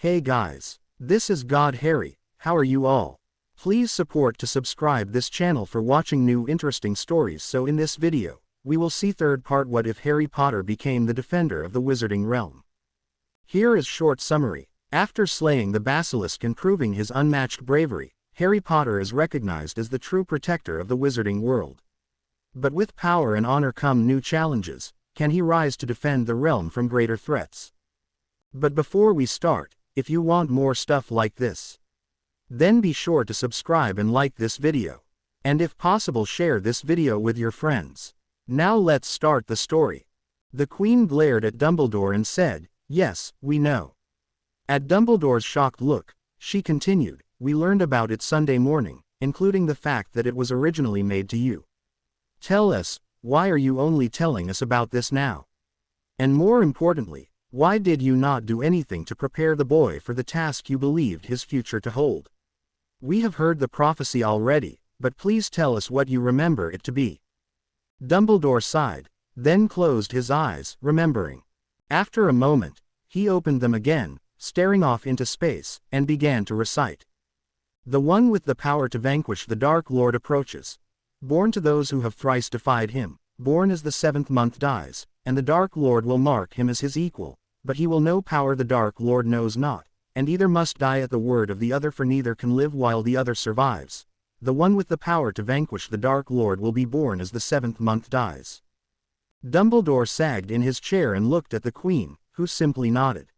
Hey guys, this is God Harry. How are you all? Please support to subscribe this channel for watching new interesting stories. So in this video, we will see third part, what if Harry Potter became the defender of the wizarding realm. Here is short summary. After slaying the basilisk and proving his unmatched bravery, Harry Potter is recognized as the true protector of the wizarding world. But with power and honor come new challenges. Can he rise to defend the realm from greater threats? But before we start, if you want more stuff like this, then be sure to subscribe and like this video. And if possible, share this video with your friends. Now let's start the story. The Queen glared at Dumbledore and said, "Yes, we know." At Dumbledore's shocked look, she continued, "We learned about it Sunday morning, including the fact that it was originally made to you. Tell us, why are you only telling us about this now? And more importantly, why did you not do anything to prepare the boy for the task you believed his future to hold? We have heard the prophecy already, but please tell us what you remember it to be." Dumbledore sighed, then closed his eyes, remembering. After a moment, he opened them again, staring off into space, and began to recite. "The one with the power to vanquish the Dark Lord approaches. Born to those who have thrice defied him, born as the seventh month dies, and the Dark Lord will mark him as his equal, but he will know power the Dark Lord knows not, and either must die at the word of the other, for neither can live while the other survives. The one with the power to vanquish the Dark Lord will be born as the seventh month dies." Dumbledore sagged in his chair and looked at the Queen, who simply nodded.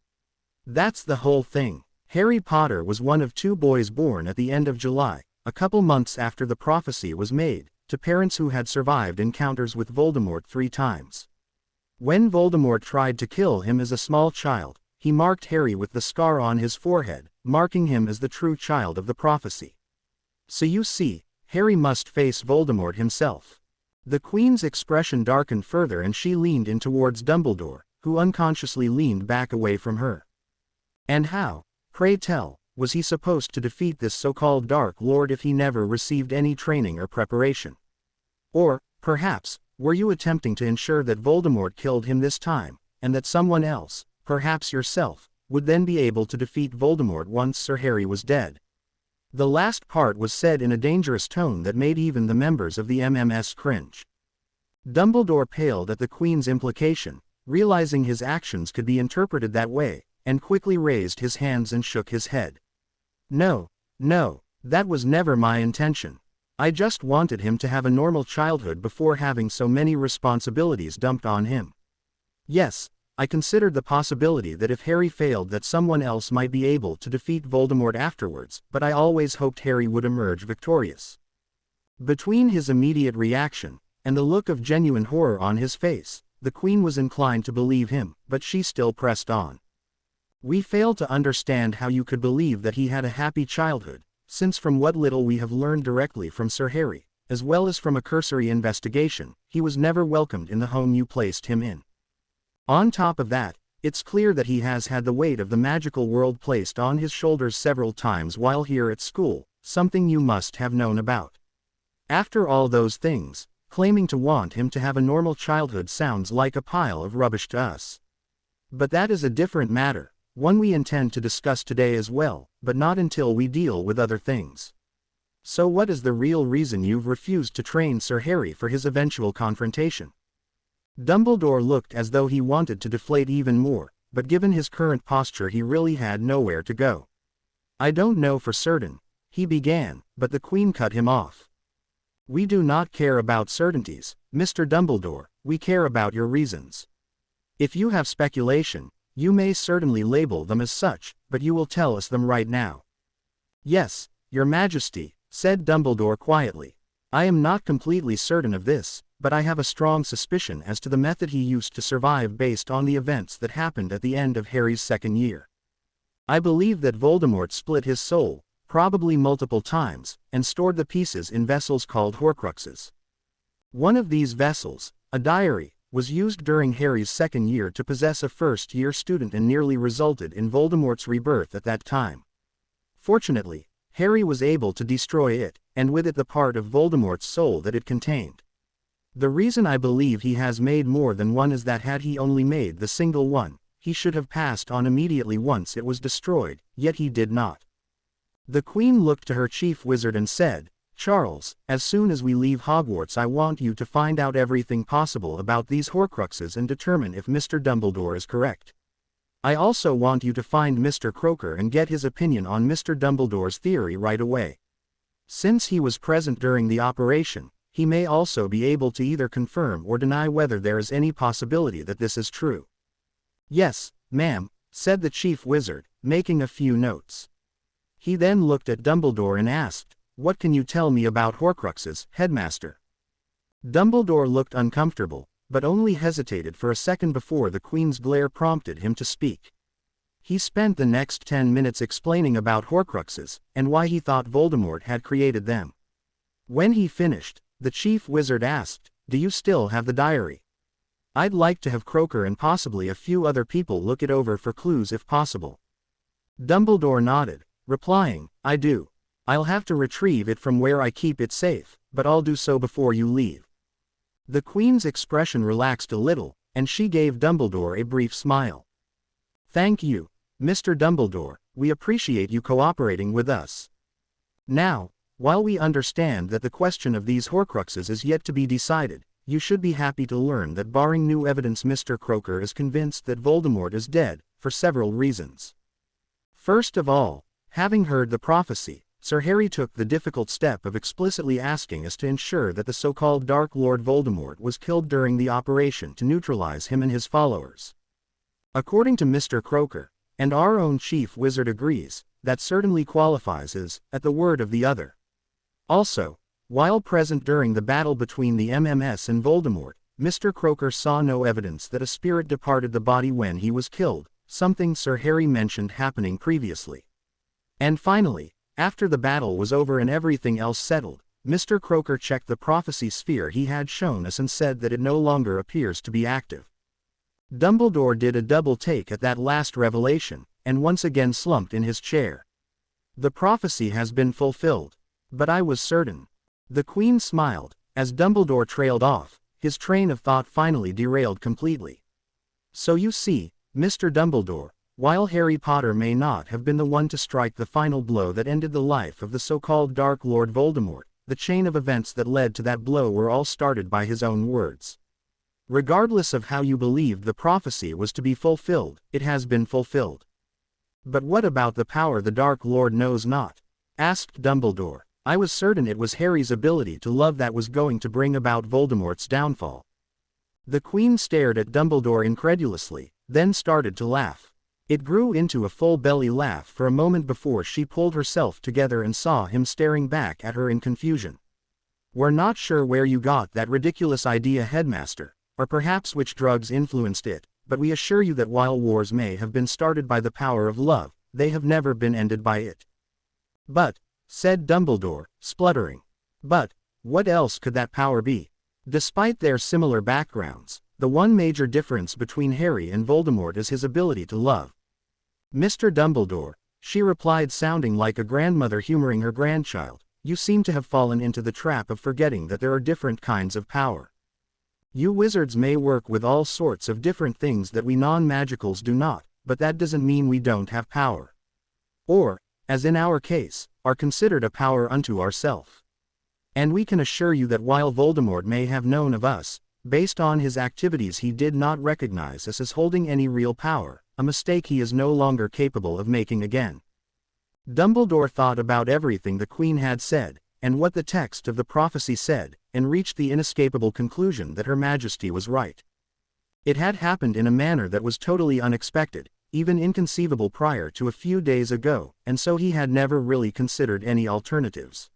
That's the whole thing. Harry Potter was one of two boys born at the end of July, a couple months after the prophecy was made, to parents who had survived encounters with Voldemort 3 times. When Voldemort tried to kill him as a small child, he marked Harry with the scar on his forehead, marking him as the true child of the prophecy. So you see, Harry must face Voldemort himself. The Queen's expression darkened further and she leaned in towards Dumbledore, who unconsciously leaned back away from her. And how, pray tell, was he supposed to defeat this so-called Dark Lord if he never received any training or preparation? Or, perhaps, were you attempting to ensure that Voldemort killed him this time, and that someone else, perhaps yourself, would then be able to defeat Voldemort once Sir Harry was dead? The last part was said in a dangerous tone that made even the members of the MMS cringe. Dumbledore paled at the Queen's implication, realizing his actions could be interpreted that way, and quickly raised his hands and shook his head. No, that was never my intention. I just wanted him to have a normal childhood before having so many responsibilities dumped on him. Yes, I considered the possibility that if Harry failed that someone else might be able to defeat Voldemort afterwards, but I always hoped Harry would emerge victorious." Between his immediate reaction, and the look of genuine horror on his face, the Queen was inclined to believe him, but she still pressed on. "We fail to understand how you could believe that he had a happy childhood, since from what little we have learned directly from Sir Harry, as well as from a cursory investigation, he was never welcomed in the home you placed him in. On top of that, it's clear that he has had the weight of the magical world placed on his shoulders several times while here at school, something you must have known about. After all those things, claiming to want him to have a normal childhood sounds like a pile of rubbish to us. But that is a different matter, one we intend to discuss today as well, but not until we deal with other things. So what is the real reason you've refused to train Sir Harry for his eventual confrontation?" Dumbledore looked as though he wanted to deflate even more, but given his current posture he really had nowhere to go. "I don't know for certain," he began, but the Queen cut him off. "We do not care about certainties, Mr. Dumbledore, we care about your reasons. If you have speculation, you may certainly label them as such, but you will tell us them right now." "Yes, Your Majesty," said Dumbledore quietly. "I am not completely certain of this, but I have a strong suspicion as to the method he used to survive based on the events that happened at the end of Harry's second year. I believe that Voldemort split his soul, probably multiple times, and stored the pieces in vessels called Horcruxes. One of these vessels, a diary, was used during Harry's second year to possess a first-year student and nearly resulted in Voldemort's rebirth at that time. Fortunately, Harry was able to destroy it, and with it the part of Voldemort's soul that it contained. The reason I believe he has made more than one is that had he only made the single one, he should have passed on immediately once it was destroyed, yet he did not. The Queen looked to her chief wizard and said, "Charles, as soon as we leave Hogwarts I want you to find out everything possible about these Horcruxes and determine if Mr. Dumbledore is correct. I also want you to find Mr. Croaker and get his opinion on Mr. Dumbledore's theory right away. Since he was present during the operation, he may also be able to either confirm or deny whether there is any possibility that this is true." "Yes, ma'am," said the chief wizard, making a few notes. He then looked at Dumbledore and asked, "What can you tell me about Horcruxes, headmaster?" Dumbledore looked uncomfortable, but only hesitated for a second before the Queen's glare prompted him to speak. He spent the next 10 minutes explaining about Horcruxes, and why he thought Voldemort had created them. When he finished, the chief wizard asked, "Do you still have the diary? I'd like to have Croaker and possibly a few other people look it over for clues if possible." Dumbledore nodded, replying, "I do. I'll have to retrieve it from where I keep it safe, but I'll do so before you leave." The Queen's expression relaxed a little, and she gave Dumbledore a brief smile. "Thank you, Mr. Dumbledore, we appreciate you cooperating with us. Now, while we understand that the question of these Horcruxes is yet to be decided, you should be happy to learn that barring new evidence Mr. Croaker is convinced that Voldemort is dead, for several reasons. First of all, having heard the prophecy, Sir Harry took the difficult step of explicitly asking us to ensure that the so-called Dark Lord Voldemort was killed during the operation to neutralize him and his followers. According to Mr. Croaker, and our own chief wizard agrees, that certainly qualifies as, at the word of the other. Also, while present during the battle between the MMS and Voldemort, Mr. Croaker saw no evidence that a spirit departed the body when he was killed, something Sir Harry mentioned happening previously. And finally, after the battle was over and everything else settled, Mr. Croaker checked the prophecy sphere he had shown us and said that it no longer appears to be active. Dumbledore did a double take at that last revelation, and once again slumped in his chair. "The prophecy has been fulfilled. But I was certain." The Queen smiled, as Dumbledore trailed off, his train of thought finally derailed completely. "So you see, Mr. Dumbledore, while Harry Potter may not have been the one to strike the final blow that ended the life of the so-called Dark Lord Voldemort, the chain of events that led to that blow were all started by his own words. Regardless of how you believed the prophecy was to be fulfilled, it has been fulfilled." "But what about the power the Dark Lord knows not?" asked Dumbledore. "I was certain it was Harry's ability to love that was going to bring about Voldemort's downfall." The Queen stared at Dumbledore incredulously, then started to laugh. It grew into a full-belly laugh for a moment before she pulled herself together and saw him staring back at her in confusion. "We're not sure where you got that ridiculous idea, headmaster, or perhaps which drugs influenced it, but we assure you that while wars may have been started by the power of love, they have never been ended by it." "But," said Dumbledore, spluttering. "But, what else could that power be?" Despite their similar backgrounds, the one major difference between Harry and Voldemort is his ability to love. "Mr. Dumbledore," she replied, sounding like a grandmother humoring her grandchild, "you seem to have fallen into the trap of forgetting that there are different kinds of power. You wizards may work with all sorts of different things that we non-magicals do not, but that doesn't mean we don't have power. Or, as in our case, are considered a power unto ourself. And we can assure you that while Voldemort may have known of us, based on his activities he did not recognize us as holding any real power, a mistake he is no longer capable of making again." Dumbledore thought about everything the Queen had said, and what the text of the prophecy said, and reached the inescapable conclusion that Her Majesty was right. It had happened in a manner that was totally unexpected, even inconceivable prior to a few days ago, and so he had never really considered any alternatives.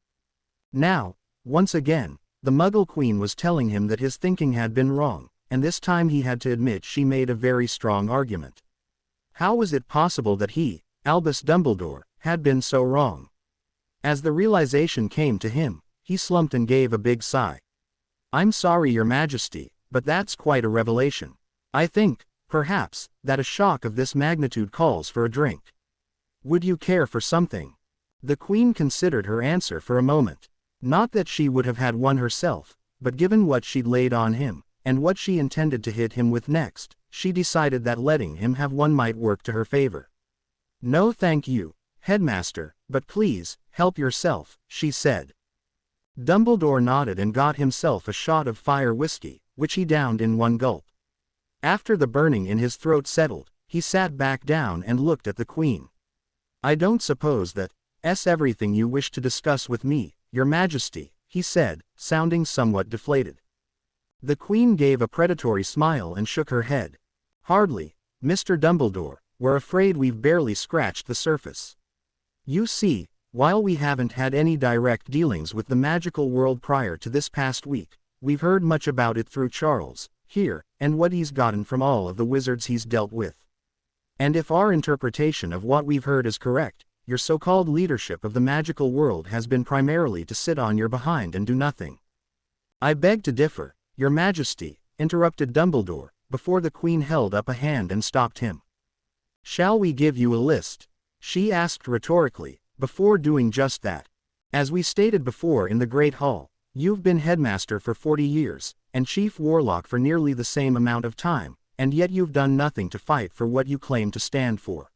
Now, once again, the Muggle Queen was telling him that his thinking had been wrong, and this time he had to admit she made a very strong argument. How was it possible that he, Albus Dumbledore, had been so wrong? As the realization came to him, he slumped and gave a big sigh. "I'm sorry, Your Majesty, but that's quite a revelation. I think, perhaps, that a shock of this magnitude calls for a drink. Would you care for something?" The Queen considered her answer for a moment. Not that she would have had one herself, but given what she'd laid on him, and what she intended to hit him with next, she decided that letting him have one might work to her favor. "No thank you, Headmaster, but please, help yourself," she said. Dumbledore nodded and got himself a shot of fire whiskey, which he downed in one gulp. After the burning in his throat settled, he sat back down and looked at the Queen. "I don't suppose that's everything you wish to discuss with me, Your Majesty," he said, sounding somewhat deflated. The Queen gave a predatory smile and shook her head. "Hardly, Mr. Dumbledore, we're afraid we've barely scratched the surface. You see, while we haven't had any direct dealings with the magical world prior to this past week, we've heard much about it through Charles, here, and what he's gotten from all of the wizards he's dealt with. And if our interpretation of what we've heard is correct, your so-called leadership of the magical world has been primarily to sit on your behind and do nothing." "I beg to differ, Your Majesty," interrupted Dumbledore, before the Queen held up a hand and stopped him. "Shall we give you a list?" she asked rhetorically, before doing just that. "As we stated before in the Great Hall, you've been headmaster for 40 years, and chief warlock for nearly the same amount of time, and yet you've done nothing to fight for what you claim to stand for.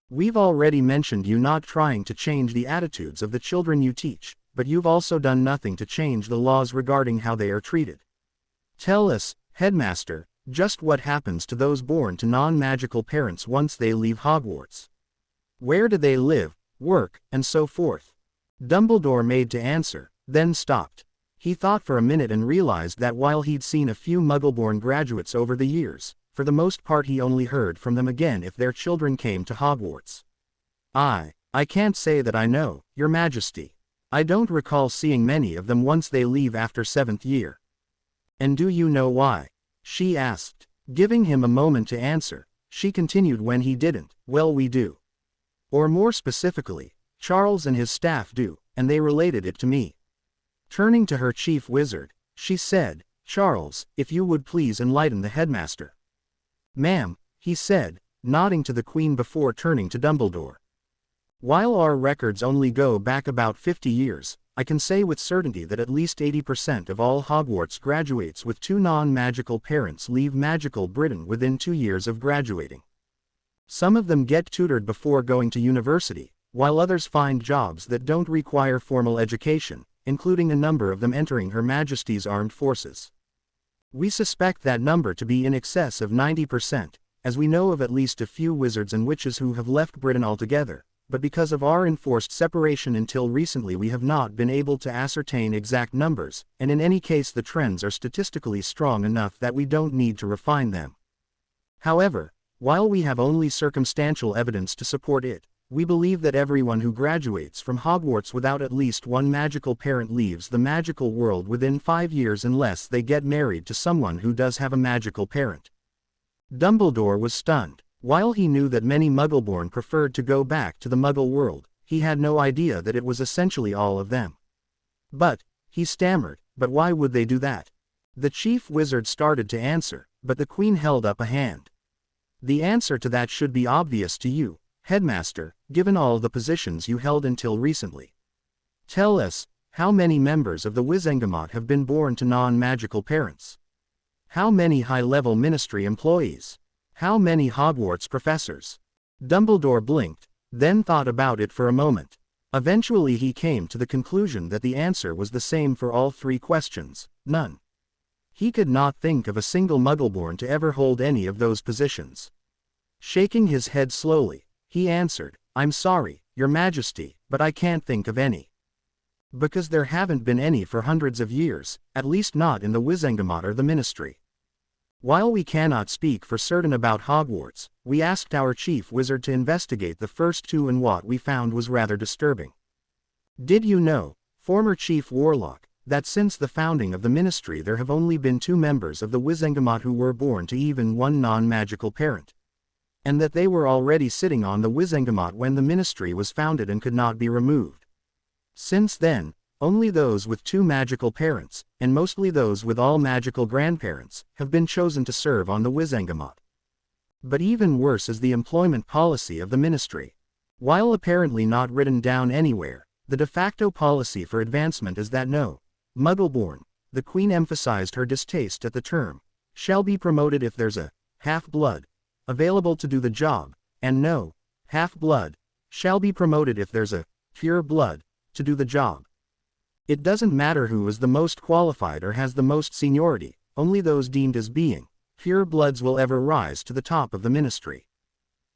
We've already mentioned you not trying to change the attitudes of the children you teach, but you've also done nothing to change the laws regarding how they are treated. Tell us, Headmaster, just what happens to those born to non-magical parents once they leave Hogwarts. Where do they live, work, and so forth?" Dumbledore made to answer, then stopped. He thought for a minute and realized that while he'd seen a few Muggle-born graduates over the years, for the most part he only heard from them again if their children came to Hogwarts. I can't say that I know, Your Majesty. I don't recall seeing many of them once they leave after 7th year." "And do you know why?" she asked. Giving him a moment to answer, she continued when he didn't. "Well, we do. Or more specifically, Charles and his staff do, and they related it to me." Turning to her chief wizard, she said, "Charles, if you would please enlighten the headmaster." "Ma'am," he said, nodding to the Queen before turning to Dumbledore. "While our records only go back about 50 years, I can say with certainty that at least 80% of all Hogwarts graduates with two non-magical parents leave magical Britain within 2 years of graduating. Some of them get tutored before going to university, while others find jobs that don't require formal education, including a number of them entering Her Majesty's Armed Forces. We suspect that number to be in excess of 90%, as we know of at least a few wizards and witches who have left Britain altogether, but because of our enforced separation until recently we have not been able to ascertain exact numbers, and in any case the trends are statistically strong enough that we don't need to refine them. However, while we have only circumstantial evidence to support it, we believe that everyone who graduates from Hogwarts without at least one magical parent leaves the magical world within 5 years unless they get married to someone who does have a magical parent." Dumbledore was stunned. While he knew that many Muggleborn preferred to go back to the Muggle world, he had no idea that it was essentially all of them. "But," he stammered, "but why would they do that?" The chief wizard started to answer, but the Queen held up a hand. "The answer to that should be obvious to you, Headmaster, given all the positions you held until recently. Tell us, how many members of the Wizengamot have been born to non-magical parents? How many high-level ministry employees? How many Hogwarts professors?" Dumbledore blinked, then thought about it for a moment. Eventually he came to the conclusion that the answer was the same for all 3 questions: none. He could not think of a single Muggleborn to ever hold any of those positions. Shaking his head slowly, he answered, "I'm sorry, Your Majesty, but I can't think of any. Because there haven't been any for hundreds of years, at least not in the Wizengamot or the Ministry. While we cannot speak for certain about Hogwarts, we asked our chief wizard to investigate the first 2 and what we found was rather disturbing. Did you know, former chief warlock, that since the founding of the Ministry there have only been 2 members of the Wizengamot who were born to even one non-magical parent? And that they were already sitting on the Wizengamot when the Ministry was founded and could not be removed. Since then, only those with 2 magical parents, and mostly those with all magical grandparents, have been chosen to serve on the Wizengamot. But even worse is the employment policy of the Ministry. While apparently not written down anywhere, the de facto policy for advancement is that no Muggleborn, the Queen emphasized her distaste at the term, shall be promoted if there's a half-blood, available to do the job, and no, half-blood, shall be promoted if there's a pure blood to do the job. It doesn't matter who is the most qualified or has the most seniority, only those deemed as being pure bloods will ever rise to the top of the ministry.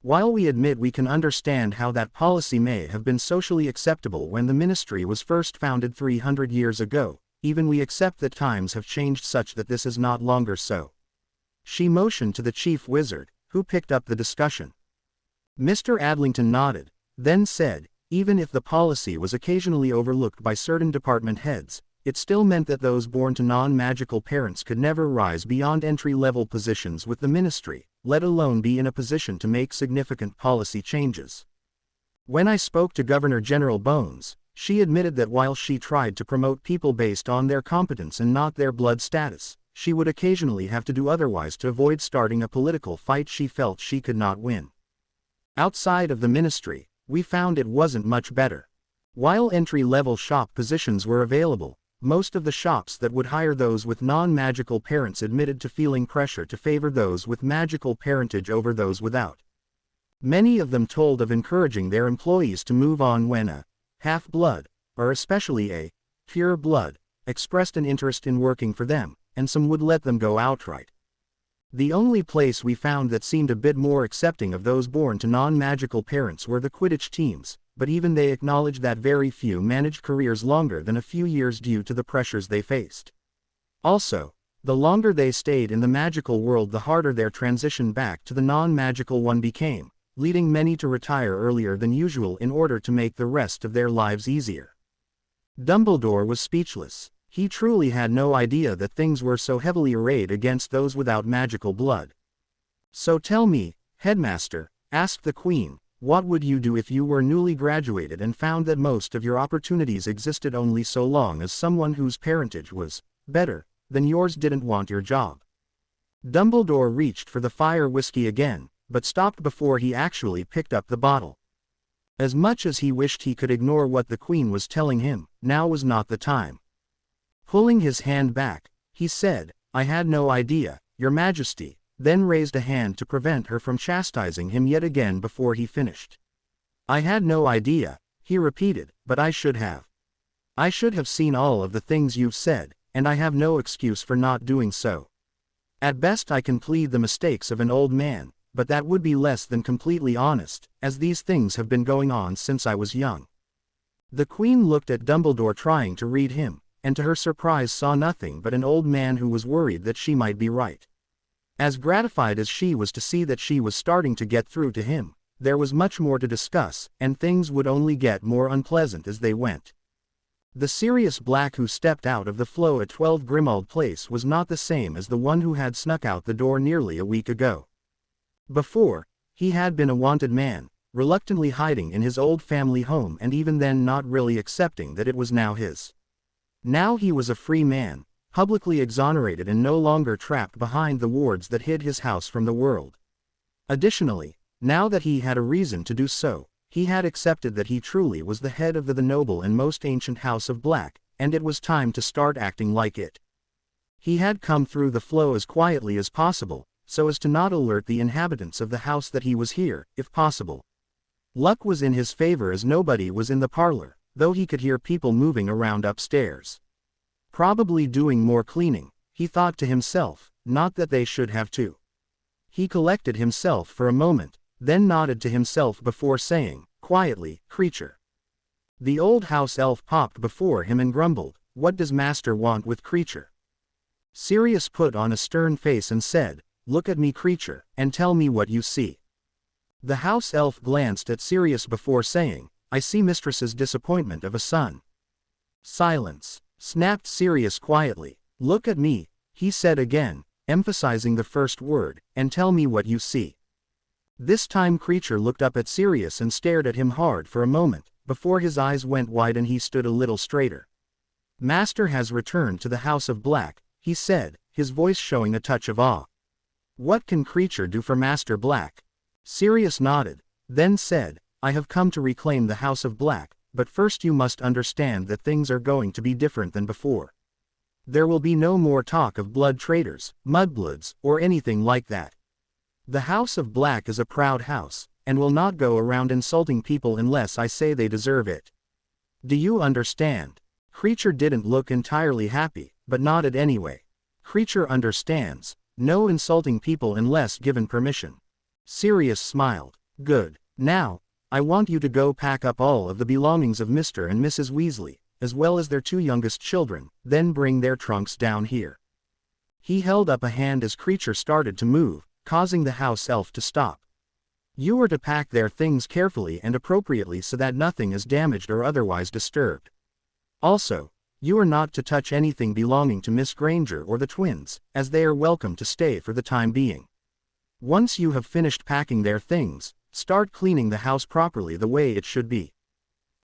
While we admit we can understand how that policy may have been socially acceptable when the ministry was first founded 300 years ago, even we accept that times have changed such that this is not longer so. She motioned to the chief wizard, who picked up the discussion. Mr. Adlington nodded, then said, even if the policy was occasionally overlooked by certain department heads, it still meant that those born to non-magical parents could never rise beyond entry-level positions with the ministry, let alone be in a position to make significant policy changes. When I spoke to Governor General Bones, she admitted that while she tried to promote people based on their competence and not their blood status, she would occasionally have to do otherwise to avoid starting a political fight she felt she could not win. Outside of the ministry, we found it wasn't much better. While entry-level shop positions were available, most of the shops that would hire those with non-magical parents admitted to feeling pressure to favor those with magical parentage over those without. Many of them told of encouraging their employees to move on when a half-blood, or especially a pure blood, expressed an interest in working for them, and some would let them go outright. The only place we found that seemed a bit more accepting of those born to non-magical parents were the Quidditch teams, but even they acknowledged that very few managed careers longer than a few years due to the pressures they faced. Also, the longer they stayed in the magical world, the harder their transition back to the non-magical one became, leading many to retire earlier than usual in order to make the rest of their lives easier. Dumbledore was speechless. He truly had no idea that things were so heavily arrayed against those without magical blood. "So tell me, Headmaster," asked the Queen, "what would you do if you were newly graduated and found that most of your opportunities existed only so long as someone whose parentage was better than yours didn't want your job?" Dumbledore reached for the fire whiskey again, but stopped before he actually picked up the bottle. As much as he wished he could ignore what the Queen was telling him, now was not the time. Pulling his hand back, he said, "I had no idea, Your Majesty," then raised a hand to prevent her from chastising him yet again before he finished. "I had no idea," he repeated, "but I should have. I should have seen all of the things you've said, and I have no excuse for not doing so. At best I can plead the mistakes of an old man, but that would be less than completely honest, as these things have been going on since I was young." The Queen looked at Dumbledore trying to read him, and to her surprise saw nothing but an old man who was worried that she might be right. As gratified as she was to see that she was starting to get through to him, there was much more to discuss, and things would only get more unpleasant as they went. The Sirius Black who stepped out of the flow at 12 Grimmauld Place was not the same as the one who had snuck out the door nearly a week ago. Before, he had been a wanted man, reluctantly hiding in his old family home and even then not really accepting that it was now his. Now he was a free man, publicly exonerated and no longer trapped behind the wards that hid his house from the world. Additionally, now that he had a reason to do so, he had accepted that he truly was the head of the noble and most ancient House of Black, and it was time to start acting like it. He had come through the flow as quietly as possible, so as to not alert the inhabitants of the house that he was here, if possible. Luck was in his favor as nobody was in the parlor, though he could hear people moving around upstairs. Probably doing more cleaning, he thought to himself, not that they should have to. He collected himself for a moment, then nodded to himself before saying, quietly, "Creature." The old house elf popped before him and grumbled, "What does Master want with Creature?" Sirius put on a stern face and said, "Look at me, Creature, and tell me what you see." The house elf glanced at Sirius before saying, "I see Mistress's disappointment of a son." "Silence," snapped Sirius quietly. "Look at me," he said again, emphasizing the first word, "and tell me what you see." This time Creature looked up at Sirius and stared at him hard for a moment, before his eyes went wide and he stood a little straighter. "Master has returned to the House of Black," he said, his voice showing a touch of awe. "What can Creature do for Master Black?" Sirius nodded, then said, "I have come to reclaim the House of Black, but first you must understand that things are going to be different than before. There will be no more talk of blood traders, mudbloods, or anything like that. The House of Black is a proud house, and will not go around insulting people unless I say they deserve it. Do you understand? Creature didn't look entirely happy, but nodded anyway. Creature understands. No insulting people unless given permission. Sirius smiled. Good. Now, I want you to go pack up all of the belongings of Mr. and Mrs. Weasley, as well as their 2 youngest children, then bring their trunks down here. He held up a hand as Creature started to move, causing the house elf to stop. You are to pack their things carefully and appropriately so that nothing is damaged or otherwise disturbed. Also, you are not to touch anything belonging to Miss Granger or the twins, as they are welcome to stay for the time being. Once you have finished packing their things, start cleaning the house properly the way it should be.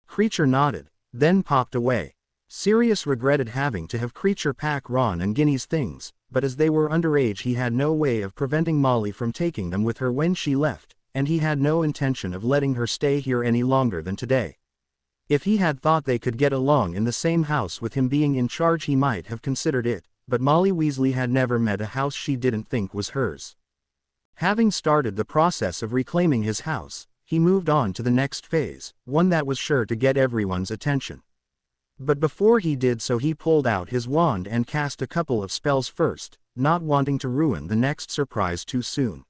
Creature nodded, then popped away. Sirius regretted having to have Creature pack Ron and Ginny's things, but as they were underage he had no way of preventing Molly from taking them with her when she left, and he had no intention of letting her stay here any longer than today. If he had thought they could get along in the same house with him being in charge he might have considered it, but Molly Weasley had never met a house she didn't think was hers. Having started the process of reclaiming his house, he moved on to the next phase, one that was sure to get everyone's attention. But before he did so he pulled out his wand and cast a couple of spells first, not wanting to ruin the next surprise too soon.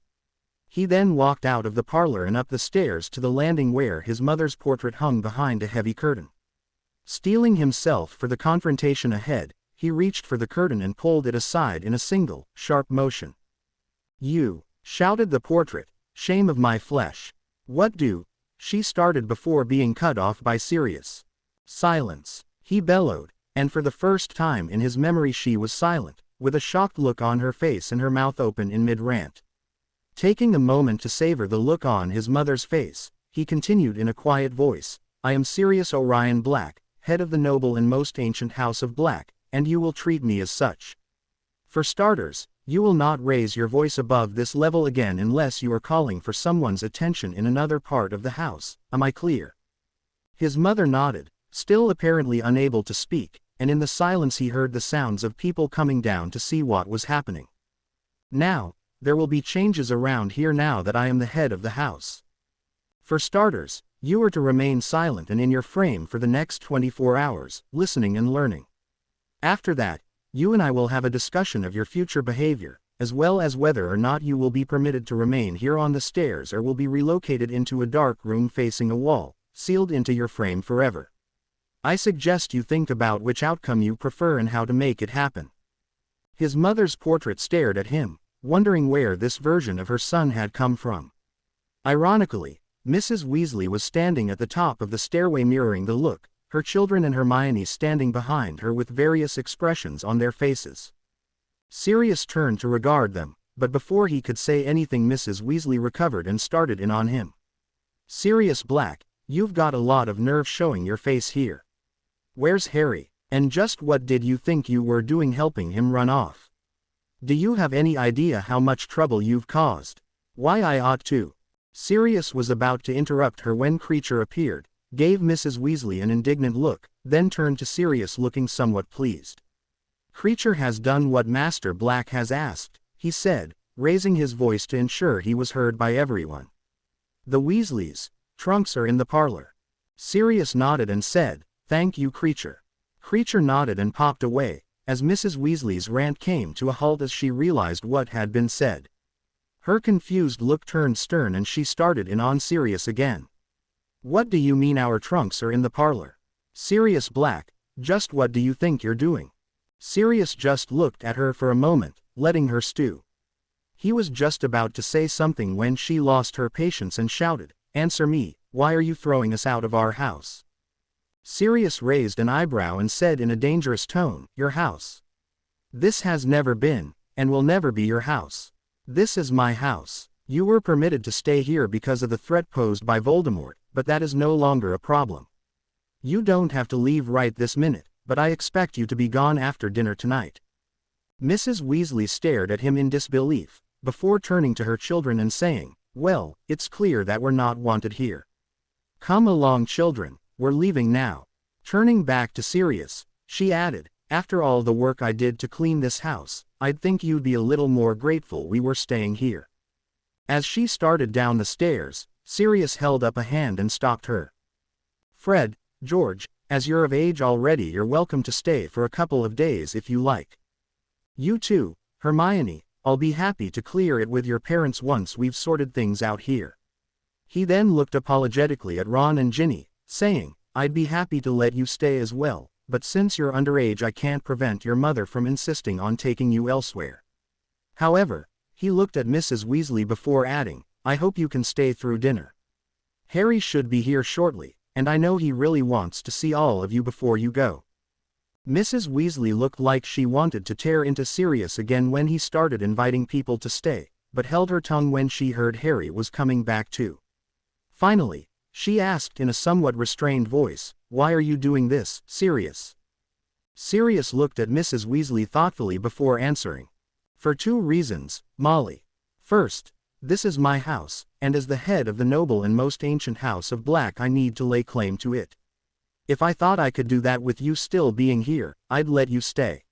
He then walked out of the parlor and up the stairs to the landing where his mother's portrait hung behind a heavy curtain. Steeling himself for the confrontation ahead, he reached for the curtain and pulled it aside in a single, sharp motion. "You!" shouted the portrait. "Shame of my flesh! What do?" She started before being cut off by Sirius. "Silence!" he bellowed, and for the first time in his memory she was silent, with a shocked look on her face and her mouth open in mid-rant. Taking a moment to savor the look on his mother's face, he continued in a quiet voice, "I am Sirius Orion Black, head of the noble and most ancient House of Black, and you will treat me as such. For starters, you will not raise your voice above this level again unless you are calling for someone's attention in another part of the house, am I clear?" His mother nodded, still apparently unable to speak, and in the silence he heard the sounds of people coming down to see what was happening. "Now, there will be changes around here now that I am the head of the house. For starters, you are to remain silent and in your frame for the next 24 hours, listening and learning. After that, you and I will have a discussion of your future behavior, as well as whether or not you will be permitted to remain here on the stairs or will be relocated into a dark room facing a wall, sealed into your frame forever. I suggest you think about which outcome you prefer and how to make it happen." His mother's portrait stared at him, wondering where this version of her son had come from. Ironically, Mrs. Weasley was standing at the top of the stairway mirroring the look, her children and Hermione standing behind her with various expressions on their faces. Sirius turned to regard them, but before he could say anything Mrs. Weasley recovered and started in on him. "Sirius Black, you've got a lot of nerve showing your face here. Where's Harry, and just what did you think you were doing helping him run off? Do you have any idea how much trouble you've caused? Why I ought to." Sirius was about to interrupt her when Creature appeared, gave Mrs. Weasley an indignant look, then turned to Sirius looking somewhat pleased. "Creature has done what Master Black has asked," he said, raising his voice to ensure he was heard by everyone. "The Weasleys' trunks are in the parlor." Sirius nodded and said, "Thank you, Creature." Creature nodded and popped away, as Mrs. Weasley's rant came to a halt as she realized what had been said. Her confused look turned stern and she started in on Sirius again. "What do you mean our trunks are in the parlor? Sirius Black, just what do you think you're doing?" Sirius just looked at her for a moment, letting her stew. He was just about to say something when she lost her patience and shouted, "Answer me, why are you throwing us out of our house?" Sirius raised an eyebrow and said in a dangerous tone, "Your house. This has never been, and will never be your house. This is my house. You were permitted to stay here because of the threat posed by Voldemort, but that is no longer a problem. You don't have to leave right this minute, but I expect you to be gone after dinner tonight." Mrs. Weasley stared at him in disbelief, before turning to her children and saying, "Well, it's clear that we're not wanted here. Come along, children, we're leaving now." Turning back to Sirius, she added, "After all the work I did to clean this house, I'd think you'd be a little more grateful we were staying here." As she started down the stairs, Sirius held up a hand and stopped her. "Fred, George, as you're of age already, you're welcome to stay for a couple of days if you like. You too, Hermione, I'll be happy to clear it with your parents once we've sorted things out here." He then looked apologetically at Ron and Ginny, saying, "I'd be happy to let you stay as well, but since you're underage I can't prevent your mother from insisting on taking you elsewhere." However, he looked at Mrs. Weasley before adding, "I hope you can stay through dinner. Harry should be here shortly, and I know he really wants to see all of you before you go." Mrs. Weasley looked like she wanted to tear into Sirius again when he started inviting people to stay, but held her tongue when she heard Harry was coming back too. Finally, she asked in a somewhat restrained voice, "Why are you doing this, Sirius?" Sirius looked at Mrs. Weasley thoughtfully before answering. "For 2 reasons, Molly. First, this is my house, and as the head of the noble and most ancient house of Black I need to lay claim to it. If I thought I could do that with you still being here, I'd let you stay.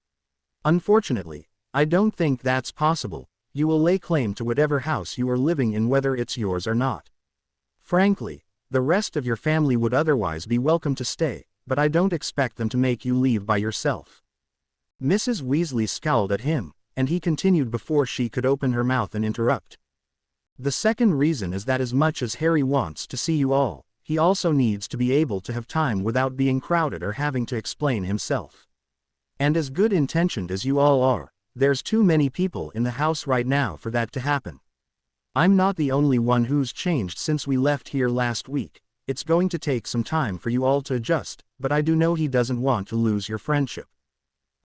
Unfortunately, I don't think that's possible. You will lay claim to whatever house you are living in whether it's yours or not. Frankly, the rest of your family would otherwise be welcome to stay, but I don't expect them to make you leave by yourself." Mrs. Weasley scowled at him, and he continued before she could open her mouth and interrupt. "The second reason is that as much as Harry wants to see you all, he also needs to be able to have time without being crowded or having to explain himself. And as good-intentioned as you all are, there's too many people in the house right now for that to happen. I'm not the only one who's changed since we left here last week. It's going to take some time for you all to adjust, but I do know he doesn't want to lose your friendship."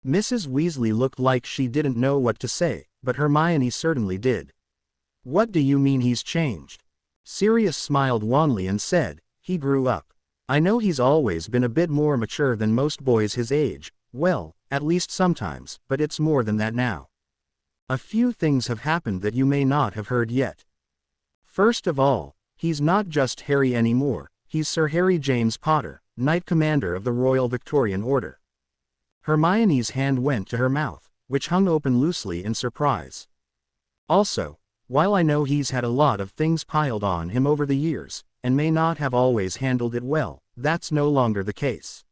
Mrs. Weasley looked like she didn't know what to say, but Hermione certainly did. "What do you mean he's changed?" Sirius smiled wanly and said, "He grew up. I know he's always been a bit more mature than most boys his age, well, at least sometimes, but it's more than that now. A few things have happened that you may not have heard yet. First of all, he's not just Harry anymore, he's Sir Harry James Potter, Knight Commander of the Royal Victorian Order." Hermione's hand went to her mouth, which hung open loosely in surprise. "Also, while I know he's had a lot of things piled on him over the years, and may not have always handled it well, that's no longer the case.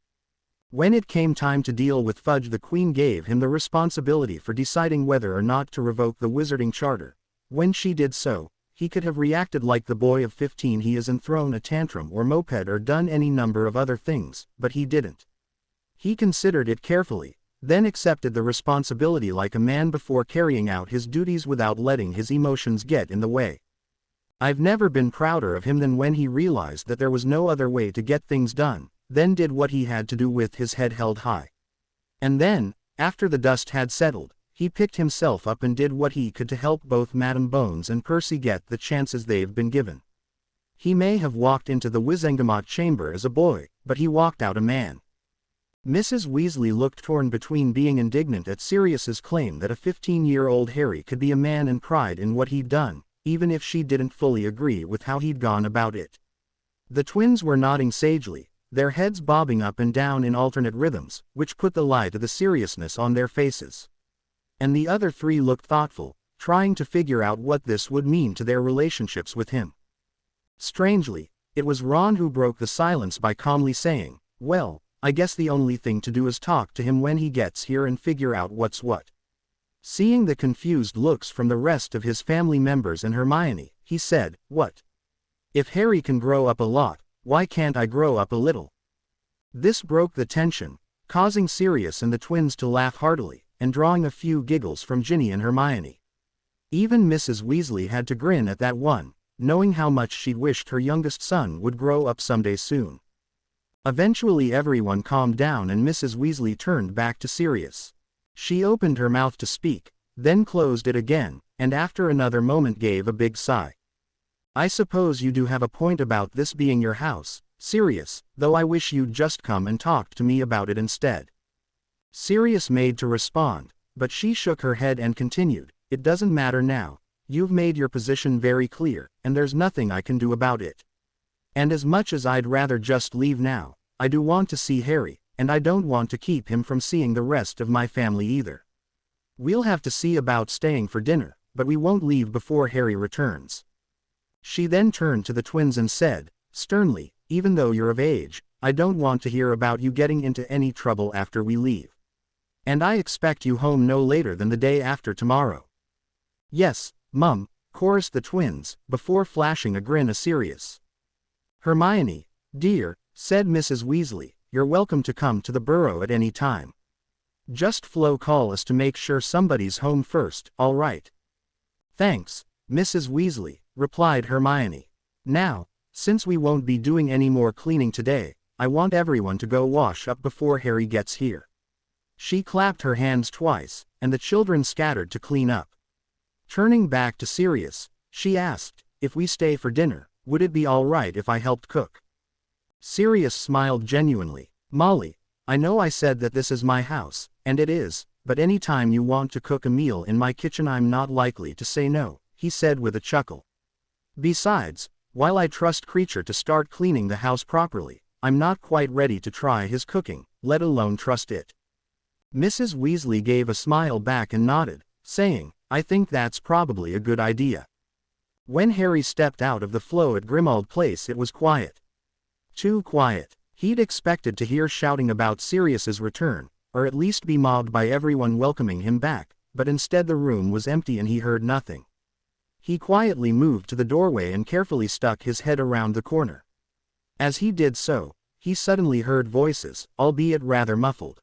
When it came time to deal with Fudge, the Queen gave him the responsibility for deciding whether or not to revoke the Wizarding Charter. When she did so, he could have reacted like the boy of 15 he is and thrown a tantrum or moped or done any number of other things, but he didn't. He considered it carefully, then accepted the responsibility like a man before carrying out his duties without letting his emotions get in the way. I've never been prouder of him than when he realized that there was no other way to get things done, then did what he had to do with his head held high. And then, after the dust had settled, he picked himself up and did what he could to help both Madam Bones and Percy get the chances they've been given. He may have walked into the Wizengamot chamber as a boy, but he walked out a man." Mrs. Weasley looked torn between being indignant at Sirius's claim that a 15-year-old Harry could be a man and pride in what he'd done, even if she didn't fully agree with how he'd gone about it. The twins were nodding sagely, their heads bobbing up and down in alternate rhythms, which put the lie to the seriousness on their faces. And the other 3 looked thoughtful, trying to figure out what this would mean to their relationships with him. Strangely, it was Ron who broke the silence by calmly saying, "Well, I guess the only thing to do is talk to him when he gets here and figure out what's what." Seeing the confused looks from the rest of his family members and Hermione, he said, "What? If Harry can grow up a lot, why can't I grow up a little?" This broke the tension, causing Sirius and the twins to laugh heartily, and drawing a few giggles from Ginny and Hermione. Even Mrs. Weasley had to grin at that one, knowing how much she wished her youngest son would grow up someday soon. Eventually everyone calmed down and Mrs. Weasley turned back to Sirius. She opened her mouth to speak, then closed it again, and after another moment gave a big sigh. "I suppose you do have a point about this being your house, Sirius, though I wish you'd just come and talk to me about it instead." Sirius made to respond, but she shook her head and continued, "It doesn't matter now. You've made your position very clear, and there's nothing I can do about it. And as much as I'd rather just leave now, I do want to see Harry, and I don't want to keep him from seeing the rest of my family either. We'll have to see about staying for dinner, but we won't leave before Harry returns." She then turned to the twins and said, sternly, "Even though you're of age, I don't want to hear about you getting into any trouble after we leave. And I expect you home no later than the day after tomorrow." "Yes, Mum," chorused the twins, before flashing a grin at Sirius. "Hermione, dear," said Mrs. Weasley, "you're welcome to come to the burrow at any time. Just call us to make sure somebody's home first, all right?" "Thanks, Mrs. Weasley," replied Hermione. "Now, since we won't be doing any more cleaning today, I want everyone to go wash up before Harry gets here." She clapped her hands twice, and the children scattered to clean up. Turning back to Sirius, she asked, "If we stay for dinner, would it be all right if I helped cook?" Sirius smiled genuinely. "Molly, I know I said that this is my house, and it is, but any time you want to cook a meal in my kitchen I'm not likely to say no," he said with a chuckle. "Besides, while I trust Creature to start cleaning the house properly, I'm not quite ready to try his cooking, let alone trust it." Mrs. Weasley gave a smile back and nodded, saying, "I think that's probably a good idea." When Harry stepped out of the flow at Grimmauld Place it was quiet. Too quiet. He'd expected to hear shouting about Sirius's return, or at least be mobbed by everyone welcoming him back, but instead the room was empty and he heard nothing. He quietly moved to the doorway and carefully stuck his head around the corner. As he did so, he suddenly heard voices, albeit rather muffled.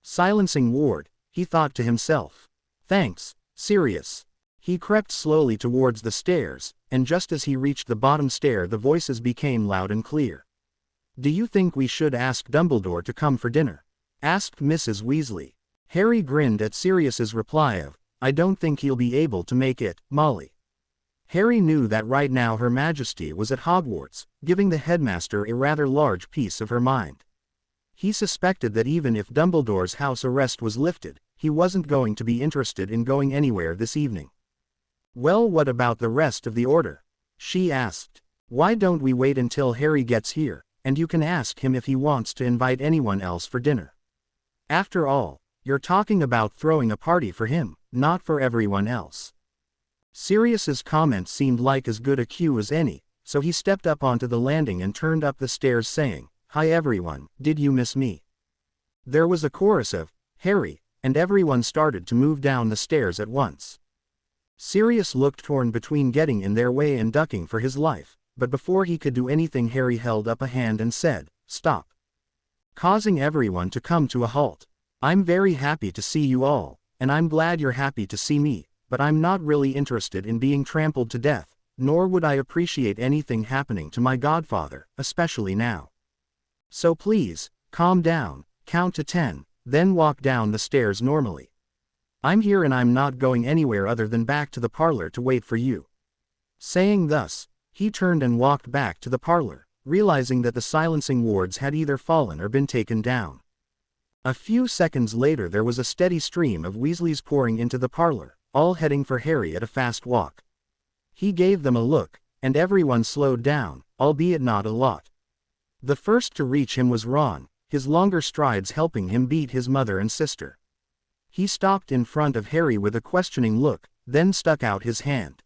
Silencing Ward, he thought to himself. "Thanks, Sirius." He crept slowly towards the stairs, and just as he reached the bottom stair the voices became loud and clear. "Do you think we should ask Dumbledore to come for dinner?" asked Mrs. Weasley. Harry grinned at Sirius's reply of, "I don't think he'll be able to make it, Molly." Harry knew that right now Her Majesty was at Hogwarts, giving the headmaster a rather large piece of her mind. He suspected that even if Dumbledore's house arrest was lifted, he wasn't going to be interested in going anywhere this evening. "Well, what about the rest of the order?" she asked. "Why don't we wait until Harry gets here, and you can ask him if he wants to invite anyone else for dinner? After all, you're talking about throwing a party for him, not for everyone else." Sirius's comment seemed like as good a cue as any, so he stepped up onto the landing and turned up the stairs saying, "Hi everyone, did you miss me?" There was a chorus of, "Harry," and everyone started to move down the stairs at once. Sirius looked torn between getting in their way and ducking for his life, but before he could do anything Harry held up a hand and said, "Stop," causing everyone to come to a halt. "I'm very happy to see you all, and I'm glad you're happy to see me, but I'm not really interested in being trampled to death, nor would I appreciate anything happening to my godfather, especially now. So please, calm down, count to 10, then walk down the stairs normally. I'm here and I'm not going anywhere other than back to the parlor to wait for you." Saying thus, he turned and walked back to the parlor, realizing that the silencing wards had either fallen or been taken down. A few seconds later there was a steady stream of Weasleys pouring into the parlor, all heading for Harry at a fast walk. He gave them a look, and everyone slowed down, albeit not a lot. The first to reach him was Ron, his longer strides helping him beat his mother and sister. He stopped in front of Harry with a questioning look, then stuck out his hand.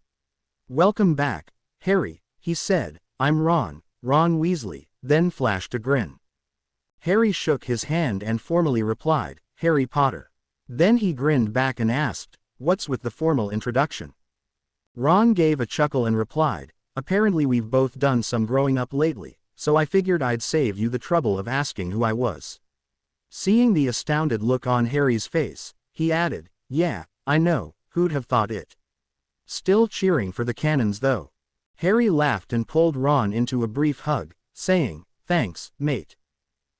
"Welcome back, Harry," he said. "I'm Ron Weasley," then flashed a grin. Harry shook his hand and formally replied, "Harry Potter." Then he grinned back and asked, "What's with the formal introduction?" Ron gave a chuckle and replied, "Apparently we've both done some growing up lately, so I figured I'd save you the trouble of asking who I was." Seeing the astounded look on Harry's face, he added, "Yeah, I know, who'd have thought it?" Still cheering for the cannons though. Harry laughed and pulled Ron into a brief hug, saying, "Thanks, mate.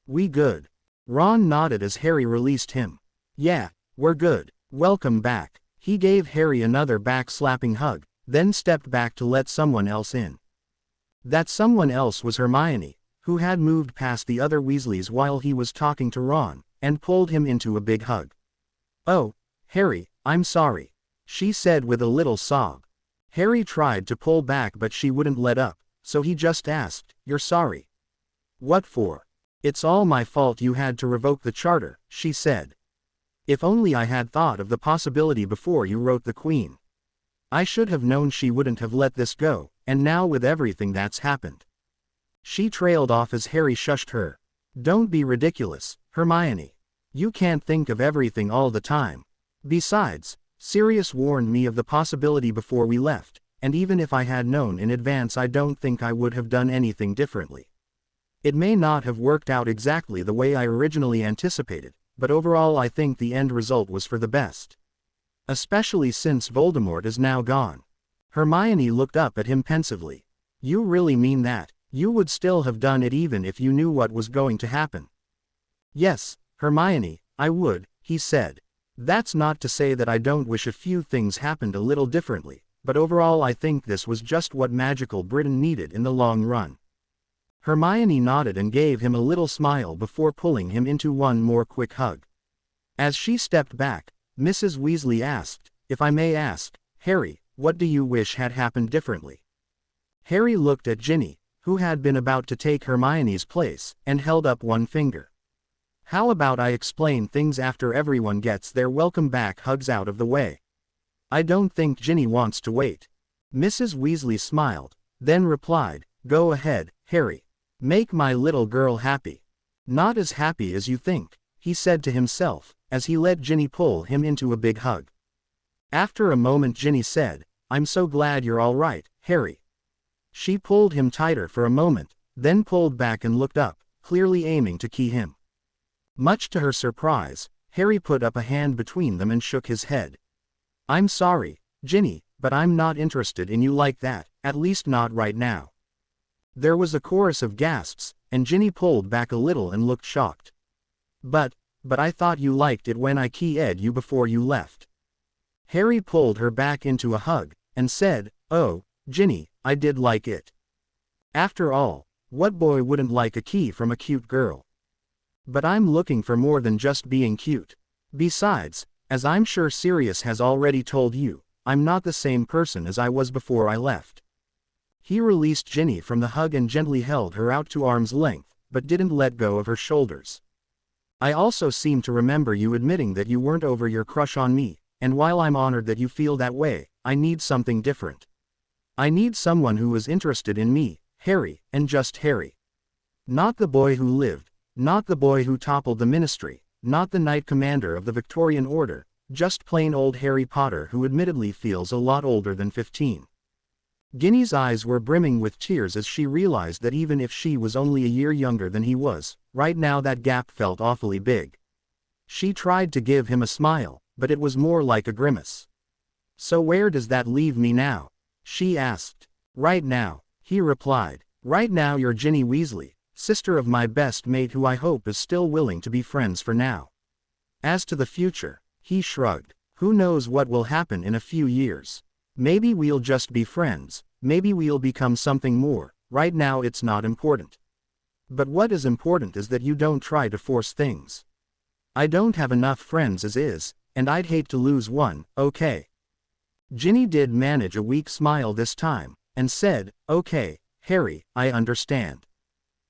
We good?" Ron nodded as Harry released him. "Yeah, we're good. Welcome back." He gave Harry another back-slapping hug, then stepped back to let someone else in. That someone else was Hermione, who had moved past the other Weasleys while he was talking to Ron, and pulled him into a big hug. "Oh, Harry, I'm sorry," she said with a little sob. Harry tried to pull back but she wouldn't let up, so he just asked, "You're sorry? What for?" "It's all my fault you had to revoke the charter," she said. "If only I had thought of the possibility before you wrote the Queen." I should have known she wouldn't have let this go, and now with everything that's happened. She trailed off as Harry shushed her. Don't be ridiculous, Hermione. You can't think of everything all the time. Besides, Sirius warned me of the possibility before we left, and even if I had known in advance I don't think I would have done anything differently. It may not have worked out exactly the way I originally anticipated, but overall I think the end result was for the best. Especially since Voldemort is now gone. Hermione looked up at him pensively. You really mean that? You would still have done it even if you knew what was going to happen? Yes, Hermione, I would, he said. That's not to say that I don't wish a few things happened a little differently, but overall I think this was just what magical Britain needed in the long run. Hermione nodded and gave him a little smile before pulling him into one more quick hug. As she stepped back, Mrs. Weasley asked, if I may ask, Harry, what do you wish had happened differently? Harry looked at Ginny, who had been about to take Hermione's place, and held up one finger. How about I explain things after everyone gets their welcome back hugs out of the way? I don't think Ginny wants to wait. Mrs. Weasley smiled, then replied, go ahead, Harry. Make my little girl happy. Not as happy as you think, he said to himself, as he let Ginny pull him into a big hug. After a moment Ginny said, I'm so glad you're all right, Harry. She pulled him tighter for a moment, then pulled back and looked up, clearly aiming to key him. Much to her surprise, Harry put up a hand between them and shook his head. I'm sorry, Ginny, but I'm not interested in you like that, at least not right now. There was a chorus of gasps, and Ginny pulled back a little and looked shocked. But I thought you liked it when I key-ed you before you left. Harry pulled her back into a hug, and said, oh, Ginny, I did like it. After all, what boy wouldn't like a key from a cute girl? But I'm looking for more than just being cute. Besides, as I'm sure Sirius has already told you, I'm not the same person as I was before I left. He released Ginny from the hug and gently held her out to arm's length, but didn't let go of her shoulders. I also seem to remember you admitting that you weren't over your crush on me, and while I'm honored that you feel that way, I need something different. I need someone who is interested in me, Harry, and just Harry. Not the boy who lived, not the boy who toppled the ministry, not the Knight Commander of the Victorian Order, just plain old Harry Potter who admittedly feels a lot older than 15. Ginny's eyes were brimming with tears as she realized that even if she was only a year younger than he was, right now that gap felt awfully big. She tried to give him a smile, but it was more like a grimace. So where does that leave me now? She asked. Right now, he replied. Right now you're Ginny Weasley, sister of my best mate who I hope is still willing to be friends for now. As to the future, he shrugged. Who knows what will happen in a few years? Maybe we'll just be friends, maybe we'll become something more, right now it's not important. But what is important is that you don't try to force things. I don't have enough friends as is, and I'd hate to lose one, okay? Ginny did manage a weak smile this time, and said, okay, Harry, I understand.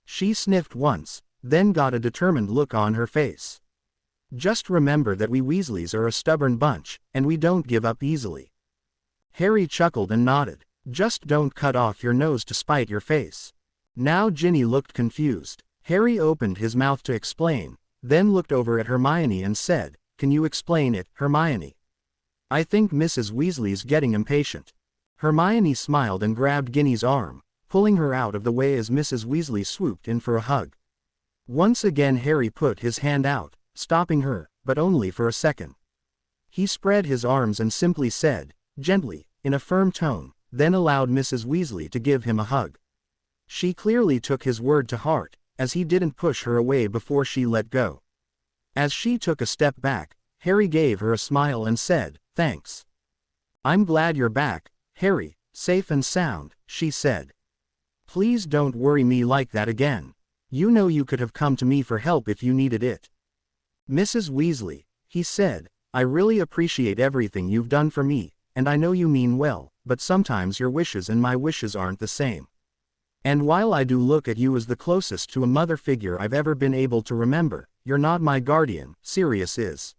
She sniffed once, then got a determined look on her face. Just remember that we Weasleys are a stubborn bunch, and we don't give up easily. Harry chuckled and nodded. Just don't cut off your nose to spite your face. Now Ginny looked confused. Harry opened his mouth to explain, then looked over at Hermione and said, can you explain it, Hermione? I think Mrs. Weasley's getting impatient. Hermione smiled and grabbed Ginny's arm, pulling her out of the way as Mrs. Weasley swooped in for a hug. Once again Harry put his hand out, stopping her, but only for a second. He spread his arms and simply said, gently, in a firm tone, then allowed Mrs. Weasley to give him a hug. She clearly took his word to heart, as he didn't push her away before she let go. As she took a step back, Harry gave her a smile and said, thanks. I'm glad you're back, Harry, safe and sound, she said. Please don't worry me like that again. You know you could have come to me for help if you needed it. Mrs. Weasley, he said, I really appreciate everything you've done for me, and I know you mean well, but sometimes your wishes and my wishes aren't the same. And while I do look at you as the closest to a mother figure I've ever been able to remember, you're not my guardian, Sirius is.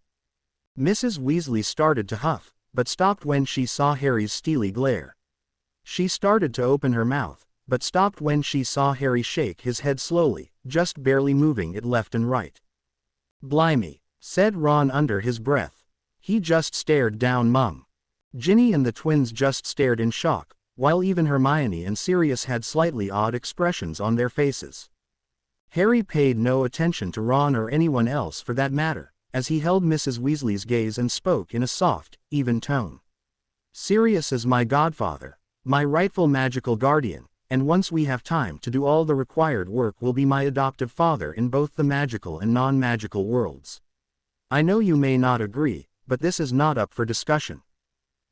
Mrs. Weasley started to huff, but stopped when she saw Harry's steely glare. She started to open her mouth, but stopped when she saw Harry shake his head slowly, just barely moving it left and right. "Blimey," said Ron under his breath. He just stared down Mum. Ginny and the twins just stared in shock, while even Hermione and Sirius had slightly odd expressions on their faces. Harry paid no attention to Ron or anyone else for that matter, as he held Mrs. Weasley's gaze and spoke in a soft, even tone. "Sirius is my godfather, my rightful magical guardian, and once we have time to do all the required work will be my adoptive father in both the magical and non-magical worlds. I know you may not agree, but this is not up for discussion."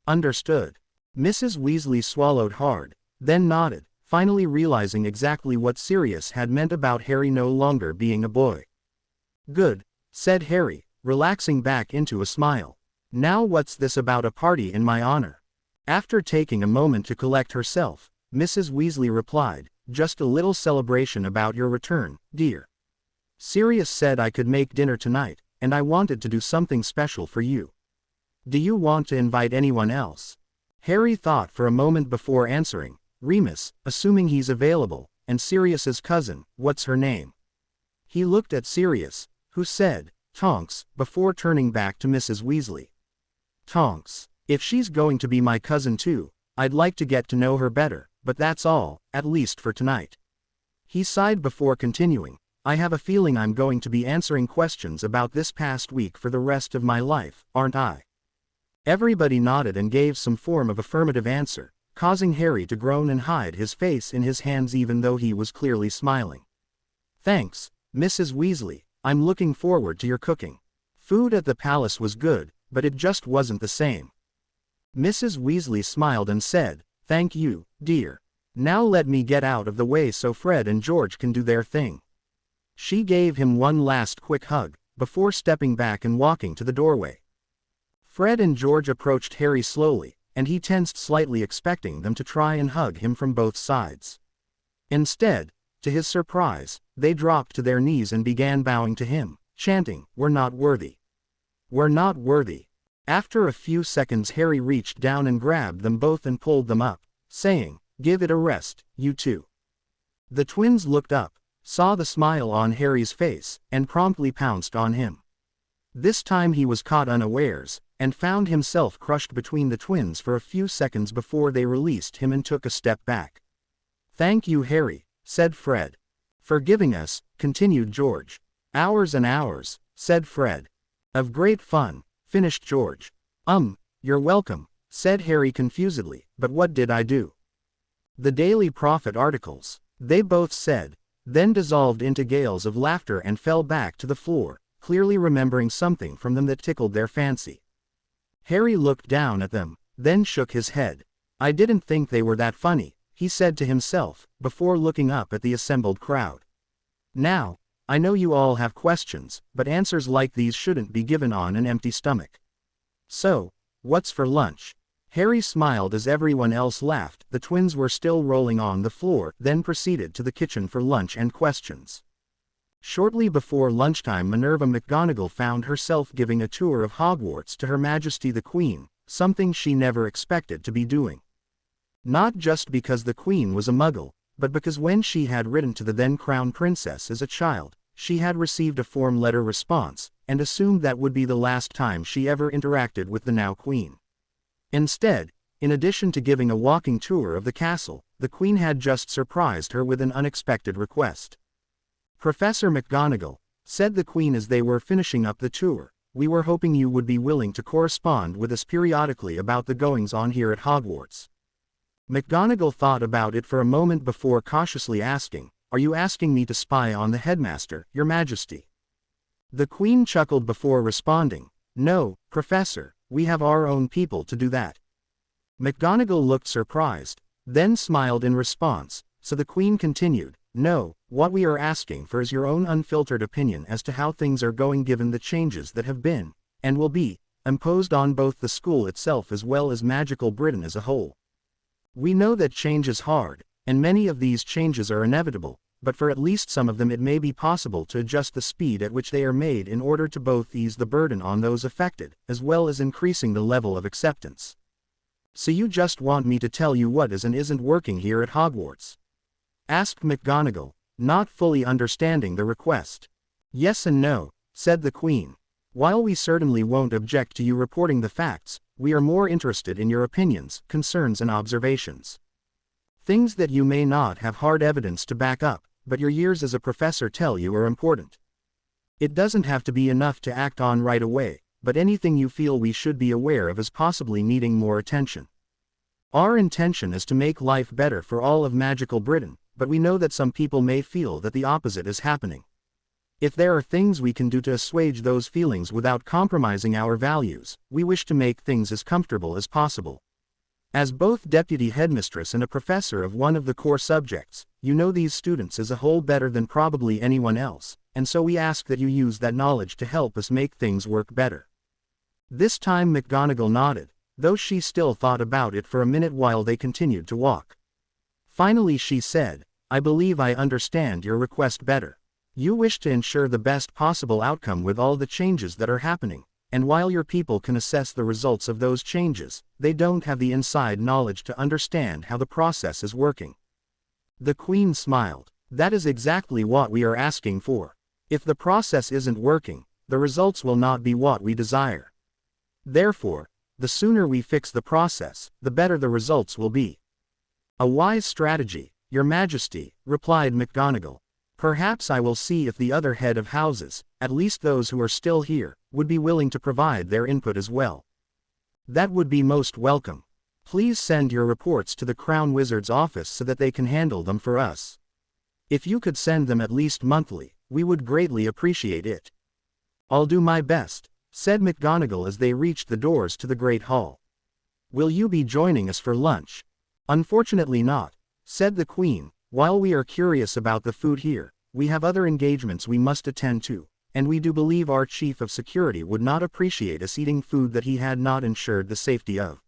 "Understood." Mrs. Weasley swallowed hard, then nodded, finally realizing exactly what Sirius had meant about Harry no longer being a boy. "Good," said Harry, relaxing back into a smile. "Now what's this about a party in my honor?" After taking a moment to collect herself, Mrs. Weasley replied, "Just a little celebration about your return, dear. Sirius said I could make dinner tonight, and I wanted to do something special for you. Do you want to invite anyone else?" Harry thought for a moment before answering. "Remus, assuming he's available, and Sirius's cousin, what's her name?" He looked at Sirius, who said, "Tonks," before turning back to Mrs. Weasley. "Tonks. If she's going to be my cousin too, I'd like to get to know her better, but that's all, at least for tonight." He sighed before continuing, "I have a feeling I'm going to be answering questions about this past week for the rest of my life, aren't I?" Everybody nodded and gave some form of affirmative answer, causing Harry to groan and hide his face in his hands even though he was clearly smiling. "Thanks, Mrs. Weasley, I'm looking forward to your cooking. Food at the palace was good, but it just wasn't the same." Mrs. Weasley smiled and said, "Thank you, dear. Now let me get out of the way so Fred and George can do their thing." She gave him one last quick hug, before stepping back and walking to the doorway. Fred and George approached Harry slowly, and he tensed slightly expecting them to try and hug him from both sides. Instead, to his surprise, they dropped to their knees and began bowing to him, chanting, "We're not worthy. We're not worthy." After a few seconds Harry reached down and grabbed them both and pulled them up, saying, "Give it a rest, you two." The twins looked up, saw the smile on Harry's face, and promptly pounced on him. This time he was caught unawares, and found himself crushed between the twins for a few seconds before they released him and took a step back. "Thank you, Harry," said Fred. "For giving us," continued George. "Hours and hours," said Fred. "Of great fun," finished George. You're welcome," said Harry confusedly, "but what did I do?" "The Daily Prophet articles," they both said, then dissolved into gales of laughter and fell back to the floor, clearly remembering something from them that tickled their fancy. Harry looked down at them, then shook his head. "I didn't think they were that funny," he said to himself, before looking up at the assembled crowd. "Now, I know you all have questions, but answers like these shouldn't be given on an empty stomach. So, what's for lunch?" Harry smiled as everyone else laughed. The twins were still rolling on the floor, then proceeded to the kitchen for lunch and questions. Shortly before lunchtime Minerva McGonagall found herself giving a tour of Hogwarts to Her Majesty the Queen, something she never expected to be doing. Not just because the Queen was a Muggle, but because when she had written to the then Crown Princess as a child, she had received a form letter response, and assumed that would be the last time she ever interacted with the now Queen. Instead, in addition to giving a walking tour of the castle, the Queen had just surprised her with an unexpected request. "Professor McGonagall," said the Queen as they were finishing up the tour, "we were hoping you would be willing to correspond with us periodically about the goings-on here at Hogwarts." McGonagall thought about it for a moment before cautiously asking, "Are you asking me to spy on the headmaster, Your Majesty?" The Queen chuckled before responding, "No, Professor, we have our own people to do that." McGonagall looked surprised, then smiled in response, so the Queen continued, "No, what we are asking for is your own unfiltered opinion as to how things are going given the changes that have been, and will be, imposed on both the school itself as well as magical Britain as a whole. We know that change is hard, and many of these changes are inevitable, but for at least some of them it may be possible to adjust the speed at which they are made in order to both ease the burden on those affected, as well as increasing the level of acceptance. So you just want me to tell you what is and isn't working here at Hogwarts? Asked McGonagall, not fully understanding the request. Yes and no, said the Queen. While we certainly won't object to you reporting the facts, we are more interested in your opinions, concerns and observations. Things that you may not have hard evidence to back up, but your years as a professor tell you are important. It doesn't have to be enough to act on right away, but anything you feel we should be aware of as possibly needing more attention. Our intention is to make life better for all of Magical Britain, but we know that some people may feel that the opposite is happening. If there are things we can do to assuage those feelings without compromising our values, we wish to make things as comfortable as possible. As both deputy headmistress and a professor of one of the core subjects, you know these students as a whole better than probably anyone else, and so we ask that you use that knowledge to help us make things work better. This time McGonagall nodded, though she still thought about it for a minute while they continued to walk. Finally she said, I believe I understand your request better. You wish to ensure the best possible outcome with all the changes that are happening. And while your people can assess the results of those changes, they don't have the inside knowledge to understand how the process is working. The Queen smiled. That is exactly what we are asking for. If the process isn't working, the results will not be what we desire. Therefore, the sooner we fix the process, the better the results will be. A wise strategy, Your Majesty, replied McGonagall. Perhaps I will see if the other head of houses, at least those who are still here, would be willing to provide their input as well. That would be most welcome. Please send your reports to the Crown Wizard's office so that they can handle them for us. If you could send them at least monthly, we would greatly appreciate it. I'll do my best, said McGonagall as they reached the doors to the Great Hall. Will you be joining us for lunch? Unfortunately not, said the Queen. While we are curious about the food here, we have other engagements we must attend to, and we do believe our Chief of Security would not appreciate us eating food that he had not ensured the safety of.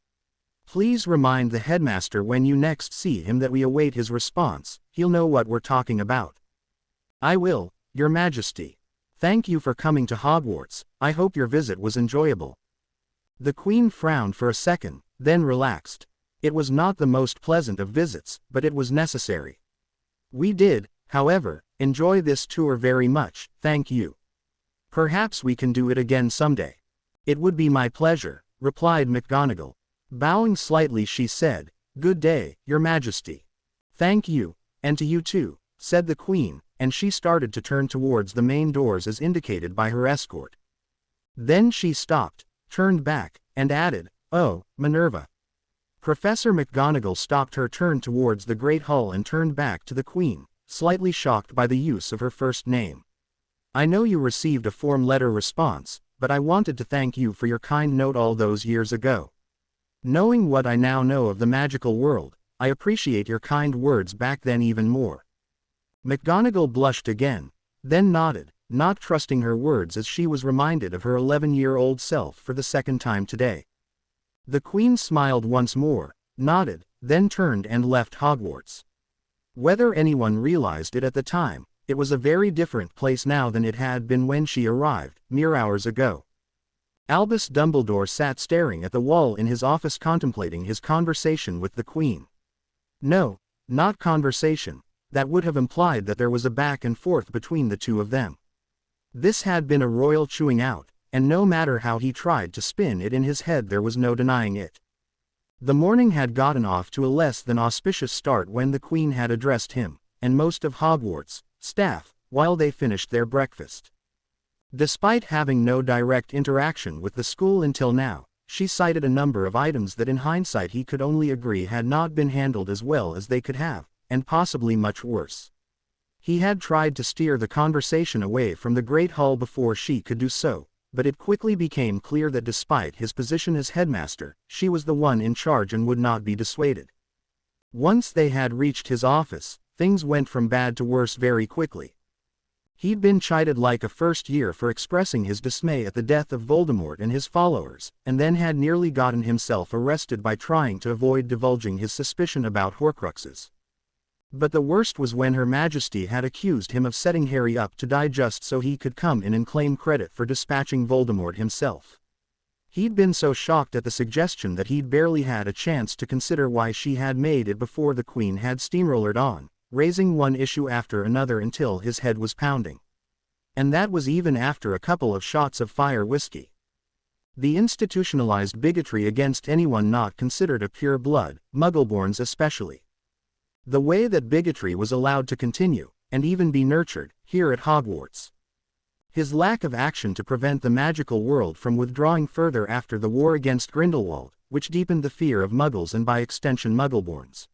Please remind the headmaster when you next see him that we await his response. He'll know what we're talking about. I will, Your Majesty. Thank you for coming to Hogwarts. I hope your visit was enjoyable. The Queen frowned for a second, then relaxed. It was not the most pleasant of visits, but it was necessary. We did, however, enjoy this tour very much, thank you. Perhaps we can do it again someday. It would be my pleasure, replied McGonagall. Bowing slightly she said, Good day, Your Majesty. Thank you, and to you too, said the Queen, and she started to turn towards the main doors as indicated by her escort. Then she stopped, turned back, and added, Oh, Minerva. Professor McGonagall stopped her turn towards the Great Hall and turned back to the Queen, slightly shocked by the use of her first name. I know you received a form letter response, but I wanted to thank you for your kind note all those years ago. Knowing what I now know of the magical world, I appreciate your kind words back then even more. McGonagall blushed again, then nodded, not trusting her words as she was reminded of her 11-year-old self for the second time today. The Queen smiled once more, nodded, then turned and left Hogwarts. Whether anyone realized it at the time, it was a very different place now than it had been when she arrived, mere hours ago. Albus Dumbledore sat staring at the wall in his office contemplating his conversation with the Queen. No, not conversation, that would have implied that there was a back and forth between the two of them. This had been a royal chewing out, and no matter how he tried to spin it in his head there was no denying it. The morning had gotten off to a less than auspicious start when the Queen had addressed him, and most of Hogwarts' staff, while they finished their breakfast. Despite having no direct interaction with the school until now, she cited a number of items that in hindsight he could only agree had not been handled as well as they could have, and possibly much worse. He had tried to steer the conversation away from the Great Hall before she could do so, but it quickly became clear that despite his position as headmaster, she was the one in charge and would not be dissuaded. Once they had reached his office, things went from bad to worse very quickly. He'd been chided like a first year for expressing his dismay at the death of Voldemort and his followers, and then had nearly gotten himself arrested by trying to avoid divulging his suspicion about Horcruxes. But the worst was when Her Majesty had accused him of setting Harry up to die just so he could come in and claim credit for dispatching Voldemort himself. He'd been so shocked at the suggestion that he'd barely had a chance to consider why she had made it before the Queen had steamrollered on, raising one issue after another until his head was pounding. And that was even after a couple of shots of fire whiskey. The institutionalized bigotry against anyone not considered a pure blood, Muggleborns especially. The way that bigotry was allowed to continue, and even be nurtured, here at Hogwarts. His lack of action to prevent the magical world from withdrawing further after the war against Grindelwald, which deepened the fear of Muggles and by extension Muggleborns.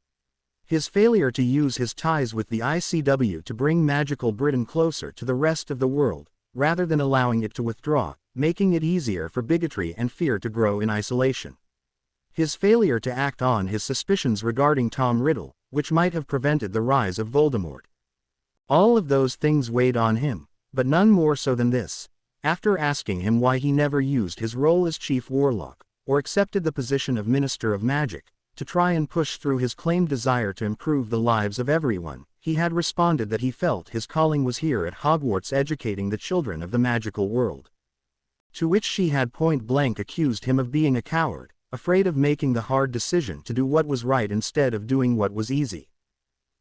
His failure to use his ties with the ICW to bring magical Britain closer to the rest of the world, rather than allowing it to withdraw, making it easier for bigotry and fear to grow in isolation. His failure to act on his suspicions regarding Tom Riddle, which might have prevented the rise of Voldemort. All of those things weighed on him, but none more so than this. After asking him why he never used his role as Chief Warlock, or accepted the position of Minister of Magic, to try and push through his claimed desire to improve the lives of everyone, he had responded that he felt his calling was here at Hogwarts educating the children of the magical world. To which she had point-blank accused him of being a coward, afraid of making the hard decision to do what was right instead of doing what was easy.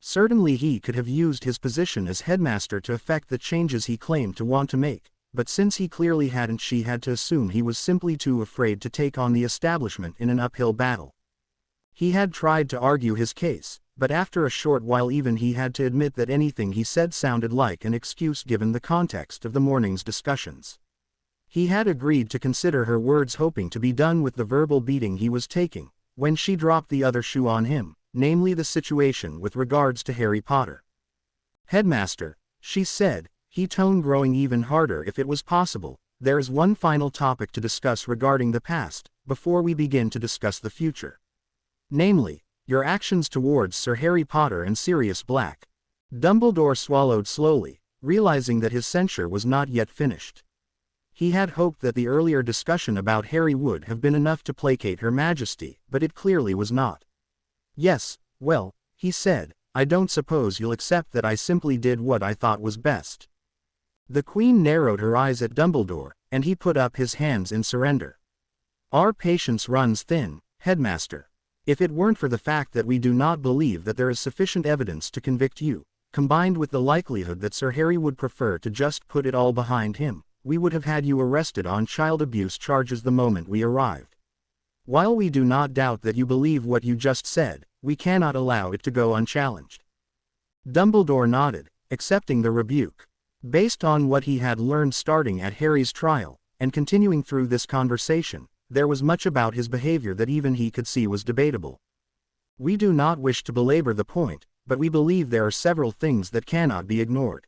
Certainly he could have used his position as headmaster to effect the changes he claimed to want to make, but since he clearly hadn't, she had to assume he was simply too afraid to take on the establishment in an uphill battle. He had tried to argue his case, but after a short while even he had to admit that anything he said sounded like an excuse given the context of the morning's discussions. He had agreed to consider her words, hoping to be done with the verbal beating he was taking, when she dropped the other shoe on him, namely the situation with regards to Harry Potter. "Headmaster," she said, her tone growing even harder, "if it was possible, there is one final topic to discuss regarding the past, before we begin to discuss the future. Namely, your actions towards Sir Harry Potter and Sirius Black." Dumbledore swallowed slowly, realizing that his censure was not yet finished. He had hoped that the earlier discussion about Harry would have been enough to placate Her Majesty, but it clearly was not. "Yes, well," he said, "I don't suppose you'll accept that I simply did what I thought was best." The Queen narrowed her eyes at Dumbledore, and he put up his hands in surrender. "Our patience runs thin, Headmaster. If it weren't for the fact that we do not believe that there is sufficient evidence to convict you, combined with the likelihood that Sir Harry would prefer to just put it all behind him, we would have had you arrested on child abuse charges the moment we arrived. While we do not doubt that you believe what you just said, we cannot allow it to go unchallenged." Dumbledore nodded, accepting the rebuke. Based on what he had learned starting at Harry's trial, and continuing through this conversation, there was much about his behavior that even he could see was debatable. "We do not wish to belabor the point, but we believe there are several things that cannot be ignored.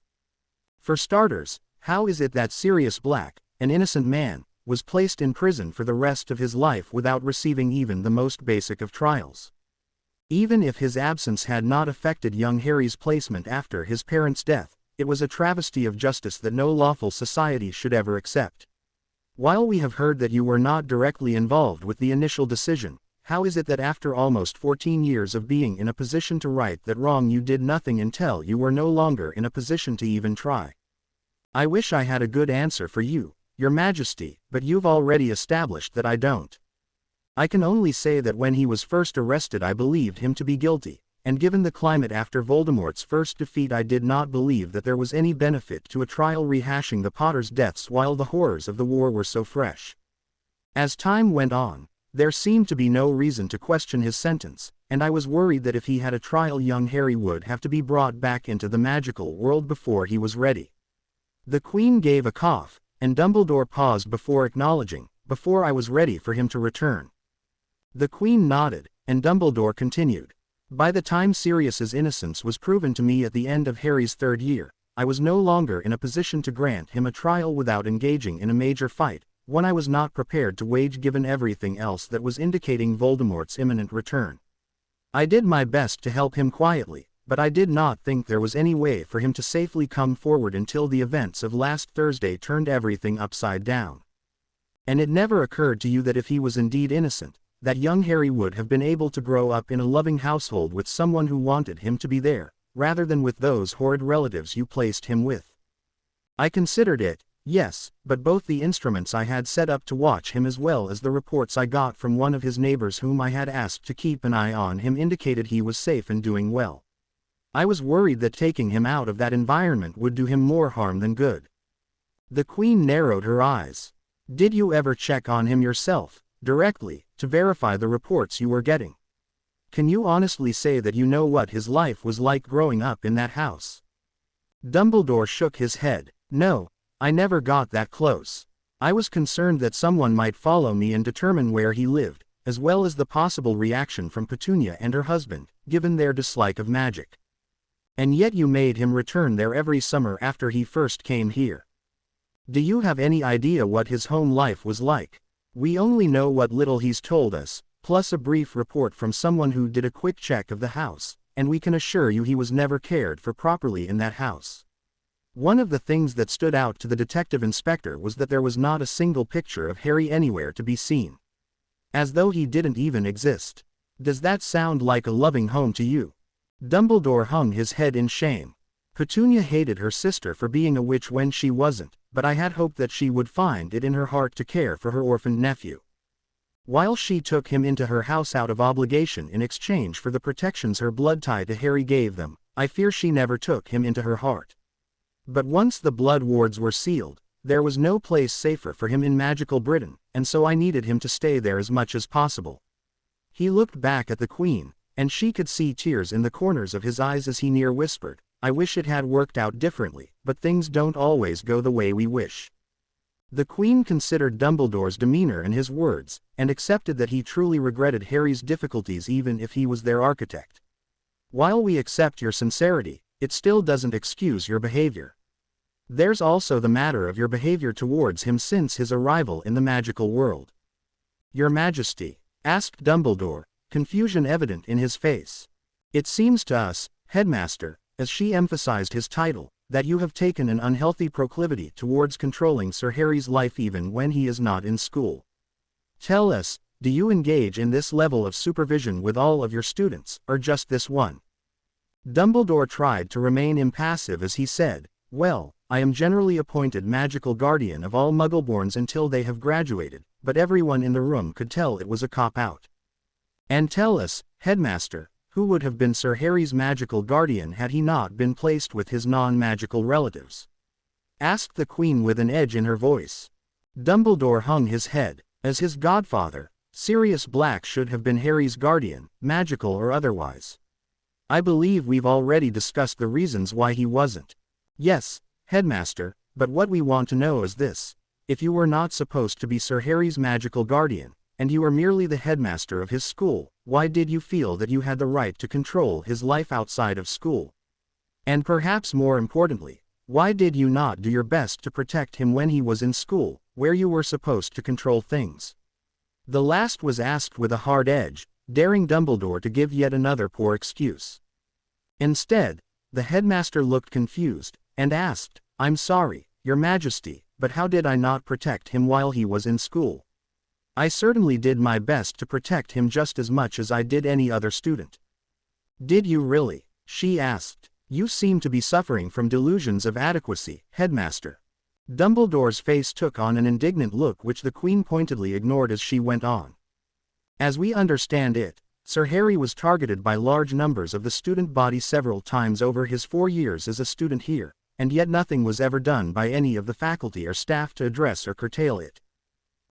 For starters, how is it that Sirius Black, an innocent man, was placed in prison for the rest of his life without receiving even the most basic of trials? Even if his absence had not affected young Harry's placement after his parents' death, it was a travesty of justice that no lawful society should ever accept. While we have heard that you were not directly involved with the initial decision, how is it that after almost 14 years of being in a position to right that wrong you did nothing until you were no longer in a position to even try? I wish I had a good answer for you, Your Majesty, but you've already established that I don't. I can only say that when he was first arrested I believed him to be guilty, and given the climate after Voldemort's first defeat I did not believe that there was any benefit to a trial rehashing the Potters' deaths while the horrors of the war were so fresh. As time went on, there seemed to be no reason to question his sentence, and I was worried that if he had a trial young Harry would have to be brought back into the magical world before he was ready." The Queen gave a cough, and Dumbledore paused before acknowledging, "Before I was ready for him to return." The Queen nodded, and Dumbledore continued. "By the time Sirius's innocence was proven to me at the end of Harry's third year, I was no longer in a position to grant him a trial without engaging in a major fight, one I was not prepared to wage given everything else that was indicating Voldemort's imminent return. I did my best to help him quietly, but I did not think there was any way for him to safely come forward until the events of last Thursday turned everything upside down. And it never occurred to you that if he was indeed innocent, that young Harry would have been able to grow up in a loving household with someone who wanted him to be there, rather than with those horrid relatives you placed him with. I considered it, yes, but both the instruments I had set up to watch him as well as the reports I got from one of his neighbors whom I had asked to keep an eye on him indicated he was safe and doing well. I was worried that taking him out of that environment would do him more harm than good. The Queen narrowed her eyes. Did you ever check on him yourself, directly, to verify the reports you were getting? Can you honestly say that you know what his life was like growing up in that house? Dumbledore shook his head. No, I never got that close. I was concerned that someone might follow me and determine where he lived, as well as the possible reaction from Petunia and her husband, given their dislike of magic. And yet you made him return there every summer after he first came here. Do you have any idea what his home life was like? We only know what little he's told us, plus a brief report from someone who did a quick check of the house, and we can assure you he was never cared for properly in that house. One of the things that stood out to the detective inspector was that there was not a single picture of Harry anywhere to be seen. As though he didn't even exist. Does that sound like a loving home to you? Dumbledore hung his head in shame. Petunia hated her sister for being a witch when she wasn't, but I had hoped that she would find it in her heart to care for her orphaned nephew. While she took him into her house out of obligation in exchange for the protections her blood tie to Harry gave them, I fear she never took him into her heart. But once the blood wards were sealed, there was no place safer for him in magical Britain, and so I needed him to stay there as much as possible. He looked back at the Queen, and she could see tears in the corners of his eyes as he near whispered, I wish it had worked out differently, but things don't always go the way we wish. The Queen considered Dumbledore's demeanor and his words, and accepted that he truly regretted Harry's difficulties even if he was their architect. While we accept your sincerity, it still doesn't excuse your behavior. There's also the matter of your behavior towards him since his arrival in the magical world. Your Majesty, asked Dumbledore, confusion evident in his face. It seems to us, Headmaster, as she emphasized his title, that you have taken an unhealthy proclivity towards controlling Sir Harry's life even when he is not in school. Tell us, do you engage in this level of supervision with all of your students, or just this one? Dumbledore tried to remain impassive as he said, well, I am generally appointed magical guardian of all Muggleborns until they have graduated, but everyone in the room could tell it was a cop-out. And tell us, Headmaster, who would have been Sir Harry's magical guardian had he not been placed with his non-magical relatives? Asked the Queen with an edge in her voice. Dumbledore hung his head. As his godfather, Sirius Black should have been Harry's guardian, magical or otherwise. I believe we've already discussed the reasons why he wasn't. Yes, Headmaster, but what we want to know is this. If you were not supposed to be Sir Harry's magical guardian, and you were merely the headmaster of his school, why did you feel that you had the right to control his life outside of school? And perhaps more importantly, why did you not do your best to protect him when he was in school, where you were supposed to control things? The last was asked with a hard edge, daring Dumbledore to give yet another poor excuse. Instead, the headmaster looked confused, and asked, I'm sorry, Your Majesty, but how did I not protect him while he was in school? I certainly did my best to protect him just as much as I did any other student. Did you really? She asked. You seem to be suffering from delusions of adequacy, Headmaster. Dumbledore's face took on an indignant look which the Queen pointedly ignored as she went on. As we understand it, Sir Harry was targeted by large numbers of the student body several times over his 4 years as a student here, and yet nothing was ever done by any of the faculty or staff to address or curtail it.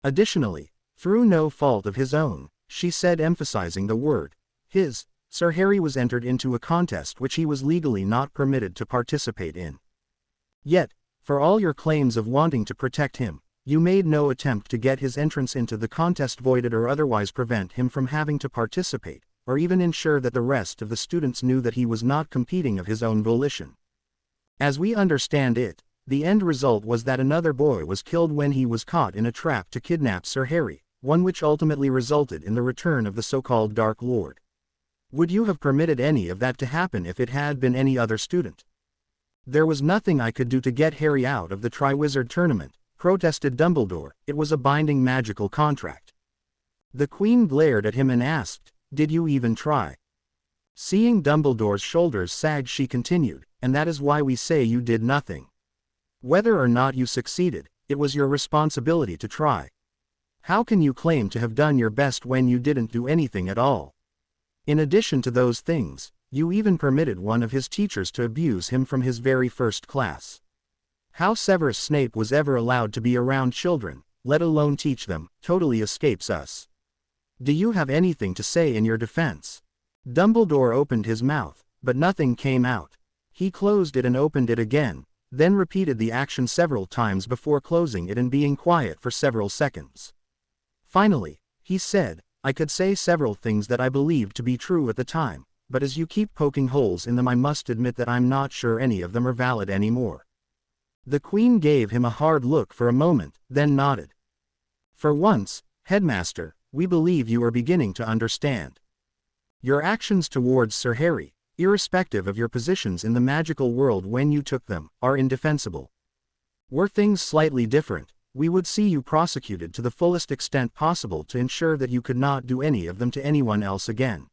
Additionally, through no fault of his own, she said, emphasizing the word, his, Sir Harry was entered into a contest which he was legally not permitted to participate in. Yet, for all your claims of wanting to protect him, you made no attempt to get his entrance into the contest voided or otherwise prevent him from having to participate, or even ensure that the rest of the students knew that he was not competing of his own volition. As we understand it, the end result was that another boy was killed when he was caught in a trap to kidnap Sir Harry, one which ultimately resulted in the return of the so-called Dark Lord. Would you have permitted any of that to happen if it had been any other student? There was nothing I could do to get Harry out of the Triwizard Tournament, protested Dumbledore. It was a binding magical contract. The Queen glared at him and asked, did you even try? Seeing Dumbledore's shoulders sag, she continued, "And that is why we say you did nothing. Whether or not you succeeded, it was your responsibility to try. How can you claim to have done your best when you didn't do anything at all? In addition to those things, you even permitted one of his teachers to abuse him from his very first class. How Severus Snape was ever allowed to be around children, let alone teach them, totally escapes us. Do you have anything to say in your defense?" Dumbledore opened his mouth, but nothing came out. He closed it and opened it again, then repeated the action several times before closing it and being quiet for several seconds. Finally, he said, "I could say several things that I believed to be true at the time, but as you keep poking holes in them, I must admit that I'm not sure any of them are valid anymore." The Queen gave him a hard look for a moment, then nodded. "For once, Headmaster, we believe you are beginning to understand. Your actions towards Sir Harry, irrespective of your positions in the magical world when you took them, are indefensible. Were things slightly different, we would see you prosecuted to the fullest extent possible to ensure that you could not do any of them to anyone else again."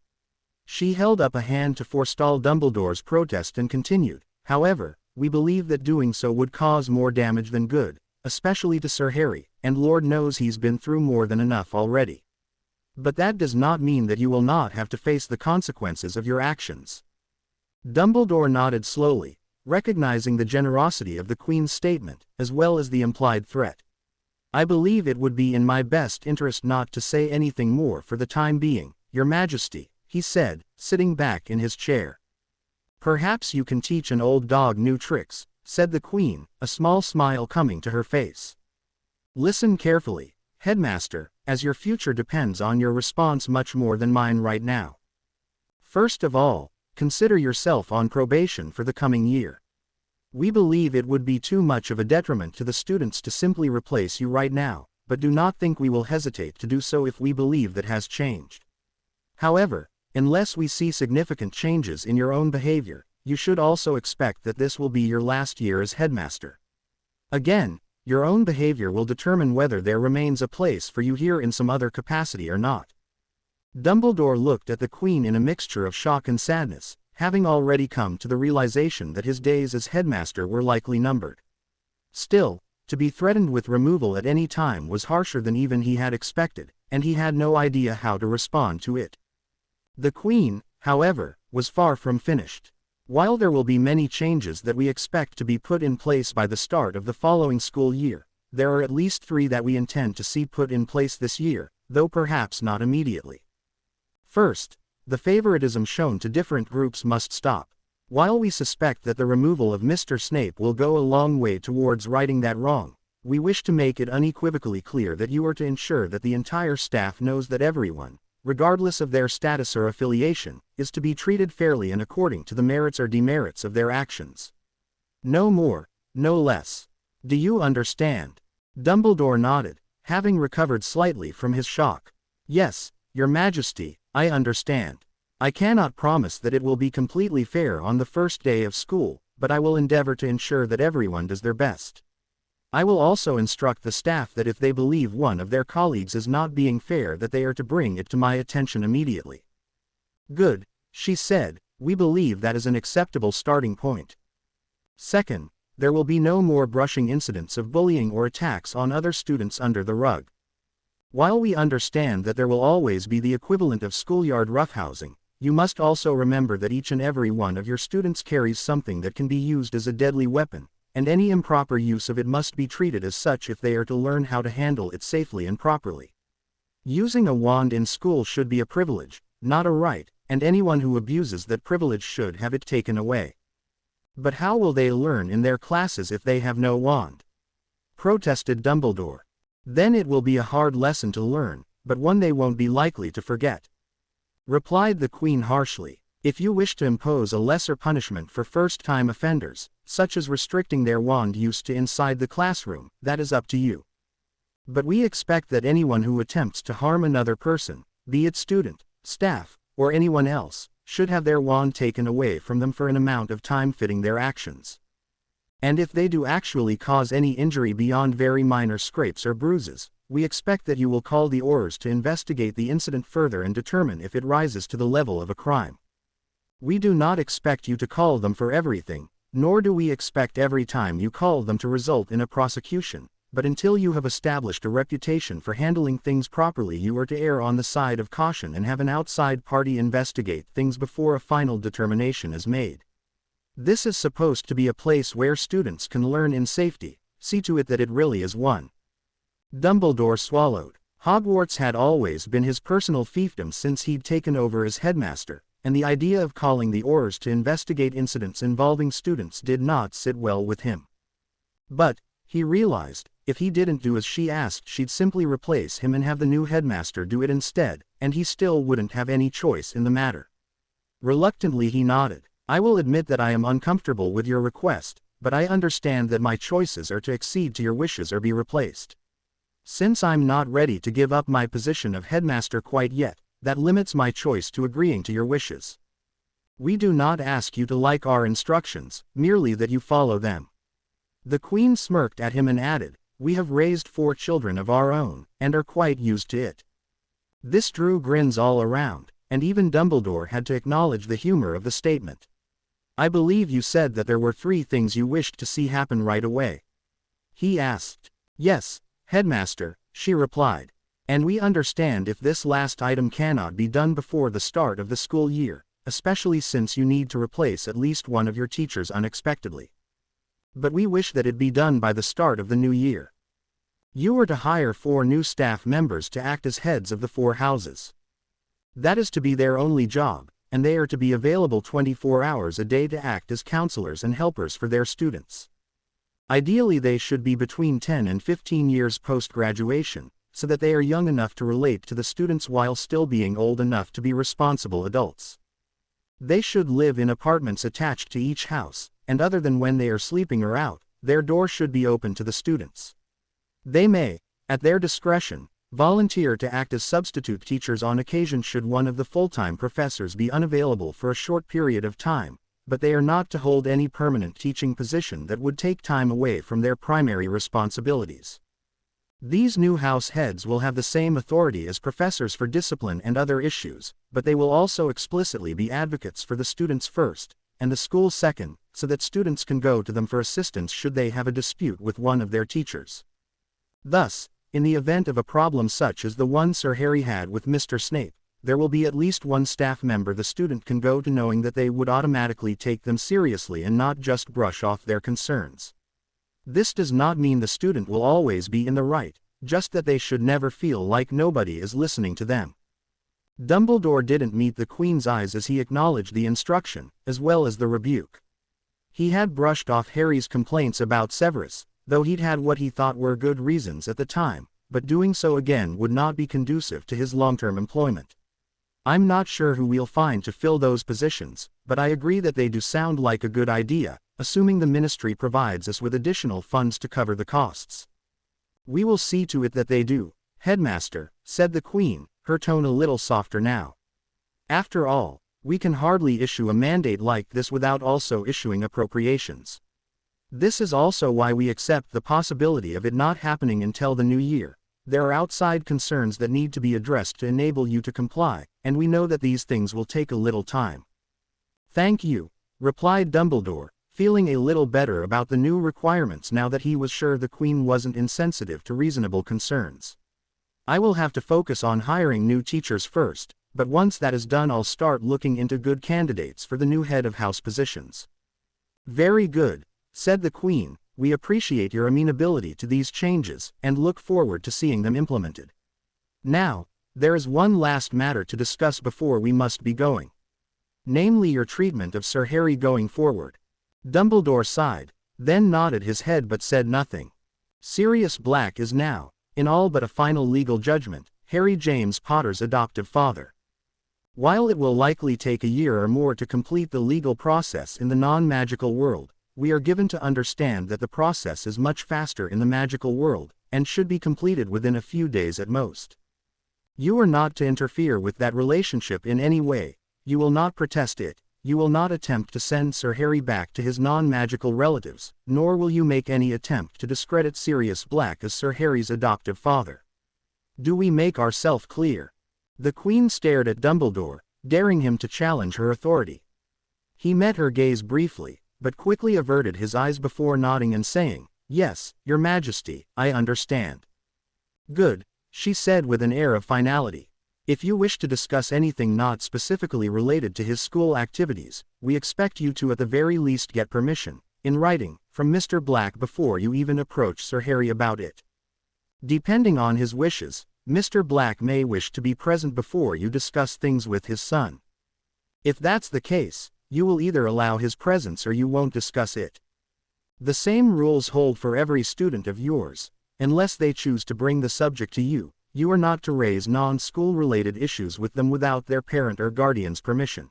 She held up a hand to forestall Dumbledore's protest and continued, "However, we believe that doing so would cause more damage than good, especially to Sir Harry, and Lord knows he's been through more than enough already. But that does not mean that you will not have to face the consequences of your actions." Dumbledore nodded slowly, recognizing the generosity of the Queen's statement, as well as the implied threat. "I believe it would be in my best interest not to say anything more for the time being, Your Majesty," he said, sitting back in his chair. "Perhaps you can teach an old dog new tricks," said the Queen, a small smile coming to her face. "Listen carefully, Headmaster, as your future depends on your response much more than mine right now. First of all, consider yourself on probation for the coming year. We believe it would be too much of a detriment to the students to simply replace you right now, but do not think we will hesitate to do so if we believe that has changed. However, unless we see significant changes in your own behavior, you should also expect that this will be your last year as headmaster. Again, your own behavior will determine whether there remains a place for you here in some other capacity or not." Dumbledore looked at the Queen in a mixture of shock and sadness, having already come to the realization that his days as headmaster were likely numbered. Still, to be threatened with removal at any time was harsher than even he had expected, and he had no idea how to respond to it. The Queen, however, was far from finished. "While there will be many changes that we expect to be put in place by the start of the following school year, there are at least 3 that we intend to see put in place this year, though perhaps not immediately. First, the favoritism shown to different groups must stop. While we suspect that the removal of Mr. Snape will go a long way towards righting that wrong, we wish to make it unequivocally clear that you are to ensure that the entire staff knows that everyone, regardless of their status or affiliation, is to be treated fairly and according to the merits or demerits of their actions. No more, no less. Do you understand?" Dumbledore nodded, having recovered slightly from his shock. "Yes, Your Majesty, I understand. I cannot promise that it will be completely fair on the first day of school, but I will endeavor to ensure that everyone does their best. I will also instruct the staff that if they believe one of their colleagues is not being fair, that they are to bring it to my attention immediately." "Good," she said, "we believe that is an acceptable starting point. Second, there will be no more brushing incidents of bullying or attacks on other students under the rug. While we understand that there will always be the equivalent of schoolyard roughhousing, you must also remember that each and every one of your students carries something that can be used as a deadly weapon, and any improper use of it must be treated as such if they are to learn how to handle it safely and properly. Using a wand in school should be a privilege, not a right, and anyone who abuses that privilege should have it taken away. But how will they learn in their classes if they have no wand?" protested Dumbledore. "Then it will be a hard lesson to learn, but one they won't be likely to forget," replied the Queen harshly. "If you wish to impose a lesser punishment for first-time offenders, such as restricting their wand use to inside the classroom, that is up to you. But we expect that anyone who attempts to harm another person, be it student, staff, or anyone else, should have their wand taken away from them for an amount of time fitting their actions. And if they do actually cause any injury beyond very minor scrapes or bruises, we expect that you will call the Aurors to investigate the incident further and determine if it rises to the level of a crime. We do not expect you to call them for everything, nor do we expect every time you call them to result in a prosecution, but until you have established a reputation for handling things properly, you are to err on the side of caution and have an outside party investigate things before a final determination is made. This is supposed to be a place where students can learn in safety. See to it that it really is one." Dumbledore swallowed. Hogwarts had always been his personal fiefdom since he'd taken over as headmaster, and the idea of calling the Aurors to investigate incidents involving students did not sit well with him. But, he realized, if he didn't do as she asked, she'd simply replace him and have the new headmaster do it instead, and he still wouldn't have any choice in the matter. Reluctantly he nodded. "I will admit that I am uncomfortable with your request, but I understand that my choices are to accede to your wishes or be replaced. Since I'm not ready to give up my position of headmaster quite yet, that limits my choice to agreeing to your wishes. We do not ask you to like our instructions, merely that you follow them." The Queen smirked at him and added, "We have raised 4 children of our own, and are quite used to it." This drew grins all around, and even Dumbledore had to acknowledge the humor of the statement. "I believe you said that there were 3 things you wished to see happen right away?" he asked. "Yes, Headmaster," she replied. "And we understand if this last item cannot be done before the start of the school year, especially since you need to replace at least one of your teachers unexpectedly. But we wish that it be done by the start of the new year. You are to hire 4 new staff members to act as heads of the 4 houses. That is to be their only job, and they are to be available 24 hours a day to act as counselors and helpers for their students. Ideally they should be between 10 and 15 years post-graduation, so that they are young enough to relate to the students while still being old enough to be responsible adults. They should live in apartments attached to each house, and other than when they are sleeping or out, their door should be open to the students. They may, at their discretion, volunteer to act as substitute teachers on occasion should one of the full-time professors be unavailable for a short period of time, but they are not to hold any permanent teaching position that would take time away from their primary responsibilities. These new house heads will have the same authority as professors for discipline and other issues, but they will also explicitly be advocates for the students first, and the school second, so that students can go to them for assistance should they have a dispute with one of their teachers. Thus, in the event of a problem such as the one Sir Harry had with Mr. Snape, there will be at least one staff member the student can go to knowing that they would automatically take them seriously and not just brush off their concerns. This does not mean the student will always be in the right, just that they should never feel like nobody is listening to them." Dumbledore didn't meet the Queen's eyes as he acknowledged the instruction, as well as the rebuke. He had brushed off Harry's complaints about Severus, though he'd had what he thought were good reasons at the time, but doing so again would not be conducive to his long-term employment. "I'm not sure who we'll find to fill those positions, but I agree that they do sound like a good idea, assuming the ministry provides us with additional funds to cover the costs." "We will see to it that they do, Headmaster," said the Queen, her tone a little softer now. "After all, we can hardly issue a mandate like this without also issuing appropriations. This is also why we accept the possibility of it not happening until the new year. There are outside concerns that need to be addressed to enable you to comply, and we know that these things will take a little time." "Thank you," replied Dumbledore, feeling a little better about the new requirements now that he was sure the Queen wasn't insensitive to reasonable concerns. "I will have to focus on hiring new teachers first, but once that is done I'll start looking into good candidates for the new head of house positions." "Very good," said the Queen. "We appreciate your amenability to these changes, and look forward to seeing them implemented. Now, there is one last matter to discuss before we must be going. Namely your treatment of Sir Harry going forward." Dumbledore sighed, then nodded his head but said nothing. Sirius Black is now, in all but a final legal judgment, Harry James Potter's adoptive father. While it will likely take a year or more to complete the legal process in the non-magical world, we are given to understand that the process is much faster in the magical world, and should be completed within a few days at most. You are not to interfere with that relationship in any way, you will not protest it, you will not attempt to send Sir Harry back to his non-magical relatives, nor will you make any attempt to discredit Sirius Black as Sir Harry's adoptive father. Do we make ourselves clear? The Queen stared at Dumbledore, daring him to challenge her authority. He met her gaze briefly, but quickly averted his eyes before nodding and saying, "Yes, Your Majesty, I understand." "Good," she said with an air of finality. "If you wish to discuss anything not specifically related to his school activities, we expect you to at the very least get permission, in writing, from Mr. Black before you even approach Sir Harry about it. Depending on his wishes, Mr. Black may wish to be present before you discuss things with his son. If that's the case, you will either allow his presence or you won't discuss it. The same rules hold for every student of yours. Unless they choose to bring the subject to you, you are not to raise non-school related issues with them without their parent or guardian's permission.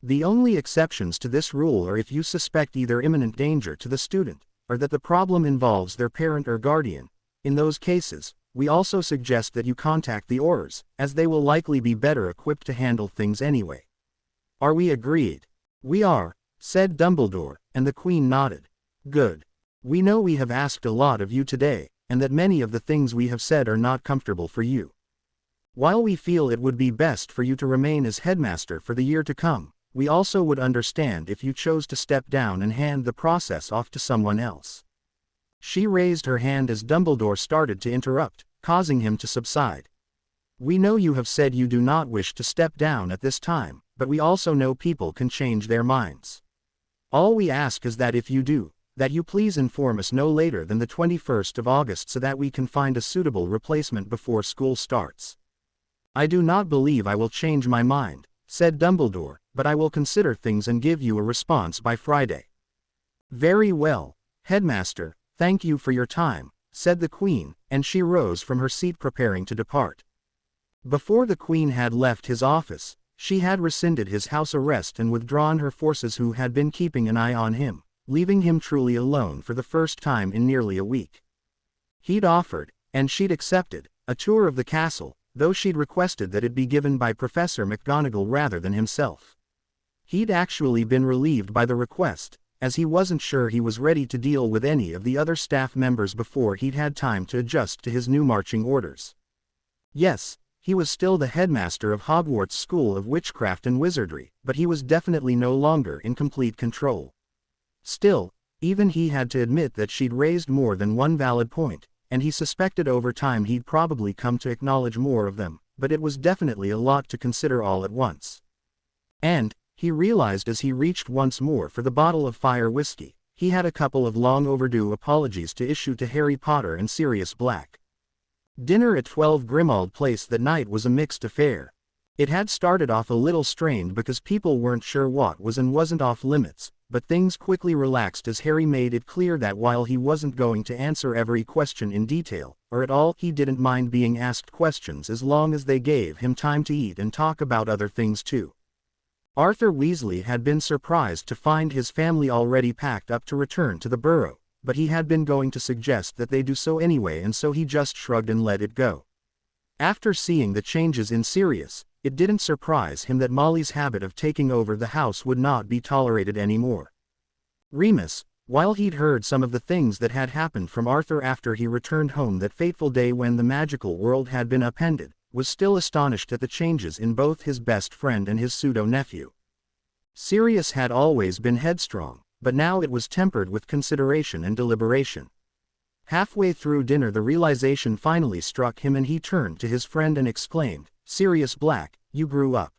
The only exceptions to this rule are if you suspect either imminent danger to the student, or that the problem involves their parent or guardian. In those cases, we also suggest that you contact the Aurors, as they will likely be better equipped to handle things anyway. Are we agreed?" "We are," said Dumbledore, and the Queen nodded. "Good. We know we have asked a lot of you today, and that many of the things we have said are not comfortable for you. While we feel it would be best for you to remain as headmaster for the year to come, we also would understand if you chose to step down and hand the process off to someone else." She raised her hand as Dumbledore started to interrupt, causing him to subside. "We know you have said you do not wish to step down at this time, but we also know people can change their minds. All we ask is that if you do, that you please inform us no later than the 21st of August so that we can find a suitable replacement before school starts." "I do not believe I will change my mind," said Dumbledore, "but I will consider things and give you a response by Friday." "Very well, Headmaster, thank you for your time," said the Queen, and she rose from her seat preparing to depart. Before the Queen had left his office, she had rescinded his house arrest and withdrawn her forces who had been keeping an eye on him, leaving him truly alone for the first time in nearly a week. He'd offered, and she'd accepted, a tour of the castle, though she'd requested that it be given by Professor McGonagall rather than himself. He'd actually been relieved by the request, as he wasn't sure he was ready to deal with any of the other staff members before he'd had time to adjust to his new marching orders. Yes, he was still the headmaster of Hogwarts School of Witchcraft and Wizardry, but he was definitely no longer in complete control. Still, even he had to admit that she'd raised more than one valid point, and he suspected over time he'd probably come to acknowledge more of them, but it was definitely a lot to consider all at once. And, he realized as he reached once more for the bottle of fire whiskey, he had a couple of long overdue apologies to issue to Harry Potter and Sirius Black. Dinner at 12 Grimmauld Place that night was a mixed affair. It had started off a little strained because people weren't sure what was and wasn't off limits, but things quickly relaxed as Harry made it clear that while he wasn't going to answer every question in detail, or at all, he didn't mind being asked questions as long as they gave him time to eat and talk about other things too. Arthur Weasley had been surprised to find his family already packed up to return to the Burrow, but he had been going to suggest that they do so anyway, and so he just shrugged and let it go. After seeing the changes in Sirius, it didn't surprise him that Molly's habit of taking over the house would not be tolerated anymore. Remus, while he'd heard some of the things that had happened from Arthur after he returned home that fateful day when the magical world had been upended, was still astonished at the changes in both his best friend and his pseudo-nephew. Sirius had always been headstrong, but now it was tempered with consideration and deliberation. Halfway through dinner the realization finally struck him and he turned to his friend and exclaimed, "Sirius Black, you grew up."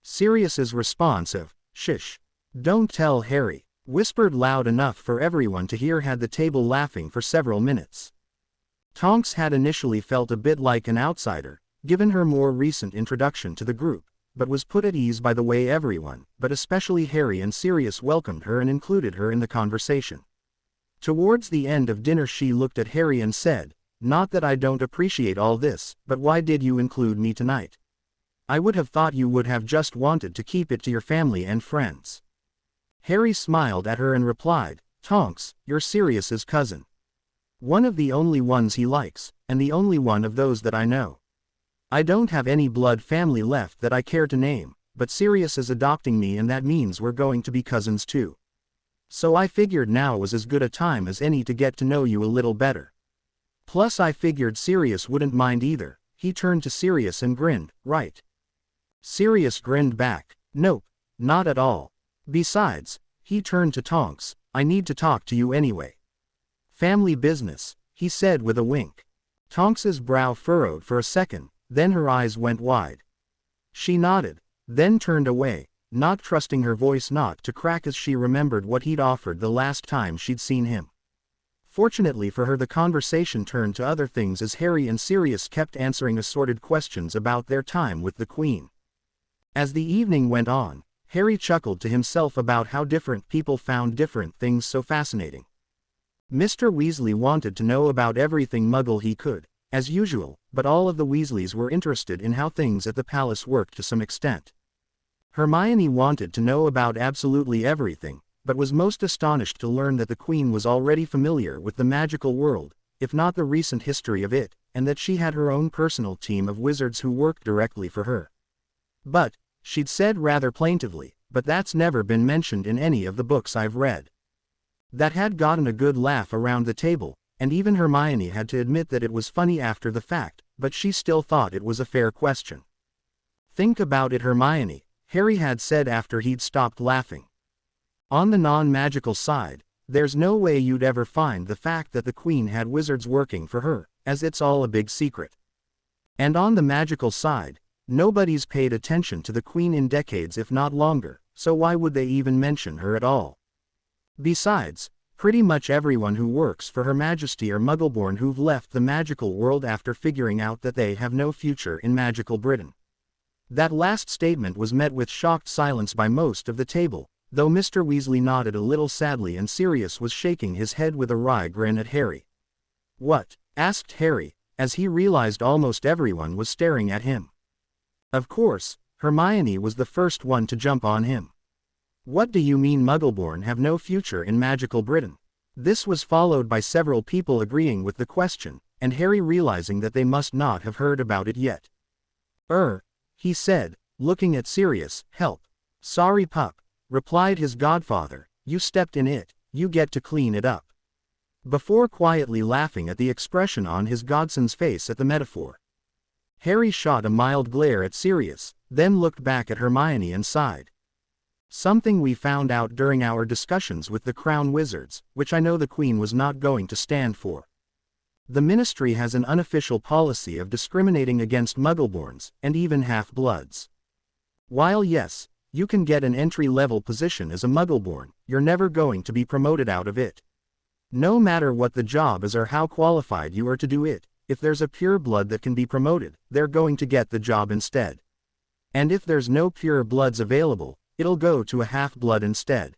Sirius's response of, "Shush. Don't tell Harry," whispered loud enough for everyone to hear had the table laughing for several minutes. Tonks had initially felt a bit like an outsider, given her more recent introduction to the group, but was put at ease by the way everyone, but especially Harry and Sirius, welcomed her and included her in the conversation. Towards the end of dinner she looked at Harry and said, "Not that I don't appreciate all this, but why did you include me tonight? I would have thought you would have just wanted to keep it to your family and friends." Harry smiled at her and replied, "Tonks, you're Sirius's cousin. One of the only ones he likes, and the only one of those that I know. I don't have any blood family left that I care to name, but Sirius is adopting me and that means we're going to be cousins too. So I figured now was as good a time as any to get to know you a little better. Plus I figured Sirius wouldn't mind either." He turned to Sirius and grinned, "Right?" Sirius grinned back, "Nope, not at all. Besides, he turned to Tonks, I need to talk to you anyway. Family business, he said with a wink. Tonks's brow furrowed for a second, then her eyes went wide. She nodded, then turned away, not trusting her voice not to crack as she remembered what he'd offered the last time she'd seen him. Fortunately for her, the conversation turned to other things as Harry and Sirius kept answering assorted questions about their time with the Queen. As the evening went on, Harry chuckled to himself about how different people found different things so fascinating. Mr. Weasley wanted to know about everything Muggle he could, as usual, but all of the Weasleys were interested in how things at the palace worked to some extent. Hermione wanted to know about absolutely everything, but was most astonished to learn that the Queen was already familiar with the magical world, if not the recent history of it, and that she had her own personal team of wizards who worked directly for her. But, she'd said rather plaintively, but that's never been mentioned in any of the books I've read. That had gotten a good laugh around the table, and even Hermione had to admit that it was funny after the fact, but she still thought it was a fair question. Think about it, Hermione, Harry had said after he'd stopped laughing. On the non-magical side, there's no way you'd ever find the fact that the Queen had wizards working for her, as it's all a big secret. And on the magical side, nobody's paid attention to the Queen in decades if not longer, so why would they even mention her at all? Besides, pretty much everyone who works for Her Majesty are Muggleborn who've left the magical world after figuring out that they have no future in magical Britain. That last statement was met with shocked silence by most of the table, though Mr. Weasley nodded a little sadly and Sirius was shaking his head with a wry grin at Harry. What? Asked Harry, as he realized almost everyone was staring at him. Of course, Hermione was the first one to jump on him. What do you mean Muggleborn have no future in magical Britain? This was followed by several people agreeing with the question, and Harry realizing that they must not have heard about it yet. He said, looking at Sirius. Help. Sorry pup, replied his godfather, you stepped in it, you get to clean it up. Before quietly laughing at the expression on his godson's face at the metaphor. Harry shot a mild glare at Sirius, then looked back at Hermione and sighed. Something we found out during our discussions with the Crown Wizards, which I know the Queen was not going to stand for. The Ministry has an unofficial policy of discriminating against Muggleborns, and even half-bloods. While yes, you can get an entry-level position as a Muggleborn, you're never going to be promoted out of it. No matter what the job is or how qualified you are to do it, if there's a pure blood that can be promoted, they're going to get the job instead. And if there's no pure bloods available, it'll go to a half-blood instead.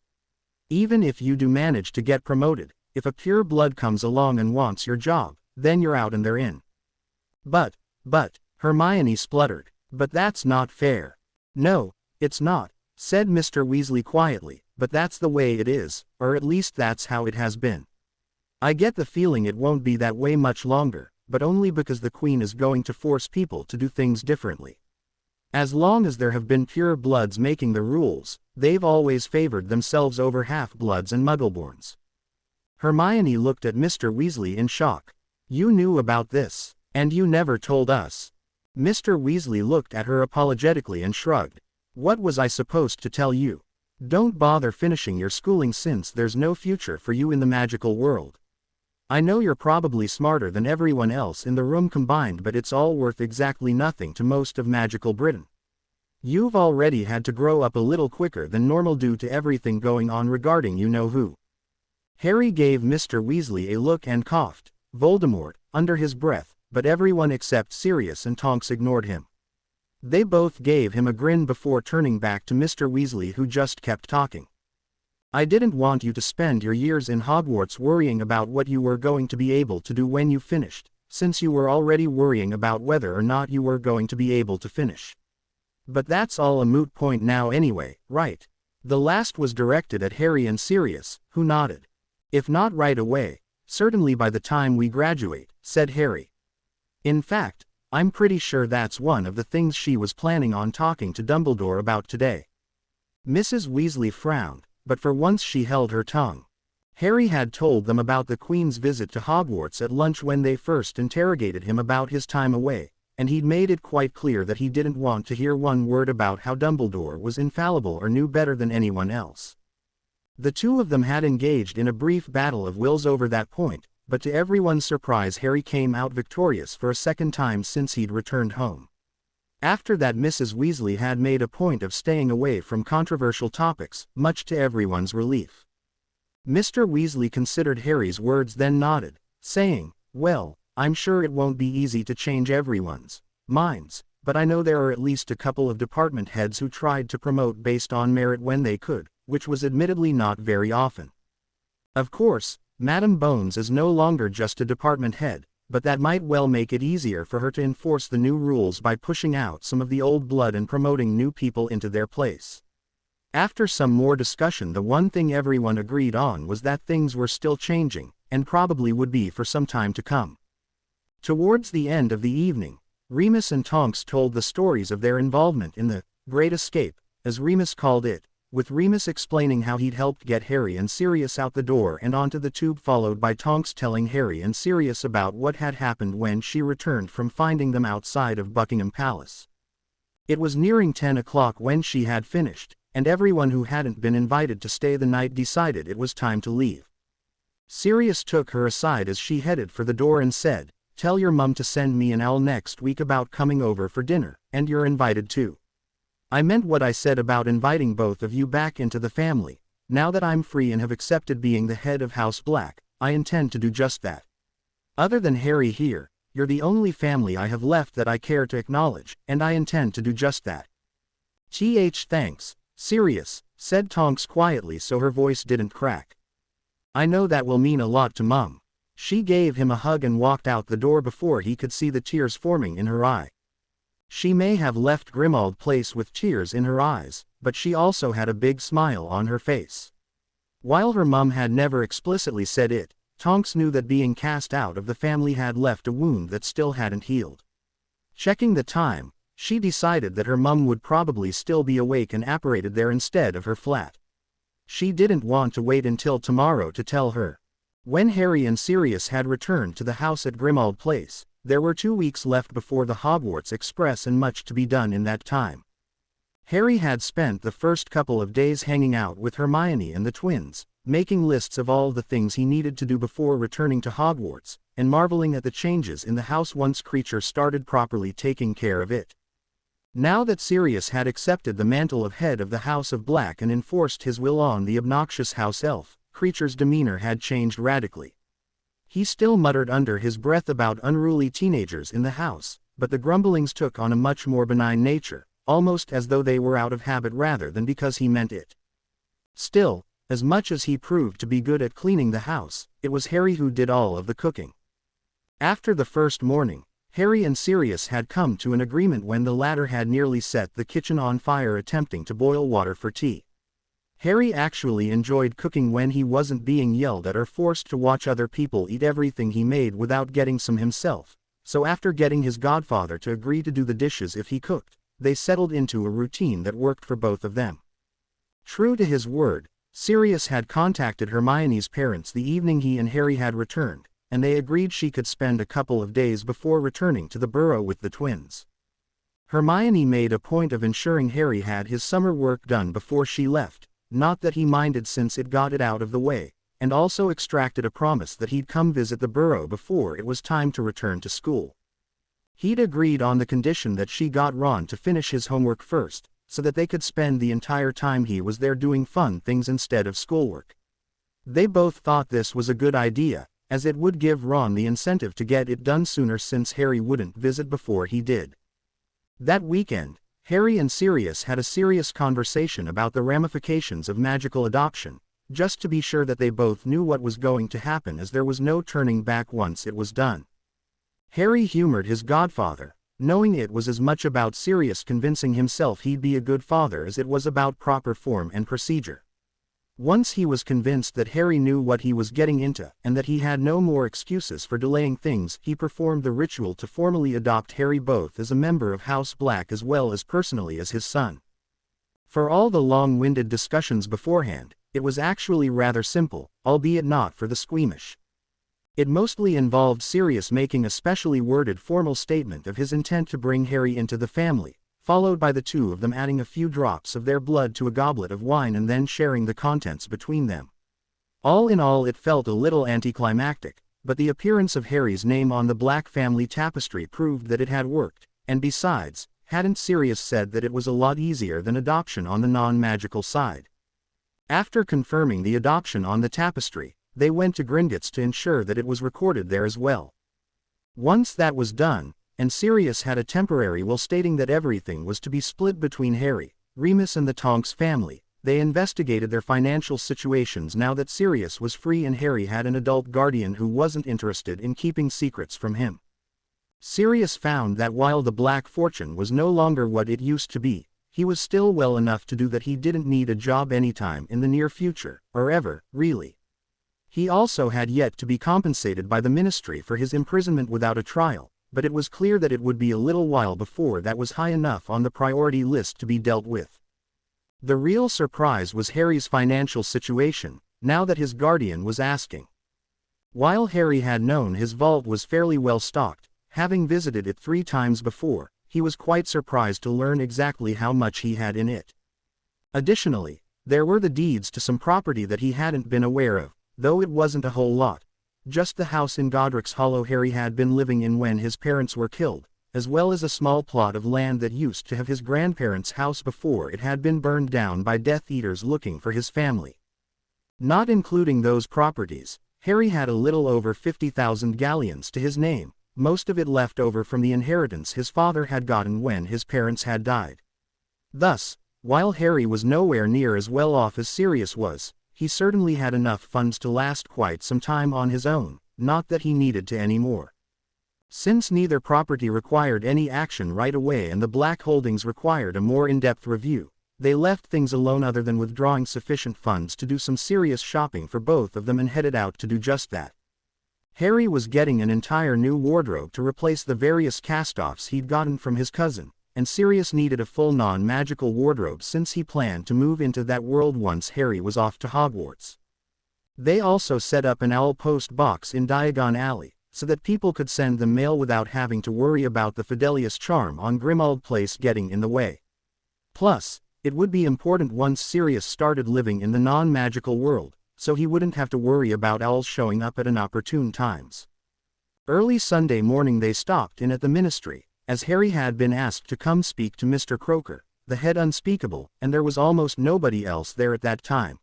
Even if you do manage to get promoted, if a pure blood comes along and wants your job, then you're out and they're in. But, Hermione spluttered, but that's not fair. No, it's not, said Mr. Weasley quietly, but that's the way it is, or at least that's how it has been. I get the feeling it won't be that way much longer, but only because the Queen is going to force people to do things differently. As long as there have been pure bloods making the rules, they've always favored themselves over half-bloods and Muggleborns. Hermione looked at Mr. Weasley in shock. You knew about this, and you never told us. Mr. Weasley looked at her apologetically and shrugged. What was I supposed to tell you? Don't bother finishing your schooling since there's no future for you in the magical world. I know you're probably smarter than everyone else in the room combined, but it's all worth exactly nothing to most of magical Britain. You've already had to grow up a little quicker than normal due to everything going on regarding you-know-who. Harry gave Mr. Weasley a look and coughed, Voldemort, under his breath, but everyone except Sirius and Tonks ignored him. They both gave him a grin before turning back to Mr. Weasley, who just kept talking. I didn't want you to spend your years in Hogwarts worrying about what you were going to be able to do when you finished, since you were already worrying about whether or not you were going to be able to finish. But that's all a moot point now anyway, right? The last was directed at Harry and Sirius, who nodded. If not right away, certainly by the time we graduate, said Harry. In fact, I'm pretty sure that's one of the things she was planning on talking to Dumbledore about today. Mrs. Weasley frowned, but for once she held her tongue. Harry had told them about the Queen's visit to Hogwarts at lunch when they first interrogated him about his time away, and he'd made it quite clear that he didn't want to hear one word about how Dumbledore was infallible or knew better than anyone else. The two of them had engaged in a brief battle of wills over that point, but to everyone's surprise Harry came out victorious for a second time since he'd returned home. After that Mrs. Weasley had made a point of staying away from controversial topics, much to everyone's relief. Mr. Weasley considered Harry's words then nodded, saying, "Well, I'm sure it won't be easy to change everyone's minds, but I know there are at least a couple of department heads who tried to promote based on merit when they could, which was admittedly not very often. Of course, Madam Bones is no longer just a department head, but that might well make it easier for her to enforce the new rules by pushing out some of the old blood and promoting new people into their place." After some more discussion, the one thing everyone agreed on was that things were still changing, and probably would be for some time to come. Towards the end of the evening, Remus and Tonks told the stories of their involvement in the Great Escape, as Remus called it, with Remus explaining how he'd helped get Harry and Sirius out the door and onto the tube, followed by Tonks telling Harry and Sirius about what had happened when she returned from finding them outside of Buckingham Palace. It was nearing 10 o'clock when she had finished, and everyone who hadn't been invited to stay the night decided it was time to leave. Sirius took her aside as she headed for the door and said, "Tell your mum to send me an owl next week about coming over for dinner, and you're invited too. I meant what I said about inviting both of you back into the family. Now that I'm free and have accepted being the head of House Black, I intend to do just that. Other than Harry here, you're the only family I have left that I care to acknowledge, and I intend to do just that." Thanks, Sirius," said Tonks quietly so her voice didn't crack. "I know that will mean a lot to Mum." She gave him a hug and walked out the door before he could see the tears forming in her eye. She may have left Grimmauld Place with tears in her eyes, but she also had a big smile on her face. While her mum had never explicitly said it, Tonks knew that being cast out of the family had left a wound that still hadn't healed. Checking the time, she decided that her mum would probably still be awake and apparated there instead of her flat. She didn't want to wait until tomorrow to tell her. When Harry and Sirius had returned to the house at Grimmauld Place, there were 2 weeks left before the Hogwarts Express and much to be done in that time. Harry had spent the first couple of days hanging out with Hermione and the twins, making lists of all the things he needed to do before returning to Hogwarts, and marveling at the changes in the house once Kreacher started properly taking care of it. Now that Sirius had accepted the mantle of head of the House of Black and enforced his will on the obnoxious house elf, Kreacher's demeanor had changed radically. He still muttered under his breath about unruly teenagers in the house, but the grumblings took on a much more benign nature, almost as though they were out of habit rather than because he meant it. Still, as much as he proved to be good at cleaning the house, it was Harry who did all of the cooking. After the first morning, Harry and Sirius had come to an agreement when the latter had nearly set the kitchen on fire attempting to boil water for tea. Harry actually enjoyed cooking when he wasn't being yelled at or forced to watch other people eat everything he made without getting some himself, so after getting his godfather to agree to do the dishes if he cooked, they settled into a routine that worked for both of them. True to his word, Sirius had contacted Hermione's parents the evening he and Harry had returned, and they agreed she could spend a couple of days before returning to the burrow with the twins. Hermione made a point of ensuring Harry had his summer work done before she left, not that he minded since it got it out of the way, and also extracted a promise that he'd come visit the burrow before it was time to return to school. He'd agreed on the condition that she got Ron to finish his homework first, so that they could spend the entire time he was there doing fun things instead of schoolwork. They both thought this was a good idea, as it would give Ron the incentive to get it done sooner since Harry wouldn't visit before he did. That weekend, Harry and Sirius had a serious conversation about the ramifications of magical adoption, just to be sure that they both knew what was going to happen, as there was no turning back once it was done. Harry humored his godfather, knowing it was as much about Sirius convincing himself he'd be a good father as it was about proper form and procedure. Once he was convinced that Harry knew what he was getting into and that he had no more excuses for delaying things, he performed the ritual to formally adopt Harry both as a member of House Black as well as personally as his son. For all the long-winded discussions beforehand, it was actually rather simple, albeit not for the squeamish. It mostly involved Sirius making a specially worded formal statement of his intent to bring Harry into the family, followed by the two of them adding a few drops of their blood to a goblet of wine and then sharing the contents between them. All in all, it felt a little anticlimactic, but the appearance of Harry's name on the Black family tapestry proved that it had worked, and besides, hadn't Sirius said that it was a lot easier than adoption on the non-magical side? After confirming the adoption on the tapestry, they went to Gringotts to ensure that it was recorded there as well. Once that was done, and Sirius had a temporary will stating that everything was to be split between Harry, Remus and the Tonks family, they investigated their financial situations now that Sirius was free and Harry had an adult guardian who wasn't interested in keeping secrets from him. Sirius found that while the Black fortune was no longer what it used to be, he was still well enough to do that he didn't need a job anytime in the near future, or ever, really. He also had yet to be compensated by the ministry for his imprisonment without a trial, but it was clear that it would be a little while before that was high enough on the priority list to be dealt with. The real surprise was Harry's financial situation, now that his guardian was asking. While Harry had known his vault was fairly well stocked, having visited it 3 times before, he was quite surprised to learn exactly how much he had in it. Additionally, there were the deeds to some property that he hadn't been aware of, though it wasn't a whole lot. Just the house in Godric's Hollow Harry had been living in when his parents were killed, as well as a small plot of land that used to have his grandparents' house before it had been burned down by Death Eaters looking for his family. Not including those properties, Harry had a little over 50,000 galleons to his name, most of it left over from the inheritance his father had gotten when his parents had died. Thus, while Harry was nowhere near as well off as Sirius was, he certainly had enough funds to last quite some time on his own, not that he needed to any more. Since neither property required any action right away and the Black holdings required a more in-depth review, they left things alone other than withdrawing sufficient funds to do some serious shopping for both of them and headed out to do just that. Harry was getting an entire new wardrobe to replace the various cast-offs he'd gotten from his cousin, and Sirius needed a full non-magical wardrobe since he planned to move into that world once Harry was off to Hogwarts. They also set up an owl post box in Diagon Alley, so that people could send them mail without having to worry about the Fidelius charm on Grimmauld Place getting in the way. Plus, it would be important once Sirius started living in the non-magical world, so he wouldn't have to worry about owls showing up at inopportune times. Early Sunday morning they stopped in at the ministry, as Harry had been asked to come speak to Mr. Croker, the head unspeakable, and there was almost nobody else there at that time.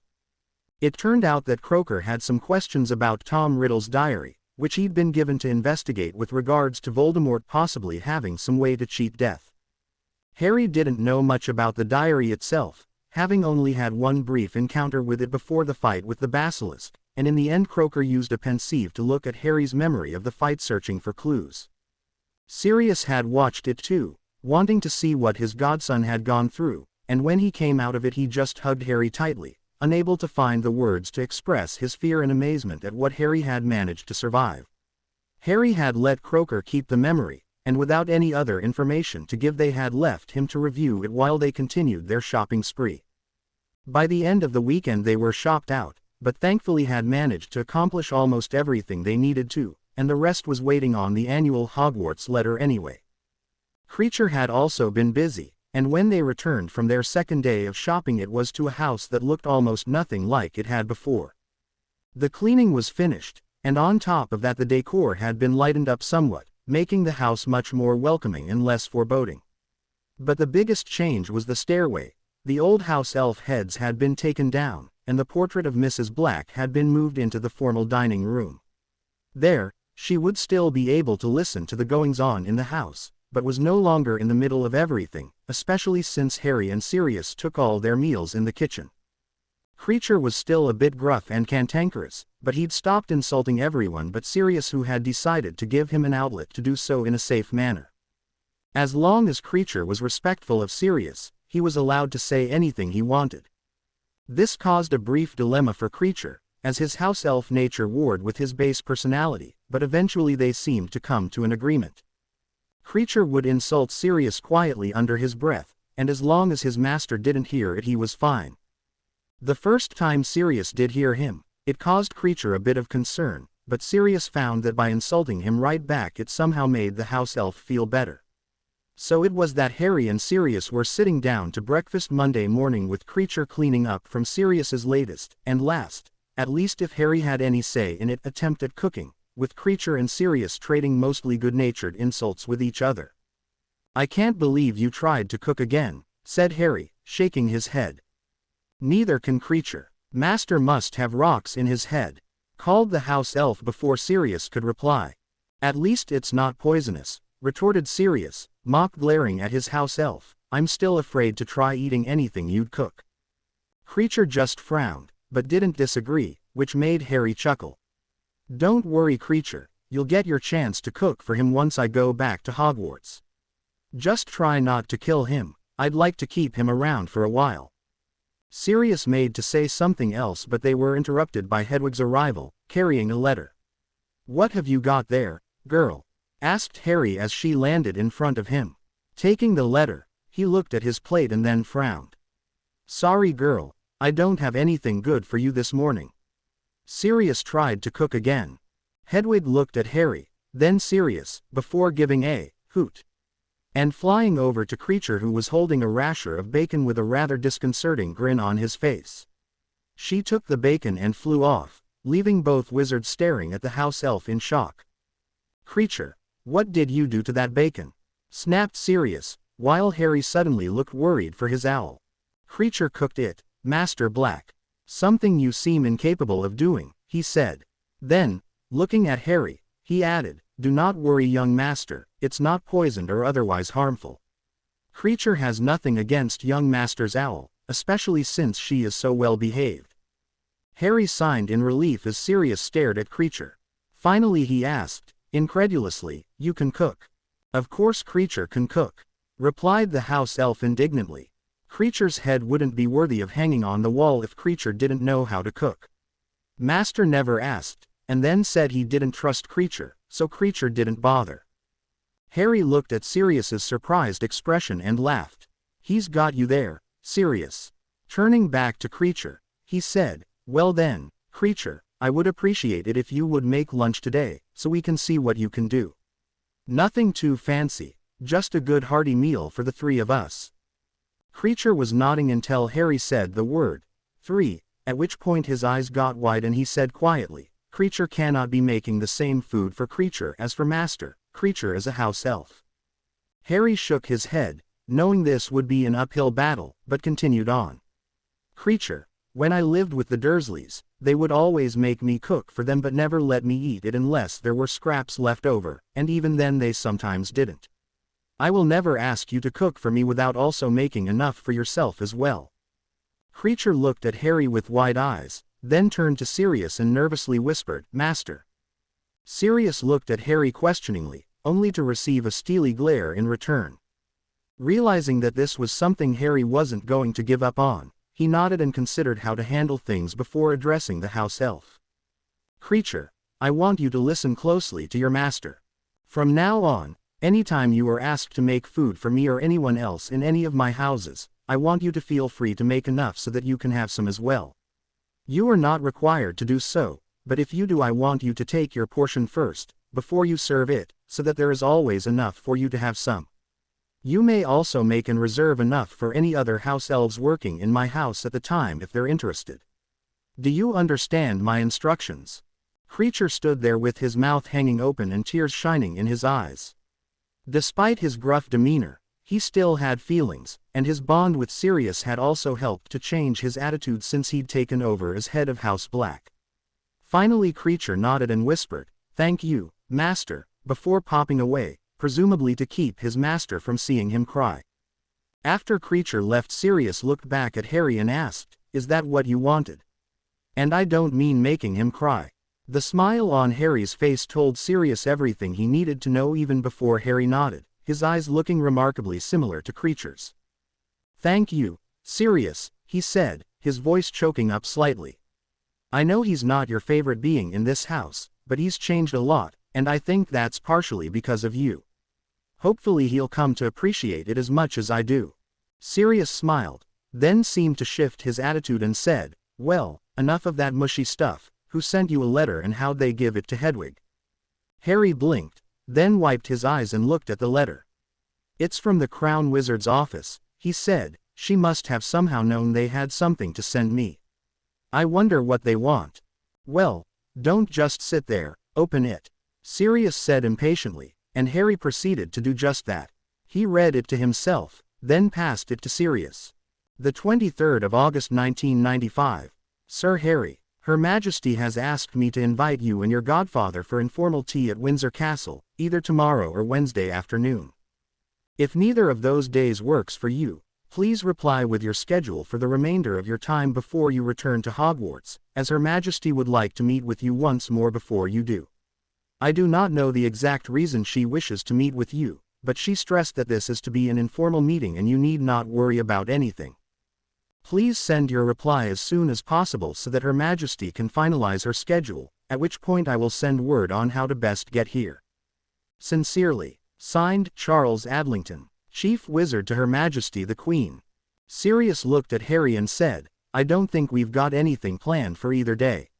It turned out that Croker had some questions about Tom Riddle's diary, which he'd been given to investigate with regards to Voldemort possibly having some way to cheat death. Harry didn't know much about the diary itself, having only had one brief encounter with it before the fight with the basilisk, and in the end Croker used a pensieve to look at Harry's memory of the fight searching for clues. Sirius had watched it too, wanting to see what his godson had gone through, and when he came out of it he just hugged Harry tightly, unable to find the words to express his fear and amazement at what Harry had managed to survive. Harry had let Croker keep the memory, and without any other information to give they had left him to review it while they continued their shopping spree. By the end of the weekend they were shopped out, but thankfully had managed to accomplish almost everything they needed to, and the rest was waiting on the annual Hogwarts letter anyway. Kreacher had also been busy, and when they returned from their second day of shopping it was to a house that looked almost nothing like it had before. The cleaning was finished, and on top of that the decor had been lightened up somewhat, making the house much more welcoming and less foreboding. But the biggest change was the stairway. The old house elf heads had been taken down, and the portrait of Mrs. Black had been moved into the formal dining room. There, she would still be able to listen to the goings-on in the house, but was no longer in the middle of everything, especially since Harry and Sirius took all their meals in the kitchen. Kreacher was still a bit gruff and cantankerous, but he'd stopped insulting everyone but Sirius, who had decided to give him an outlet to do so in a safe manner. As long as Kreacher was respectful of Sirius, he was allowed to say anything he wanted. This caused a brief dilemma for Kreacher, as his house elf nature warred with his base personality, but eventually they seemed to come to an agreement. Kreacher would insult Sirius quietly under his breath, and as long as his master didn't hear it he was fine. The first time Sirius did hear him, it caused Kreacher a bit of concern, but Sirius found that by insulting him right back it somehow made the house elf feel better. So it was that Harry and Sirius were sitting down to breakfast Monday morning with Creature cleaning up from Sirius's latest, and last, at least if Harry had any say in it, attempt at cooking, with Creature and Sirius trading mostly good-natured insults with each other. "I can't believe you tried to cook again," said Harry, shaking his head. "Neither can Creature. Master must have rocks in his head," called the house elf before Sirius could reply. "At least it's not poisonous," retorted Sirius, mock glaring at his house elf. "I'm still afraid to try eating anything you'd cook." Creature just frowned, but didn't disagree, which made Harry chuckle. "Don't worry, Creature, you'll get your chance to cook for him once I go back to Hogwarts. Just try not to kill him. I'd like to keep him around for a while." Sirius made to say something else, but they were interrupted by Hedwig's arrival, carrying a letter. "What have you got there, girl?" asked Harry as she landed in front of him. Taking the letter, he looked at his plate and then frowned. "Sorry, girl, I don't have anything good for you this morning." Sirius tried to cook again. Hedwig looked at Harry, then Sirius, before giving a hoot and flying over to Creature, who was holding a rasher of bacon with a rather disconcerting grin on his face. She took the bacon and flew off, leaving both wizards staring at the house elf in shock. "Creature, what did you do to that bacon?" snapped Sirius, while Harry suddenly looked worried for his owl. "Creature cooked it, Master Black. Something you seem incapable of doing," he said. Then, looking at Harry, he added, "Do not worry, young master, it's not poisoned or otherwise harmful." Creature has nothing against young master's owl, especially since she is so well behaved. Harry sighed in relief as Sirius stared at Creature. Finally he asked, incredulously, "You can cook?" "Of course Creature can cook," replied the house elf indignantly. Creature's head wouldn't be worthy of hanging on the wall if Creature didn't know how to cook. Master never asked, and then said he didn't trust Creature, so Creature didn't bother. Harry looked at Sirius's surprised expression and laughed. "He's got you there, Sirius." Turning back to Creature, he said, "Well then, Creature, I would appreciate it if you would make lunch today, so we can see what you can do. Nothing too fancy, just a good hearty meal for the three of us." Creature was nodding until Harry said the word, "three," at which point his eyes got wide and he said quietly, "Creature cannot be making the same food for Creature as for Master. Creature is a house elf." Harry shook his head, knowing this would be an uphill battle, but continued on. "Creature, when I lived with the Dursleys, they would always make me cook for them but never let me eat it unless there were scraps left over, and even then they sometimes didn't. I will never ask you to cook for me without also making enough for yourself as well." Creature looked at Harry with wide eyes, then turned to Sirius and nervously whispered, "Master." Sirius looked at Harry questioningly, only to receive a steely glare in return. Realizing that this was something Harry wasn't going to give up on, he nodded and considered how to handle things before addressing the house elf. "Creature, I want you to listen closely to your master. From now on, anytime you are asked to make food for me or anyone else in any of my houses, I want you to feel free to make enough so that you can have some as well. You are not required to do so, but if you do I want you to take your portion first, before you serve it, so that there is always enough for you to have some. You may also make and reserve enough for any other house elves working in my house at the time if they're interested. Do you understand my instructions?" Creature stood there with his mouth hanging open and tears shining in his eyes. Despite his gruff demeanor, he still had feelings, and his bond with Sirius had also helped to change his attitude since he'd taken over as head of House Black. Finally Creature nodded and whispered, "Thank you, Master," before popping away, presumably to keep his master from seeing him cry. After Creature left, Sirius looked back at Harry and asked, "Is that what you wanted? And I don't mean making him cry." The smile on Harry's face told Sirius everything he needed to know even before Harry nodded, his eyes looking remarkably similar to Creature's. "Thank you, Sirius," he said, his voice choking up slightly. "I know he's not your favorite being in this house, but he's changed a lot, and I think that's partially because of you. Hopefully he'll come to appreciate it as much as I do." Sirius smiled, then seemed to shift his attitude and said, "Well, enough of that mushy stuff. Who sent you a letter and how'd they give it to Hedwig? Harry blinked, then wiped his eyes and looked at the letter. It's from the Crown Wizard's office, he said. She must have somehow known they had something to send me. I wonder what they want. Well, don't just sit there, open it, Sirius said impatiently, and Harry proceeded to do just that. He read it to himself, then passed it to Sirius. The 23rd of August 1995. Sir Harry, Her Majesty has asked me to invite you and your godfather for informal tea at Windsor Castle, either tomorrow or Wednesday afternoon. If neither of those days works for you, please reply with your schedule for the remainder of your time before you return to Hogwarts, as Her Majesty would like to meet with you once more before you do. I do not know the exact reason she wishes to meet with you, but she stressed that this is to be an informal meeting and you need not worry about anything. Please send your reply as soon as possible so that Her Majesty can finalize her schedule, at which point I will send word on how to best get here. Sincerely, signed, Charles Adlington, Chief Wizard to Her Majesty the Queen. Sirius looked at Harry and said, I don't think we've got anything planned for either day.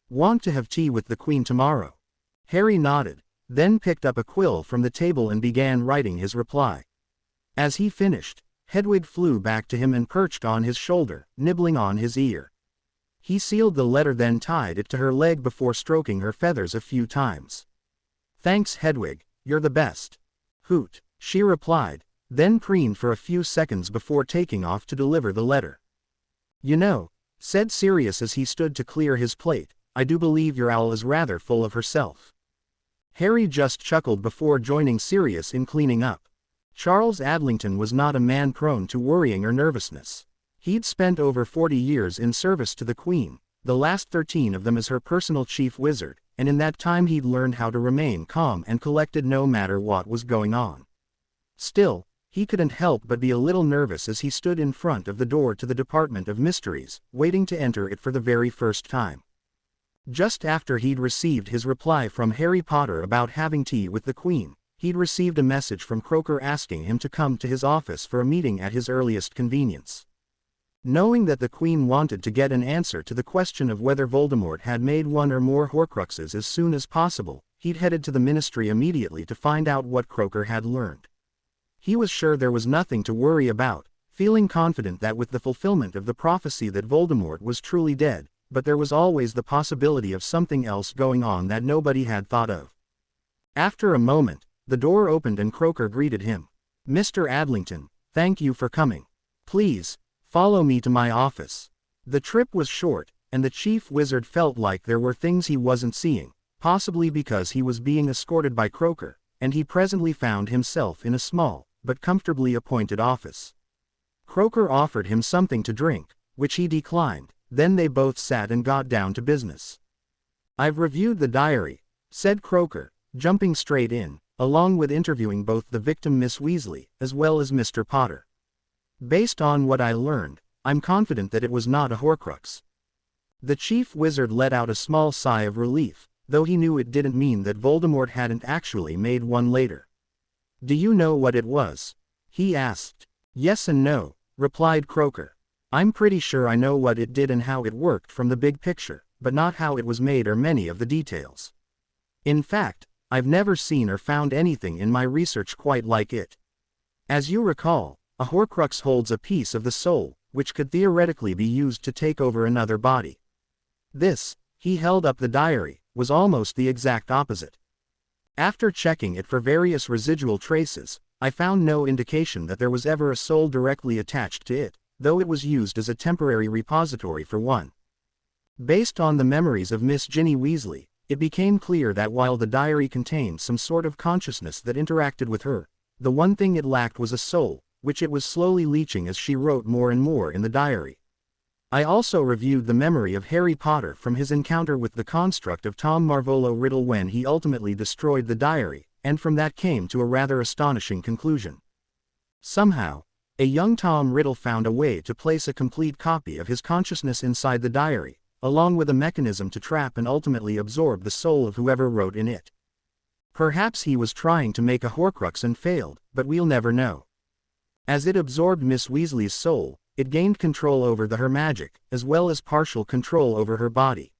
Want to have tea with the Queen tomorrow? Harry nodded, then picked up a quill from the table and began writing his reply. As he finished, Hedwig flew back to him and perched on his shoulder, nibbling on his ear. He sealed the letter, then tied it to her leg before stroking her feathers a few times. Thanks, Hedwig, you're the best. Hoot, she replied, then preened for a few seconds before taking off to deliver the letter. You know, said Sirius as he stood to clear his plate, I do believe your owl is rather full of herself. Harry just chuckled before joining Sirius in cleaning up. Charles Adlington was not a man prone to worrying or nervousness. He'd spent over 40 years in service to the Queen, the last 13 of them as her personal chief wizard, and in that time he'd learned how to remain calm and collected no matter what was going on. Still, he couldn't help but be a little nervous as he stood in front of the door to the Department of Mysteries, waiting to enter it for the very first time. Just after he'd received his reply from Harry Potter about having tea with the Queen, he'd received a message from Croaker asking him to come to his office for a meeting at his earliest convenience. Knowing that the Queen wanted to get an answer to the question of whether Voldemort had made one or more Horcruxes as soon as possible, he'd headed to the Ministry immediately to find out what Croaker had learned. He was sure there was nothing to worry about, feeling confident that with the fulfillment of the prophecy that Voldemort was truly dead, but there was always the possibility of something else going on that nobody had thought of. After a moment, the door opened and Croaker greeted him. Mr. Adlington, thank you for coming. Please, follow me to my office. The trip was short, and the chief wizard felt like there were things he wasn't seeing, possibly because he was being escorted by Croaker, and he presently found himself in a small, but comfortably appointed office. Croaker offered him something to drink, which he declined, then they both sat and got down to business. I've reviewed the diary, said Croaker, jumping straight in, along with interviewing both the victim Miss Weasley, as well as Mr. Potter. Based on what I learned, I'm confident that it was not a Horcrux. The chief wizard let out a small sigh of relief, though he knew it didn't mean that Voldemort hadn't actually made one later. Do you know what it was? He asked. Yes and no, replied Croaker. I'm pretty sure I know what it did and how it worked from the big picture, but not how it was made or many of the details. In fact, I've never seen or found anything in my research quite like it. As you recall, a Horcrux holds a piece of the soul, which could theoretically be used to take over another body. This, he held up the diary, was almost the exact opposite. After checking it for various residual traces, I found no indication that there was ever a soul directly attached to it, though it was used as a temporary repository for one. Based on the memories of Miss Ginny Weasley, it became clear that while the diary contained some sort of consciousness that interacted with her, the one thing it lacked was a soul, which it was slowly leaching as she wrote more and more in the diary. I also reviewed the memory of Harry Potter from his encounter with the construct of Tom Marvolo Riddle when he ultimately destroyed the diary, and from that came to a rather astonishing conclusion. Somehow, a young Tom Riddle found a way to place a complete copy of his consciousness inside the diary, along with a mechanism to trap and ultimately absorb the soul of whoever wrote in it. Perhaps he was trying to make a Horcrux and failed, but we'll never know. As it absorbed Miss Weasley's soul, it gained control over her magic, as well as partial control over her body.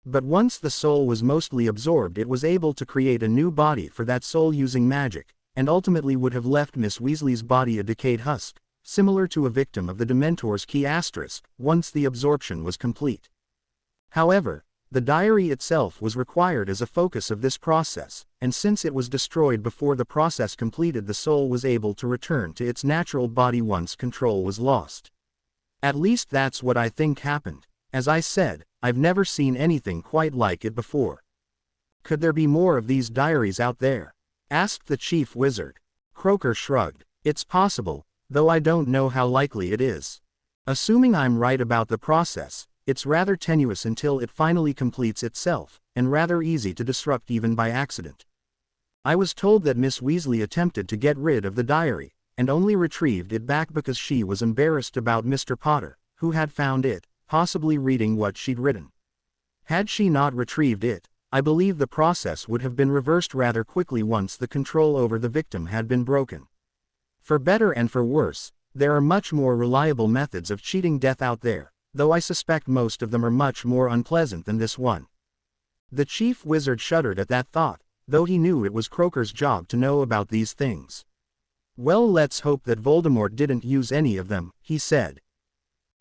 But once the soul was mostly absorbed, it was able to create a new body for that soul using magic, and ultimately would have left Miss Weasley's body a decayed husk, similar to a victim of the Dementor's key asterisk, once the absorption was complete. However, the diary itself was required as a focus of this process, and since it was destroyed before the process completed, the soul was able to return to its natural body once control was lost. At least that's what I think happened. As I said, I've never seen anything quite like it before. Could there be more of these diaries out there? Asked the chief wizard. Croaker shrugged. It's possible, though I don't know how likely it is. Assuming I'm right about the process, it's rather tenuous until it finally completes itself, and rather easy to disrupt even by accident. I was told that Miss Weasley attempted to get rid of the diary, and only retrieved it back because she was embarrassed about Mr. Potter, who had found it, possibly reading what she'd written. Had she not retrieved it, I believe the process would have been reversed rather quickly once the control over the victim had been broken. For better and for worse, there are much more reliable methods of cheating death out there, though I suspect most of them are much more unpleasant than this one. The chief wizard shuddered at that thought, though he knew it was Croaker's job to know about these things. Well, let's hope that Voldemort didn't use any of them, he said.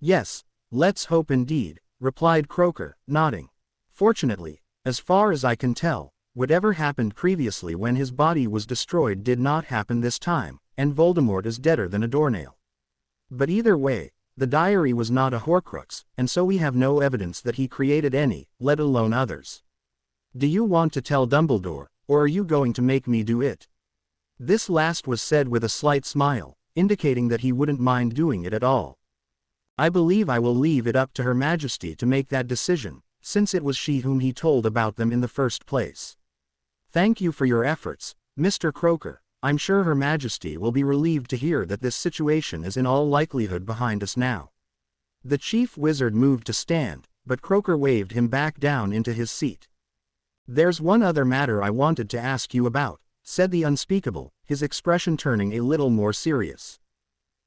Yes, let's hope indeed, replied Croaker, nodding. Fortunately, as far as I can tell, whatever happened previously when his body was destroyed did not happen this time, and Voldemort is deader than a doornail. But either way, the diary was not a Horcrux, and so we have no evidence that he created any, let alone others. Do you want to tell Dumbledore, or are you going to make me do it? This last was said with a slight smile, indicating that he wouldn't mind doing it at all. I believe I will leave it up to Her Majesty to make that decision, since it was she whom he told about them in the first place. Thank you for your efforts, Mr. Croaker. I'm sure Her Majesty will be relieved to hear that this situation is in all likelihood behind us now. The chief wizard moved to stand, but Croaker waved him back down into his seat. There's one other matter I wanted to ask you about, said the unspeakable, his expression turning a little more serious.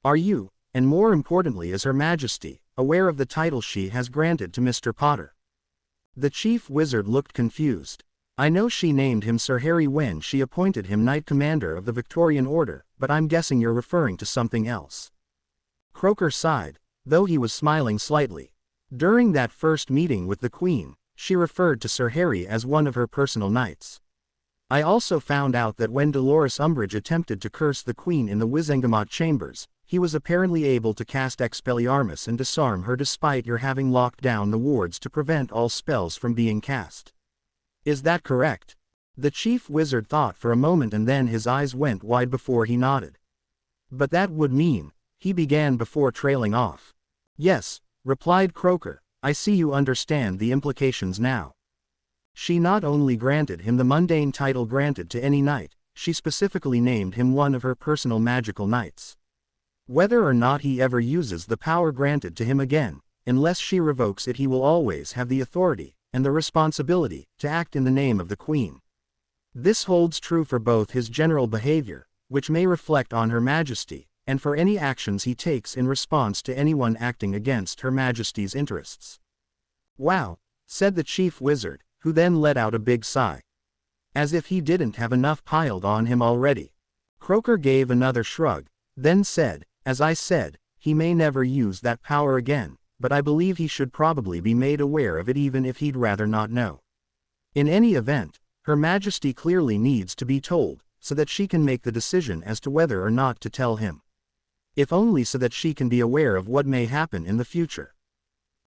Are you, and more importantly is Her Majesty, aware of the title she has granted to Mr. Potter? The chief wizard looked confused. I know she named him Sir Harry when she appointed him Knight Commander of the Victorian Order, but I'm guessing you're referring to something else. Croaker sighed, though he was smiling slightly. During that first meeting with the Queen, she referred to Sir Harry as one of her personal knights. I also found out that when Dolores Umbridge attempted to curse the Queen in the Wizengamot chambers, he was apparently able to cast Expelliarmus and disarm her despite your having locked down the wards to prevent all spells from being cast. Is that correct? The chief wizard thought for a moment and then his eyes went wide before he nodded. But that would mean, he began before trailing off. Yes, replied Croaker, I see you understand the implications now. She not only granted him the mundane title granted to any knight, she specifically named him one of her personal magical knights. Whether or not he ever uses the power granted to him again, unless she revokes it, he will always have the authority and the responsibility to act in the name of the Queen. This holds true for both his general behavior, which may reflect on Her Majesty, and for any actions he takes in response to anyone acting against Her Majesty's interests. Wow, said the chief wizard, who then let out a big sigh. As if he didn't have enough piled on him already. Croaker gave another shrug, then said, as I said, he may never use that power again, but I believe he should probably be made aware of it even if he'd rather not know. In any event, Her Majesty clearly needs to be told, so that she can make the decision as to whether or not to tell him. If only so that she can be aware of what may happen in the future.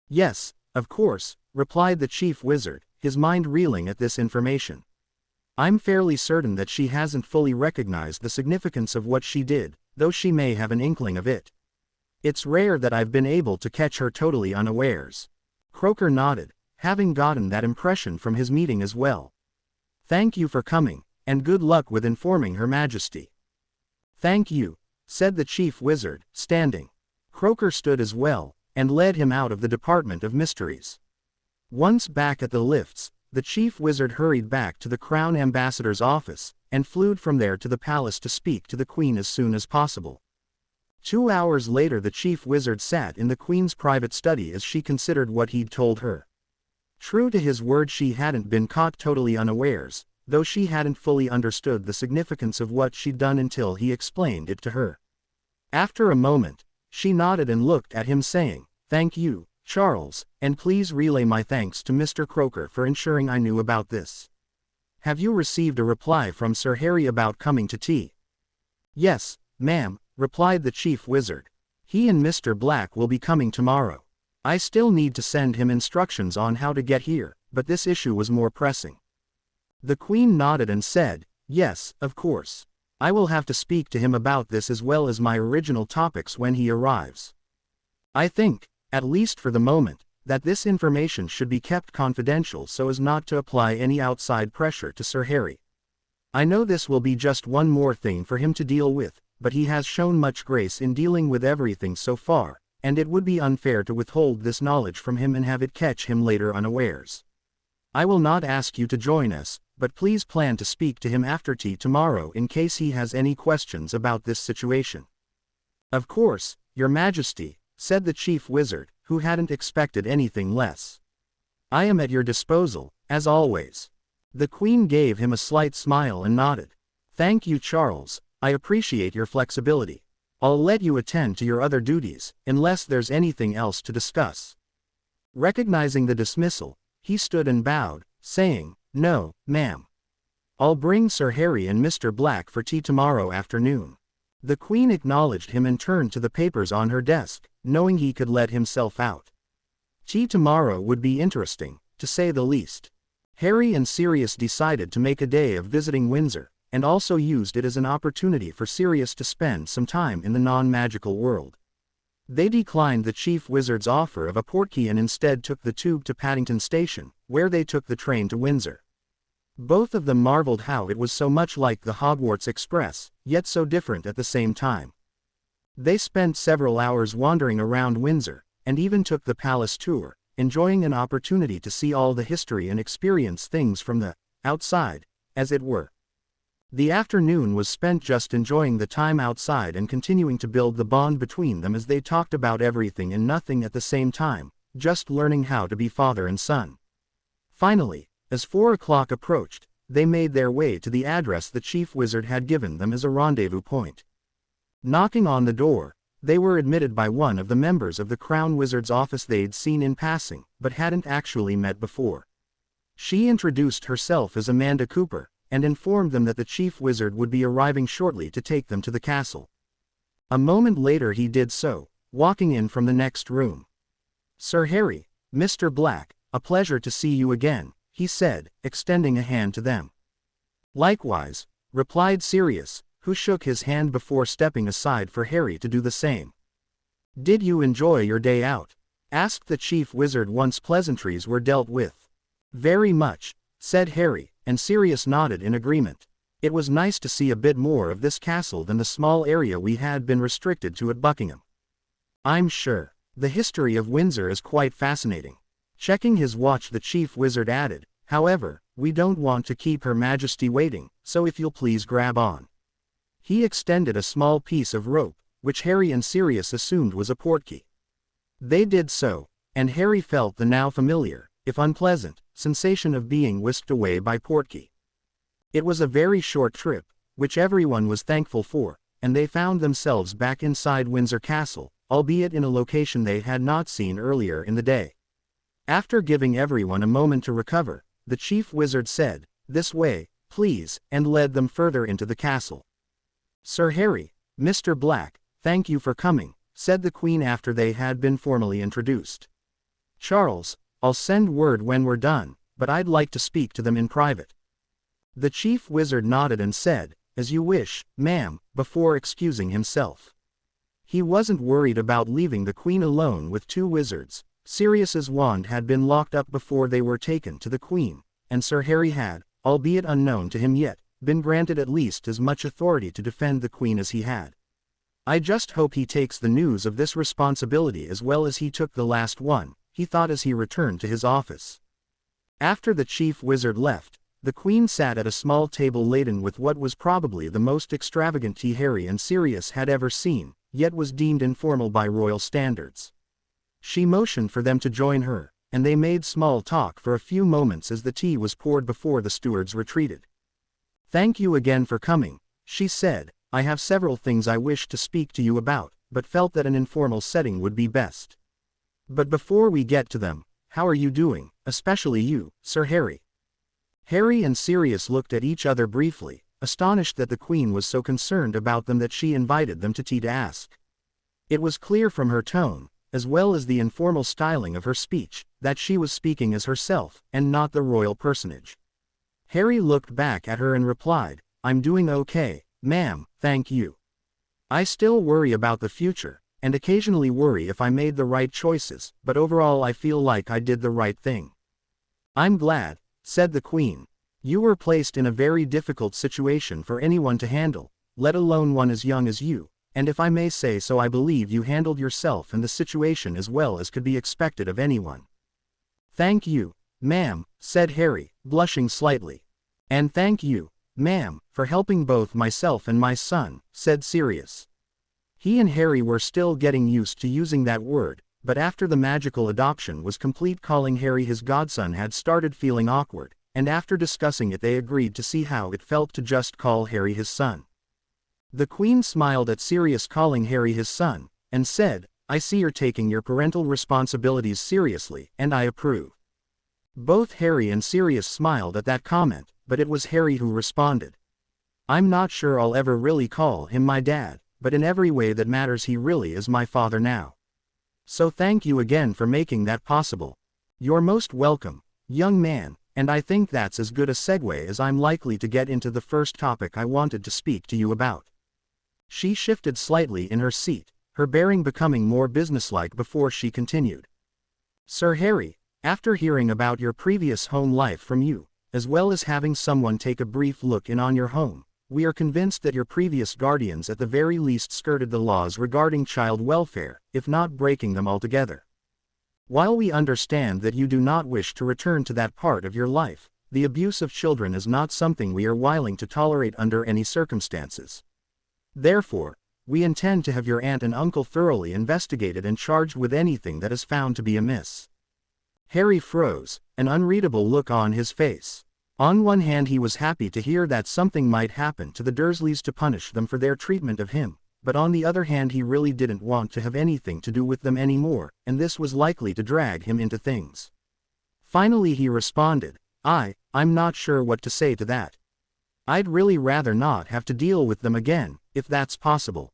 Yes, of course, replied the chief wizard, his mind reeling at this information. I'm fairly certain that she hasn't fully recognized the significance of what she did, though she may have an inkling of it. It's rare that I've been able to catch her totally unawares. Croaker nodded, having gotten that impression from his meeting as well. Thank you for coming, and good luck with informing Her Majesty. Thank you, said the chief wizard, standing. Croaker stood as well, and led him out of the Department of Mysteries. Once back at the lifts, the chief wizard hurried back to the Crown Ambassador's office, and flew from there to the palace to speak to the Queen as soon as possible. 2 hours later the chief wizard sat in the Queen's private study as she considered what he'd told her. True to his word, she hadn't been caught totally unawares, though she hadn't fully understood the significance of what she'd done until he explained it to her. After a moment, she nodded and looked at him saying, "Thank you, Charles, and please relay my thanks to Mr. Croker for ensuring I knew about this. Have you received a reply from Sir Harry about coming to tea?" "Yes, ma'am," replied the chief wizard. "He and Mr. Black will be coming tomorrow. I still need to send him instructions on how to get here, but this issue was more pressing." The Queen nodded and said, "Yes, of course. I will have to speak to him about this as well as my original topics when he arrives. I think, at least for the moment, that this information should be kept confidential so as not to apply any outside pressure to Sir Harry. I know this will be just one more thing for him to deal with, but he has shown much grace in dealing with everything so far, and it would be unfair to withhold this knowledge from him and have it catch him later unawares. I will not ask you to join us, but please plan to speak to him after tea tomorrow in case he has any questions about this situation." "Of course, Your Majesty," said the chief wizard, who hadn't expected anything less. "I am at your disposal, as always." The Queen gave him a slight smile and nodded. "Thank you, Charles, I appreciate your flexibility. I'll let you attend to your other duties, unless there's anything else to discuss." Recognizing the dismissal, he stood and bowed, saying, "No, ma'am. I'll bring Sir Harry and Mr. Black for tea tomorrow afternoon." The Queen acknowledged him and turned to the papers on her desk, knowing he could let himself out. Tea tomorrow would be interesting, to say the least. Harry and Sirius decided to make a day of visiting Windsor, and also used it as an opportunity for Sirius to spend some time in the non-magical world. They declined the chief wizard's offer of a portkey and instead took the tube to Paddington Station, where they took the train to Windsor. Both of them marveled how it was so much like the Hogwarts Express, yet so different at the same time. They spent several hours wandering around Windsor, and even took the palace tour, enjoying an opportunity to see all the history and experience things from the outside, as it were. The afternoon was spent just enjoying the time outside and continuing to build the bond between them as they talked about everything and nothing at the same time, just learning how to be father and son. Finally, as 4 o'clock approached, they made their way to the address the chief wizard had given them as a rendezvous point. Knocking on the door, they were admitted by one of the members of the Crown Wizard's office they'd seen in passing, but hadn't actually met before. She introduced herself as Amanda Cooper, and informed them that the chief wizard would be arriving shortly to take them to the castle. A moment later he did so, walking in from the next room. "Sir Harry, Mr. Black, a pleasure to see you again," he said, extending a hand to them. "Likewise," replied Sirius, who shook his hand before stepping aside for Harry to do the same. "Did you enjoy your day out?" asked the chief wizard once pleasantries were dealt with. "Very much," said Harry, and Sirius nodded in agreement. It was nice to see a bit more of this castle than the small area we had been restricted to at Buckingham. "I'm sure. The history of Windsor is quite fascinating." Checking his watch, the chief wizard added, "However, we don't want to keep Her Majesty waiting, so if you'll please grab on." He extended a small piece of rope, which Harry and Sirius assumed was a portkey. They did so, and Harry felt the now familiar, if unpleasant, sensation of being whisked away by portkey. It was a very short trip, which everyone was thankful for, and they found themselves back inside Windsor Castle, albeit in a location they had not seen earlier in the day. After giving everyone a moment to recover, the chief wizard said, "This way, please," and led them further into the castle. "Sir Harry, Mr. Black, thank you for coming," said the Queen after they had been formally introduced. "Charles, I'll send word when we're done, but I'd like to speak to them in private." The chief wizard nodded and said, "As you wish, ma'am," before excusing himself. He wasn't worried about leaving the Queen alone with two wizards. Sirius's wand had been locked up before they were taken to the Queen, and Sir Harry had, albeit unknown to him yet, been granted at least as much authority to defend the Queen as he had. "I just hope he takes the news of this responsibility as well as he took the last one," he thought as he returned to his office. After the chief wizard left, the Queen sat at a small table laden with what was probably the most extravagant tea Harry and Sirius had ever seen, yet was deemed informal by royal standards. She motioned for them to join her, and they made small talk for a few moments as the tea was poured before the stewards retreated. "Thank you again for coming," she said. "I have several things I wish to speak to you about, but felt that an informal setting would be best. But before we get to them, how are you doing, especially you, Sir Harry?" Harry and Sirius looked at each other briefly, astonished that the Queen was so concerned about them that she invited them to tea to ask. It was clear from her tone, as well as the informal styling of her speech, that she was speaking as herself, and not the royal personage. Harry looked back at her and replied, "I'm doing okay, ma'am, thank you. I still worry about the future, and occasionally worry if I made the right choices, but overall I feel like I did the right thing." "I'm glad," said the Queen. "You were placed in a very difficult situation for anyone to handle, let alone one as young as you, and if I may say so, I believe you handled yourself and the situation as well as could be expected of anyone." "Thank you, ma'am," said Harry, blushing slightly. "And thank you, ma'am, for helping both myself and my son," said Sirius. He and Harry were still getting used to using that word, but after the magical adoption was complete, calling Harry his godson had started feeling awkward, and after discussing it they agreed to see how it felt to just call Harry his son. The Queen smiled at Sirius calling Harry his son, and said, "I see you're taking your parental responsibilities seriously, and I approve." Both Harry and Sirius smiled at that comment, but it was Harry who responded. "I'm not sure I'll ever really call him my dad, but in every way that matters he really is my father now. So thank you again for making that possible." "You're most welcome, young man, and I think that's as good a segue as I'm likely to get into the first topic I wanted to speak to you about." She shifted slightly in her seat, her bearing becoming more businesslike before she continued. "Sir Harry, after hearing about your previous home life from you, as well as having someone take a brief look in on your home, we are convinced that your previous guardians at the very least skirted the laws regarding child welfare, if not breaking them altogether. While we understand that you do not wish to return to that part of your life, the abuse of children is not something we are willing to tolerate under any circumstances. Therefore, we intend to have your aunt and uncle thoroughly investigated and charged with anything that is found to be amiss." Harry froze, an unreadable look on his face. On one hand he was happy to hear that something might happen to the Dursleys to punish them for their treatment of him, but on the other hand he really didn't want to have anything to do with them anymore, and this was likely to drag him into things. Finally he responded, I'm not sure what to say to that. I'd really rather not have to deal with them again, if that's possible."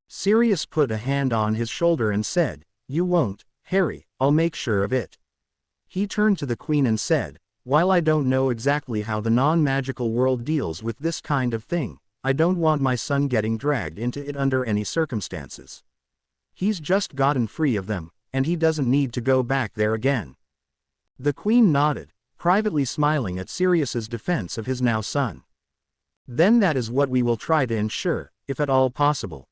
Sirius put a hand on his shoulder and said, "You won't, Harry, I'll make sure of it." He turned to the Queen and said, "While I don't know exactly how the non-magical world deals with this kind of thing, I don't want my son getting dragged into it under any circumstances. He's just gotten free of them, and he doesn't need to go back there again." The Queen nodded, privately smiling at Sirius's defense of his now son. "Then that is what we will try to ensure, if at all possible.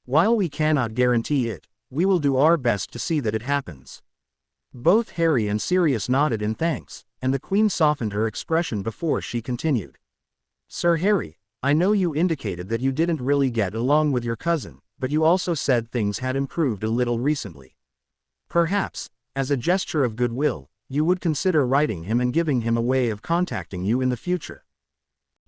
While we cannot guarantee it, we will do our best to see that it happens." Both Harry and Sirius nodded in thanks, and the Queen softened her expression before she continued. "Sir Harry, I know you indicated that you didn't really get along with your cousin, but you also said things had improved a little recently. Perhaps, as a gesture of goodwill, you would consider writing him and giving him a way of contacting you in the future."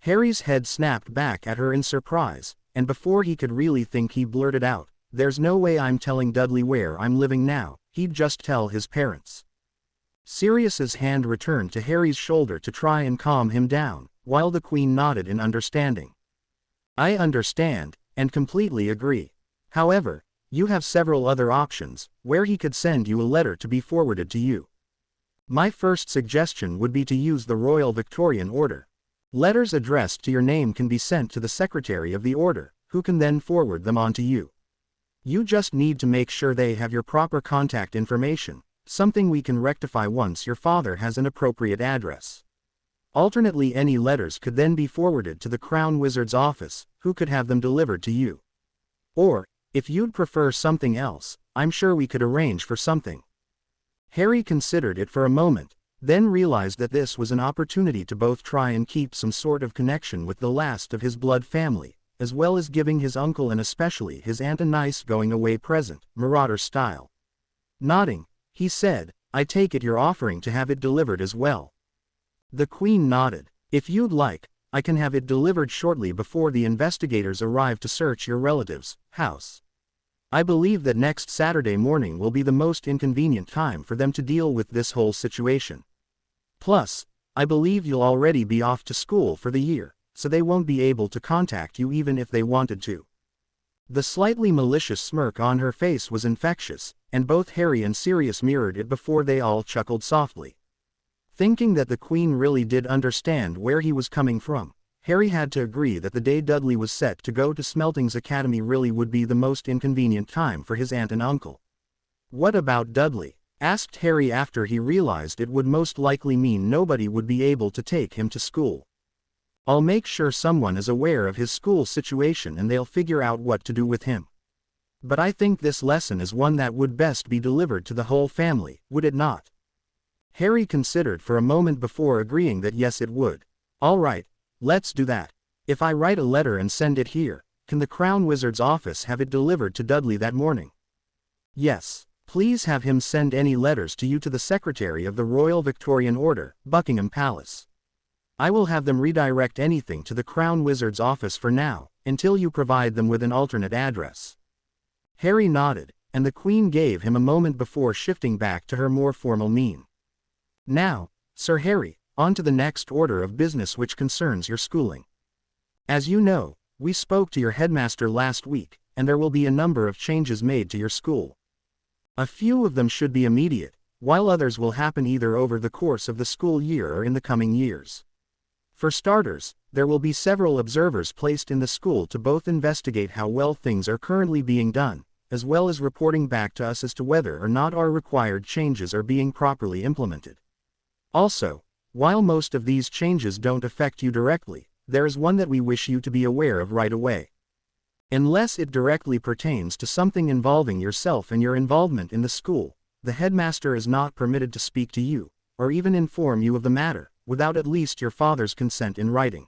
Harry's head snapped back at her in surprise, and before he could really think he blurted out, "There's no way I'm telling Dudley where I'm living now, he'd just tell his parents." Sirius's hand returned to Harry's shoulder to try and calm him down, while the Queen nodded in understanding. "I understand, and completely agree. However, you have several other options, where he could send you a letter to be forwarded to you. My first suggestion would be to use the Royal Victorian Order. Letters addressed to your name can be sent to the Secretary of the Order, who can then forward them on to you. You just need to make sure they have your proper contact information, something we can rectify once your father has an appropriate address. Alternately, any letters could then be forwarded to the Crown Wizard's office, who could have them delivered to you. Or, if you'd prefer something else, I'm sure we could arrange for something." Harry considered it for a moment, then realized that this was an opportunity to both try and keep some sort of connection with the last of his blood family, as well as giving his uncle and especially his aunt a nice going-away present, Marauder style. Nodding, he said, I take it you're offering to have it delivered as well. The Queen nodded. If you'd like, I can have it delivered shortly before the investigators arrive to search your relative's house. I believe that next Saturday morning will be the most inconvenient time for them to deal with this whole situation. Plus, I believe you'll already be off to school for the year, so they won't be able to contact you even if they wanted to. The slightly malicious smirk on her face was infectious, and both Harry and Sirius mirrored it before they all chuckled softly. Thinking that the Queen really did understand where he was coming from, Harry had to agree that the day Dudley was set to go to Smelting's Academy really would be the most inconvenient time for his aunt and uncle. What about Dudley? Asked Harry after he realized it would most likely mean nobody would be able to take him to school. I'll make sure someone is aware of his school situation and they'll figure out what to do with him. But I think this lesson is one that would best be delivered to the whole family, would it not? Harry considered for a moment before agreeing that yes it would. All right, let's do that. If I write a letter and send it here, can the Crown Wizard's office have it delivered to Dudley that morning? Yes. Please have him send any letters to you to the Secretary of the Royal Victorian Order, Buckingham Palace. I will have them redirect anything to the Crown Wizard's office for now, until you provide them with an alternate address. Harry nodded, and the Queen gave him a moment before shifting back to her more formal mien. Now, Sir Harry, on to the next order of business which concerns your schooling. As you know, we spoke to your headmaster last week, and there will be a number of changes made to your school. A few of them should be immediate, while others will happen either over the course of the school year or in the coming years. For starters, there will be several observers placed in the school to both investigate how well things are currently being done, as well as reporting back to us as to whether or not our required changes are being properly implemented. Also, while most of these changes don't affect you directly, there is one that we wish you to be aware of right away. Unless it directly pertains to something involving yourself and your involvement in the school, the headmaster is not permitted to speak to you, or even inform you of the matter, without at least your father's consent in writing.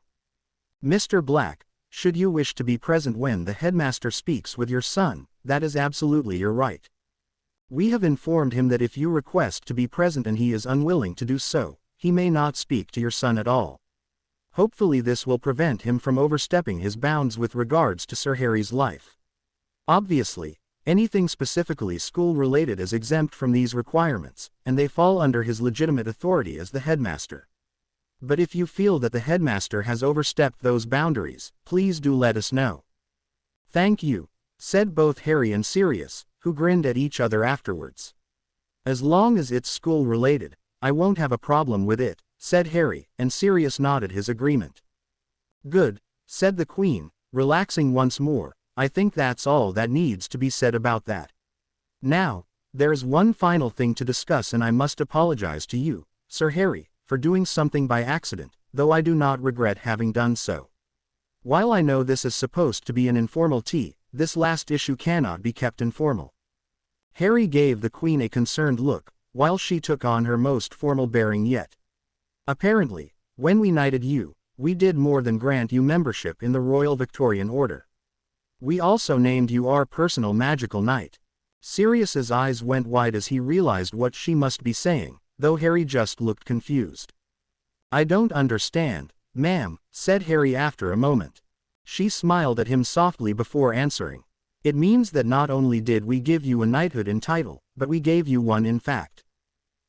Mr. Black, should you wish to be present when the headmaster speaks with your son, that is absolutely your right. We have informed him that if you request to be present and he is unwilling to do so, he may not speak to your son at all. Hopefully this will prevent him from overstepping his bounds with regards to Sir Harry's life. Obviously, anything specifically school-related is exempt from these requirements, and they fall under his legitimate authority as the headmaster. But if you feel that the headmaster has overstepped those boundaries, please do let us know. Thank you, said both Harry and Sirius, who grinned at each other afterwards. As long as it's school-related, I won't have a problem with it, said Harry, and Sirius nodded his agreement. Good, said the Queen, relaxing once more. I think that's all that needs to be said about that. Now, there's one final thing to discuss, and I must apologize to you, Sir Harry, for doing something by accident, though I do not regret having done so. While I know this is supposed to be an informal tea, this last issue cannot be kept informal. Harry gave the Queen a concerned look, while she took on her most formal bearing yet. Apparently, when we knighted you, we did more than grant you membership in the Royal Victorian Order. We also named you our personal magical knight. Sirius's eyes went wide as he realized what she must be saying, though Harry just looked confused. I don't understand, ma'am, said Harry after a moment. She smiled at him softly before answering. It means that not only did we give you a knighthood in title, but we gave you one in fact.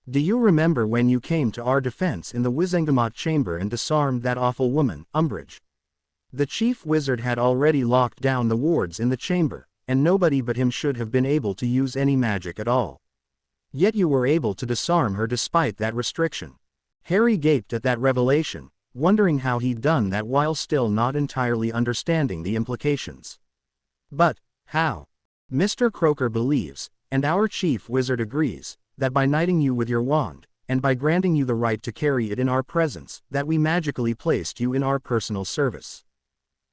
Do you remember when you came to our defense in the Wizengamot chamber and disarmed that awful woman, Umbridge? The chief wizard had already locked down the wards in the chamber, and nobody but him should have been able to use any magic at all. Yet you were able to disarm her despite that restriction. Harry gaped at that revelation, wondering how he'd done that while still not entirely understanding the implications. But, how? Mr. Croaker believes, and our chief wizard agrees, that by knighting you with your wand, and by granting you the right to carry it in our presence, that we magically placed you in our personal service.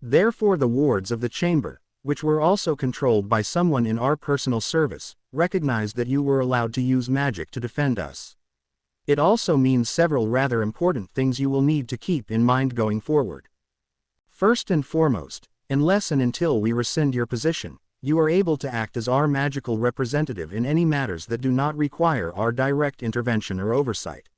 Therefore the wards of the chamber, which were also controlled by someone in our personal service, recognized that you were allowed to use magic to defend us. It also means several rather important things you will need to keep in mind going forward. First and foremost, unless and until we rescind your position, you are able to act as our magical representative in any matters that do not require our direct intervention or oversight.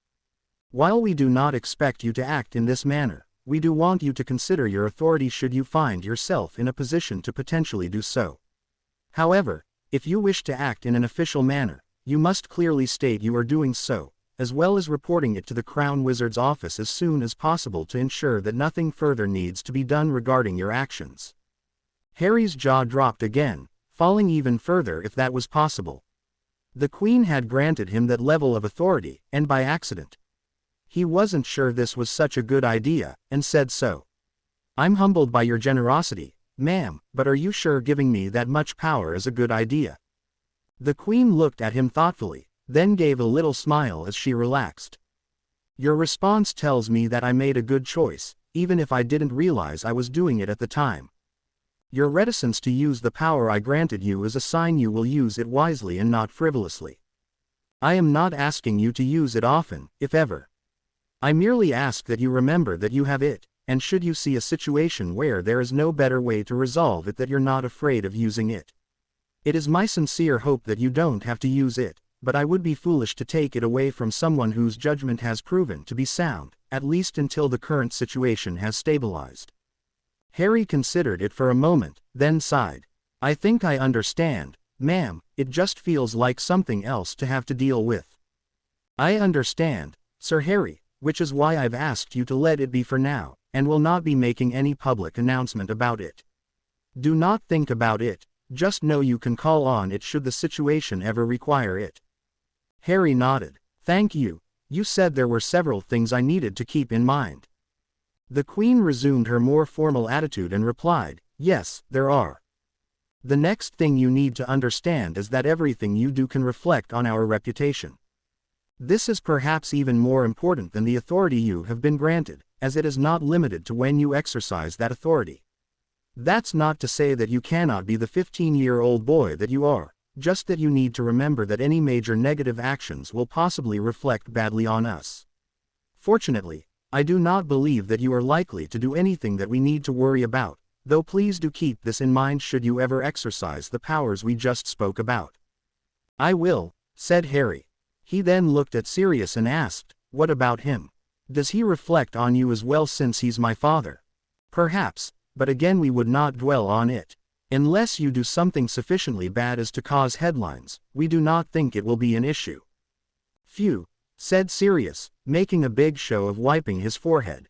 While we do not expect you to act in this manner, we do want you to consider your authority should you find yourself in a position to potentially do so. However, if you wish to act in an official manner, you must clearly state you are doing so, as well as reporting it to the Crown Wizard's office as soon as possible to ensure that nothing further needs to be done regarding your actions. Harry's jaw dropped again, falling even further if that was possible. The Queen had granted him that level of authority, and by accident. He wasn't sure this was such a good idea, and said so. "I'm humbled by your generosity, ma'am, but are you sure giving me that much power is a good idea?" The Queen looked at him thoughtfully, then gave a little smile as she relaxed. "Your response tells me that I made a good choice, even if I didn't realize I was doing it at the time. Your reticence to use the power I granted you is a sign you will use it wisely and not frivolously. I am not asking you to use it often, if ever. I merely ask that you remember that you have it, and should you see a situation where there is no better way to resolve it, that you're not afraid of using it. It is my sincere hope that you don't have to use it, but I would be foolish to take it away from someone whose judgment has proven to be sound, at least until the current situation has stabilized." Harry considered it for a moment, then sighed. "I think I understand, ma'am, it just feels like something else to have to deal with." "I understand, Sir Harry, which is why I've asked you to let it be for now, and will not be making any public announcement about it. Do not think about it, just know you can call on it should the situation ever require it." Harry nodded. "Thank you. You said there were several things I needed to keep in mind." The Queen resumed her more formal attitude and replied, "Yes, there are. The next thing you need to understand is that everything you do can reflect on our reputation. This is perhaps even more important than the authority you have been granted, as it is not limited to when you exercise that authority. That's not to say that you cannot be the 15-year-old boy that you are, just that you need to remember that any major negative actions will possibly reflect badly on us. Fortunately, I do not believe that you are likely to do anything that we need to worry about, though please do keep this in mind should you ever exercise the powers we just spoke about." "I will," said Harry. He then looked at Sirius and asked, "What about him? Does he reflect on you as well since he's my father?" "Perhaps, but again we would not dwell on it. Unless you do something sufficiently bad as to cause headlines, we do not think it will be an issue." "Phew," said Sirius, making a big show of wiping his forehead.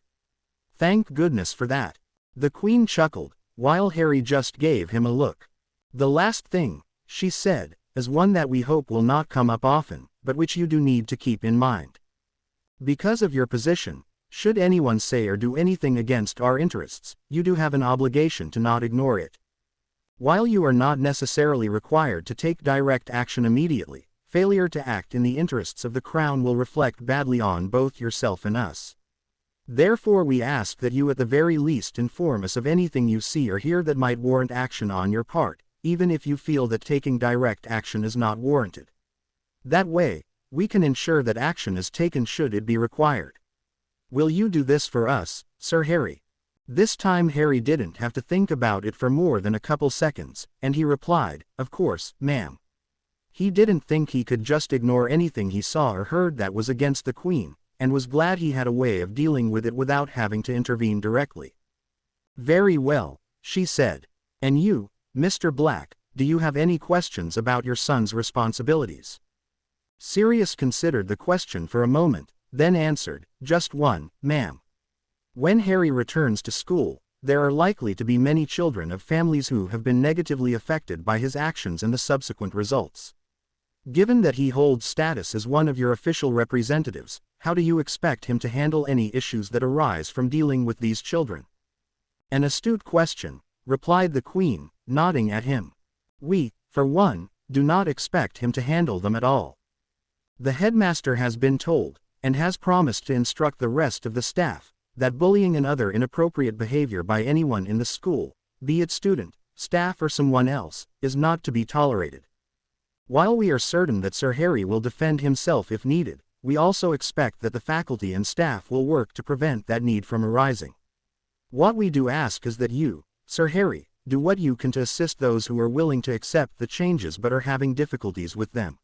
"Thank goodness for that." The Queen chuckled, while Harry just gave him a look. "The last thing," she said, "is one that we hope will not come up often, but which you do need to keep in mind. Because of your position, should anyone say or do anything against our interests, you do have an obligation to not ignore it. While you are not necessarily required to take direct action immediately, failure to act in the interests of the Crown will reflect badly on both yourself and us. Therefore we ask that you at the very least inform us of anything you see or hear that might warrant action on your part, even if you feel that taking direct action is not warranted. That way, we can ensure that action is taken should it be required. Will you do this for us, Sir Harry?" This time Harry didn't have to think about it for more than a couple seconds, and he replied, "Of course, ma'am." He didn't think he could just ignore anything he saw or heard that was against the Queen, and was glad he had a way of dealing with it without having to intervene directly. "Very well," she said. "And you, Mr. Black, do you have any questions about your son's responsibilities?" Sirius considered the question for a moment, then answered, "Just one, ma'am. When Harry returns to school, there are likely to be many children of families who have been negatively affected by his actions and the subsequent results. Given that he holds status as one of your official representatives, how do you expect him to handle any issues that arise from dealing with these children?" "An astute question," replied the Queen, nodding at him. "We, for one, do not expect him to handle them at all. The headmaster has been told, and has promised to instruct the rest of the staff, that bullying and other inappropriate behavior by anyone in the school, be it student, staff or someone else, is not to be tolerated. While we are certain that Sir Harry will defend himself if needed, we also expect that the faculty and staff will work to prevent that need from arising. What we do ask is that you, Sir Harry, do what you can to assist those who are willing to accept the changes but are having difficulties with them.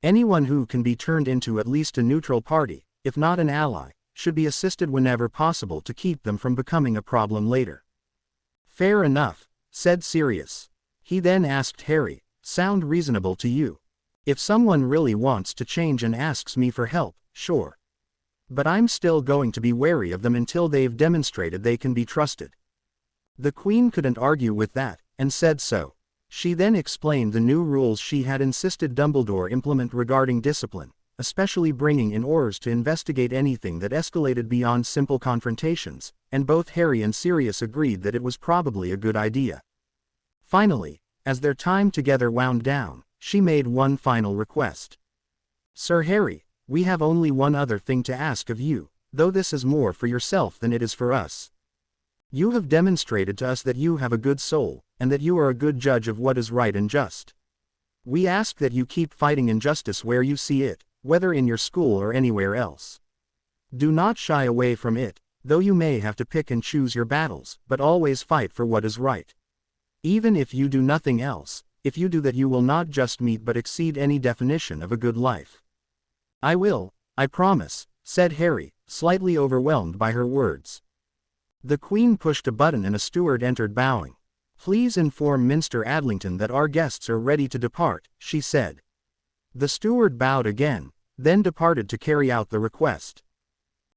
Anyone who can be turned into at least a neutral party, if not an ally, should be assisted whenever possible to keep them from becoming a problem later." "Fair enough," said Sirius. He then asked Harry, "Sound reasonable to you? If someone really wants to change and asks me for help, sure. But I'm still going to be wary of them until they've demonstrated they can be trusted." The Queen couldn't argue with that, and said so. She then explained the new rules she had insisted Dumbledore implement regarding discipline, especially bringing in Aurors to investigate anything that escalated beyond simple confrontations, and both Harry and Sirius agreed that it was probably a good idea. Finally, as their time together wound down, she made one final request. "Sir Harry, we have only one other thing to ask of you, though this is more for yourself than it is for us. You have demonstrated to us that you have a good soul, and that you are a good judge of what is right and just. We ask that you keep fighting injustice where you see it, whether in your school or anywhere else. Do not shy away from it, though you may have to pick and choose your battles, but always fight for what is right. Even if you do nothing else, if you do that you will not just meet but exceed any definition of a good life." "I will, I promise," said Harry, slightly overwhelmed by her words. The Queen pushed a button and a steward entered bowing. "Please inform Minster Adlington that our guests are ready to depart," she said. The steward bowed again, then departed to carry out the request.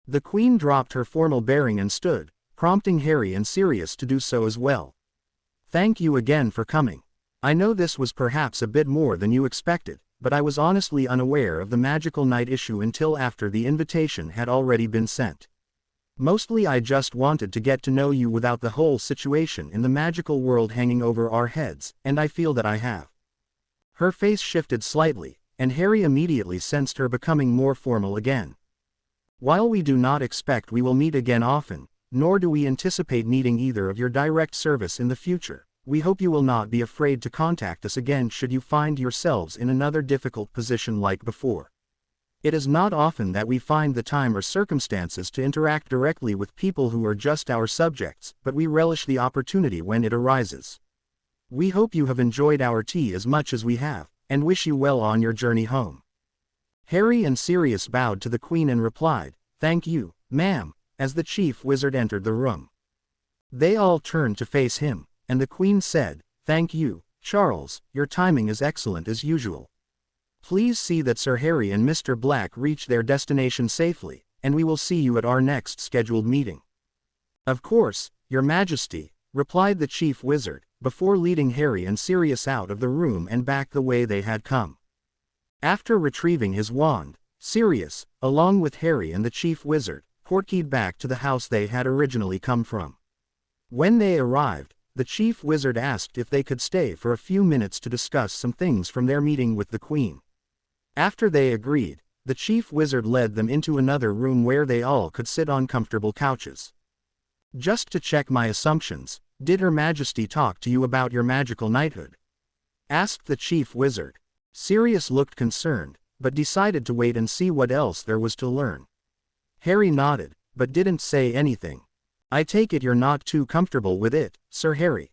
The Queen dropped her formal bearing and stood, prompting Harry and Sirius to do so as well. "Thank you again for coming. I know this was perhaps a bit more than you expected, but I was honestly unaware of the magical night issue until after the invitation had already been sent. Mostly I just wanted to get to know you without the whole situation in the magical world hanging over our heads, and I feel that I have." Her face shifted slightly, and Harry immediately sensed her becoming more formal again. "While we do not expect we will meet again often, nor do we anticipate needing either of your direct service in the future, we hope you will not be afraid to contact us again should you find yourselves in another difficult position like before. It is not often that we find the time or circumstances to interact directly with people who are just our subjects, but we relish the opportunity when it arises. We hope you have enjoyed our tea as much as we have, and wish you well on your journey home." Harry and Sirius bowed to the Queen and replied, "Thank you, ma'am," as the chief wizard entered the room. They all turned to face him, and the Queen said, "Thank you, Charles, your timing is excellent as usual. Please see that Sir Harry and Mr. Black reach their destination safely, and we will see you at our next scheduled meeting." "Of course, Your Majesty," replied the chief wizard, before leading Harry and Sirius out of the room and back the way they had come. After retrieving his wand, Sirius, along with Harry and the chief wizard, portkeyed back to the house they had originally come from. When they arrived, the chief wizard asked if they could stay for a few minutes to discuss some things from their meeting with the Queen. After they agreed, the chief wizard led them into another room where they all could sit on comfortable couches. "Just to check my assumptions, did Her Majesty talk to you about your magical knighthood?" asked the chief wizard. Sirius looked concerned, but decided to wait and see what else there was to learn. Harry nodded, but didn't say anything. "I take it you're not too comfortable with it, Sir Harry?"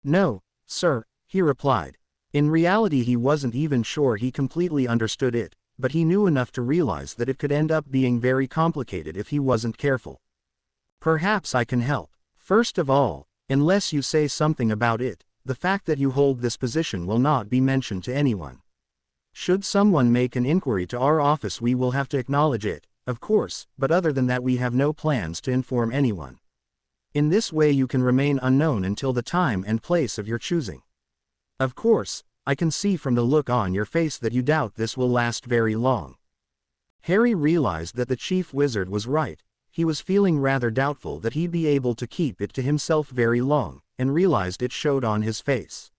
"No, sir," he replied. In reality he wasn't even sure he completely understood it, but he knew enough to realize that it could end up being very complicated if he wasn't careful. "Perhaps I can help. First of all, unless you say something about it, the fact that you hold this position will not be mentioned to anyone. Should someone make an inquiry to our office we will have to acknowledge it, of course, but other than that we have no plans to inform anyone. In this way you can remain unknown until the time and place of your choosing. Of course, I can see from the look on your face that you doubt this will last very long." Harry realized that the chief wizard was right. He was feeling rather doubtful that he'd be able to keep it to himself very long, and realized it showed on his face.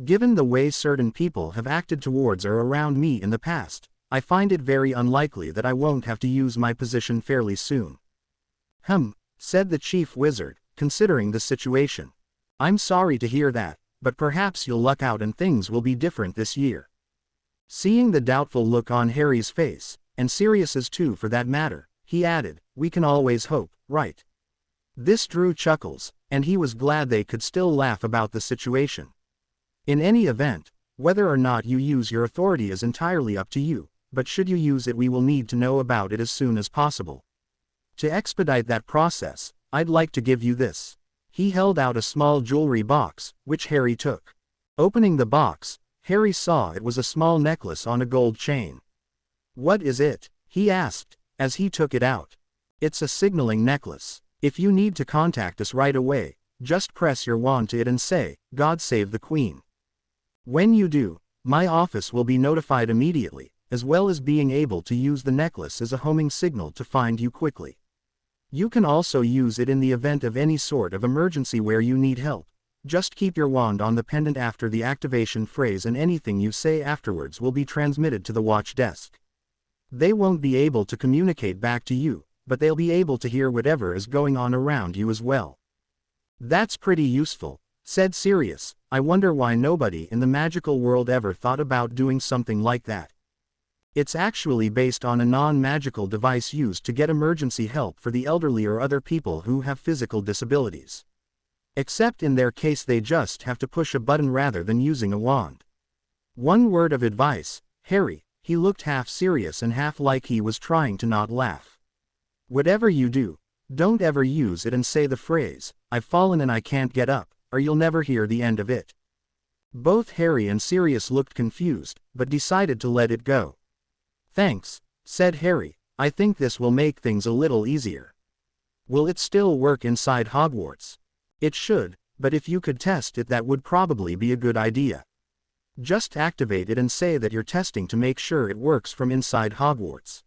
"Given the way certain people have acted towards or around me in the past, I find it very unlikely that I won't have to use my position fairly soon." Said the chief wizard, considering the situation. "I'm sorry to hear that, but perhaps you'll luck out and things will be different this year." Seeing the doubtful look on Harry's face, and Sirius's too for that matter, he added, "We can always hope, right?" This drew chuckles, and he was glad they could still laugh about the situation. In any event, whether or not you use your authority is entirely up to you, but should you use it we will need to know about it as soon as possible. To expedite that process, I'd like to give you this. He held out a small jewelry box, which Harry took. Opening the box, Harry saw it was a small necklace on a gold chain. "What is it?" he asked, as he took it out. "It's a signaling necklace. If you need to contact us right away, just press your wand to it and say, 'God save the Queen.' When you do, my office will be notified immediately, as well as being able to use the necklace as a homing signal to find you quickly. You can also use it in the event of any sort of emergency where you need help. Just keep your wand on the pendant after the activation phrase and anything you say afterwards will be transmitted to the watch desk. They won't be able to communicate back to you, but they'll be able to hear whatever is going on around you as well." "That's pretty useful," said Sirius. "I wonder why nobody in the magical world ever thought about doing something like that." It's actually based on a non-magical device used to get emergency help for the elderly or other people who have physical disabilities. Except in their case they just have to push a button rather than using a wand. One word of advice, Harry. He looked half serious and half like he was trying to not laugh. "Whatever you do, don't ever use it and say the phrase, 'I've fallen and I can't get up,' or you'll never hear the end of it." Both Harry and Sirius looked confused, but decided to let it go. "Thanks," said Harry. "I think this will make things a little easier." "Will it still work inside Hogwarts?" "It should, but if you could test it that would probably be a good idea. Just activate it and say that you're testing to make sure it works from inside Hogwarts.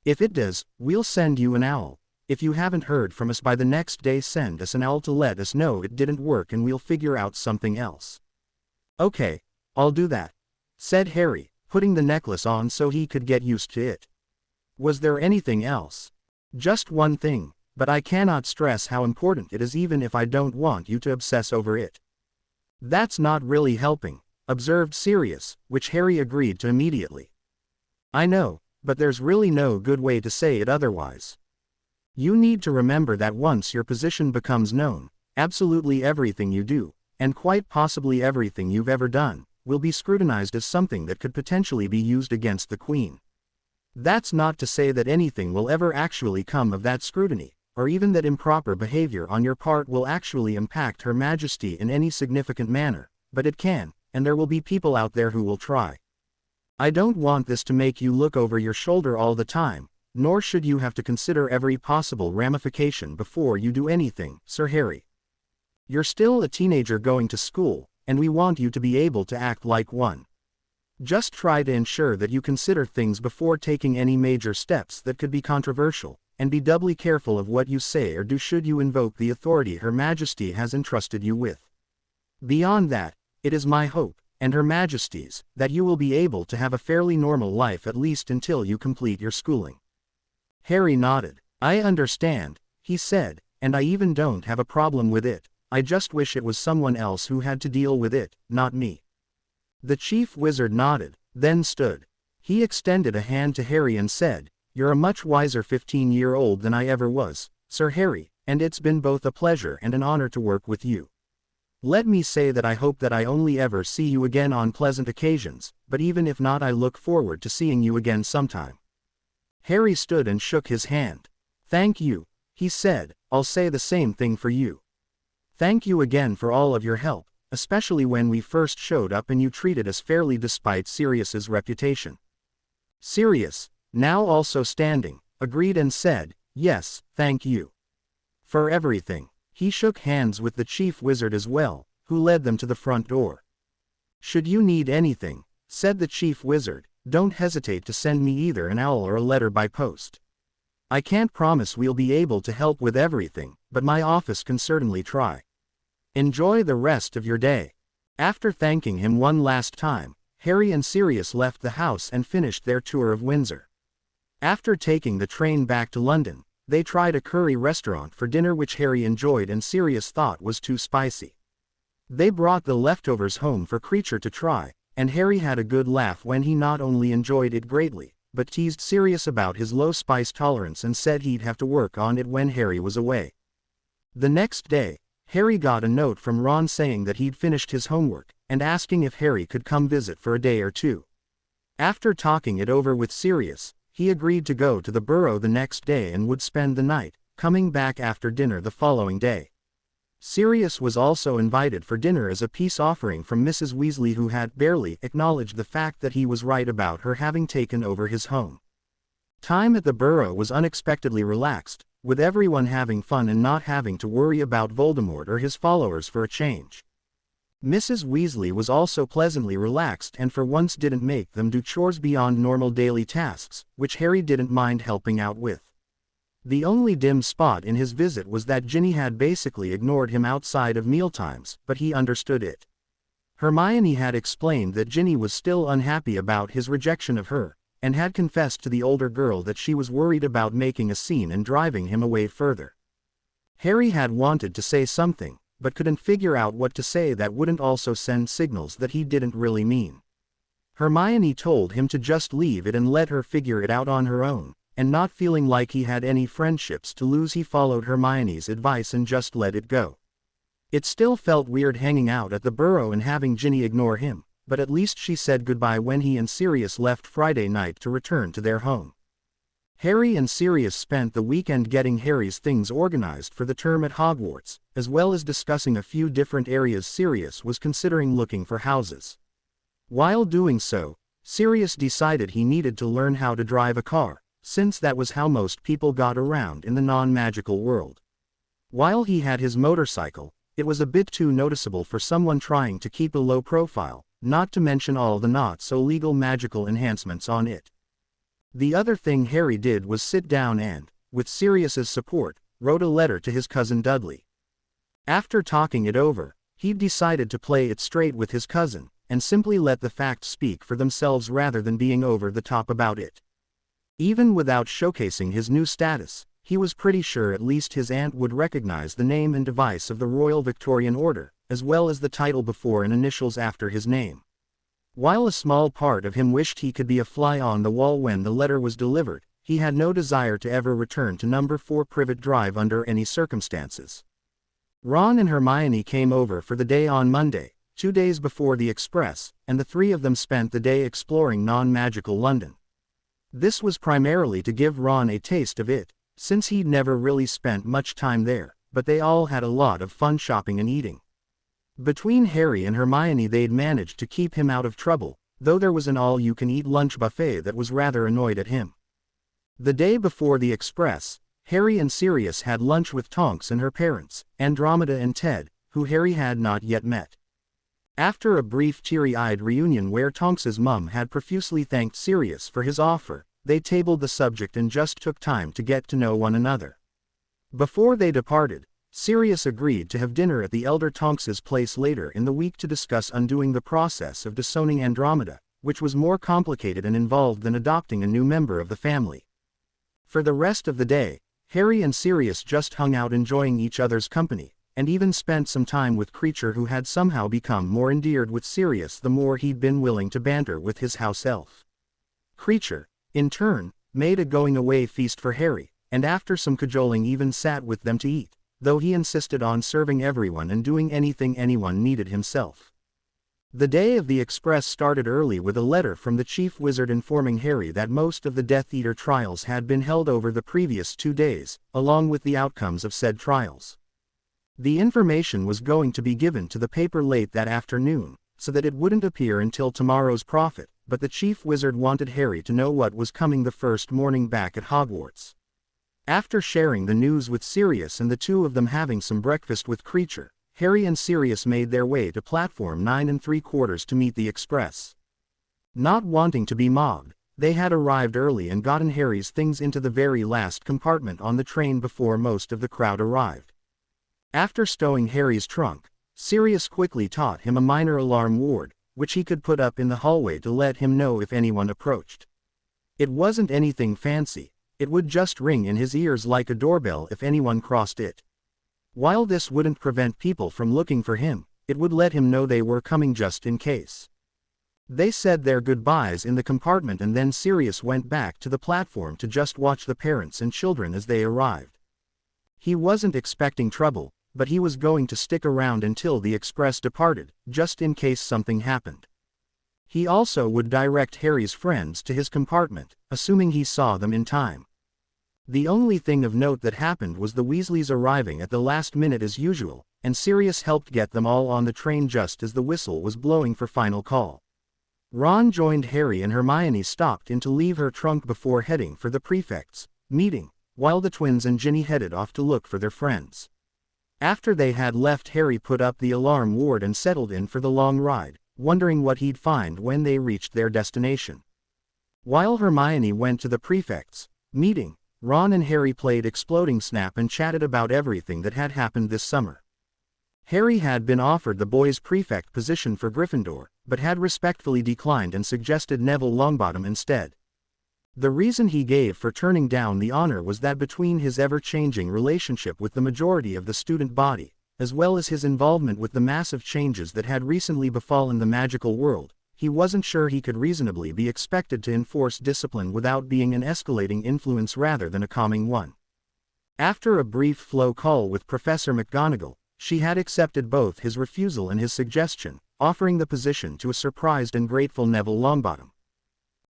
If it does, we'll send you an owl. If you haven't heard from us by the next day send us an owl to let us know it didn't work and we'll figure out something else." "Okay, I'll do that," said Harry, putting the necklace on so he could get used to it. "Was there anything else?" "Just one thing, but I cannot stress how important it is even if I don't want you to obsess over it." "That's not really helping," observed Sirius, which Harry agreed to immediately. "I know, but there's really no good way to say it otherwise. You need to remember that once your position becomes known, absolutely everything you do, and quite possibly everything you've ever done, will be scrutinized as something that could potentially be used against the Queen. That's not to say that anything will ever actually come of that scrutiny, or even that improper behavior on your part will actually impact Her Majesty in any significant manner, but it can, and there will be people out there who will try. I don't want this to make you look over your shoulder all the time, nor should you have to consider every possible ramification before you do anything, Sir Harry. You're still a teenager going to school, and we want you to be able to act like one. Just try to ensure that you consider things before taking any major steps that could be controversial, and be doubly careful of what you say or do should you invoke the authority Her Majesty has entrusted you with. Beyond that, it is my hope, and Her Majesty's, that you will be able to have a fairly normal life at least until you complete your schooling." Harry nodded. "I understand," he said, "and I even don't have a problem with it. I just wish it was someone else who had to deal with it, not me." The chief wizard nodded, then stood. He extended a hand to Harry and said, "You're a much wiser 15-year-old than I ever was, Sir Harry, and it's been both a pleasure and an honor to work with you. Let me say that I hope that I only ever see you again on pleasant occasions, but even if not I look forward to seeing you again sometime." Harry stood and shook his hand. "Thank you," he said, "I'll say the same thing for you. Thank you again for all of your help, especially when we first showed up and you treated us fairly despite Sirius's reputation." Sirius, now also standing, agreed and said, "Yes, thank you. For everything." He shook hands with the chief wizard as well, who led them to the front door. "Should you need anything," said the chief wizard, "don't hesitate to send me either an owl or a letter by post. I can't promise we'll be able to help with everything, but my office can certainly try. Enjoy the rest of your day." After thanking him one last time, Harry and Sirius left the house and finished their tour of Windsor. After taking the train back to London, they tried a curry restaurant for dinner which Harry enjoyed and Sirius thought was too spicy. They brought the leftovers home for Creature to try, and Harry had a good laugh when he not only enjoyed it greatly, but teased Sirius about his low spice tolerance and said he'd have to work on it when Harry was away. The next day, Harry got a note from Ron saying that he'd finished his homework, and asking if Harry could come visit for a day or two. After talking it over with Sirius, he agreed to go to the burrow the next day and would spend the night, coming back after dinner the following day. Sirius was also invited for dinner as a peace offering from Mrs. Weasley, who had barely acknowledged the fact that he was right about her having taken over his home. Time at the burrow was unexpectedly relaxed, with everyone having fun and not having to worry about Voldemort or his followers for a change. Mrs. Weasley was also pleasantly relaxed and for once didn't make them do chores beyond normal daily tasks, which Harry didn't mind helping out with. The only dim spot in his visit was that Ginny had basically ignored him outside of mealtimes, but he understood it. Hermione had explained that Ginny was still unhappy about his rejection of her, and had confessed to the older girl that she was worried about making a scene and driving him away further. Harry had wanted to say something, but couldn't figure out what to say that wouldn't also send signals that he didn't really mean. Hermione told him to just leave it and let her figure it out on her own, and not feeling like he had any friendships to lose, he followed Hermione's advice and just let it go. It still felt weird hanging out at the burrow and having Ginny ignore him, but at least she said goodbye when he and Sirius left Friday night to return to their home. Harry and Sirius spent the weekend getting Harry's things organized for the term at Hogwarts, as well as discussing a few different areas Sirius was considering looking for houses. While doing so, Sirius decided he needed to learn how to drive a car, since that was how most people got around in the non-magical world. While he had his motorcycle, it was a bit too noticeable for someone trying to keep a low profile, not to mention all the not-so-legal magical enhancements on it. The other thing Harry did was sit down and, with Sirius's support, wrote a letter to his cousin Dudley. After talking it over, he decided to play it straight with his cousin, and simply let the facts speak for themselves rather than being over the top about it. Even without showcasing his new status, he was pretty sure at least his aunt would recognize the name and device of the Royal Victorian Order, as well as the title before and initials after his name. While a small part of him wished he could be a fly on the wall when the letter was delivered, he had no desire to ever return to number 4 Privet Drive under any circumstances. Ron and Hermione came over for the day on Monday, 2 days before the Express, and the three of them spent the day exploring non-magical London. This was primarily to give Ron a taste of it, since he'd never really spent much time there, but they all had a lot of fun shopping and eating. Between Harry and Hermione they'd managed to keep him out of trouble, though there was an all-you-can-eat lunch buffet that was rather annoyed at him. The day before the Express, Harry and Sirius had lunch with Tonks and her parents, Andromeda and Ted, who Harry had not yet met. After a brief teary-eyed reunion where Tonks's mum had profusely thanked Sirius for his offer, they tabled the subject and just took time to get to know one another. Before they departed, Sirius agreed to have dinner at the elder Tonks's place later in the week to discuss undoing the process of disowning Andromeda, which was more complicated and involved than adopting a new member of the family. For the rest of the day, Harry and Sirius just hung out enjoying each other's company, and even spent some time with Creature, who had somehow become more endeared with Sirius the more he'd been willing to banter with his house elf. Creature, in turn, made a going-away feast for Harry, and after some cajoling even sat with them to eat, though he insisted on serving everyone and doing anything anyone needed himself. The day of the Express started early with a letter from the Chief Wizard informing Harry that most of the Death Eater trials had been held over the previous 2 days, along with the outcomes of said trials. The information was going to be given to the paper late that afternoon, so that it wouldn't appear until tomorrow's Prophet, but the Chief Wizard wanted Harry to know what was coming the first morning back at Hogwarts. After sharing the news with Sirius and the two of them having some breakfast with Creature, Harry and Sirius made their way to platform 9 3/4 to meet the Express. Not wanting to be mobbed, they had arrived early and gotten Harry's things into the very last compartment on the train before most of the crowd arrived. After stowing Harry's trunk, Sirius quickly taught him a minor alarm ward, which he could put up in the hallway to let him know if anyone approached. It wasn't anything fancy, it would just ring in his ears like a doorbell if anyone crossed it. While this wouldn't prevent people from looking for him, it would let him know they were coming just in case. They said their goodbyes in the compartment and then Sirius went back to the platform to just watch the parents and children as they arrived. He wasn't expecting trouble, but he was going to stick around until the express departed, just in case something happened. He also would direct Harry's friends to his compartment, assuming he saw them in time. The only thing of note that happened was the Weasleys arriving at the last minute as usual, and Sirius helped get them all on the train just as the whistle was blowing for final call. Ron joined Harry and Hermione stopped in to leave her trunk before heading for the prefects' meeting, while the twins and Ginny headed off to look for their friends. After they had left, Harry put up the alarm ward and settled in for the long ride, wondering what he'd find when they reached their destination. While Hermione went to the prefects' meeting, Ron and Harry played Exploding Snap and chatted about everything that had happened this summer. Harry had been offered the boys' prefect position for Gryffindor, but had respectfully declined and suggested Neville Longbottom instead. The reason he gave for turning down the honor was that between his ever-changing relationship with the majority of the student body, as well as his involvement with the massive changes that had recently befallen the magical world, he wasn't sure he could reasonably be expected to enforce discipline without being an escalating influence rather than a calming one. After a brief flow call with Professor McGonagall, she had accepted both his refusal and his suggestion, offering the position to a surprised and grateful Neville Longbottom.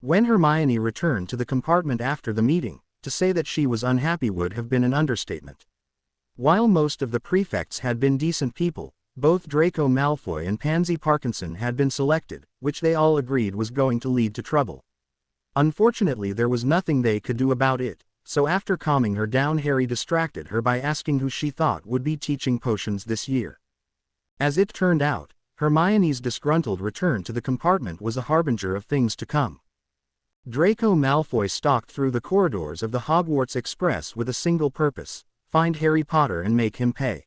When Hermione returned to the compartment after the meeting, to say that she was unhappy would have been an understatement. While most of the prefects had been decent people, both Draco Malfoy and Pansy Parkinson had been selected, which they all agreed was going to lead to trouble. Unfortunately, there was nothing they could do about it, so after calming her down, Harry distracted her by asking who she thought would be teaching potions this year. As it turned out, Hermione's disgruntled return to the compartment was a harbinger of things to come. Draco Malfoy stalked through the corridors of the Hogwarts Express with a single purpose: find Harry Potter and make him pay.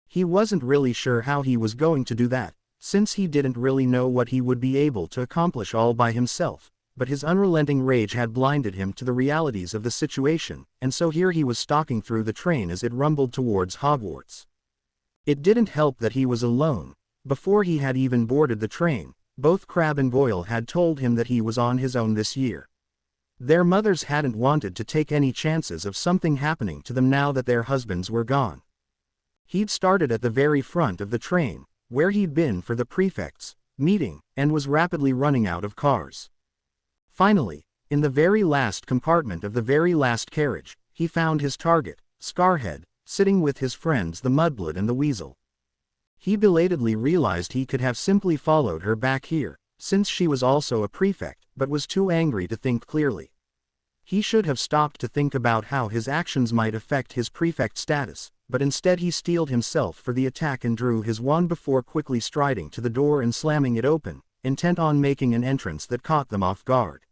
He wasn't really sure how he was going to do that, since he didn't really know what he would be able to accomplish all by himself, but his unrelenting rage had blinded him to the realities of the situation, and so here he was stalking through the train as it rumbled towards Hogwarts. It didn't help that he was alone. Before he had even boarded the train, both Crabbe and Goyle had told him that he was on his own this year. Their mothers hadn't wanted to take any chances of something happening to them now that their husbands were gone. He'd started at the very front of the train, where he'd been for the prefects' meeting, and was rapidly running out of cars. Finally, in the very last compartment of the very last carriage, he found his target, Scarhead, sitting with his friends the Mudblood and the Weasel. He belatedly realized he could have simply followed her back here, since she was also a prefect, but was too angry to think clearly. He should have stopped to think about how his actions might affect his prefect status, but instead he steeled himself for the attack and drew his wand before quickly striding to the door and slamming it open, intent on making an entrance that caught them off guard.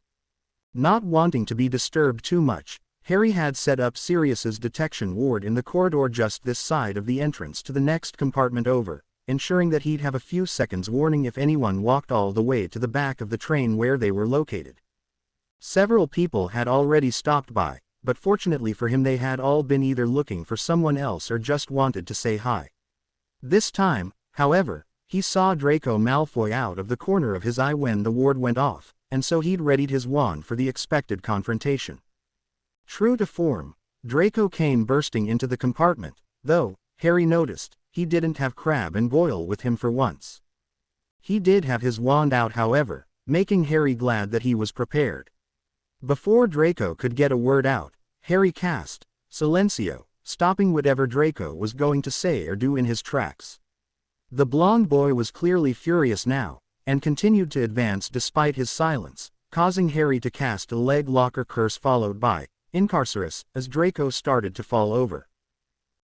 Not wanting to be disturbed too much, Harry had set up Sirius's detection ward in the corridor just this side of the entrance to the next compartment over, ensuring that he'd have a few seconds warning if anyone walked all the way to the back of the train where they were located. Several people had already stopped by, but fortunately for him they had all been either looking for someone else or just wanted to say hi. This time, however, he saw Draco Malfoy out of the corner of his eye when the ward went off, and so he'd readied his wand for the expected confrontation. True to form, Draco came bursting into the compartment, though, Harry noticed, he didn't have Crabbe and Goyle with him for once. He did have his wand out, however, making Harry glad that he was prepared. Before Draco could get a word out, Harry cast Silencio, stopping whatever Draco was going to say or do in his tracks. The blonde boy was clearly furious now, and continued to advance despite his silence, causing Harry to cast a leg locker curse followed by Incarcerus as Draco started to fall over.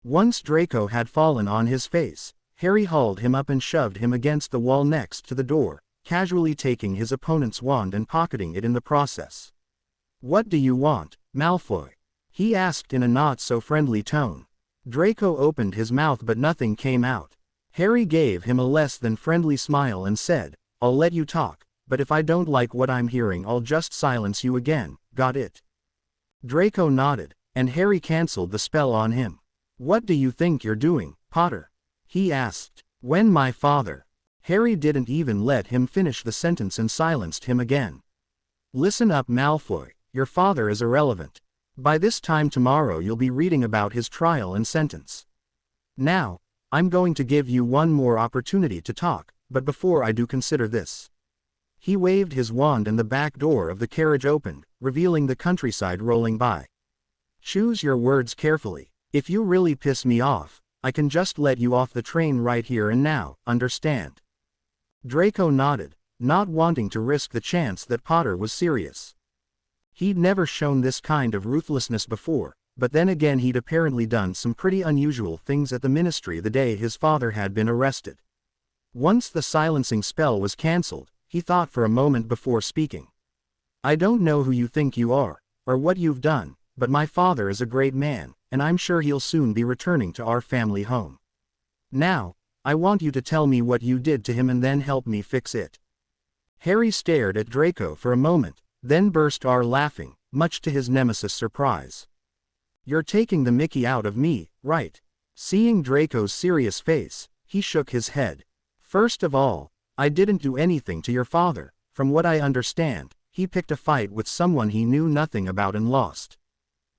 Once Draco had fallen on his face, Harry hauled him up and shoved him against the wall next to the door, casually taking his opponent's wand and pocketing it in the process. "What do you want, Malfoy?" he asked in a not-so-friendly tone. Draco opened his mouth but nothing came out. Harry gave him a less-than-friendly smile and said, "I'll let you talk, but if I don't like what I'm hearing I'll just silence you again, got it?" Draco nodded, and Harry cancelled the spell on him. "What do you think you're doing, Potter?" he asked. "When my father..." Harry didn't even let him finish the sentence and silenced him again. "Listen up, Malfoy, your father is irrelevant. By this time tomorrow you'll be reading about his trial and sentence. Now, I'm going to give you one more opportunity to talk, but before I do, consider this. He waved his wand and the back door of the carriage opened, revealing the countryside rolling by. Choose your words carefully. If you really piss me off, I can just let you off the train right here and now, understand? Draco nodded, not wanting to risk the chance that Potter was serious. He'd never shown this kind of ruthlessness before, but then again he'd apparently done some pretty unusual things at the ministry the day his father had been arrested. Once the silencing spell was cancelled, he thought for a moment before speaking. I don't know who you think you are, or what you've done, but my father is a great man, and I'm sure he'll soon be returning to our family home. Now, I want you to tell me what you did to him and then help me fix it. Harry stared at Draco for a moment, then burst out laughing, much to his nemesis' surprise. You're taking the mickey out of me, right? Seeing Draco's serious face, he shook his head. First of all, I didn't do anything to your father. From what I understand, he picked a fight with someone he knew nothing about and lost.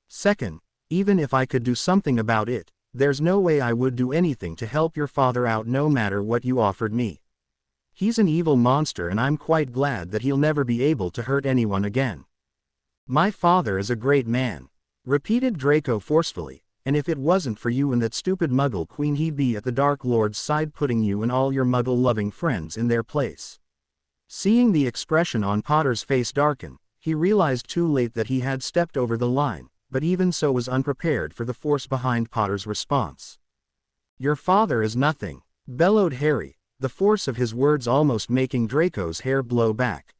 Second, even if I could do something about it, there's no way I would do anything to help your father out no matter what you offered me. He's an evil monster and I'm quite glad that he'll never be able to hurt anyone again. My father is a great man, repeated Draco forcefully, and if it wasn't for you and that stupid Muggle Queen he'd be at the Dark Lord's side putting you and all your Muggle-loving friends in their place. Seeing the expression on Potter's face darken, he realized too late that he had stepped over the line, but even so was unprepared for the force behind Potter's response. Your father is nothing, bellowed Harry, the force of his words almost making Draco's hair blow back.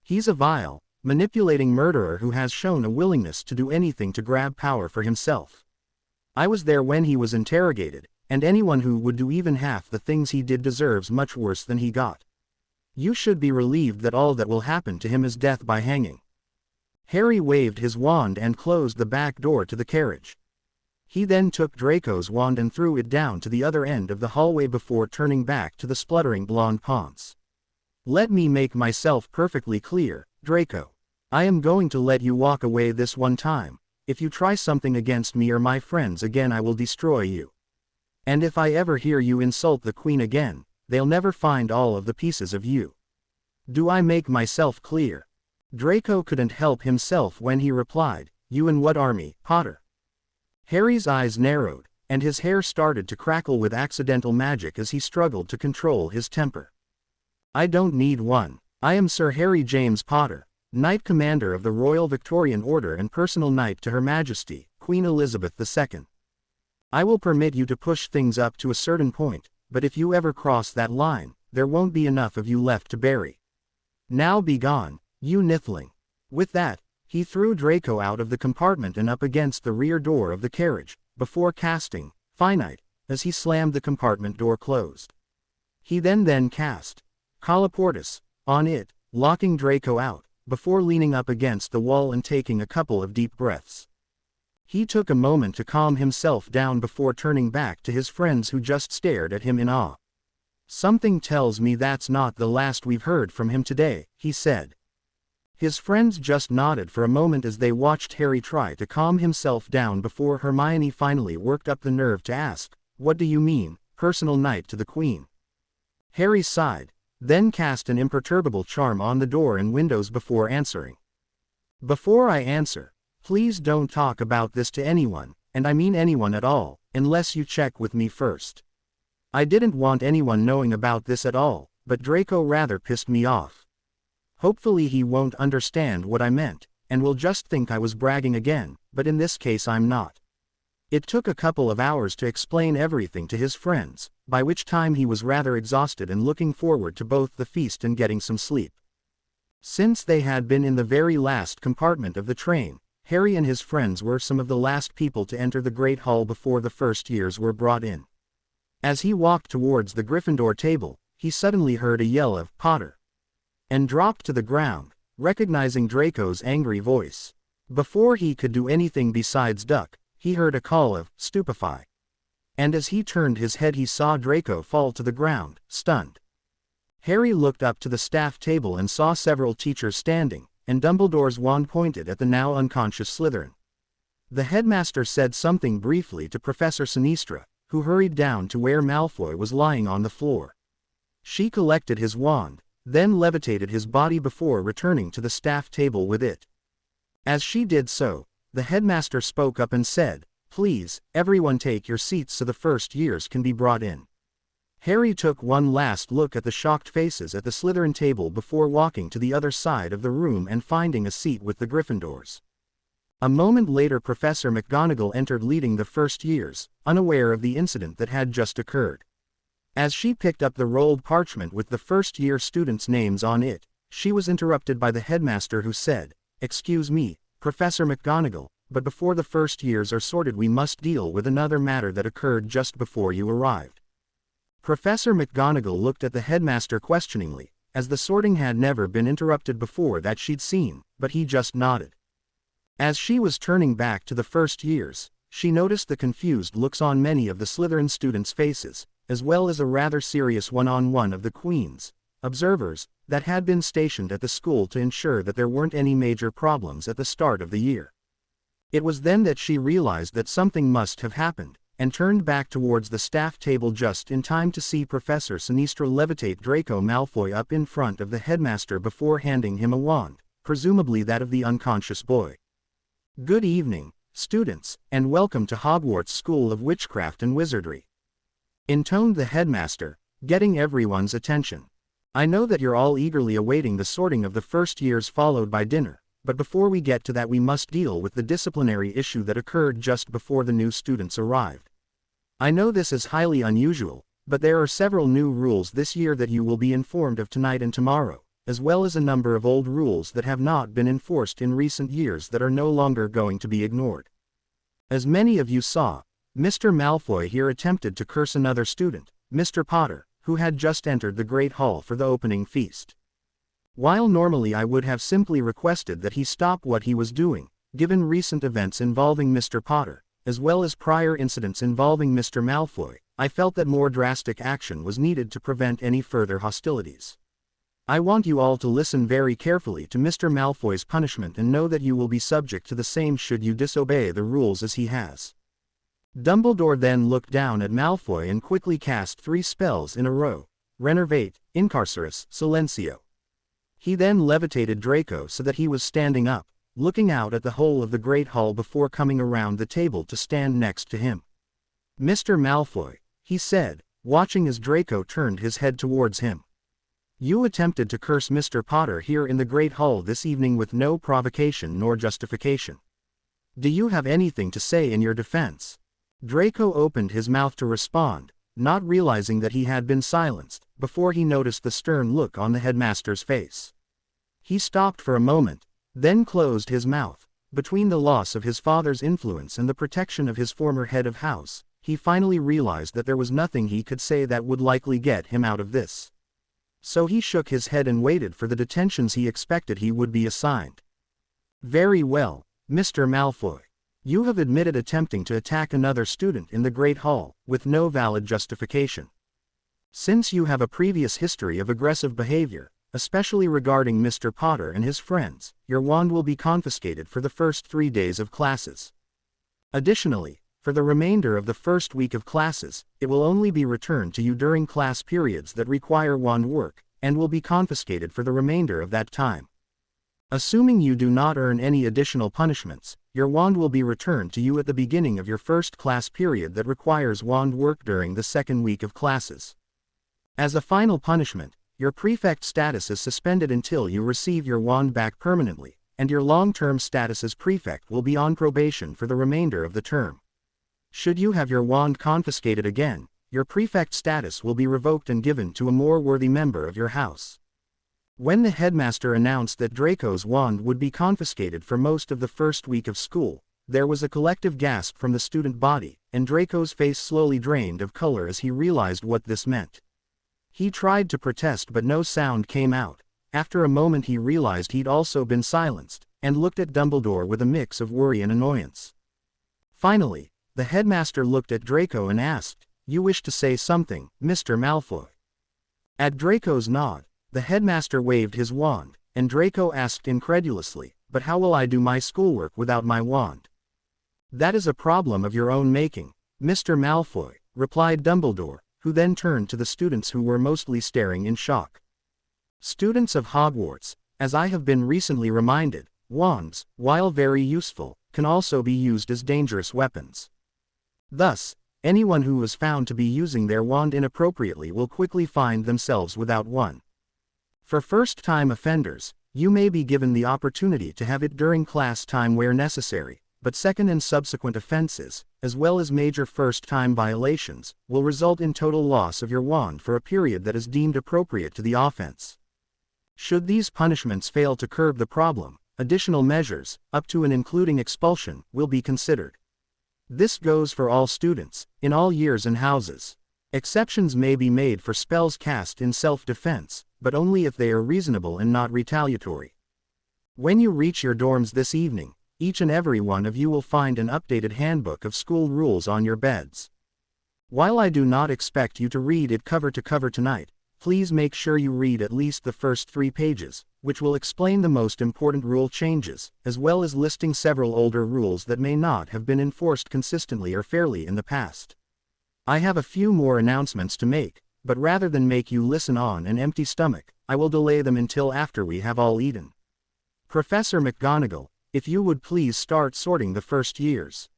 He's a vile, manipulating murderer who has shown a willingness to do anything to grab power for himself. I was there when he was interrogated, and anyone who would do even half the things he did deserves much worse than he got. You should be relieved that all that will happen to him is death by hanging. Harry waved his wand and closed the back door to the carriage. He then took Draco's wand and threw it down to the other end of the hallway before turning back to the spluttering blonde Ponce. Let me make myself perfectly clear, Draco. I am going to let you walk away this one time. If you try something against me or my friends again I will destroy you. And if I ever hear you insult the Queen again, they'll never find all of the pieces of you. Do I make myself clear? Draco couldn't help himself when he replied, You and what army, Potter? Harry's eyes narrowed, and his hair started to crackle with accidental magic as he struggled to control his temper. I don't need one. I am Sir Harry James Potter, Knight Commander of the Royal Victorian Order and personal knight to Her Majesty, Queen Elizabeth II. I will permit you to push things up to a certain point, but if you ever cross that line, there won't be enough of you left to bury. Now be gone, you Nithling. With that, he threw Draco out of the compartment and up against the rear door of the carriage, before casting Finite, as he slammed the compartment door closed. He then cast Colloportus on it, locking Draco out, before leaning up against the wall and taking a couple of deep breaths. He took a moment to calm himself down before turning back to his friends who just stared at him in awe. Something tells me that's not the last we've heard from him today, he said. His friends just nodded for a moment as they watched Harry try to calm himself down before Hermione finally worked up the nerve to ask, What do you mean, personal knight to the Queen? Harry sighed, then cast an imperturbable charm on the door and windows before answering. Before I answer, please don't talk about this to anyone, and I mean anyone at all, unless you check with me first. I didn't want anyone knowing about this at all, but Draco rather pissed me off. Hopefully he won't understand what I meant, and will just think I was bragging again, but in this case I'm not. It took a couple of hours to explain everything to his friends, by which time he was rather exhausted and looking forward to both the feast and getting some sleep. Since they had been in the very last compartment of the train, Harry and his friends were some of the last people to enter the Great Hall before the first years were brought in. As he walked towards the Gryffindor table, he suddenly heard a yell of, Potter! And dropped to the ground, recognizing Draco's angry voice. Before he could do anything besides duck, he heard a call of, Stupefy. And as he turned his head he saw Draco fall to the ground, stunned. Harry looked up to the staff table and saw several teachers standing, and Dumbledore's wand pointed at the now unconscious Slytherin. The headmaster said something briefly to Professor Sinistra, who hurried down to where Malfoy was lying on the floor. She collected his wand, then levitated his body before returning to the staff table with it. As she did so, the headmaster spoke up and said, "Please, everyone take your seats so the first years can be brought in." Harry took one last look at the shocked faces at the Slytherin table before walking to the other side of the room and finding a seat with the Gryffindors. A moment later Professor McGonagall entered leading the first years, unaware of the incident that had just occurred. As she picked up the rolled parchment with the first-year students' names on it, she was interrupted by the headmaster who said, "Excuse me, Professor McGonagall, but before the first years are sorted we must deal with another matter that occurred just before you arrived." Professor McGonagall looked at the headmaster questioningly, as the sorting had never been interrupted before that she'd seen, but he just nodded. As she was turning back to the first years, she noticed the confused looks on many of the Slytherin students' faces, as well as a rather serious one-on-one of the Queen's observers that had been stationed at the school to ensure that there weren't any major problems at the start of the year. It was then that she realized that something must have happened, and turned back towards the staff table just in time to see Professor Sinistra levitate Draco Malfoy up in front of the headmaster before handing him a wand, presumably that of the unconscious boy. "Good evening, students, and welcome to Hogwarts School of Witchcraft and Wizardry," intoned the headmaster, getting everyone's attention. "I know that you're all eagerly awaiting the sorting of the first years followed by dinner, but before we get to that we must deal with the disciplinary issue that occurred just before the new students arrived. I know this is highly unusual, but there are several new rules this year that you will be informed of tonight and tomorrow, as well as a number of old rules that have not been enforced in recent years that are no longer going to be ignored. As many of you saw, Mr. Malfoy here attempted to curse another student, Mr. Potter, who had just entered the Great Hall for the opening feast. While normally I would have simply requested that he stop what he was doing, given recent events involving Mr. Potter, as well as prior incidents involving Mr. Malfoy, I felt that more drastic action was needed to prevent any further hostilities. I want you all to listen very carefully to Mr. Malfoy's punishment and know that you will be subject to the same should you disobey the rules as he has." Dumbledore then looked down at Malfoy and quickly cast 3 spells in a row: Renervate, Incarcerus, Silencio. He then levitated Draco so that he was standing up, looking out at the whole of the Great Hall before coming around the table to stand next to him. "Mr. Malfoy," he said, watching as Draco turned his head towards him. "You attempted to curse Mr. Potter here in the Great Hall this evening with no provocation nor justification. Do you have anything to say in your defense?" Draco opened his mouth to respond, not realizing that he had been silenced, before he noticed the stern look on the headmaster's face. He stopped for a moment, then closed his mouth. Between the loss of his father's influence and the protection of his former head of house, he finally realized that there was nothing he could say that would likely get him out of this. So he shook his head and waited for the detentions he expected he would be assigned. "Very well, Mr. Malfoy. You have admitted attempting to attack another student in the Great Hall, with no valid justification. Since you have a previous history of aggressive behavior, especially regarding Mr. Potter and his friends, your wand will be confiscated for the first 3 days of classes. Additionally, for the remainder of the first week of classes, it will only be returned to you during class periods that require wand work, and will be confiscated for the remainder of that time. Assuming you do not earn any additional punishments, your wand will be returned to you at the beginning of your first class period that requires wand work during the second week of classes. As a final punishment, your prefect status is suspended until you receive your wand back permanently, and your long-term status as prefect will be on probation for the remainder of the term. Should you have your wand confiscated again, your prefect status will be revoked and given to a more worthy member of your house." When the headmaster announced that Draco's wand would be confiscated for most of the first week of school, there was a collective gasp from the student body, and Draco's face slowly drained of color as he realized what this meant. He tried to protest but no sound came out. After a moment he realized he'd also been silenced, and looked at Dumbledore with a mix of worry and annoyance. Finally, the headmaster looked at Draco and asked, "You wish to say something, Mr. Malfoy?" At Draco's nod, the headmaster waved his wand, and Draco asked incredulously, "But how will I do my schoolwork without my wand?" "That is a problem of your own making, Mr. Malfoy," replied Dumbledore, who then turned to the students who were mostly staring in shock. Students of Hogwarts, as I have been recently reminded, wands, while very useful, can also be used as dangerous weapons. Thus, anyone who is found to be using their wand inappropriately will quickly find themselves without one. For first-time offenders, you may be given the opportunity to have it during class time where necessary, but second and subsequent offenses, as well as major first-time violations, will result in total loss of your wand for a period that is deemed appropriate to the offense. Should these punishments fail to curb the problem, additional measures, up to and including expulsion, will be considered. This goes for all students, in all years and houses. Exceptions may be made for spells cast in self-defense, but only if they are reasonable and not retaliatory. When you reach your dorms this evening, each and every one of you will find an updated handbook of school rules on your beds. While I do not expect you to read it cover to cover tonight, please make sure you read at least the first 3 pages, which will explain the most important rule changes, as well as listing several older rules that may not have been enforced consistently or fairly in the past. I have a few more announcements to make, but rather than make you listen on an empty stomach, I will delay them until after we have all eaten. Professor McGonagall, if you would please start sorting the first years.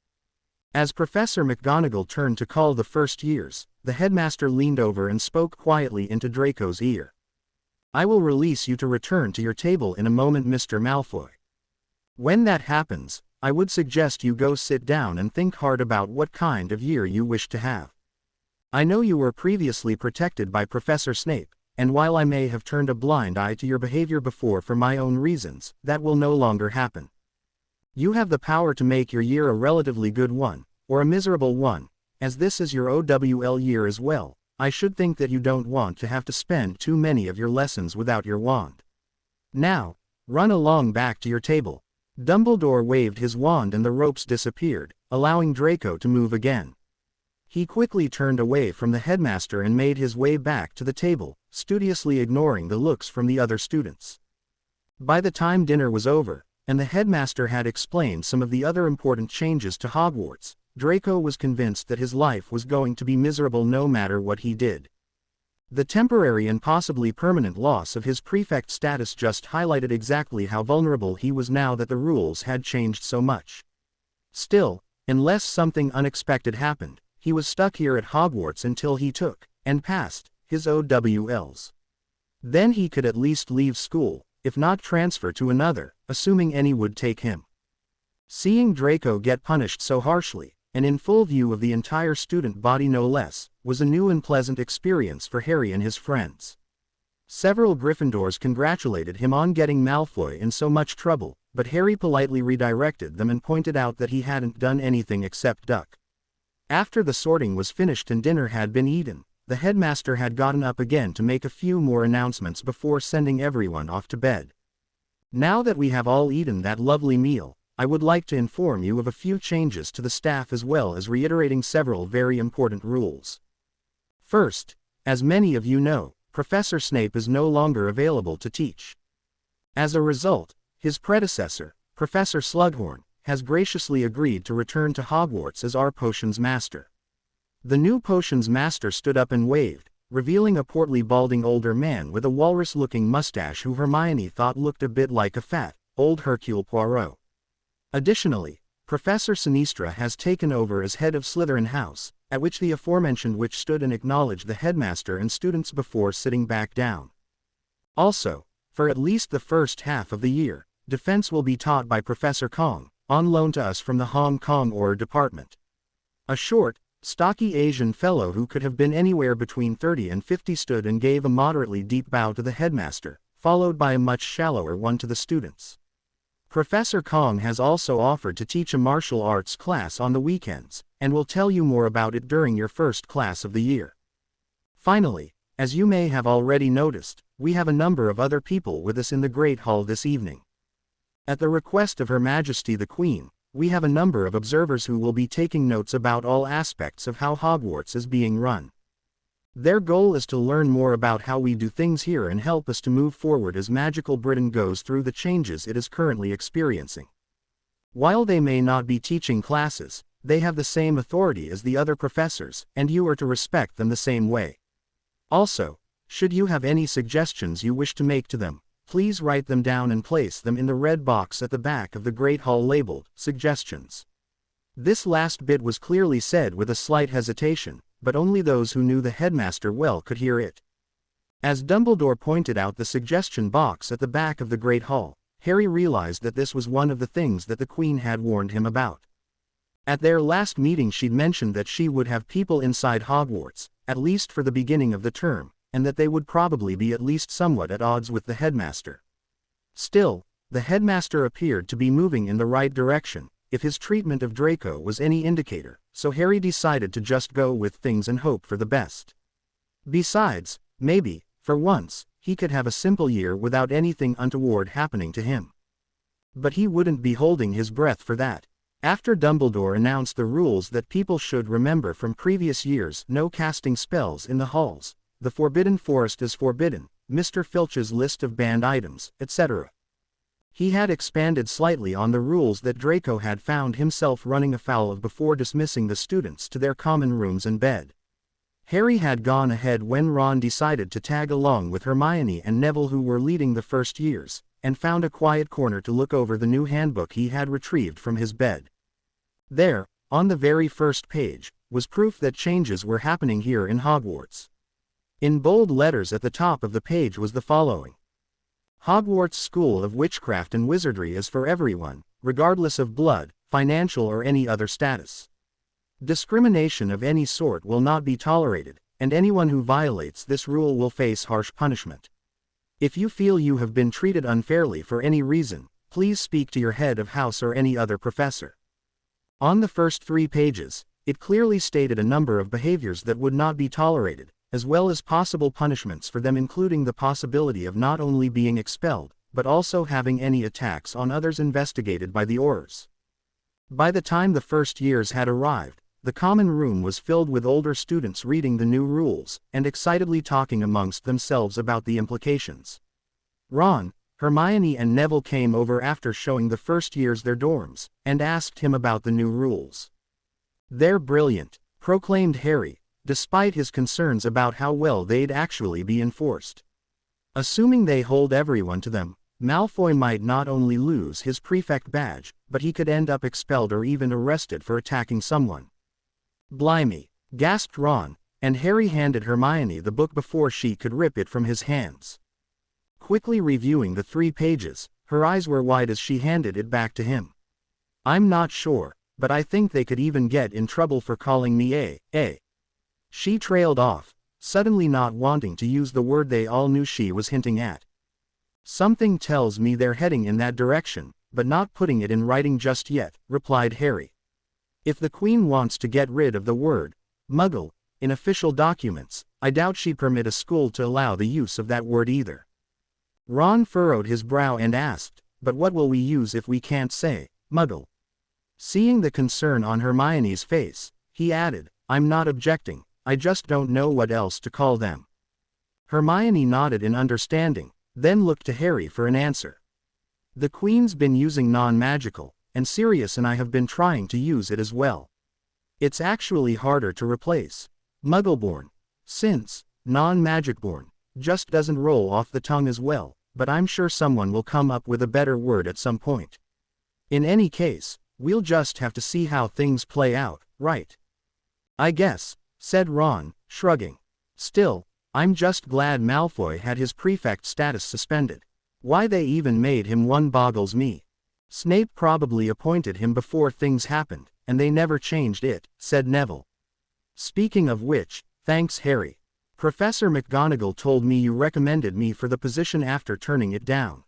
As Professor McGonagall turned to call the first years, the headmaster leaned over and spoke quietly into Draco's ear. I will release you to return to your table in a moment, Mr. Malfoy. When that happens, I would suggest you go sit down and think hard about what kind of year you wish to have. I know you were previously protected by Professor Snape, and while I may have turned a blind eye to your behavior before for my own reasons, that will no longer happen. You have the power to make your year a relatively good one, or a miserable one, as this is your OWL year as well. I should think that you don't want to have to spend too many of your lessons without your wand. Now, run along back to your table. Dumbledore waved his wand and the ropes disappeared, allowing Draco to move again. He quickly turned away from the headmaster and made his way back to the table, studiously ignoring the looks from the other students. By the time dinner was over, and the headmaster had explained some of the other important changes to Hogwarts, Draco was convinced that his life was going to be miserable no matter what he did. The temporary and possibly permanent loss of his prefect status just highlighted exactly how vulnerable he was now that the rules had changed so much. Still, unless something unexpected happened, he was stuck here at Hogwarts until he took, and passed, his OWLs. Then he could at least leave school, if not transfer to another, assuming any would take him. Seeing Draco get punished so harshly, and in full view of the entire student body no less, was a new and pleasant experience for Harry and his friends. Several Gryffindors congratulated him on getting Malfoy in so much trouble, but Harry politely redirected them and pointed out that he hadn't done anything except duck. After the sorting was finished and dinner had been eaten, the headmaster had gotten up again to make a few more announcements before sending everyone off to bed. Now that we have all eaten that lovely meal, I would like to inform you of a few changes to the staff as well as reiterating several very important rules. First, as many of you know, Professor Snape is no longer available to teach. As a result, his predecessor, Professor Slughorn, has graciously agreed to return to Hogwarts as our potions master. The new potions master stood up and waved, revealing a portly balding older man with a walrus-looking mustache who Hermione thought looked a bit like a fat, old Hercule Poirot. Additionally, Professor Sinistra has taken over as head of Slytherin House, at which the aforementioned witch stood and acknowledged the headmaster and students before sitting back down. Also, for at least the first half of the year, defense will be taught by Professor Kong, on loan to us from the Hong Kong Order Department. A short, stocky Asian fellow who could have been anywhere between 30 and 50 stood and gave a moderately deep bow to the headmaster, followed by a much shallower one to the students. Professor Kong has also offered to teach a martial arts class on the weekends, and will tell you more about it during your first class of the year. Finally, as you may have already noticed, we have a number of other people with us in the Great Hall this evening. At the request of Her Majesty the Queen, we have a number of observers who will be taking notes about all aspects of how Hogwarts is being run. Their goal is to learn more about how we do things here and help us to move forward as magical Britain goes through the changes it is currently experiencing. While they may not be teaching classes, They have the same authority as the other professors, and you are to respect them the same way. Also, should you have any suggestions you wish to make to them, please write them down and place them in the red box at the back of the Great Hall labeled, Suggestions. This last bit was clearly said with a slight hesitation, but only those who knew the headmaster well could hear it. As Dumbledore pointed out the suggestion box at the back of the Great Hall, Harry realized that this was one of the things that the Queen had warned him about. At their last meeting she'd mentioned that she would have people inside Hogwarts, at least for the beginning of the term, and that they would probably be at least somewhat at odds with the headmaster. Still, the headmaster appeared to be moving in the right direction, if his treatment of Draco was any indicator, so Harry decided to just go with things and hope for the best. Besides, maybe, for once, he could have a simple year without anything untoward happening to him. But he wouldn't be holding his breath for that. After Dumbledore announced the rules that people should remember from previous years: no casting spells in the halls, the Forbidden Forest is forbidden, Mr. Filch's list of banned items, etc. He had expanded slightly on the rules that Draco had found himself running afoul of before dismissing the students to their common rooms and bed. Harry had gone ahead when Ron decided to tag along with Hermione and Neville, who were leading the first years, and found a quiet corner to look over the new handbook he had retrieved from his bed. There, on the very first page, was proof that changes were happening here in Hogwarts. In bold letters at the top of the page was the following: Hogwarts School of Witchcraft and Wizardry is for everyone, regardless of blood, financial or any other status. Discrimination of any sort will not be tolerated, and anyone who violates this rule will face harsh punishment. If you feel you have been treated unfairly for any reason, please speak to your head of house or any other professor. On the first 3 pages, it clearly stated a number of behaviors that would not be tolerated, as well as possible punishments for them, including the possibility of not only being expelled, but also having any attacks on others investigated by the Aurors. By the time the first years had arrived, the common room was filled with older students reading the new rules, and excitedly talking amongst themselves about the implications. Ron, Hermione and Neville came over after showing the first years their dorms, and asked him about the new rules. "They're brilliant," proclaimed Harry, despite his concerns about how well they'd actually be enforced. Assuming they hold everyone to them, Malfoy might not only lose his prefect badge, but he could end up expelled or even arrested for attacking someone. "Blimey," gasped Ron, and Harry handed Hermione the book before she could rip it from his hands. Quickly reviewing the 3 pages, her eyes were wide as she handed it back to him. "I'm not sure, but I think they could even get in trouble for calling me a." She trailed off, suddenly not wanting to use the word they all knew she was hinting at. "Something tells me they're heading in that direction, but not putting it in writing just yet," replied Harry. "If the Queen wants to get rid of the word Muggle in official documents, I doubt she'd permit a school to allow the use of that word either." Ron furrowed his brow and asked, "But what will we use if we can't say Muggle?" Seeing the concern on Hermione's face, he added, "I'm not objecting, I just don't know what else to call them." Hermione nodded in understanding, then looked to Harry for an answer. "The Queen's been using non-magical, and Sirius and I have been trying to use it as well. It's actually harder to replace Muggleborn, since non-magicborn just doesn't roll off the tongue as well, but I'm sure someone will come up with a better word at some point. In any case, we'll just have to see how things play out, right?" "I guess," said Ron, shrugging. "Still, I'm just glad Malfoy had his prefect status suspended. Why they even made him one boggles me. Snape probably appointed him before things happened, and they never changed it," said Neville. "Speaking of which, thanks Harry. Professor McGonagall told me you recommended me for the position after turning it down."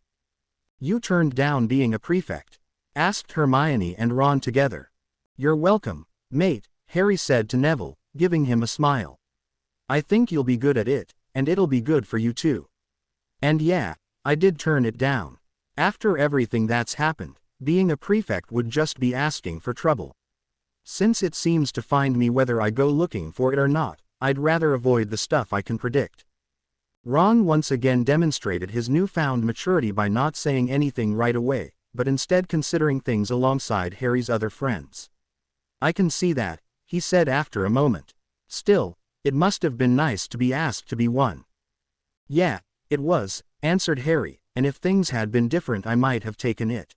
"You turned down being a prefect?" asked Hermione and Ron together. "You're welcome, mate," Harry said to Neville, giving him a smile. "I think you'll be good at it, and it'll be good for you too. And yeah, I did turn it down. After everything that's happened, being a prefect would just be asking for trouble. Since it seems to find me whether I go looking for it or not, I'd rather avoid the stuff I can predict." Ron once again demonstrated his newfound maturity by not saying anything right away, but instead considering things alongside Harry's other friends. I can see that, he said after a moment. Still, it must have been nice to be asked to be one. Yeah, it was, answered Harry, and if things had been different I might have taken it.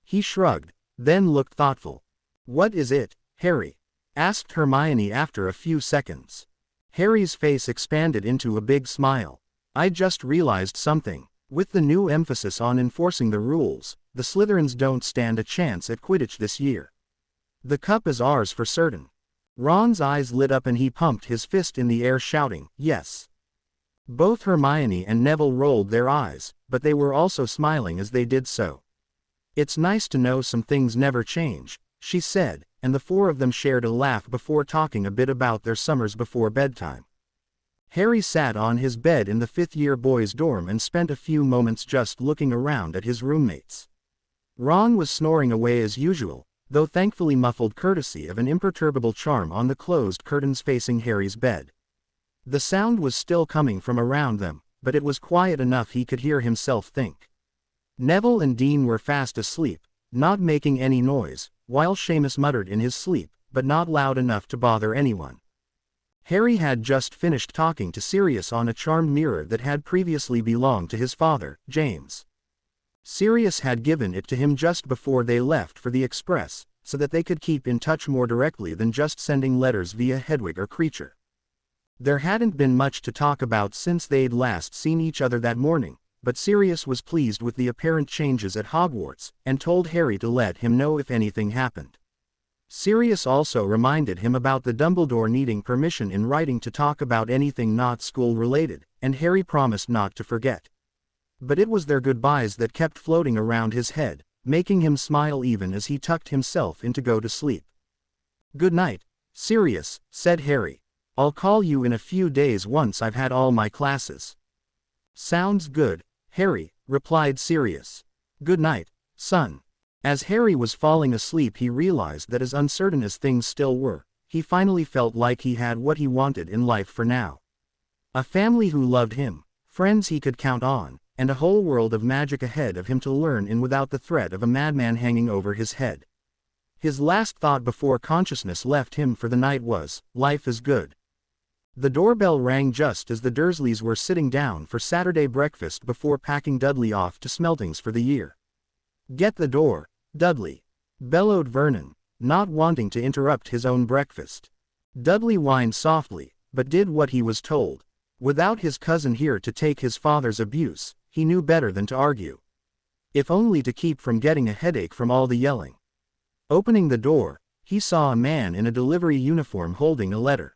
He shrugged, then looked thoughtful. What is it, Harry? Asked Hermione after a few seconds. Harry's face expanded into a big smile. I just realized something. With the new emphasis on enforcing the rules, the Slytherins don't stand a chance at Quidditch this year. The cup is ours for certain. Ron's eyes lit up and he pumped his fist in the air shouting, yes. Both Hermione and Neville rolled their eyes, but they were also smiling as they did so. It's nice to know some things never change, she said, and the four of them shared a laugh before talking a bit about their summers before bedtime. Harry sat on his bed in the fifth-year boys' dorm and spent a few moments just looking around at his roommates. Ron was snoring away as usual, though thankfully muffled courtesy of an imperturbable charm on the closed curtains facing Harry's bed. The sound was still coming from around them, but it was quiet enough he could hear himself think. Neville and Dean were fast asleep, not making any noise, while Seamus muttered in his sleep, but not loud enough to bother anyone. Harry had just finished talking to Sirius on a charmed mirror that had previously belonged to his father, James. Sirius had given it to him just before they left for the Express, so that they could keep in touch more directly than just sending letters via Hedwig or Creature. There hadn't been much to talk about since they'd last seen each other that morning, but Sirius was pleased with the apparent changes at Hogwarts, and told Harry to let him know if anything happened. Sirius also reminded him about the Dumbledore needing permission in writing to talk about anything not school-related, and Harry promised not to forget. But it was their goodbyes that kept floating around his head, making him smile even as he tucked himself in to go to sleep. "Good night, Sirius," said Harry. "I'll call you in a few days once I've had all my classes." "Sounds good, Harry," replied Sirius. "Good night, son." As Harry was falling asleep he realized that as uncertain as things still were, he finally felt like he had what he wanted in life for now. A family who loved him, friends he could count on, and a whole world of magic ahead of him to learn in without the threat of a madman hanging over his head. His last thought before consciousness left him for the night was, life is good. The doorbell rang just as the Dursleys were sitting down for Saturday breakfast before packing Dudley off to Smeltings for the year. "Get the door, Dudley," bellowed Vernon, not wanting to interrupt his own breakfast. Dudley whined softly, but did what he was told. Without his cousin here to take his father's abuse, he knew better than to argue. If only to keep from getting a headache from all the yelling. Opening the door, he saw a man in a delivery uniform holding a letter.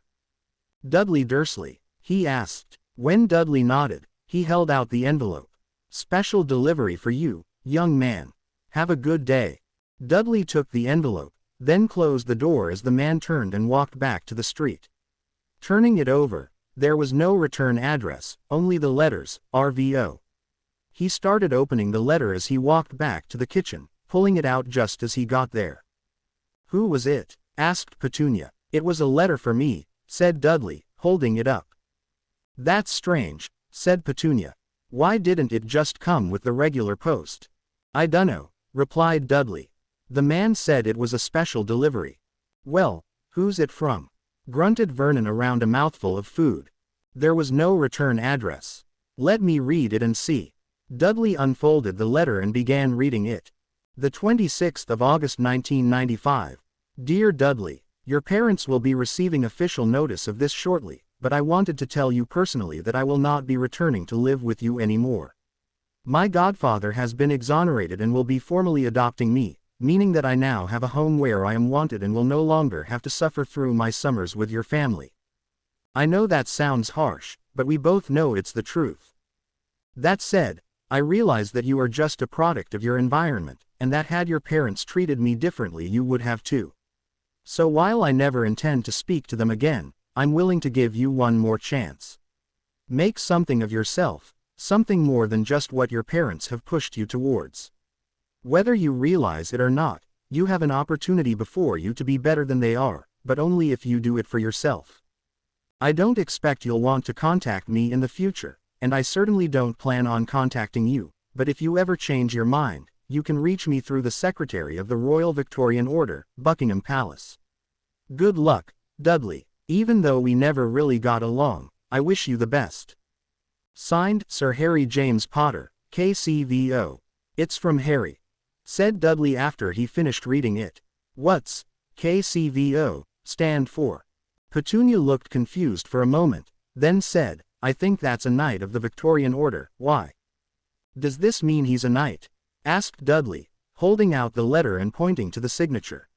"Dudley Dursley?" he asked. When Dudley nodded, he held out the envelope. "Special delivery for you, young man. Have a good day." Dudley took the envelope, then closed the door as the man turned and walked back to the street. Turning it over, there was no return address, only the letters, RVO. He started opening the letter as he walked back to the kitchen, pulling it out just as he got there. "Who was it?" asked Petunia. "It was a letter for me," said Dudley, holding it up. "That's strange," said Petunia. "Why didn't it just come with the regular post?" "I dunno," replied Dudley. "The man said it was a special delivery." "Well, who's it from?" grunted Vernon around a mouthful of food. There was no return address. "Let me read it and see." Dudley unfolded the letter and began reading it. The 26th of August 1995. Dear Dudley, your parents will be receiving official notice of this shortly, but I wanted to tell you personally that I will not be returning to live with you anymore. My godfather has been exonerated and will be formally adopting me, meaning that I now have a home where I am wanted and will no longer have to suffer through my summers with your family. I know that sounds harsh, but we both know it's the truth. That said, I realize that you are just a product of your environment, and that had your parents treated me differently you would have too. So while I never intend to speak to them again, I'm willing to give you one more chance. Make something of yourself, something more than just what your parents have pushed you towards. Whether you realize it or not, you have an opportunity before you to be better than they are, but only if you do it for yourself. I don't expect you'll want to contact me in the future, and I certainly don't plan on contacting you, but if you ever change your mind, you can reach me through the Secretary of the Royal Victorian Order, Buckingham Palace. Good luck, Dudley. Even though we never really got along, I wish you the best. Signed, Sir Harry James Potter, KCVO. It's from Harry, said Dudley after he finished reading it. What's KCVO stand for? Petunia looked confused for a moment, then said, I think that's a knight of the Victorian Order. Why? Does this mean he's a knight? Asked Dudley, holding out the letter and pointing to the signature.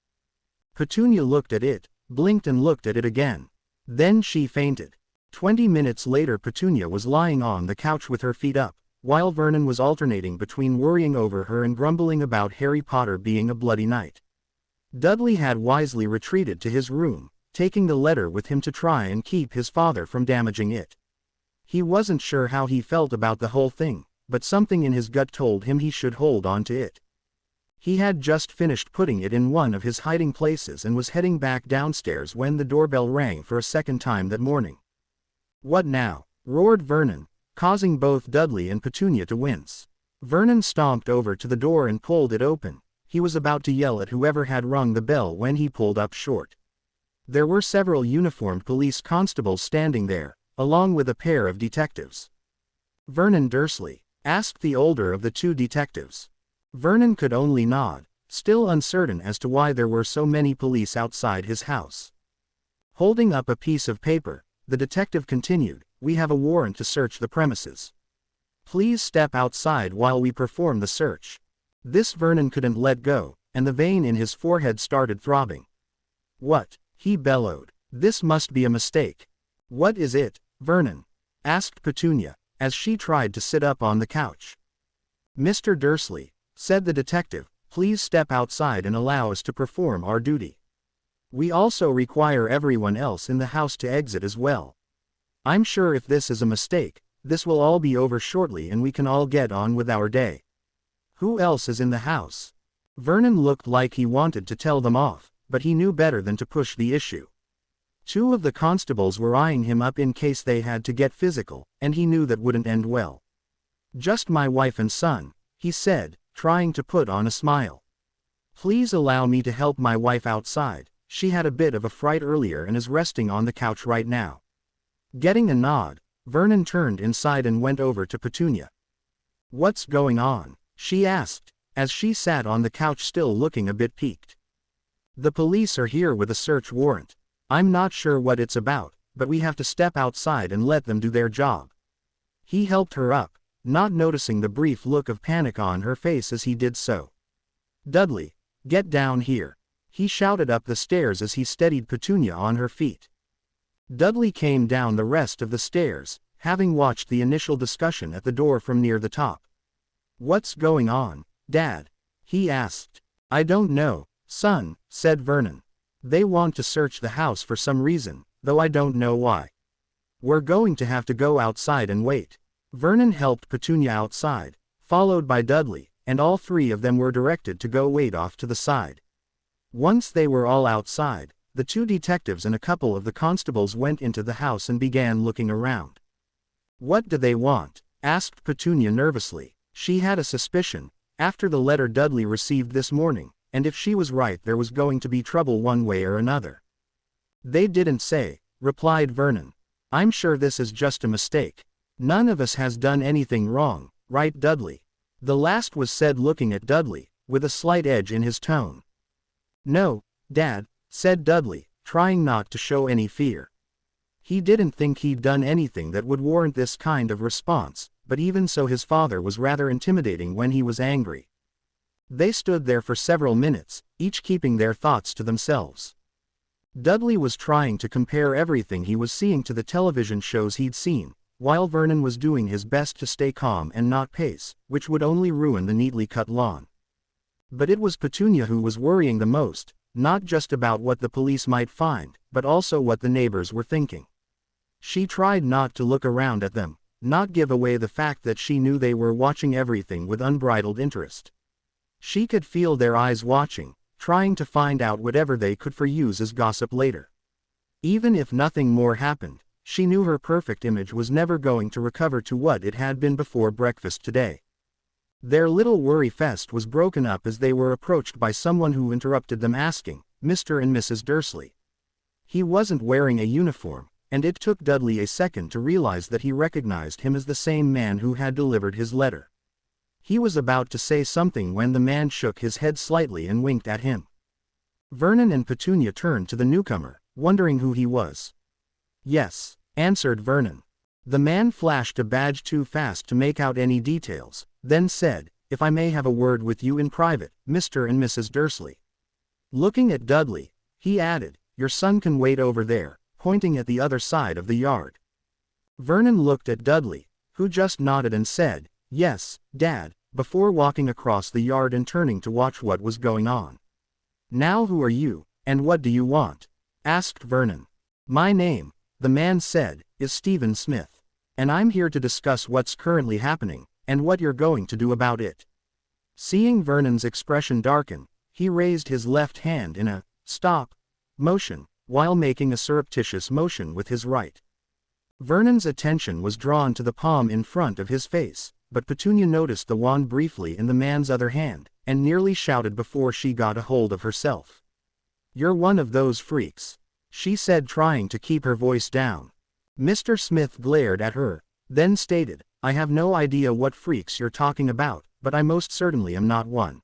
Petunia looked at it, blinked and looked at it again. Then she fainted. 20 minutes later Petunia was lying on the couch with her feet up, while Vernon was alternating between worrying over her and grumbling about Harry Potter being a bloody knight. Dudley had wisely retreated to his room, taking the letter with him to try and keep his father from damaging it. He wasn't sure how he felt about the whole thing, but something in his gut told him he should hold on to it. He had just finished putting it in one of his hiding places and was heading back downstairs when the doorbell rang for a second time that morning. What now? Roared Vernon, causing both Dudley and Petunia to wince. Vernon stomped over to the door and pulled it open. He was about to yell at whoever had rung the bell when he pulled up short. There were several uniformed police constables standing there, along with a pair of detectives. Vernon Dursley? Asked the older of the two detectives. Vernon could only nod, still uncertain as to why there were so many police outside his house. Holding up a piece of paper, the detective continued, We have a warrant to search the premises. Please step outside while we perform the search. This Vernon couldn't let go, and the vein in his forehead started throbbing. What? He bellowed. This must be a mistake. What is it, Vernon? Asked Petunia, as she tried to sit up on the couch. Mr. Dursley, said the detective, please step outside and allow us to perform our duty. We also require everyone else in the house to exit as well. I'm sure if this is a mistake, this will all be over shortly and we can all get on with our day. Who else is in the house? Vernon looked like he wanted to tell them off, but he knew better than to push the issue. Two of the constables were eyeing him up in case they had to get physical, and he knew that wouldn't end well. Just my wife and son, he said, trying to put on a smile. Please allow me to help my wife outside. She had a bit of a fright earlier and is resting on the couch right now. Getting a nod, Vernon turned inside and went over to Petunia. What's going on? She asked, as she sat on the couch still looking a bit peaked. The police are here with a search warrant. I'm not sure what it's about, but we have to step outside and let them do their job. He helped her up, not noticing the brief look of panic on her face as he did so. Dudley, get down here. He shouted up the stairs as he steadied Petunia on her feet. Dudley came down the rest of the stairs, having watched the initial discussion at the door from near the top. What's going on, Dad? He asked. I don't know, son, said Vernon. They want to search the house for some reason, though I don't know why. We're going to have to go outside and wait. Vernon helped Petunia outside, followed by Dudley, and all three of them were directed to go wait off to the side. Once they were all outside, the two detectives and a couple of the constables went into the house and began looking around. What do they want? Asked Petunia nervously. She had a suspicion, after the letter Dudley received this morning, and if she was right there was going to be trouble one way or another. They didn't say, replied Vernon. I'm sure this is just a mistake. None of us has done anything wrong, right Dudley? The last was said looking at Dudley, with a slight edge in his tone. No, Dad, said Dudley, trying not to show any fear. He didn't think he'd done anything that would warrant this kind of response, but even so his father was rather intimidating when he was angry. They stood there for several minutes, each keeping their thoughts to themselves. Dudley was trying to compare everything he was seeing to the television shows he'd seen, while Vernon was doing his best to stay calm and not pace, which would only ruin the neatly cut lawn. But it was Petunia who was worrying the most, not just about what the police might find, but also what the neighbors were thinking. She tried not to look around at them, not give away the fact that she knew they were watching everything with unbridled interest. She could feel their eyes watching, trying to find out whatever they could for use as gossip later. Even if nothing more happened, she knew her perfect image was never going to recover to what it had been before breakfast today. Their little worry fest was broken up as they were approached by someone who interrupted them asking, Mr. and Mrs. Dursley. He wasn't wearing a uniform, and it took Dudley a second to realize that he recognized him as the same man who had delivered his letter. He was about to say something when the man shook his head slightly and winked at him. Vernon and Petunia turned to the newcomer, wondering who he was. "Yes," answered Vernon. The man flashed a badge too fast to make out any details, then said, "If I may have a word with you in private, Mr. and Mrs. Dursley." Looking at Dudley, he added, "Your son can wait over there," pointing at the other side of the yard. Vernon looked at Dudley, who just nodded and said, "Yes, Dad," before walking across the yard and turning to watch what was going on. "Now who are you, and what do you want?" asked Vernon. "My name," the man said, "is Stephen Smith, and I'm here to discuss what's currently happening, and what you're going to do about it." Seeing Vernon's expression darken, he raised his left hand in a stop motion, while making a surreptitious motion with his right. Vernon's attention was drawn to the palm in front of his face, but Petunia noticed the wand briefly in the man's other hand, and nearly shouted before she got a hold of herself. "You're one of those freaks," she said, trying to keep her voice down. Mr. Smith glared at her, then stated, "I have no idea what freaks you're talking about, but I most certainly am not one."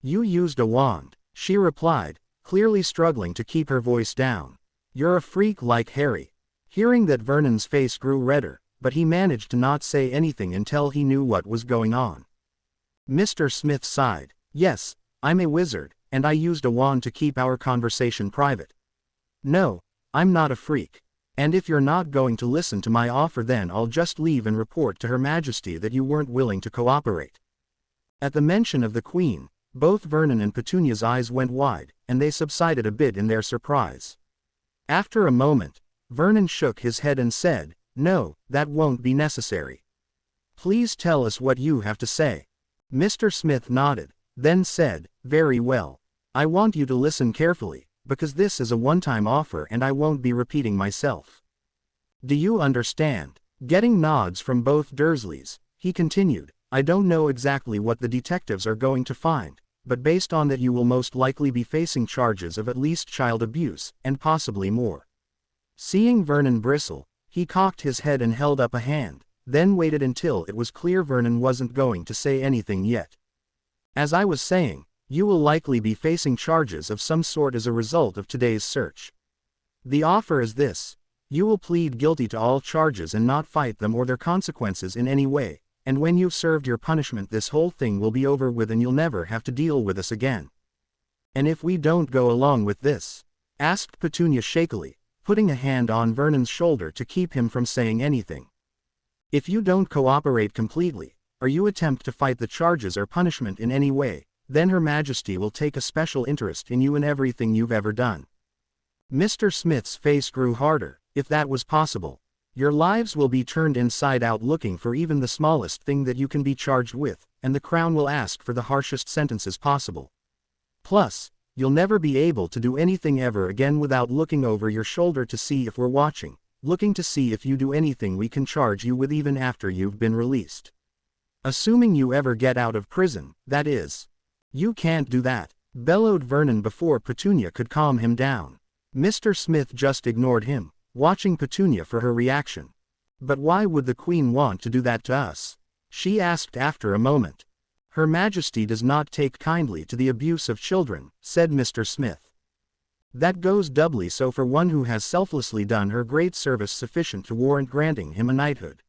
"You used a wand," she replied, clearly struggling to keep her voice down. "You're a freak like Harry." Hearing that, Vernon's face grew redder, but he managed to not say anything until he knew what was going on. Mr. Smith sighed. "Yes, I'm a wizard, and I used a wand to keep our conversation private. No, I'm not a freak. And if you're not going to listen to my offer, then I'll just leave and report to Her Majesty that you weren't willing to cooperate." At the mention of the Queen, both Vernon and Petunia's eyes went wide, and they subsided a bit in their surprise. After a moment, Vernon shook his head and said, "No, that won't be necessary. Please tell us what you have to say." Mr. Smith nodded, then said, "Very well. I want you to listen carefully, because this is a one-time offer and I won't be repeating myself. Do you understand?" Getting nods from both Dursleys, he continued, "I don't know exactly what the detectives are going to find, but based on that you will most likely be facing charges of at least child abuse, and possibly more." Seeing Vernon bristle, he cocked his head and held up a hand, then waited until it was clear Vernon wasn't going to say anything yet. "As I was saying, you will likely be facing charges of some sort as a result of today's search. The offer is this: you will plead guilty to all charges and not fight them or their consequences in any way, and when you've served your punishment, this whole thing will be over with and you'll never have to deal with us again." "And if we don't go along with this?" asked Petunia shakily, putting a hand on Vernon's shoulder to keep him from saying anything. "If you don't cooperate completely, or you attempt to fight the charges or punishment in any way, then Her Majesty will take a special interest in you and everything you've ever done." Mr. Smith's face grew harder. "If that was possible, your lives will be turned inside out looking for even the smallest thing that you can be charged with, and the Crown will ask for the harshest sentences possible. Plus, you'll never be able to do anything ever again without looking over your shoulder to see if we're watching, looking to see if you do anything we can charge you with even after you've been released. Assuming you ever get out of prison, that is." "You can't do that," bellowed Vernon before Petunia could calm him down. Mr. Smith just ignored him, watching Petunia for her reaction. "But why would the Queen want to do that to us?" she asked after a moment. "Her Majesty does not take kindly to the abuse of children," said Mr. Smith. "That goes doubly so for one who has selflessly done her great service sufficient to warrant granting him a knighthood.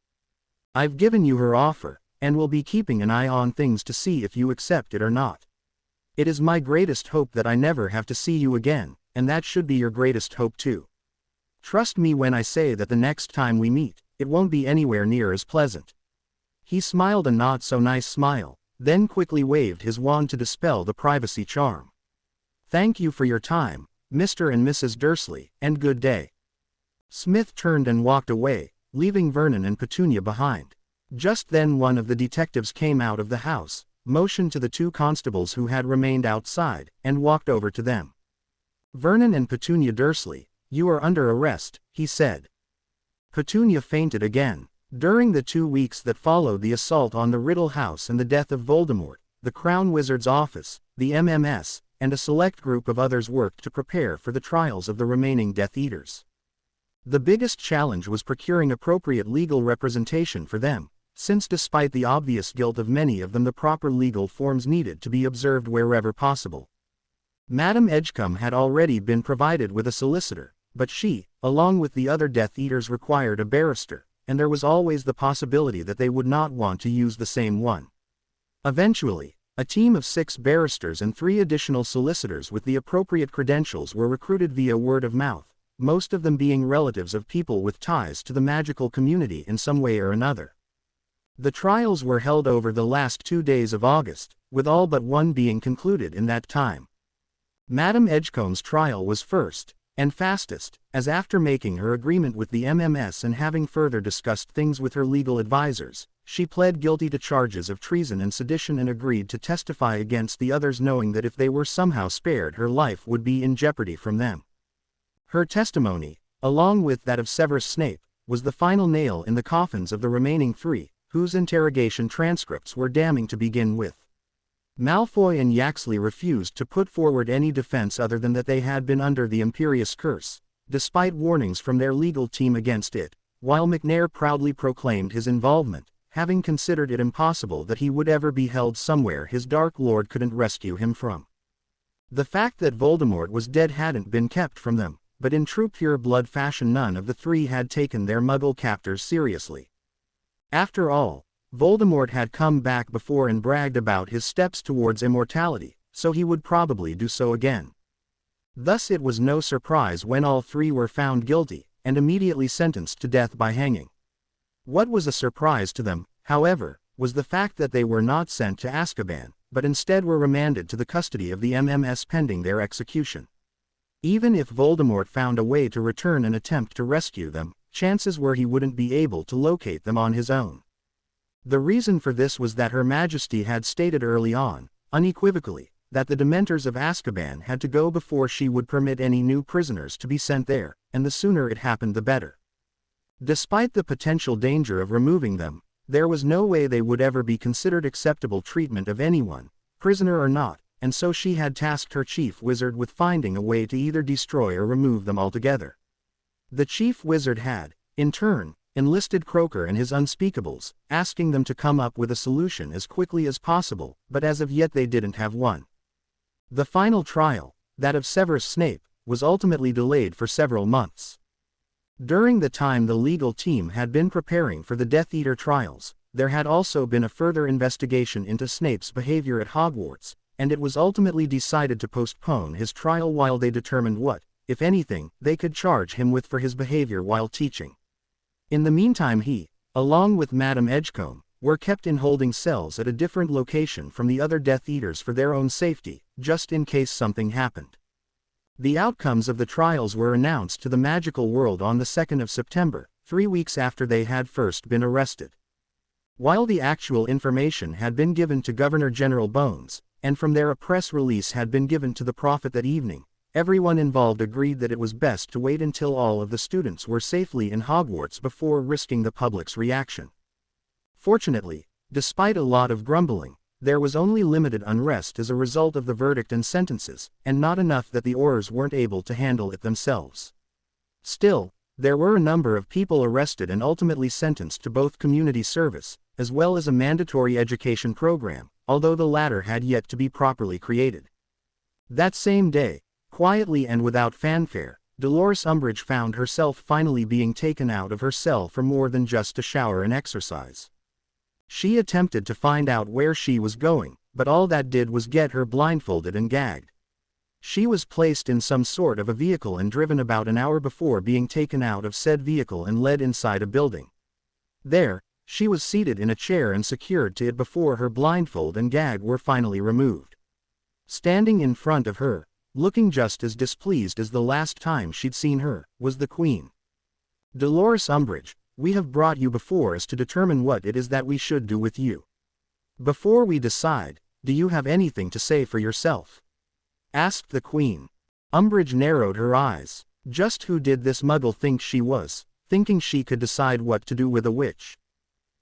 I've given you her offer, and will be keeping an eye on things to see if you accept it or not. It is my greatest hope that I never have to see you again, and that should be your greatest hope too. Trust me when I say that the next time we meet, it won't be anywhere near as pleasant." He smiled a not-so-nice smile, then quickly waved his wand to dispel the privacy charm. "Thank you for your time, Mr. and Mrs. Dursley, and good day." Smith turned and walked away, leaving Vernon and Petunia behind. Just then one of the detectives came out of the house, motioned to the two constables who had remained outside, and walked over to them. "Vernon and Petunia Dursley, you are under arrest," he said. Petunia fainted again. During the 2 weeks that followed the assault on the Riddle House and the death of Voldemort, the Crown Wizard's office, the MMS, and a select group of others worked to prepare for the trials of the remaining Death Eaters. The biggest challenge was procuring appropriate legal representation for them, since despite the obvious guilt of many of them, the proper legal forms needed to be observed wherever possible. Madame Edgecombe had already been provided with a solicitor, but she, along with the other Death Eaters, required a barrister, and there was always the possibility that they would not want to use the same one. Eventually, a team of 6 barristers and 3 additional solicitors with the appropriate credentials were recruited via word of mouth, most of them being relatives of people with ties to the magical community in some way or another. The trials were held over the last 2 days of August, with all but one being concluded in that time. Madame Edgecombe's trial was first, and fastest, as after making her agreement with the MMS and having further discussed things with her legal advisors, she pled guilty to charges of treason and sedition and agreed to testify against the others, knowing that if they were somehow spared, her life would be in jeopardy from them. Her testimony, along with that of Severus Snape, was the final nail in the coffins of the remaining 3, whose interrogation transcripts were damning to begin with. Malfoy and Yaxley refused to put forward any defense other than that they had been under the Imperious Curse, despite warnings from their legal team against it, while McNair proudly proclaimed his involvement, having considered it impossible that he would ever be held somewhere his Dark Lord couldn't rescue him from. The fact that Voldemort was dead hadn't been kept from them, but in true pure-blood fashion none of the 3 had taken their Muggle captors seriously. After all, Voldemort had come back before and bragged about his steps towards immortality, so he would probably do so again. Thus it was no surprise when all 3 were found guilty, and immediately sentenced to death by hanging. What was a surprise to them, however, was the fact that they were not sent to Azkaban, but instead were remanded to the custody of the MMS pending their execution. Even if Voldemort found a way to return and attempt to rescue them, chances were he wouldn't be able to locate them on his own. The reason for this was that Her Majesty had stated early on, unequivocally, that the Dementors of Azkaban had to go before she would permit any new prisoners to be sent there, and the sooner it happened the better. Despite the potential danger of removing them, there was no way they would ever be considered acceptable treatment of anyone, prisoner or not, and so she had tasked her chief wizard with finding a way to either destroy or remove them altogether. The chief wizard had, in turn, enlisted Croaker and his Unspeakables, asking them to come up with a solution as quickly as possible, but as of yet they didn't have one. The final trial, that of Severus Snape, was ultimately delayed for several months. During the time the legal team had been preparing for the Death Eater trials, there had also been a further investigation into Snape's behavior at Hogwarts, and it was ultimately decided to postpone his trial while they determined what, if anything, they could charge him with for his behavior while teaching. In the meantime he, along with Madame Edgecombe, were kept in holding cells at a different location from the other Death Eaters for their own safety, just in case something happened. The outcomes of the trials were announced to the magical world on the 2nd of September, 3 weeks after they had first been arrested. While the actual information had been given to Governor General Bones, and from there a press release had been given to the Prophet that evening, everyone involved agreed that it was best to wait until all of the students were safely in Hogwarts before risking the public's reaction. Fortunately, despite a lot of grumbling, there was only limited unrest as a result of the verdict and sentences, and not enough that the Aurors weren't able to handle it themselves. Still, there were a number of people arrested and ultimately sentenced to both community service, as well as a mandatory education program, although the latter had yet to be properly created. That same day, quietly and without fanfare, Dolores Umbridge found herself finally being taken out of her cell for more than just a shower and exercise. She attempted to find out where she was going, but all that did was get her blindfolded and gagged. She was placed in some sort of a vehicle and driven about an hour before being taken out of said vehicle and led inside a building. There, she was seated in a chair and secured to it before her blindfold and gag were finally removed. Standing in front of her, looking just as displeased as the last time she'd seen her, was the Queen. "Dolores Umbridge, we have brought you before us to determine what it is that we should do with you. Before we decide, do you have anything to say for yourself?" asked the Queen. Umbridge narrowed her eyes. Just who did this Muggle think she was, thinking she could decide what to do with a witch?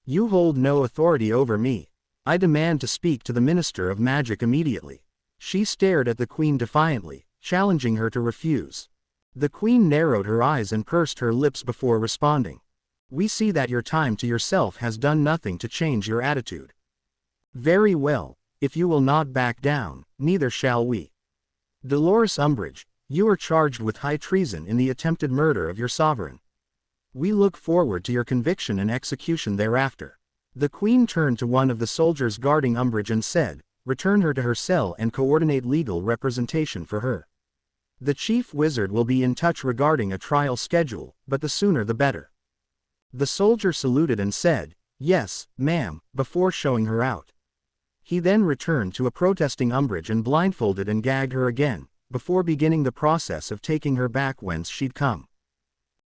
"You hold no authority over me. I demand to speak to the Minister of Magic immediately," She stared at the queen defiantly, challenging her to refuse. The queen narrowed her eyes and pursed her lips before responding. We see that your time to yourself has done nothing to change your attitude. Very well, if you will not back down, neither shall we. Dolores Umbridge, you are charged with high treason in the attempted murder of your sovereign. We look forward to your conviction and execution thereafter. The queen turned to one of the soldiers guarding Umbridge and said, return her to her cell and coordinate legal representation for her. The chief wizard will be in touch regarding a trial schedule, but the sooner the better. The soldier saluted and said, yes, ma'am, before showing her out. He then returned to a protesting Umbridge and blindfolded and gagged her again, before beginning the process of taking her back whence she'd come.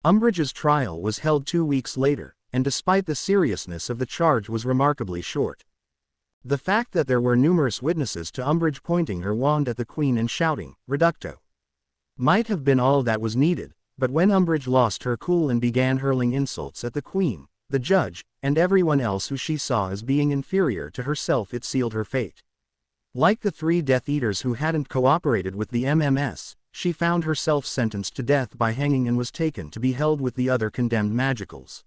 Umbridge's trial was held 2 weeks later, and despite the seriousness of the charge was remarkably short. The fact that there were numerous witnesses to Umbridge pointing her wand at the queen and shouting, Reducto, might have been all that was needed, but when Umbridge lost her cool and began hurling insults at the queen, the judge, and everyone else who she saw as being inferior to herself, it sealed her fate. Like the 3 Death Eaters who hadn't cooperated with the MMS, she found herself sentenced to death by hanging and was taken to be held with the other condemned magicals.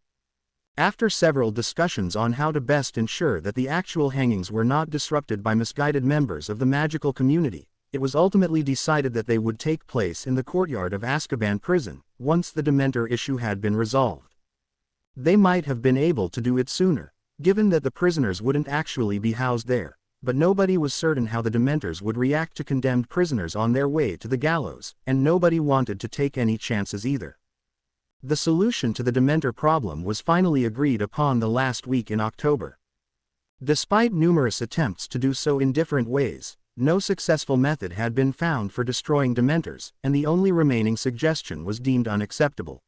After several discussions on how to best ensure that the actual hangings were not disrupted by misguided members of the magical community, it was ultimately decided that they would take place in the courtyard of Azkaban prison, once the Dementor issue had been resolved. They might have been able to do it sooner, given that the prisoners wouldn't actually be housed there, but nobody was certain how the Dementors would react to condemned prisoners on their way to the gallows, and nobody wanted to take any chances either. The solution to the Dementor problem was finally agreed upon the last week in October. Despite numerous attempts to do so in different ways, no successful method had been found for destroying Dementors, and the only remaining suggestion was deemed unacceptable.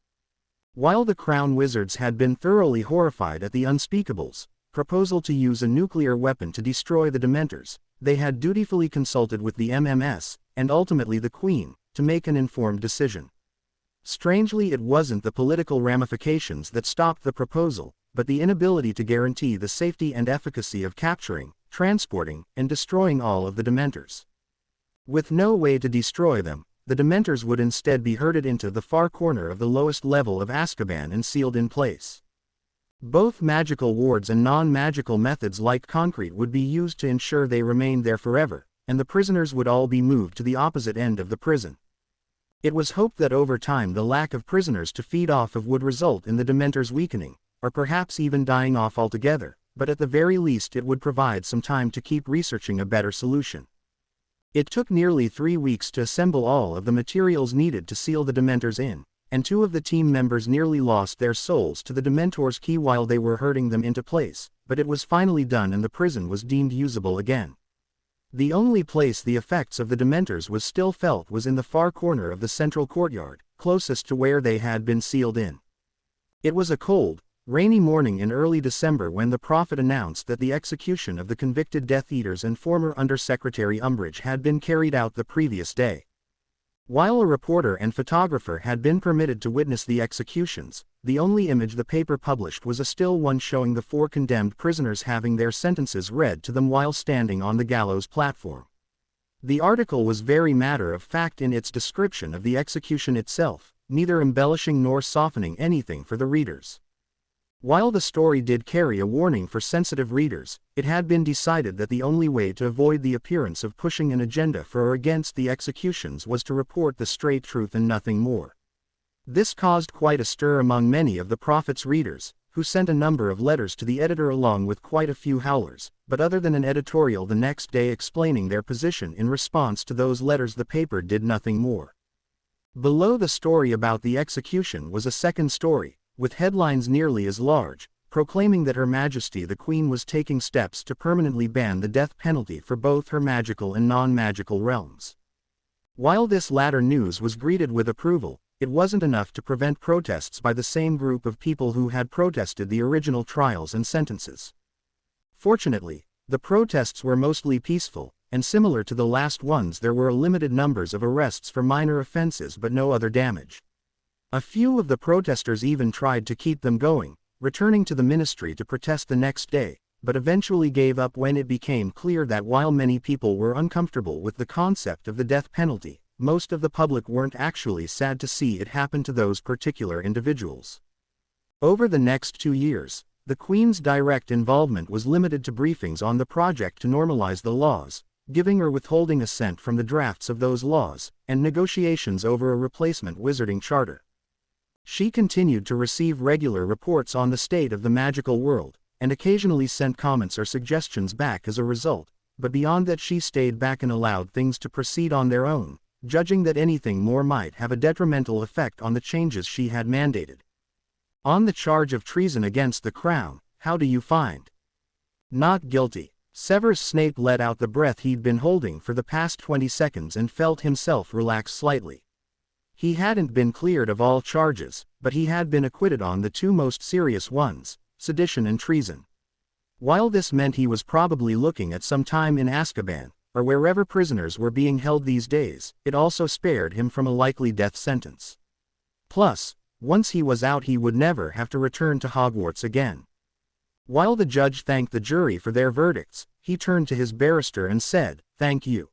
While the Crown Wizards had been thoroughly horrified at the Unspeakable's proposal to use a nuclear weapon to destroy the Dementors, they had dutifully consulted with the MMS, and ultimately the Queen, to make an informed decision. Strangely, it wasn't the political ramifications that stopped the proposal, but the inability to guarantee the safety and efficacy of capturing, transporting, and destroying all of the Dementors. With no way to destroy them, the Dementors would instead be herded into the far corner of the lowest level of Azkaban and sealed in place. Both magical wards and non-magical methods like concrete would be used to ensure they remained there forever, and the prisoners would all be moved to the opposite end of the prison. It was hoped that over time the lack of prisoners to feed off of would result in the Dementors weakening, or perhaps even dying off altogether, but at the very least it would provide some time to keep researching a better solution. It took nearly 3 weeks to assemble all of the materials needed to seal the Dementors in, and 2 of the team members nearly lost their souls to the Dementor's key while they were herding them into place, but it was finally done and the prison was deemed usable again. The only place the effects of the Dementors was still felt was in the far corner of the central courtyard, closest to where they had been sealed in. It was a cold, rainy morning in early December when the prophet announced that the execution of the convicted Death Eaters and former Undersecretary Umbridge had been carried out the previous day. While a reporter and photographer had been permitted to witness the executions, the only image the paper published was a still one showing the 4 condemned prisoners having their sentences read to them while standing on the gallows platform. The article was very matter-of-fact in its description of the execution itself, neither embellishing nor softening anything for the readers. While the story did carry a warning for sensitive readers, it had been decided that the only way to avoid the appearance of pushing an agenda for or against the executions was to report the straight truth and nothing more. This caused quite a stir among many of the prophet's readers, who sent a number of letters to the editor along with quite a few howlers, but other than an editorial the next day explaining their position in response to those letters, the paper did nothing more. Below the story about the execution was a second story, with headlines nearly as large, proclaiming that Her Majesty the Queen was taking steps to permanently ban the death penalty for both her magical and non-magical realms. While this latter news was greeted with approval, it wasn't enough to prevent protests by the same group of people who had protested the original trials and sentences. Fortunately, the protests were mostly peaceful, and similar to the last ones there were limited numbers of arrests for minor offenses but no other damage. A few of the protesters even tried to keep them going, returning to the ministry to protest the next day, but eventually gave up when it became clear that while many people were uncomfortable with the concept of the death penalty, most of the public weren't actually sad to see it happen to those particular individuals. Over the next 2 years, the Queen's direct involvement was limited to briefings on the project to normalize the laws, giving or withholding assent from the drafts of those laws, and negotiations over a replacement wizarding charter. She continued to receive regular reports on the state of the magical world, and occasionally sent comments or suggestions back as a result, but beyond that she stayed back and allowed things to proceed on their own, judging that anything more might have a detrimental effect on the changes she had mandated. On the charge of treason against the crown, how do you find? Not guilty. Severus Snape let out the breath he'd been holding for the past 20 seconds and felt himself relax slightly. He hadn't been cleared of all charges, but he had been acquitted on the 2 most serious ones, sedition and treason. While this meant he was probably looking at some time in Azkaban, or wherever prisoners were being held these days, it also spared him from a likely death sentence. Plus, once he was out he would never have to return to Hogwarts again. While the judge thanked the jury for their verdicts, he turned to his barrister and said, "Thank you."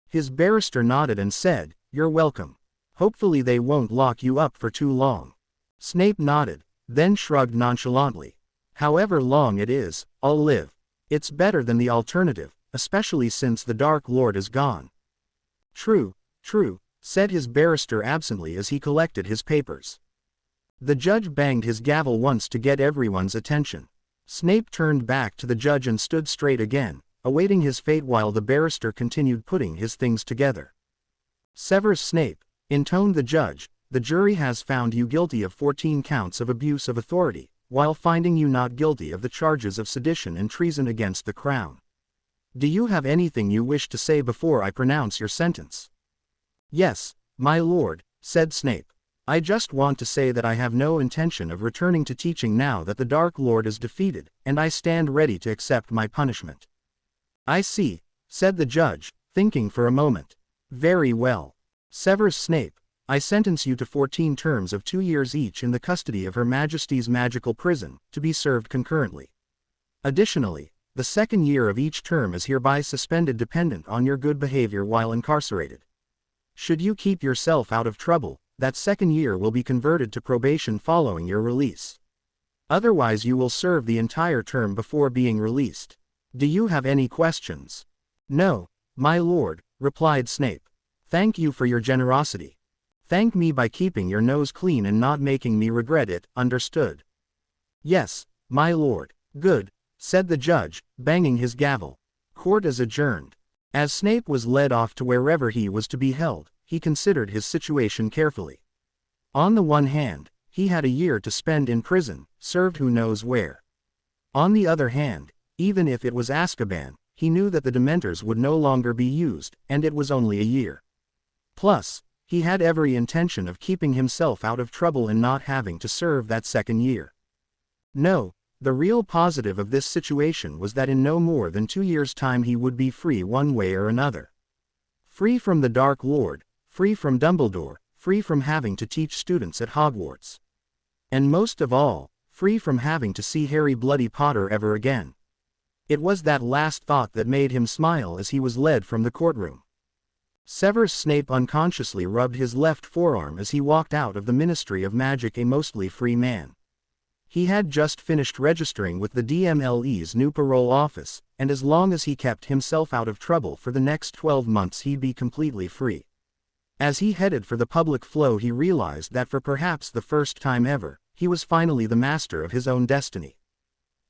His barrister nodded and said, "You're welcome. Hopefully they won't lock you up for too long." Snape nodded, then shrugged nonchalantly. "However long it is, I'll live. It's better than the alternative, especially since the Dark Lord is gone." "True, true," said his barrister absently as he collected his papers. The judge banged his gavel once to get everyone's attention. Snape turned back to the judge and stood straight again, awaiting his fate while the barrister continued putting his things together. "Severus Snape," intoned the judge, "the jury has found you guilty of 14 counts of abuse of authority, while finding you not guilty of the charges of sedition and treason against the crown. Do you have anything you wish to say before I pronounce your sentence?" "Yes, my lord," said Snape. "I just want to say that I have no intention of returning to teaching now that the Dark Lord is defeated, and I stand ready to accept my punishment." "I see," said the judge, thinking for a moment. "Very well. Severus Snape, I sentence you to 14 terms of 2 years each in the custody of Her Majesty's magical prison, to be served concurrently. Additionally, the second year of each term is hereby suspended dependent on your good behavior while incarcerated. Should you keep yourself out of trouble, that second year will be converted to probation following your release. Otherwise you will serve the entire term before being released. Do you have any questions?" "No, my lord," replied Snape. "Thank you for your generosity. Thank me by keeping your nose clean and not making me regret it, understood?" "Yes, my lord." "Good," said the judge, banging his gavel. "Court is adjourned." As Snape was led off to wherever he was to be held, he considered his situation carefully. On the one hand, he had a year to spend in prison, served who knows where. On the other hand, even if it was Azkaban, he knew that the Dementors would no longer be used, and it was only a year. Plus, he had every intention of keeping himself out of trouble and not having to serve that second year. No, the real positive of this situation was that in no more than 2 years' time he would be free one way or another. Free from the Dark Lord, free from Dumbledore, free from having to teach students at Hogwarts. And most of all, free from having to see Harry Bloody Potter ever again. It was that last thought that made him smile as he was led from the courtroom. Severus Snape unconsciously rubbed his left forearm as he walked out of the Ministry of Magic a mostly free man. He had just finished registering with the DMLE's new parole office, and as long as he kept himself out of trouble for the next 12 months he'd be completely free. As he headed for the public flow he realized that for perhaps the first time ever, he was finally the master of his own destiny.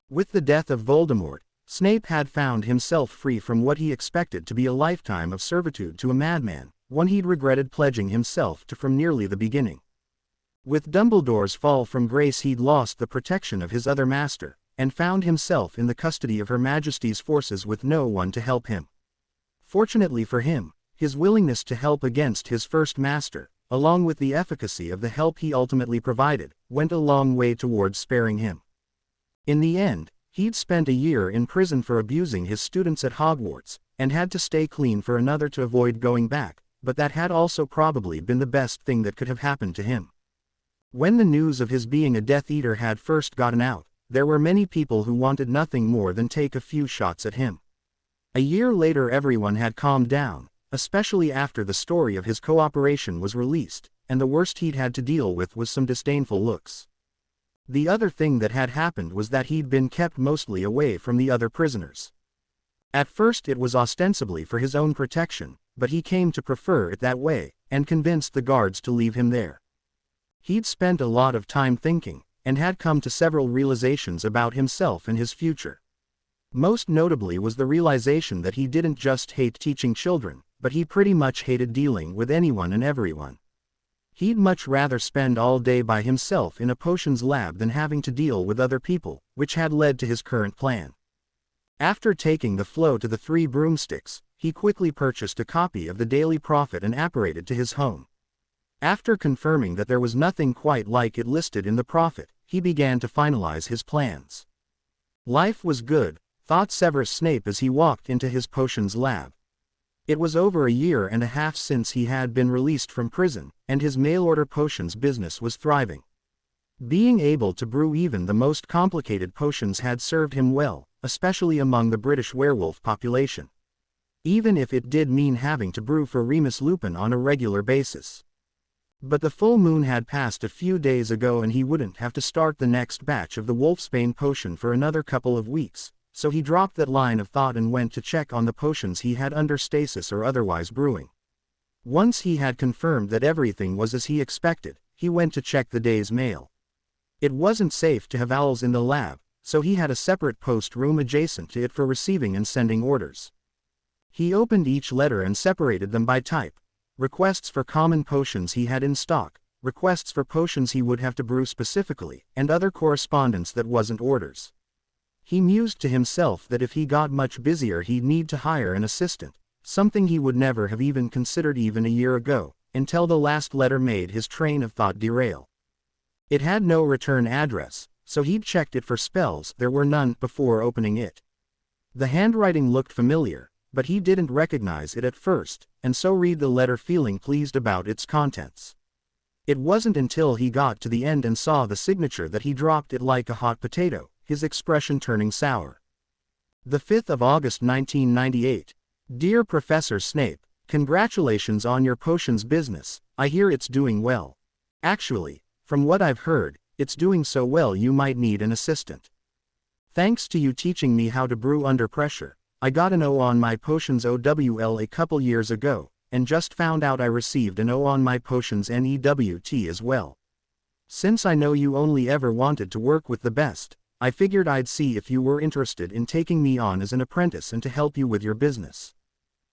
With the death of Voldemort, Snape had found himself free from what he expected to be a lifetime of servitude to a madman, one he'd regretted pledging himself to from nearly the beginning. With Dumbledore's fall from grace he'd lost the protection of his other master, and found himself in the custody of Her Majesty's forces with no one to help him. Fortunately for him, his willingness to help against his first master, along with the efficacy of the help he ultimately provided, went a long way towards sparing him. In the end, he'd spent a year in prison for abusing his students at Hogwarts, and had to stay clean for another to avoid going back, but that had also probably been the best thing that could have happened to him. When the news of his being a Death Eater had first gotten out, there were many people who wanted nothing more than take a few shots at him. A year later everyone had calmed down, especially after the story of his cooperation was released, and the worst he'd had to deal with was some disdainful looks. The other thing that had happened was that he'd been kept mostly away from the other prisoners. At first it was ostensibly for his own protection, but he came to prefer it that way, and convinced the guards to leave him there. He'd spent a lot of time thinking, and had come to several realizations about himself and his future. Most notably was the realization that he didn't just hate teaching children, but he pretty much hated dealing with anyone and everyone. He'd much rather spend all day by himself in a potions lab than having to deal with other people, which had led to his current plan. After taking the flow to the 3 broomsticks, he quickly purchased a copy of the Daily Prophet and apparated to his home. After confirming that there was nothing quite like it listed in the Prophet, he began to finalize his plans. Life was good, thought Severus Snape as he walked into his potions lab. It was over a year and a half since he had been released from prison, and his mail-order potions business was thriving. Being able to brew even the most complicated potions had served him well, especially among the British werewolf population. Even if it did mean having to brew for Remus Lupin on a regular basis. But the full moon had passed a few days ago and he wouldn't have to start the next batch of the Wolfsbane potion for another couple of weeks, so he dropped that line of thought and went to check on the potions he had under stasis or otherwise brewing. Once he had confirmed that everything was as he expected, he went to check the day's mail. It wasn't safe to have owls in the lab, so he had a separate post room adjacent to it for receiving and sending orders. He opened each letter and separated them by type. Requests for common potions he had in stock, requests for potions he would have to brew specifically, and other correspondence that wasn't orders. He mused to himself that if he got much busier he'd need to hire an assistant, something he would never have even considered even a year ago, until the last letter made his train of thought derail. It had no return address, so he'd checked it for spells. There were none before opening it. The handwriting looked familiar, but he didn't recognize it at first, and so read the letter feeling pleased about its contents. It wasn't until he got to the end and saw the signature that he dropped it like a hot potato, his expression turning sour. The 5th of August 1998. Dear Professor Snape, congratulations on your potions business. I hear it's doing well. Actually, from what I've heard, it's doing so well you might need an assistant. Thanks to you teaching me how to brew under pressure, I got an O on my potions OWL a couple years ago, and just found out I received an O on my potions NEWT as well. Since I know you only ever wanted to work with the best, I figured I'd see if you were interested in taking me on as an apprentice and to help you with your business.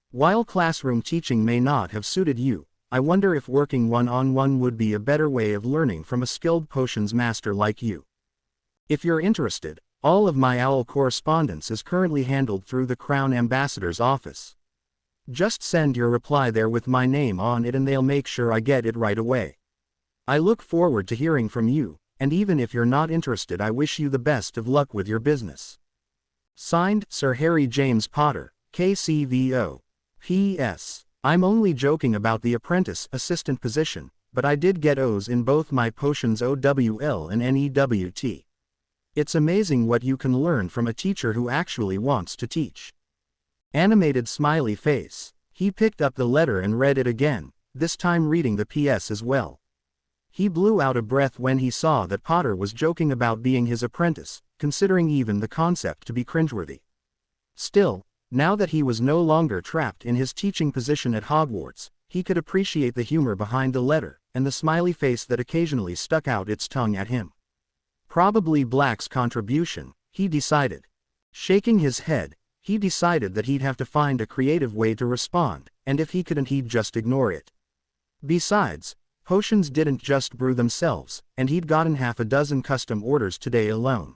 While classroom teaching may not have suited you, I wonder if working one-on-one would be a better way of learning from a skilled potions master like you. If you're interested, all of my OWL correspondence is currently handled through the Crown Ambassador's office. Just send your reply there with my name on it and they'll make sure I get it right away. I look forward to hearing from you, and even if you're not interested I wish you the best of luck with your business. Signed, Sir Harry James Potter, KCVO. P.S. I'm only joking about the apprentice assistant position, but I did get O's in both my potions OWL and NEWT. It's amazing what you can learn from a teacher who actually wants to teach. Animated smiley face. He picked up the letter and read it again, this time reading the PS as well. He blew out a breath when he saw that Potter was joking about being his apprentice, considering even the concept to be cringeworthy. Still, now that he was no longer trapped in his teaching position at Hogwarts, he could appreciate the humor behind the letter, and the smiley face that occasionally stuck out its tongue at him. Probably Black's contribution, he decided. Shaking his head, he decided that he'd have to find a creative way to respond, and if he couldn't he'd just ignore it. Besides, potions didn't just brew themselves, and he'd gotten half a dozen custom orders today alone.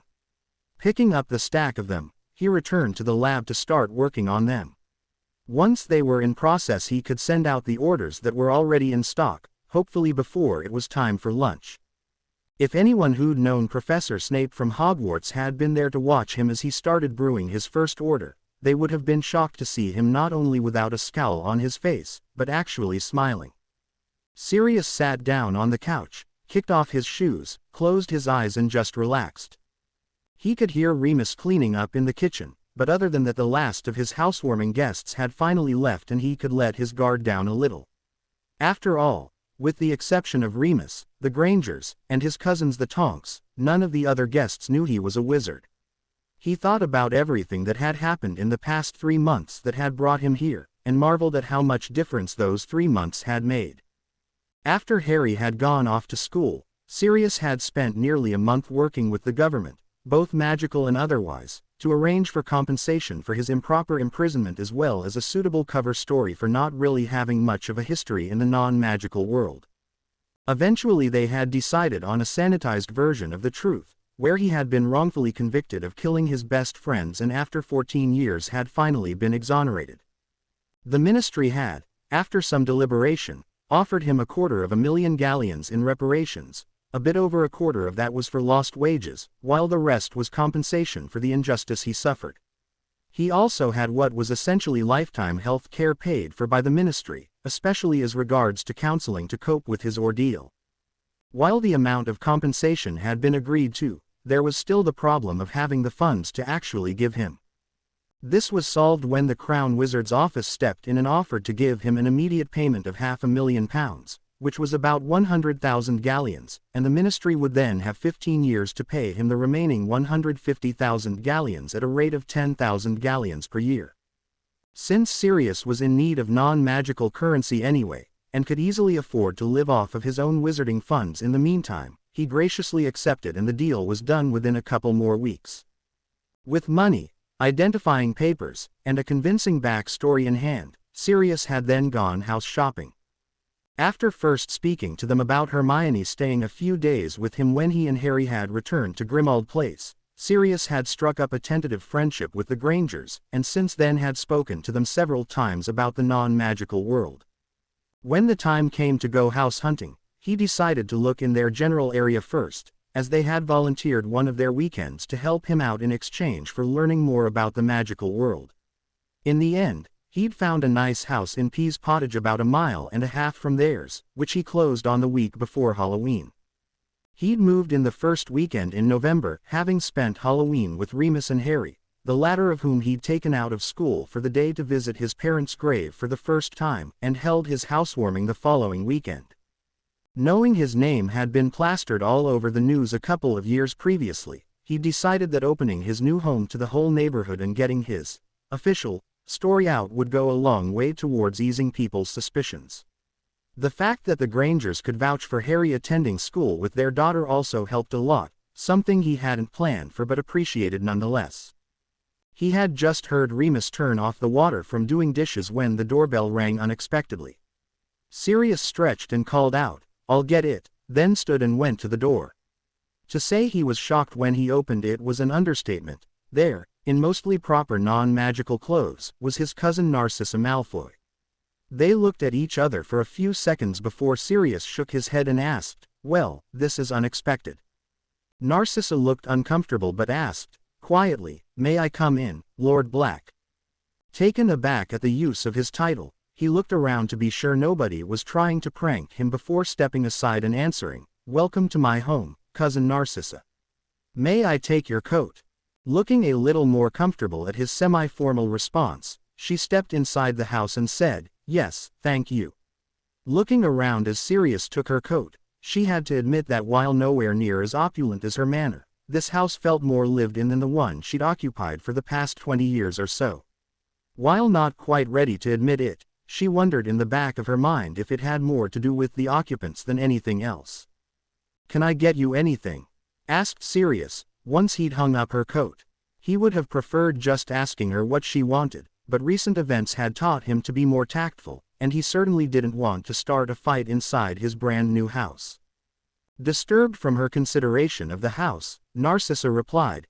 Picking up the stack of them, he returned to the lab to start working on them. Once they were in process he could send out the orders that were already in stock, hopefully before it was time for lunch. If anyone who'd known Professor Snape from Hogwarts had been there to watch him as he started brewing his first order, they would have been shocked to see him not only without a scowl on his face, but actually smiling. Sirius sat down on the couch, kicked off his shoes, closed his eyes and just relaxed. He could hear Remus cleaning up in the kitchen, but other than that the last of his housewarming guests had finally left and he could let his guard down a little. After all, with the exception of Remus, the Grangers, and his cousins the Tonks, none of the other guests knew he was a wizard. He thought about everything that had happened in the past 3 months that had brought him here, and marveled at how much difference those 3 months had made. After Harry had gone off to school, Sirius had spent nearly a month working with the government, both magical and otherwise, to arrange for compensation for his improper imprisonment as well as a suitable cover story for not really having much of a history in the non-magical world. Eventually they had decided on a sanitized version of the truth, where he had been wrongfully convicted of killing his best friends and after 14 years had finally been exonerated. The ministry had, after some deliberation, offered him 250,000 galleons in reparations. A bit over a quarter of that was for lost wages, while the rest was compensation for the injustice he suffered. He also had what was essentially lifetime health care paid for by the ministry, especially as regards to counseling to cope with his ordeal. While the amount of compensation had been agreed to, there was still the problem of having the funds to actually give him. This was solved when the Crown Wizard's office stepped in and offered to give him an immediate payment of £500,000, which was about 100,000 galleons, and the ministry would then have 15 years to pay him the remaining 150,000 galleons at a rate of 10,000 galleons per year. Since Sirius was in need of non-magical currency anyway, and could easily afford to live off of his own wizarding funds in the meantime, he graciously accepted and the deal was done within a couple more weeks. With money, identifying papers, and a convincing backstory in hand, Sirius had then gone house shopping. After first speaking to them about Hermione staying a few days with him when he and Harry had returned to Grimmauld Place, Sirius had struck up a tentative friendship with the Grangers, and since then had spoken to them several times about the non-magical world. When the time came to go house hunting, he decided to look in their general area first, as they had volunteered one of their weekends to help him out in exchange for learning more about the magical world. In the end, he'd found a nice house in Pease Pottage about 1.5 miles from theirs, which he closed on the week before Halloween. He'd moved in the first weekend in November, having spent Halloween with Remus and Harry, the latter of whom he'd taken out of school for the day to visit his parents' grave for the first time, and held his housewarming the following weekend. Knowing his name had been plastered all over the news a couple of years previously, he decided that opening his new home to the whole neighborhood and getting his official story out would go a long way towards easing people's suspicions. The fact that the Grangers could vouch for Harry attending school with their daughter also helped a lot, something he hadn't planned for but appreciated nonetheless. He had just heard Remus turn off the water from doing dishes when the doorbell rang unexpectedly. Sirius stretched and called out, "I'll get it," then stood and went to the door. To say he was shocked when he opened it was an understatement. There, in mostly proper non-magical clothes, was his cousin Narcissa Malfoy. They looked at each other for a few seconds before Sirius shook his head and asked, "Well, this is unexpected." Narcissa looked uncomfortable but asked, quietly, "May I come in, Lord Black?" Taken aback at the use of his title, he looked around to be sure nobody was trying to prank him before stepping aside and answering, "Welcome to my home, Cousin Narcissa. May I take your coat?" Looking a little more comfortable at his semi-formal response, she stepped inside the house and said, "Yes, thank you." Looking around as Sirius took her coat, she had to admit that while nowhere near as opulent as her manor, this house felt more lived in than the one she'd occupied for the past 20 years or so. While not quite ready to admit it, she wondered in the back of her mind if it had more to do with the occupants than anything else. "Can I get you anything?" asked Sirius, once he'd hung up her coat. He would have preferred just asking her what she wanted, but recent events had taught him to be more tactful, and he certainly didn't want to start a fight inside his brand new house. Disturbed from her consideration of the house, Narcissa replied,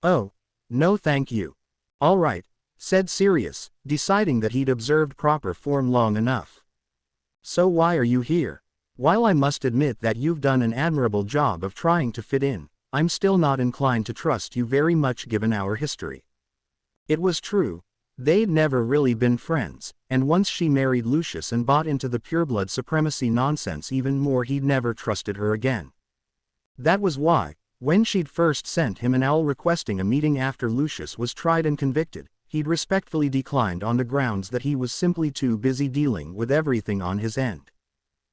"Oh, no thank you." "All right," said Sirius, deciding that he'd observed proper form long enough. "So why are you here? While I must admit that you've done an admirable job of trying to fit in, I'm still not inclined to trust you very much given our history." It was true. They'd never really been friends, and once she married Lucius and bought into the pureblood supremacy nonsense even more, he'd never trusted her again. That was why, When she'd first sent him an owl requesting a meeting after Lucius was tried and convicted, he'd respectfully declined on the grounds that he was simply too busy dealing with everything on his end.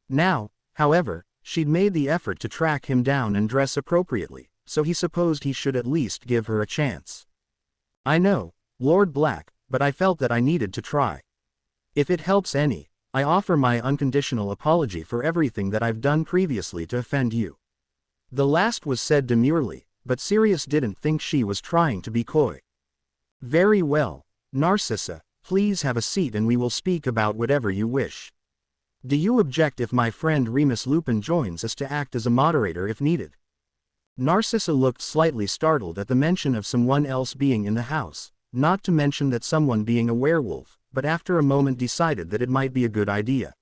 Now, however, she'd made the effort to track him down and dress appropriately, so he supposed he should at least give her a chance. I know, Lord Black, but I felt that I needed to try. If it helps any, I offer my unconditional apology for everything that I've done previously to offend you. The last was said demurely, but Sirius didn't think she was trying to be coy. Very well, Narcissa, please have a seat and we will speak about whatever you wish. Do you object if my friend Remus Lupin joins us to act as a moderator if needed? Narcissa looked slightly startled at the mention of someone else being in the house, not to mention that someone being a werewolf, but after a moment decided that it might be a good idea.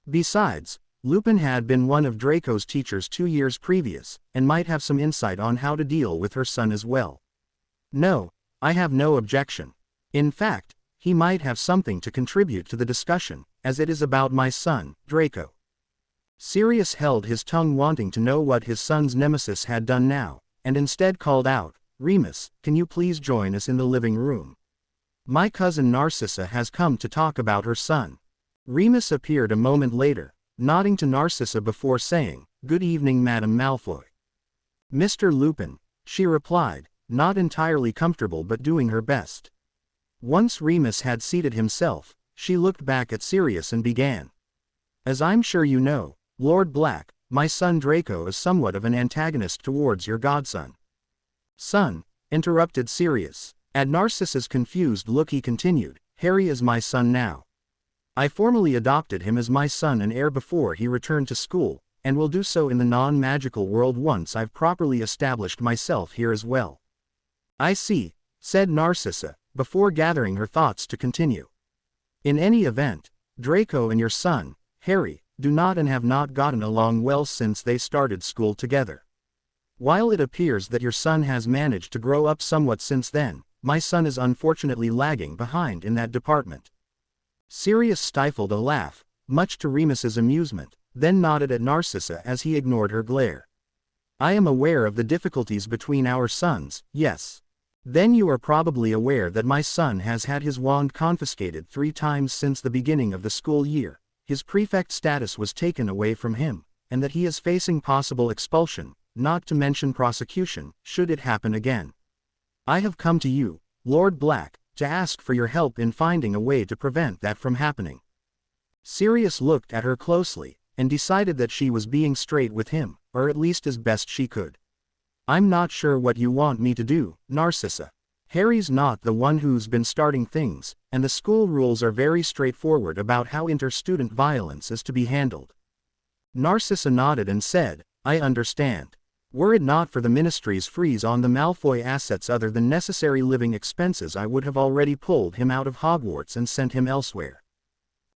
Besides, Lupin had been one of Draco's teachers 2 years previous, and might have some insight on how to deal with her son as well. No, I have no objection. In fact, he might have something to contribute to the discussion, as it is about my son, Draco. Sirius held his tongue wanting to know what his son's nemesis had done now, and instead called out, Remus, can you please join us in the living room? My cousin Narcissa has come to talk about her son. Remus appeared a moment later, nodding to Narcissa before saying, Good evening, Madame Malfoy. Mr. Lupin, she replied, not entirely comfortable but doing her best. Once Remus had seated himself, she looked back at Sirius and began. As I'm sure you know, Lord Black, my son Draco is somewhat of an antagonist towards your godson. Son, interrupted Sirius. At Narcissa's confused look he continued, Harry is my son now. I formally adopted him as my son and heir before he returned to school, and will do so in the non-magical world once I've properly established myself here as well. I see, said Narcissa, before gathering her thoughts to continue. In any event, Draco and your son, Harry, do not and have not gotten along well since they started school together. While it appears that your son has managed to grow up somewhat since then, my son is unfortunately lagging behind in that department. Sirius stifled a laugh, much to Remus's amusement, then nodded at Narcissa as he ignored her glare. I am aware of the difficulties between our sons, yes. Then you are probably aware that my son has had his wand confiscated 3 times since the beginning of the school year, his prefect status was taken away from him, and that he is facing possible expulsion, not to mention prosecution, should it happen again. I have come to you, Lord Black, to ask for your help in finding a way to prevent that from happening. Sirius looked at her closely, and decided that she was being straight with him, or at least as best she could. I'm not sure what you want me to do, Narcissa. Harry's not the one who's been starting things, and the school rules are very straightforward about how inter-student violence is to be handled. Narcissa nodded and said, I understand. Were it not for the Ministry's freeze on the Malfoy assets other than necessary living expenses, I would have already pulled him out of Hogwarts and sent him elsewhere.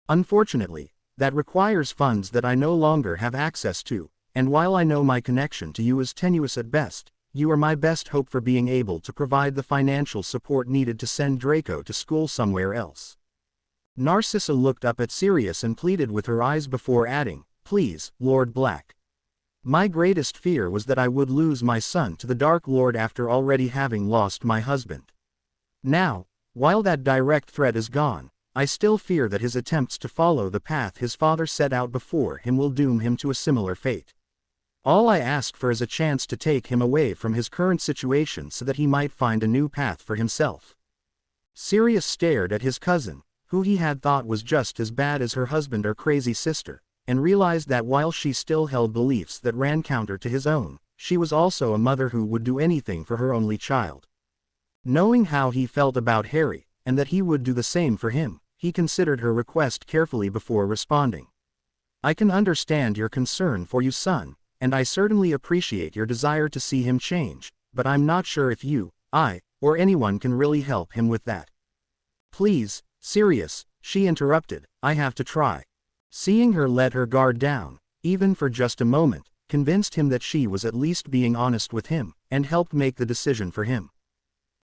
Unfortunately, that requires funds that I no longer have access to, and while I know my connection to you is tenuous at best, you are my best hope for being able to provide the financial support needed to send Draco to school somewhere else. Narcissa looked up at Sirius and pleaded with her eyes before adding, Please, Lord Black. My greatest fear was that I would lose my son to the Dark Lord after already having lost my husband. Now, while that direct threat is gone, I still fear that his attempts to follow the path his father set out before him will doom him to a similar fate. All I ask for is a chance to take him away from his current situation so that he might find a new path for himself. Sirius stared at his cousin, who he had thought was just as bad as her husband or crazy sister, and realized that while she still held beliefs that ran counter to his own, she was also a mother who would do anything for her only child. Knowing how he felt about Harry, and that he would do the same for him, he considered her request carefully before responding. I can understand your concern for you, son, and I certainly appreciate your desire to see him change, but I'm not sure if you, I, or anyone can really help him with that. Please, Sirius, she interrupted, I have to try. Seeing her let her guard down, even for just a moment, convinced him that she was at least being honest with him, and helped make the decision for him.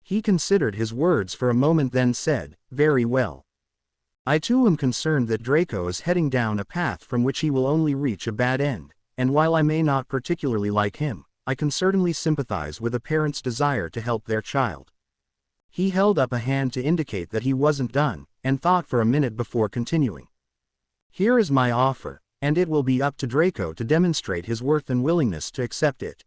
He considered his words for a moment then said, Very well. I too am concerned that Draco is heading down a path from which he will only reach a bad end, and while I may not particularly like him, I can certainly sympathize with a parent's desire to help their child. He held up a hand to indicate that he wasn't done, and thought for a minute before continuing. Here is my offer, and it will be up to Draco to demonstrate his worth and willingness to accept it.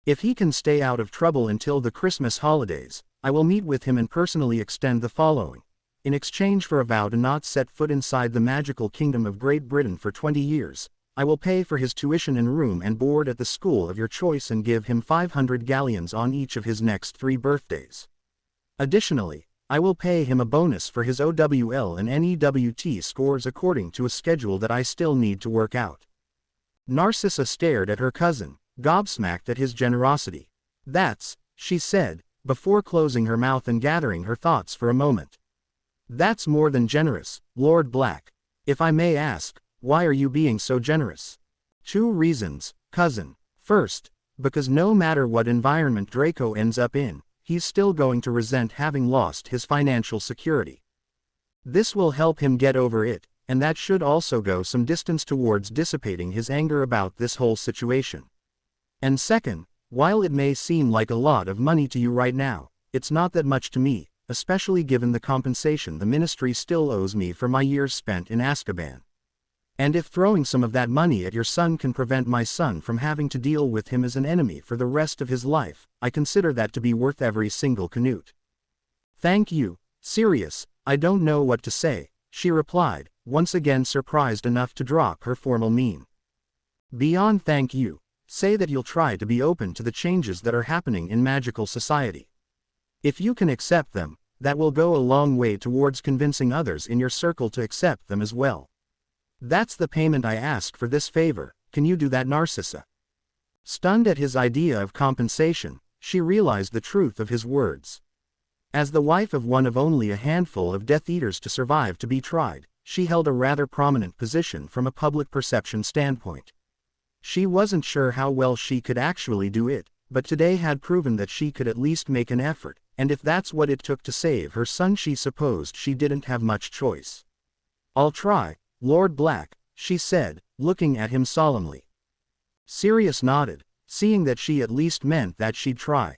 If he can stay out of trouble until the Christmas holidays, I will meet with him and personally extend the following. In exchange for a vow to not set foot inside the magical kingdom of Great Britain for 20 years, I will pay for his tuition and room and board at the school of your choice and give him 500 galleons on each of his next 3 birthdays. Additionally, I will pay him a bonus for his OWL and NEWT scores according to a schedule that I still need to work out. Narcissa stared at her cousin, gobsmacked at his generosity. That's, she said, before closing her mouth and gathering her thoughts for a moment. That's more than generous, Lord Black. If I may ask, why are you being so generous? 2 reasons, cousin. First, because no matter what environment Draco ends up in, he's still going to resent having lost his financial security. This will help him get over it, and that should also go some distance towards dissipating his anger about this whole situation. And second, while it may seem like a lot of money to you right now, it's not that much to me, especially given the compensation the ministry still owes me for my years spent in Azkaban. And if throwing some of that money at your son can prevent my son from having to deal with him as an enemy for the rest of his life, I consider that to be worth every single canute. Thank you, Sirius, I don't know what to say, she replied, once again surprised enough to drop her formal mien. Beyond thank you, say that you'll try to be open to the changes that are happening in magical society. If you can accept them, that will go a long way towards convincing others in your circle to accept them as well. That's the payment I ask for this favor, can you do that, Narcissa? Stunned at his idea of compensation, she realized the truth of his words. As the wife of one of only a handful of Death Eaters to survive to be tried, she held a rather prominent position from a public perception standpoint. She wasn't sure how well she could actually do it, but today had proven that she could at least make an effort, and if that's what it took to save her son, she supposed she didn't have much choice. I'll try, Lord Black, she said, looking at him solemnly. Sirius nodded, seeing that she at least meant that she'd try.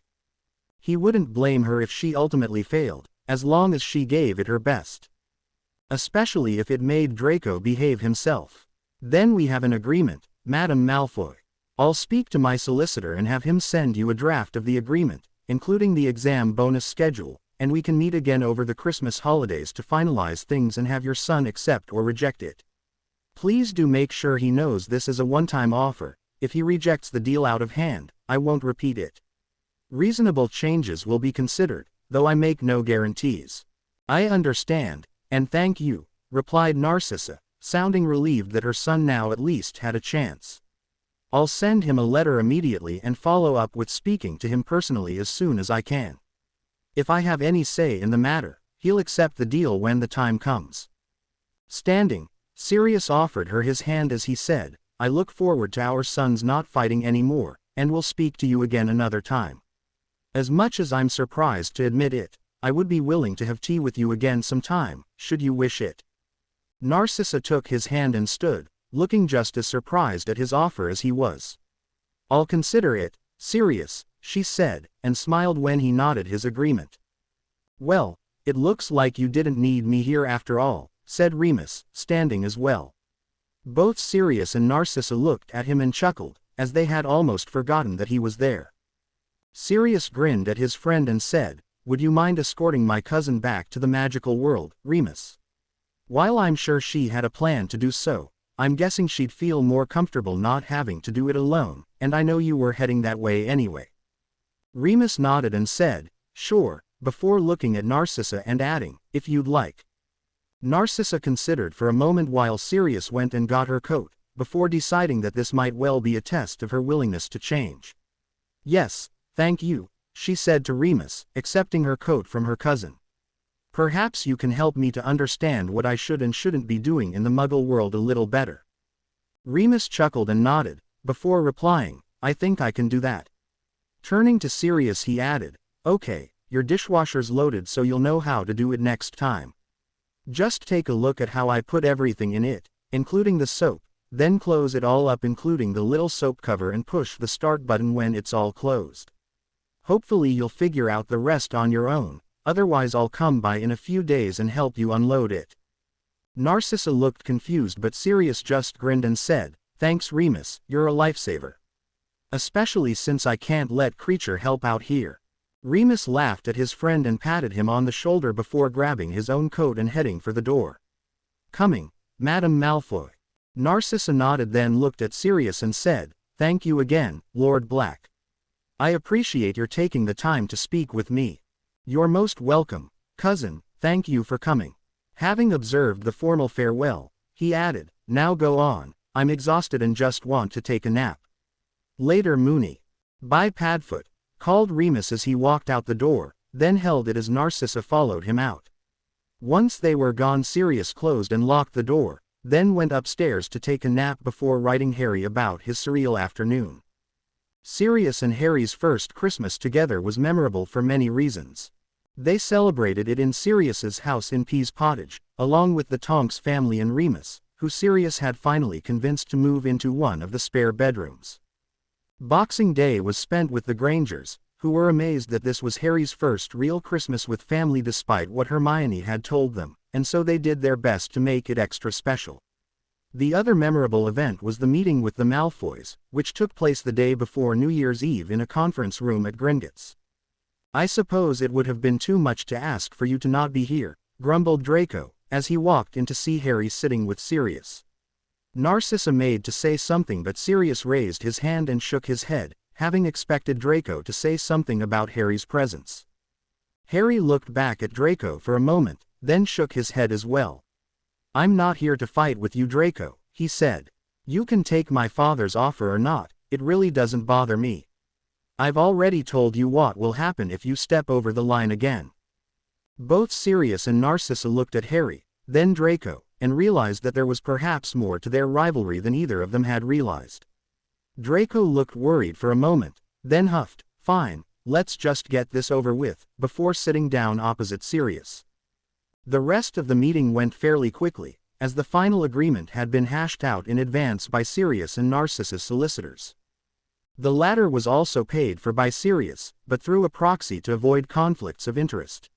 He wouldn't blame her if she ultimately failed, as long as she gave it her best. Especially if it made Draco behave himself. Then we have an agreement, Madame Malfoy. I'll speak to my solicitor and have him send you a draft of the agreement, including the exam bonus schedule, and we can meet again over the Christmas holidays to finalize things and have your son accept or reject it. Please do make sure he knows this is a one-time offer. If he rejects the deal out of hand, I won't repeat it. Reasonable changes will be considered, though I make no guarantees. I understand, and thank you, replied Narcissa, sounding relieved that her son now at least had a chance. I'll send him a letter immediately and follow up with speaking to him personally as soon as I can. If I have any say in the matter, he'll accept the deal when the time comes. Standing, Sirius offered her his hand as he said, I look forward to our sons not fighting anymore, and will speak to you again another time. As much as I'm surprised to admit it, I would be willing to have tea with you again sometime, should you wish it. Narcissa took his hand and stood, looking just as surprised at his offer as he was. I'll consider it, Sirius, she said, and smiled when he nodded his agreement. Well, it looks like you didn't need me here after all, said Remus, standing as well. Both Sirius and Narcissa looked at him and chuckled, as they had almost forgotten that he was there. Sirius grinned at his friend and said, would you mind escorting my cousin back to the magical world, Remus? While I'm sure she had a plan to do so, I'm guessing she'd feel more comfortable not having to do it alone, and I know you were heading that way anyway. Remus nodded and said, sure, before looking at Narcissa and adding, if you'd like. Narcissa considered for a moment while Sirius went and got her coat, before deciding that this might well be a test of her willingness to change. Yes, thank you, she said to Remus, accepting her coat from her cousin. Perhaps you can help me to understand what I should and shouldn't be doing in the Muggle world a little better. Remus chuckled and nodded, before replying, I think I can do that. Turning to Sirius he added, okay, your dishwasher's loaded so you'll know how to do it next time. Just take a look at how I put everything in it, including the soap, then close it all up including the little soap cover and push the start button when it's all closed. Hopefully you'll figure out the rest on your own, otherwise I'll come by in a few days and help you unload it. Narcissa looked confused but Sirius just grinned and said, "Thanks Remus, you're a lifesaver. Especially since I can't let Creature help out here." Remus laughed at his friend and patted him on the shoulder before grabbing his own coat and heading for the door. "Coming, Madame Malfoy." Narcissa nodded then looked at Sirius and said, "Thank you again, Lord Black. I appreciate your taking the time to speak with me." "You're most welcome, cousin, thank you for coming." Having observed the formal farewell, he added, "Now go on, I'm exhausted and just want to take a nap." "Later Moony." "Bye Padfoot," called Remus as he walked out the door, then held it as Narcissa followed him out. Once they were gone Sirius closed and locked the door, then went upstairs to take a nap before writing Harry about his surreal afternoon. Sirius and Harry's first Christmas together was memorable for many reasons. They celebrated it in Sirius's house in Pease Pottage, along with the Tonks family and Remus, who Sirius had finally convinced to move into one of the spare bedrooms. Boxing Day was spent with the Grangers, who were amazed that this was Harry's first real Christmas with family despite what Hermione had told them, and so they did their best to make it extra special. The other memorable event was the meeting with the Malfoys, which took place the day before New Year's Eve in a conference room at Gringotts. "I suppose it would have been too much to ask for you to not be here," grumbled Draco, as he walked in to see Harry sitting with Sirius. Narcissa made to say something but Sirius raised his hand and shook his head, having expected Draco to say something about Harry's presence. Harry looked back at Draco for a moment, then shook his head as well. "I'm not here to fight with you Draco," he said. "You can take my father's offer or not, it really doesn't bother me. I've already told you what will happen if you step over the line again." Both Sirius and Narcissa looked at Harry, then Draco, and realized that there was perhaps more to their rivalry than either of them had realized. Draco looked worried for a moment, then huffed, "Fine, let's just get this over with," before sitting down opposite Sirius. The rest of the meeting went fairly quickly, as the final agreement had been hashed out in advance by Sirius and Narcissa's solicitors. The latter was also paid for by Sirius, but through a proxy to avoid conflicts of interest.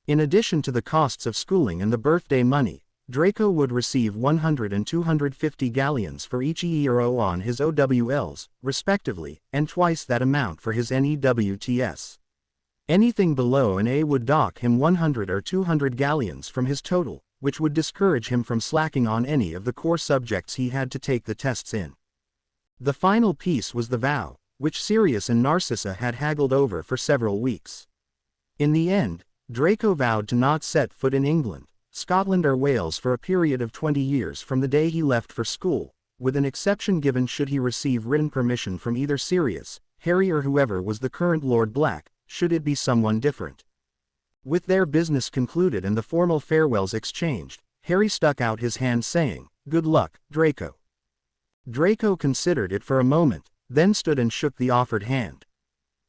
In addition to the costs of schooling and the birthday money, Draco would receive 100 and 250 galleons for each EERO on his OWLs, respectively, and twice that amount for his NEWTS. Anything below an A would dock him 100 or 200 galleons from his total, which would discourage him from slacking on any of the core subjects he had to take the tests in. The final piece was the vow, which Sirius and Narcissa had haggled over for several weeks. In the end, Draco vowed to not set foot in England, Scotland or Wales for a period of 20 years from the day he left for school, with an exception given should he receive written permission from either Sirius, Harry or whoever was the current Lord Black, should it be someone different. With their business concluded and the formal farewells exchanged, Harry stuck out his hand saying, "Good luck, Draco." Draco considered it for a moment, then stood and shook the offered hand.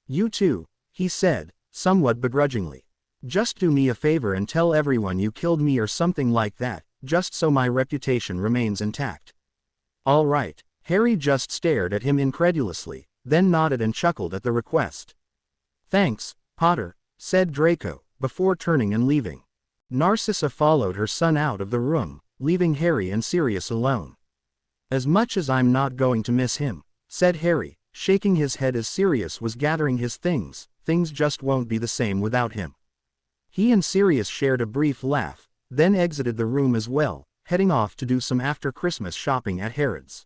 "You too," he said, somewhat begrudgingly. "Just do me a favor and tell everyone you killed me or something like that, just so my reputation remains intact." "All right." Harry just stared at him incredulously, then nodded and chuckled at the request. "Thanks, Potter," said Draco, before turning and leaving. Narcissa followed her son out of the room, leaving Harry and Sirius alone. "As much as I'm not going to miss him," said Harry, shaking his head as Sirius was gathering his things, "things just won't be the same without him." He and Sirius shared a brief laugh, then exited the room as well, heading off to do some after-Christmas shopping at Harrods.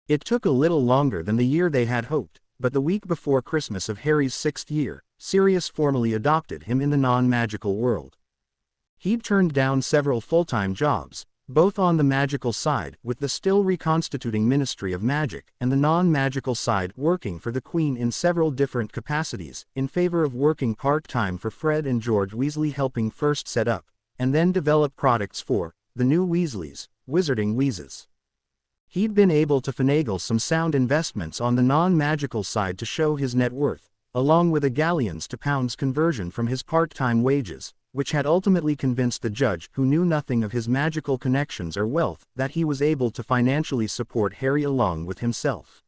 It took a little longer than the year they had hoped, but the week before Christmas of Harry's 6th year, Sirius formally adopted him in the non-magical world. He'd turned down several full-time jobs, both on the magical side with the still reconstituting Ministry of Magic and the non-magical side working for the Queen in several different capacities, in favor of working part-time for Fred and George Weasley, helping first set up, and then develop products for, the new Weasleys, Wizarding Wheezes. He'd been able to finagle some sound investments on the non-magical side to show his net worth, along with a galleons to pounds conversion from his part-time wages, which had ultimately convinced the judge, who knew nothing of his magical connections or wealth, that he was able to financially support Harry along with himself.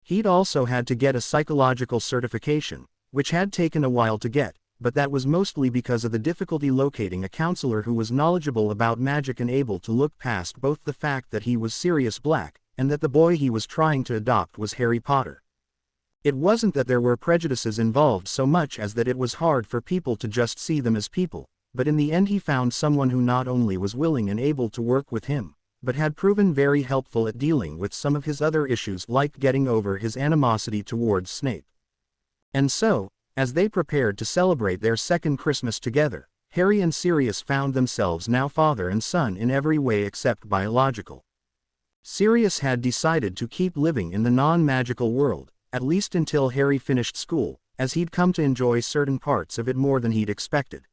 He'd also had to get a psychological certification, which had taken a while to get, but that was mostly because of the difficulty locating a counselor who was knowledgeable about magic and able to look past both the fact that he was Sirius Black, and that the boy he was trying to adopt was Harry Potter. It wasn't that there were prejudices involved so much as that it was hard for people to just see them as people, but in the end he found someone who not only was willing and able to work with him, but had proven very helpful at dealing with some of his other issues, like getting over his animosity towards Snape. And so, as they prepared to celebrate their second Christmas together, Harry and Sirius found themselves now father and son in every way except biological. Sirius had decided to keep living in the non-magical world, at least until Harry finished school, as he'd come to enjoy certain parts of it more than he'd expected.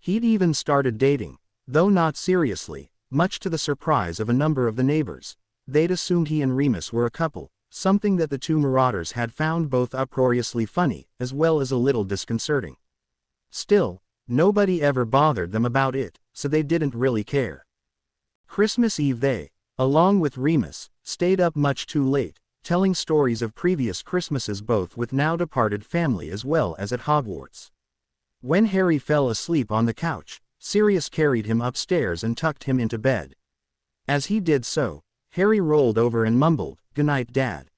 He'd even started dating, though not seriously, much to the surprise of a number of the neighbors. They'd assumed he and Remus were a couple, something that the two marauders had found both uproariously funny, as well as a little disconcerting. Still, nobody ever bothered them about it, so they didn't really care. Christmas Eve they, along with Remus, stayed up much too late, telling stories of previous Christmases both with now departed family as well as at Hogwarts. When Harry fell asleep on the couch, Sirius carried him upstairs and tucked him into bed. As he did so, Harry rolled over and mumbled, "Goodnight, Dad."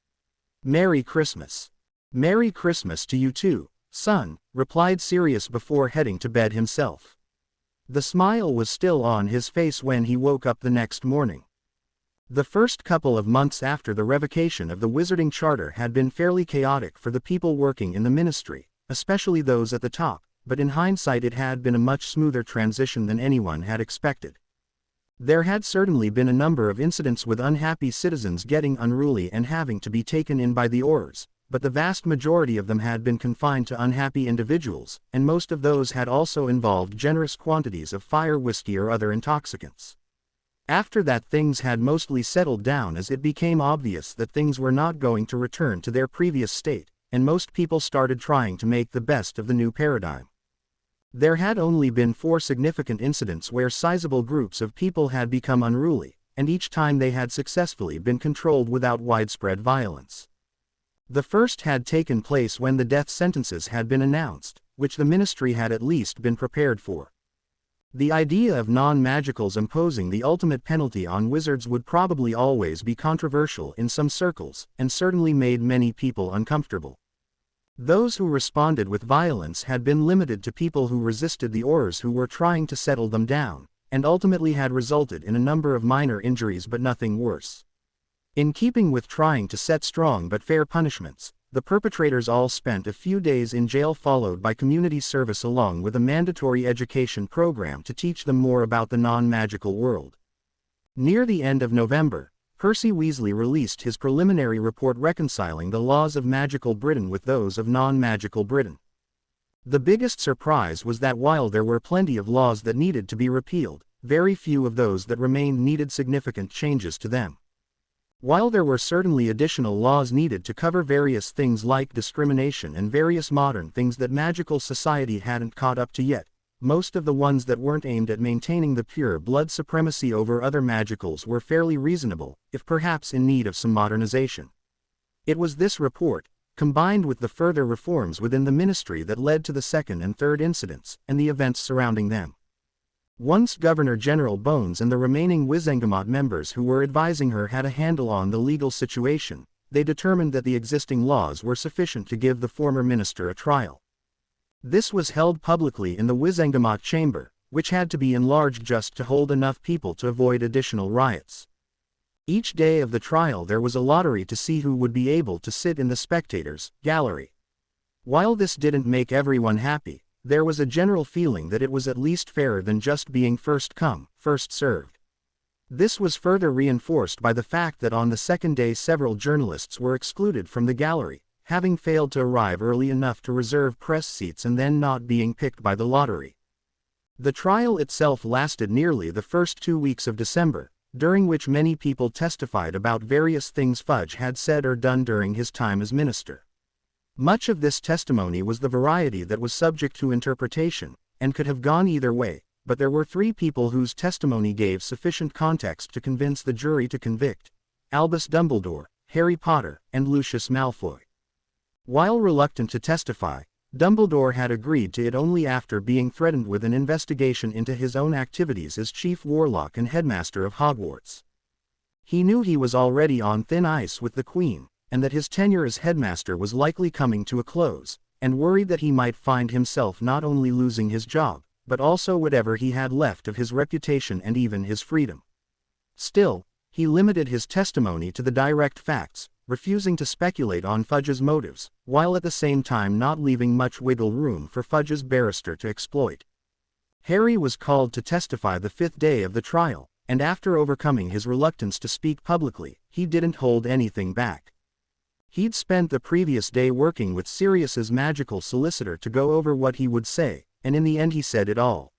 "Merry Christmas." "Merry Christmas to you too, son," replied Sirius before heading to bed himself. The smile was still on his face when he woke up the next morning. The first couple of months after the revocation of the Wizarding Charter had been fairly chaotic for the people working in the ministry, especially those at the top, but in hindsight it had been a much smoother transition than anyone had expected. There had certainly been a number of incidents with unhappy citizens getting unruly and having to be taken in by the Aurors, but the vast majority of them had been confined to unhappy individuals, and most of those had also involved generous quantities of fire whiskey or other intoxicants. After that, things had mostly settled down as it became obvious that things were not going to return to their previous state, and most people started trying to make the best of the new paradigm. There had only been 4 significant incidents where sizable groups of people had become unruly, and each time they had successfully been controlled without widespread violence. The first had taken place when the death sentences had been announced, which the ministry had at least been prepared for. The idea of non-magicals imposing the ultimate penalty on wizards would probably always be controversial in some circles, and certainly made many people uncomfortable. Those who responded with violence had been limited to people who resisted the Aurors who were trying to settle them down, and ultimately had resulted in a number of minor injuries but nothing worse. In keeping with trying to set strong but fair punishments, the perpetrators all spent a few days in jail, followed by community service along with a mandatory education program to teach them more about the non-magical world. Near the end of November, Percy Weasley released his preliminary report reconciling the laws of magical Britain with those of non-magical Britain. The biggest surprise was that while there were plenty of laws that needed to be repealed, very few of those that remained needed significant changes to them. While there were certainly additional laws needed to cover various things like discrimination and various modern things that magical society hadn't caught up to yet, most of the ones that weren't aimed at maintaining the pure blood supremacy over other magicals were fairly reasonable, if perhaps in need of some modernization. It was this report, combined with the further reforms within the ministry, that led to the second and third incidents, and the events surrounding them. Once Governor-General Bones and the remaining Wizengamot members who were advising her had a handle on the legal situation, they determined that the existing laws were sufficient to give the former minister a trial. This was held publicly in the Wizengamot chamber, which had to be enlarged just to hold enough people to avoid additional riots. Each day of the trial there was a lottery to see who would be able to sit in the spectators' gallery. While this didn't make everyone happy, there was a general feeling that it was at least fairer than just being first come, first served. This was further reinforced by the fact that on the second day several journalists were excluded from the gallery, having failed to arrive early enough to reserve press seats and then not being picked by the lottery. The trial itself lasted nearly the first 2 weeks of December, during which many people testified about various things Fudge had said or done during his time as minister. Much of this testimony was the variety that was subject to interpretation, and could have gone either way, but there were three people whose testimony gave sufficient context to convince the jury to convict: Albus Dumbledore, Harry Potter, and Lucius Malfoy. While reluctant to testify, Dumbledore had agreed to it only after being threatened with an investigation into his own activities as Chief Warlock and Headmaster of Hogwarts. He knew he was already on thin ice with the Queen, and that his tenure as headmaster was likely coming to a close, and worried that he might find himself not only losing his job, but also whatever he had left of his reputation and even his freedom. Still, he limited his testimony to the direct facts, refusing to speculate on Fudge's motives, while at the same time not leaving much wiggle room for Fudge's barrister to exploit. Harry was called to testify the fifth day of the trial, and after overcoming his reluctance to speak publicly, he didn't hold anything back. He'd spent the previous day working with Sirius's magical solicitor to go over what he would say, and in the end he said it all.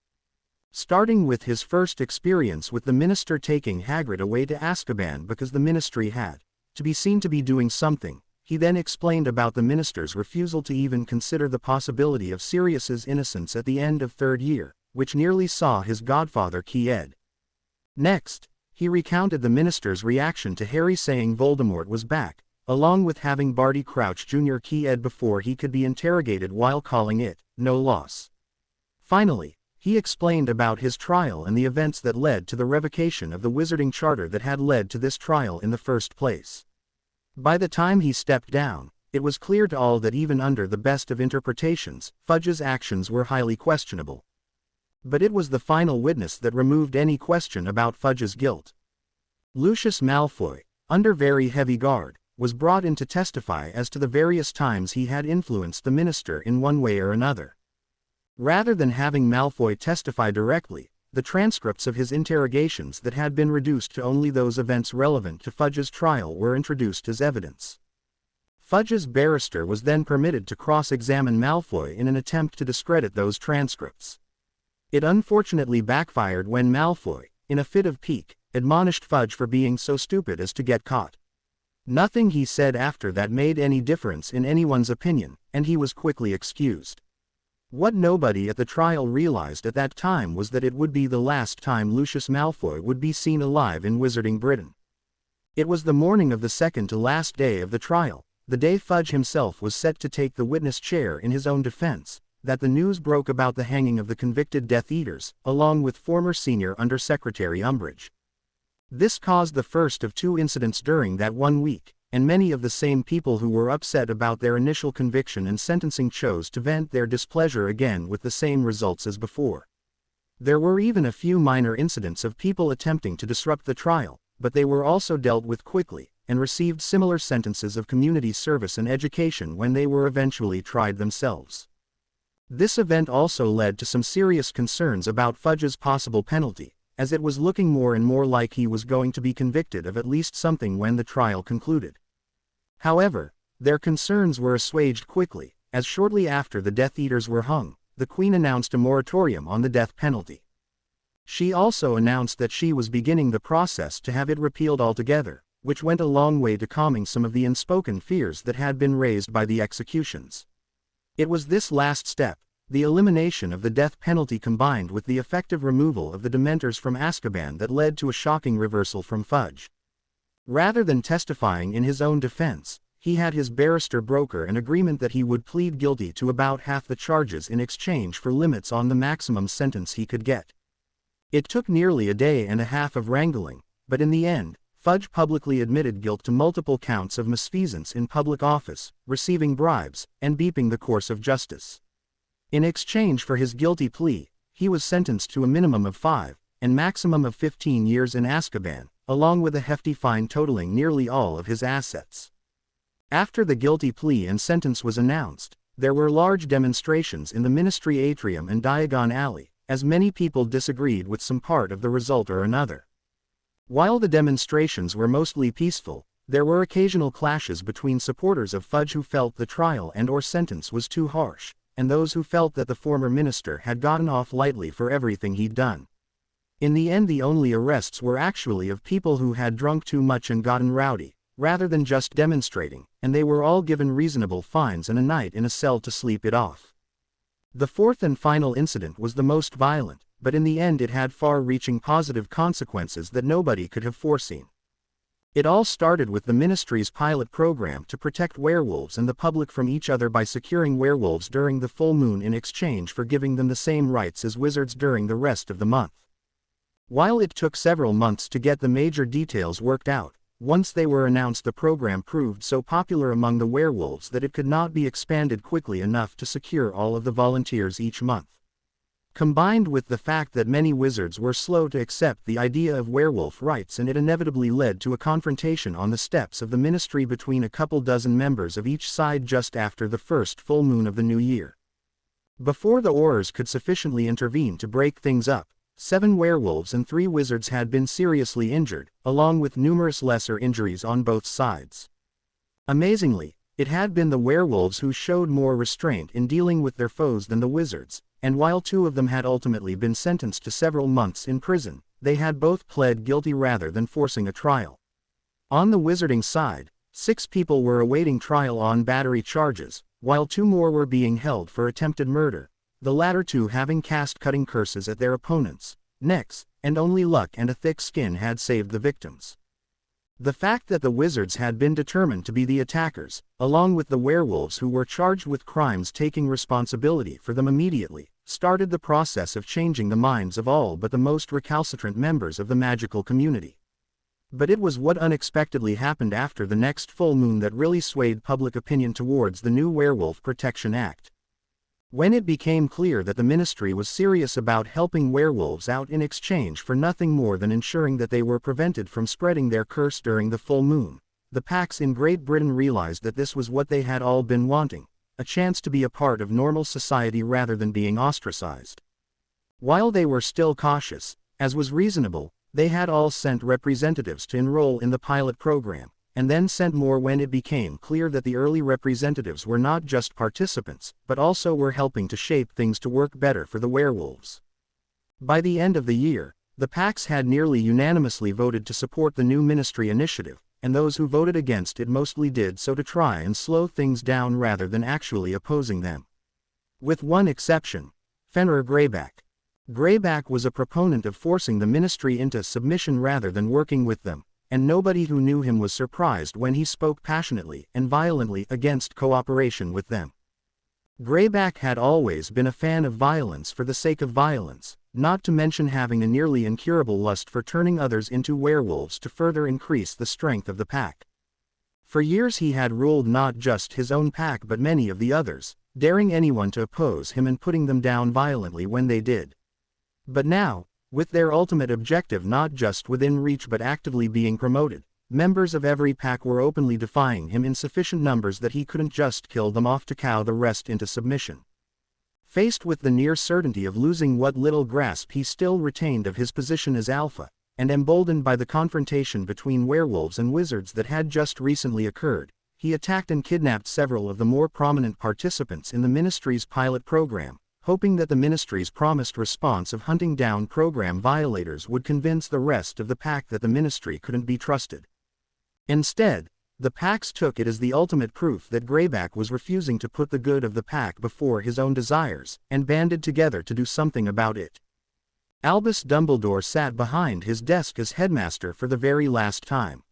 Starting with his first experience with the minister taking Hagrid away to Azkaban because the ministry had to be seen to be doing something, he then explained about the minister's refusal to even consider the possibility of Sirius's innocence at the end of third year, which nearly saw his godfather killed. Next, he recounted the minister's reaction to Harry saying Voldemort was back, along with having Barty Crouch Jr. killed before he could be interrogated while calling it no loss. Finally, he explained about his trial and the events that led to the revocation of the wizarding charter that had led to this trial in the first place. By the time he stepped down, it was clear to all that even under the best of interpretations, Fudge's actions were highly questionable. But it was the final witness that removed any question about Fudge's guilt. Lucius Malfoy, under very heavy guard, was brought in to testify as to the various times he had influenced the minister in one way or another. Rather than having Malfoy testify directly, the transcripts of his interrogations that had been reduced to only those events relevant to Fudge's trial were introduced as evidence. Fudge's barrister was then permitted to cross-examine Malfoy in an attempt to discredit those transcripts. It unfortunately backfired when Malfoy, in a fit of pique, admonished Fudge for being so stupid as to get caught. Nothing he said after that made any difference in anyone's opinion, and he was quickly excused. What nobody at the trial realized at that time was that it would be the last time Lucius Malfoy would be seen alive in Wizarding Britain. It was the morning of the second to last day of the trial, the day Fudge himself was set to take the witness chair in his own defense, that the news broke about the hanging of the convicted Death Eaters, along with former Senior Under-Secretary Umbridge. This caused the first of two incidents during that 1 week, and many of the same people who were upset about their initial conviction and sentencing chose to vent their displeasure again with the same results as before. There were even a few minor incidents of people attempting to disrupt the trial, but they were also dealt with quickly, and received similar sentences of community service and education when they were eventually tried themselves. This event also led to some serious concerns about Fudge's possible penalty, as it was looking more and more like he was going to be convicted of at least something when the trial concluded. However, their concerns were assuaged quickly, as shortly after the Death Eaters were hung, the Queen announced a moratorium on the death penalty. She also announced that she was beginning the process to have it repealed altogether, which went a long way to calming some of the unspoken fears that had been raised by the executions. It was this last step, the elimination of the death penalty combined with the effective removal of the Dementors from Azkaban that led to a shocking reversal from Fudge. Rather than testifying in his own defense, he had his barrister broker an agreement that he would plead guilty to about half the charges in exchange for limits on the maximum sentence he could get. It took nearly a day and a half of wrangling, but in the end, Fudge publicly admitted guilt to multiple counts of misfeasance in public office, receiving bribes, and beeping the course of justice. In exchange for his guilty plea, he was sentenced to a minimum of 5, and maximum of 15 years in Azkaban, along with a hefty fine totaling nearly all of his assets. After the guilty plea and sentence was announced, there were large demonstrations in the Ministry Atrium and Diagon Alley, as many people disagreed with some part of the result or another. While the demonstrations were mostly peaceful, there were occasional clashes between supporters of Fudge who felt the trial and/or sentence was too harsh, and those who felt that the former minister had gotten off lightly for everything he'd done. In the end, the only arrests were actually of people who had drunk too much and gotten rowdy, rather than just demonstrating, and they were all given reasonable fines and a night in a cell to sleep it off. The fourth and final incident was the most violent, but in the end it had far-reaching positive consequences that nobody could have foreseen. It all started with the ministry's pilot program to protect werewolves and the public from each other by securing werewolves during the full moon in exchange for giving them the same rights as wizards during the rest of the month. While it took several months to get the major details worked out, once they were announced the program proved so popular among the werewolves that it could not be expanded quickly enough to secure all of the volunteers each month. Combined with the fact that many wizards were slow to accept the idea of werewolf rights, and it inevitably led to a confrontation on the steps of the ministry between a couple dozen members of each side just after the first full moon of the new year. Before the Aurors could sufficiently intervene to break things up, 7 werewolves and 3 wizards had been seriously injured, along with numerous lesser injuries on both sides. Amazingly, it had been the werewolves who showed more restraint in dealing with their foes than the wizards, and while 2 of them had ultimately been sentenced to several months in prison, they had both pled guilty rather than forcing a trial. On the wizarding side, 6 people were awaiting trial on battery charges, while 2 more were being held for attempted murder, the latter 2 having cast cutting curses at their opponents' necks, and only luck and a thick skin had saved the victims. The fact that the wizards had been determined to be the attackers, along with the werewolves who were charged with crimes taking responsibility for them immediately, started the process of changing the minds of all but the most recalcitrant members of the magical community. But it was what unexpectedly happened after the next full moon that really swayed public opinion towards the new Werewolf Protection Act. When it became clear that the ministry was serious about helping werewolves out in exchange for nothing more than ensuring that they were prevented from spreading their curse during the full moon, the Pax in Great Britain realized that this was what they had all been wanting, a chance to be a part of normal society rather than being ostracized. While they were still cautious, as was reasonable, they had all sent representatives to enroll in the pilot program, and then sent more when it became clear that the early representatives were not just participants, but also were helping to shape things to work better for the werewolves. By the end of the year, the Pax had nearly unanimously voted to support the new ministry initiative, and those who voted against it mostly did so to try and slow things down rather than actually opposing them. With one exception, Fenrir Greyback. Greyback was a proponent of forcing the ministry into submission rather than working with them, and nobody who knew him was surprised when he spoke passionately and violently against cooperation with them. Greyback had always been a fan of violence for the sake of violence, not to mention having a nearly incurable lust for turning others into werewolves to further increase the strength of the pack. For years he had ruled not just his own pack but many of the others, daring anyone to oppose him and putting them down violently when they did. But now, with their ultimate objective not just within reach but actively being promoted, members of every pack were openly defying him in sufficient numbers that he couldn't just kill them off to cow the rest into submission. Faced with the near certainty of losing what little grasp he still retained of his position as alpha, and emboldened by the confrontation between werewolves and wizards that had just recently occurred, he attacked and kidnapped several of the more prominent participants in the ministry's pilot program, hoping that the ministry's promised response of hunting down program violators would convince the rest of the pack that the ministry couldn't be trusted. Instead, the Pax took it as the ultimate proof that Greyback was refusing to put the good of the pack before his own desires, and banded together to do something about it. Albus Dumbledore sat behind his desk as headmaster for the very last time.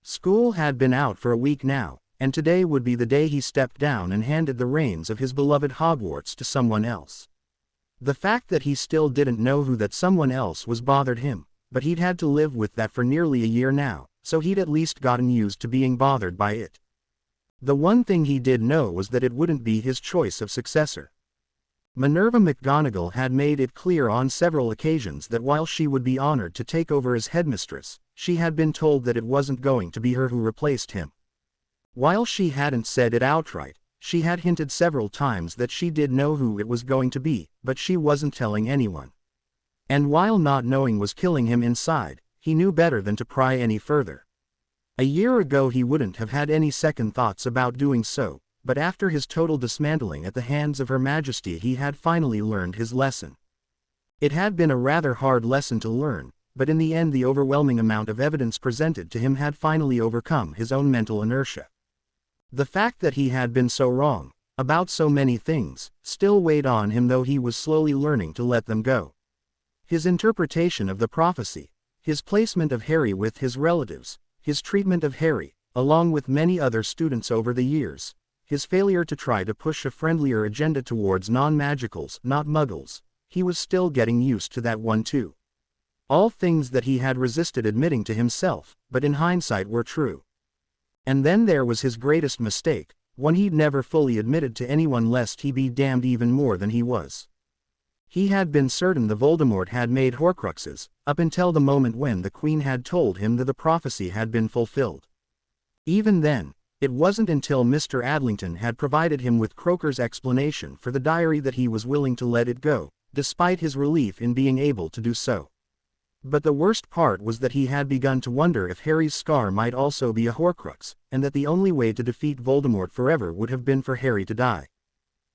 School had been out for a week now, and today would be the day he stepped down and handed the reins of his beloved Hogwarts to someone else. The fact that he still didn't know who that someone else was bothered him, but he'd had to live with that for nearly a year now, so he'd at least gotten used to being bothered by it. The one thing he did know was that it wouldn't be his choice of successor. Minerva McGonagall had made it clear on several occasions that while she would be honored to take over as headmistress, she had been told that it wasn't going to be her who replaced him. While she hadn't said it outright, she had hinted several times that she did know who it was going to be, but she wasn't telling anyone. And while not knowing was killing him inside, he knew better than to pry any further. A year ago he wouldn't have had any second thoughts about doing so, but after his total dismantling at the hands of Her Majesty he had finally learned his lesson. It had been a rather hard lesson to learn, but in the end the overwhelming amount of evidence presented to him had finally overcome his own mental inertia. The fact that he had been so wrong, about so many things, still weighed on him though he was slowly learning to let them go. His interpretation of the prophecy, his placement of Harry with his relatives, his treatment of Harry, along with many other students over the years, his failure to try to push a friendlier agenda towards non-magicals, not muggles, he was still getting used to that one too. All things that he had resisted admitting to himself, but in hindsight were true. And then there was his greatest mistake, one he'd never fully admitted to anyone lest he be damned even more than he was. He had been certain the Voldemort had made Horcruxes, up until the moment when the Queen had told him that the prophecy had been fulfilled. Even then, it wasn't until Mr. Adlington had provided him with Croker's explanation for the diary that he was willing to let it go, despite his relief in being able to do so. But the worst part was that he had begun to wonder if Harry's scar might also be a Horcrux, and that the only way to defeat Voldemort forever would have been for Harry to die.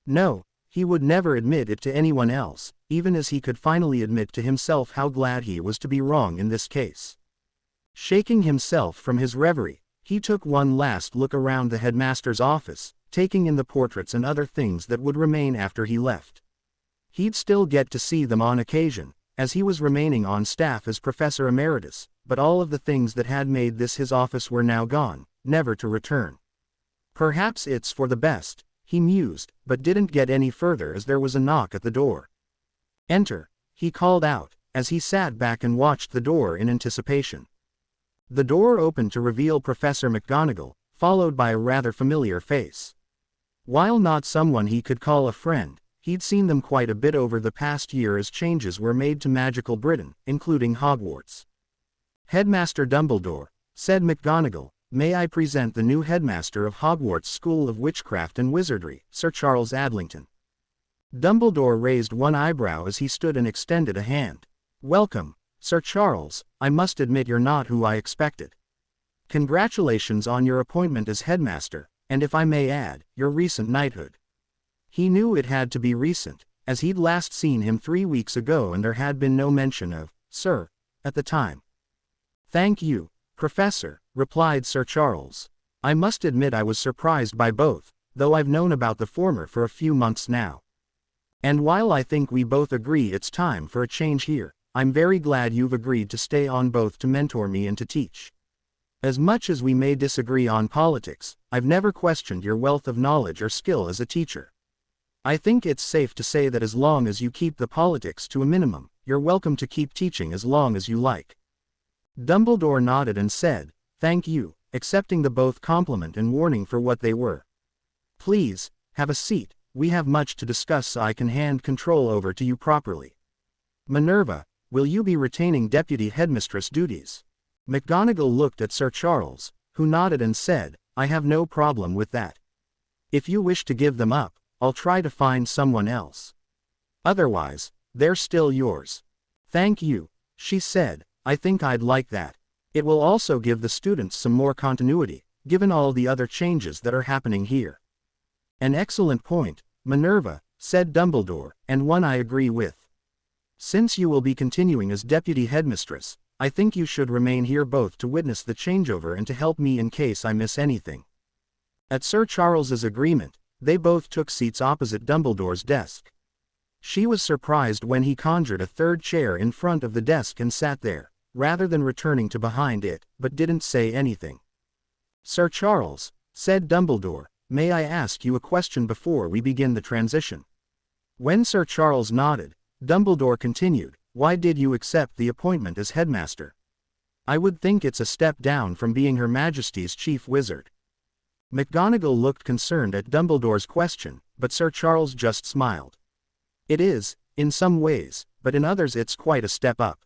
No, he would never admit it to anyone else, even as he could finally admit to himself how glad he was to be wrong in this case. Shaking himself from his reverie, he took one last look around the headmaster's office, taking in the portraits and other things that would remain after he left. He'd still get to see them on occasion, as he was remaining on staff as Professor Emeritus, but all of the things that had made this his office were now gone, never to return. Perhaps it's for the best, he mused, but didn't get any further as there was a knock at the door. "Enter," he called out, as he sat back and watched the door in anticipation. The door opened to reveal Professor McGonagall, followed by a rather familiar face. While not someone he could call a friend, he'd seen them quite a bit over the past year as changes were made to magical Britain, including Hogwarts. "Headmaster Dumbledore," said McGonagall, "may I present the new headmaster of Hogwarts School of Witchcraft and Wizardry, Sir Charles Adlington." Dumbledore raised one eyebrow as he stood and extended a hand. "Welcome, Sir Charles. I must admit you're not who I expected. Congratulations on your appointment as headmaster, and if I may add, your recent knighthood." He knew it had to be recent, as he'd last seen him 3 weeks ago and there had been no mention of "Sir" at the time. "Thank you, Professor," replied Sir Charles. "I must admit I was surprised by both, though I've known about the former for a few months now. And while I think we both agree it's time for a change here, I'm very glad you've agreed to stay on both to mentor me and to teach. As much as we may disagree on politics, I've never questioned your wealth of knowledge or skill as a teacher. I think it's safe to say that as long as you keep the politics to a minimum, you're welcome to keep teaching as long as you like." Dumbledore nodded and said, "Thank you," accepting the both compliment and warning for what they were. "Please, have a seat, we have much to discuss so I can hand control over to you properly. Minerva, will you be retaining deputy headmistress duties?" McGonagall looked at Sir Charles, who nodded and said, "I have no problem with that. If you wish to give them up, I'll try to find someone else. Otherwise, they're still yours." "Thank you," she said, "I think I'd like that. It will also give the students some more continuity, given all the other changes that are happening here." "An excellent point, Minerva," said Dumbledore, "and one I agree with. Since you will be continuing as deputy headmistress, I think you should remain here both to witness the changeover and to help me in case I miss anything." At Sir Charles's agreement, they both took seats opposite Dumbledore's desk. She was surprised when he conjured a third chair in front of the desk and sat there, rather than returning to behind it, but didn't say anything. "Sir Charles," said Dumbledore, "may I ask you a question before we begin the transition?" When Sir Charles nodded, Dumbledore continued, "Why did you accept the appointment as headmaster? I would think it's a step down from being Her Majesty's chief wizard." McGonagall looked concerned at Dumbledore's question, but Sir Charles just smiled. "It is, in some ways, but in others it's quite a step up.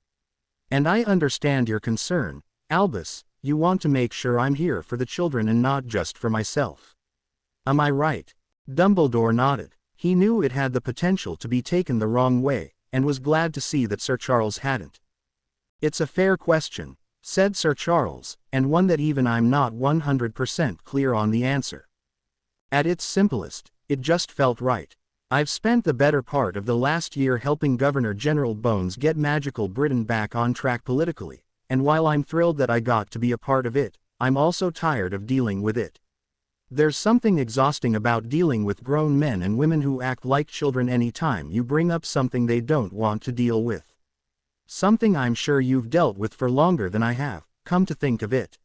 And I understand your concern, Albus, you want to make sure I'm here for the children and not just for myself. Am I right?" Dumbledore nodded. He knew it had the potential to be taken the wrong way, and was glad to see that Sir Charles hadn't. "It's a fair question," said Sir Charles, "and one that even I'm not 100% clear on the answer. At its simplest, it just felt right. I've spent the better part of the last year helping Governor-General Bones get magical Britain back on track politically, and while I'm thrilled that I got to be a part of it, I'm also tired of dealing with it. There's something exhausting about dealing with grown men and women who act like children any time you bring up something they don't want to deal with. Something I'm sure you've dealt with for longer than I have, come to think of it.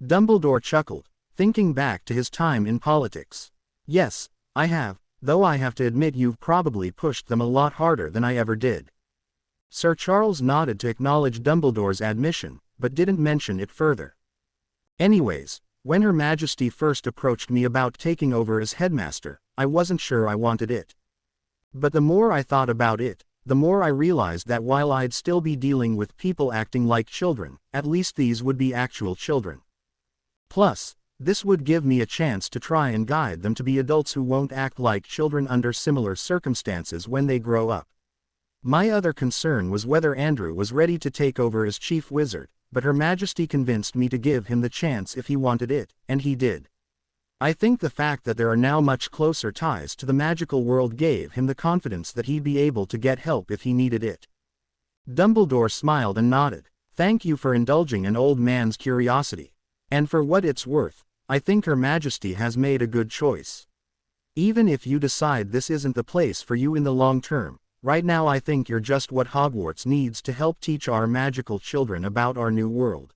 Dumbledore chuckled, thinking back to his time in politics. Yes, I have, though I have to admit you've probably pushed them a lot harder than I ever did. Sir Charles nodded to acknowledge Dumbledore's admission, but didn't mention it further. Anyways, when Her Majesty first approached me about taking over as headmaster, I wasn't sure I wanted it. But the more I thought about it, the more I realized that while I'd still be dealing with people acting like children, at least these would be actual children. Plus, this would give me a chance to try and guide them to be adults who won't act like children under similar circumstances when they grow up. My other concern was whether Andrew was ready to take over as Chief Wizard, but Her Majesty convinced me to give him the chance if he wanted it, and he did. I think the fact that there are now much closer ties to the magical world gave him the confidence that he'd be able to get help if he needed it. Dumbledore smiled and nodded. Thank you for indulging an old man's curiosity. And for what it's worth, I think Her Majesty has made a good choice. Even if you decide this isn't the place for you in the long term, right now I think you're just what Hogwarts needs to help teach our magical children about our new world.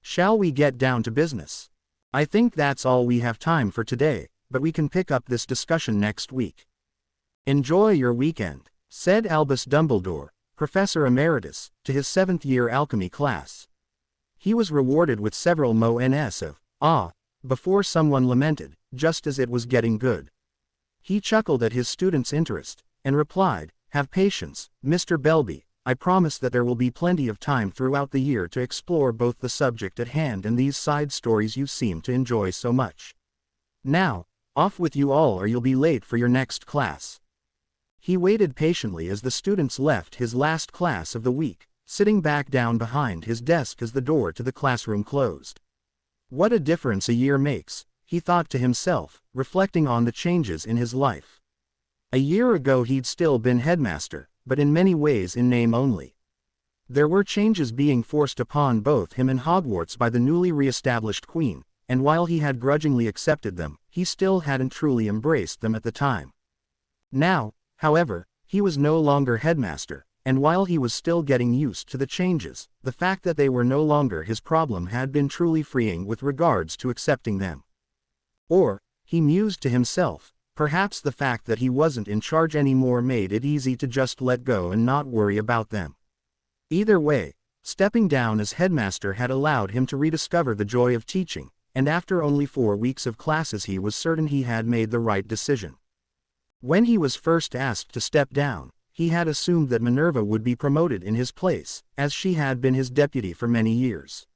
Shall we get down to business? I think that's all we have time for today, but we can pick up this discussion next week. Enjoy your weekend, said Albus Dumbledore, Professor Emeritus, to his 7th-year alchemy class. He was rewarded with several Mo'NS of before someone lamented, just as it was getting good. He chuckled at his students' interest, and replied, "Have patience, Mr. Belby, I promise that there will be plenty of time throughout the year to explore both the subject at hand and these side stories you seem to enjoy so much. Now, off with you all or you'll be late for your next class." He waited patiently as the students left his last class of the week, sitting back down behind his desk as the door to the classroom closed. What a difference a year makes, he thought to himself, reflecting on the changes in his life. A year ago he'd still been headmaster, but in many ways in name only. There were changes being forced upon both him and Hogwarts by the newly re-established Queen, and while he had grudgingly accepted them, he still hadn't truly embraced them at the time. Now, however, he was no longer headmaster, and while he was still getting used to the changes, the fact that they were no longer his problem had been truly freeing with regards to accepting them. Or, he mused to himself, perhaps the fact that he wasn't in charge anymore made it easy to just let go and not worry about them. Either way, stepping down as headmaster had allowed him to rediscover the joy of teaching, and after only 4 weeks of classes he was certain he had made the right decision. When he was first asked to step down, he had assumed that Minerva would be promoted in his place, as she had been his deputy for many years.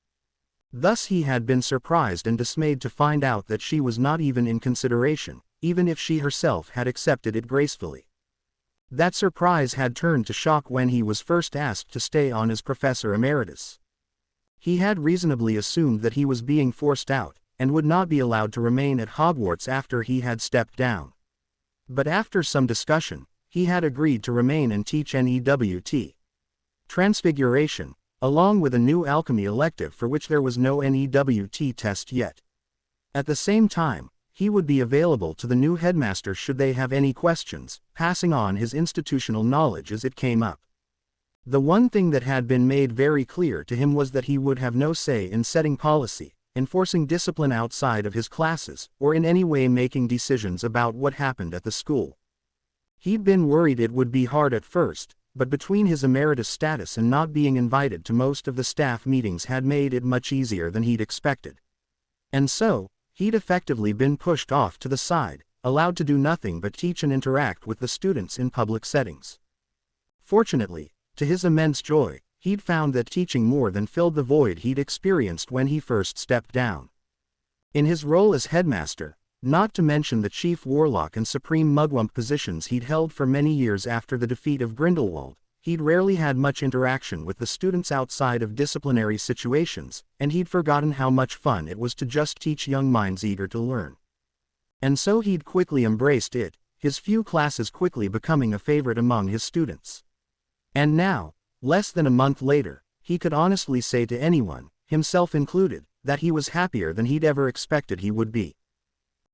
Thus he had been surprised and dismayed to find out that she was not even in consideration, even if she herself had accepted it gracefully. That surprise had turned to shock when he was first asked to stay on as Professor Emeritus. He had reasonably assumed that he was being forced out, and would not be allowed to remain at Hogwarts after he had stepped down. But after some discussion, he had agreed to remain and teach NEWT. Transfiguration, along with a new alchemy elective for which there was no NEWT test yet. At the same time, he would be available to the new headmaster should they have any questions, passing on his institutional knowledge as it came up. The one thing that had been made very clear to him was that he would have no say in setting policy, enforcing discipline outside of his classes, or in any way making decisions about what happened at the school. He'd been worried it would be hard at first, but between his emeritus status and not being invited to most of the staff meetings had made it much easier than he'd expected. And so, he'd effectively been pushed off to the side, allowed to do nothing but teach and interact with the students in public settings. Fortunately, to his immense joy, he'd found that teaching more than filled the void he'd experienced when he first stepped down. In his role as headmaster, not to mention the chief warlock and supreme mugwump positions he'd held for many years after the defeat of Grindelwald, he'd rarely had much interaction with the students outside of disciplinary situations, and he'd forgotten how much fun it was to just teach young minds eager to learn. And so he'd quickly embraced it, his few classes quickly becoming a favorite among his students. And now, less than a month later, he could honestly say to anyone, himself included, that he was happier than he'd ever expected he would be.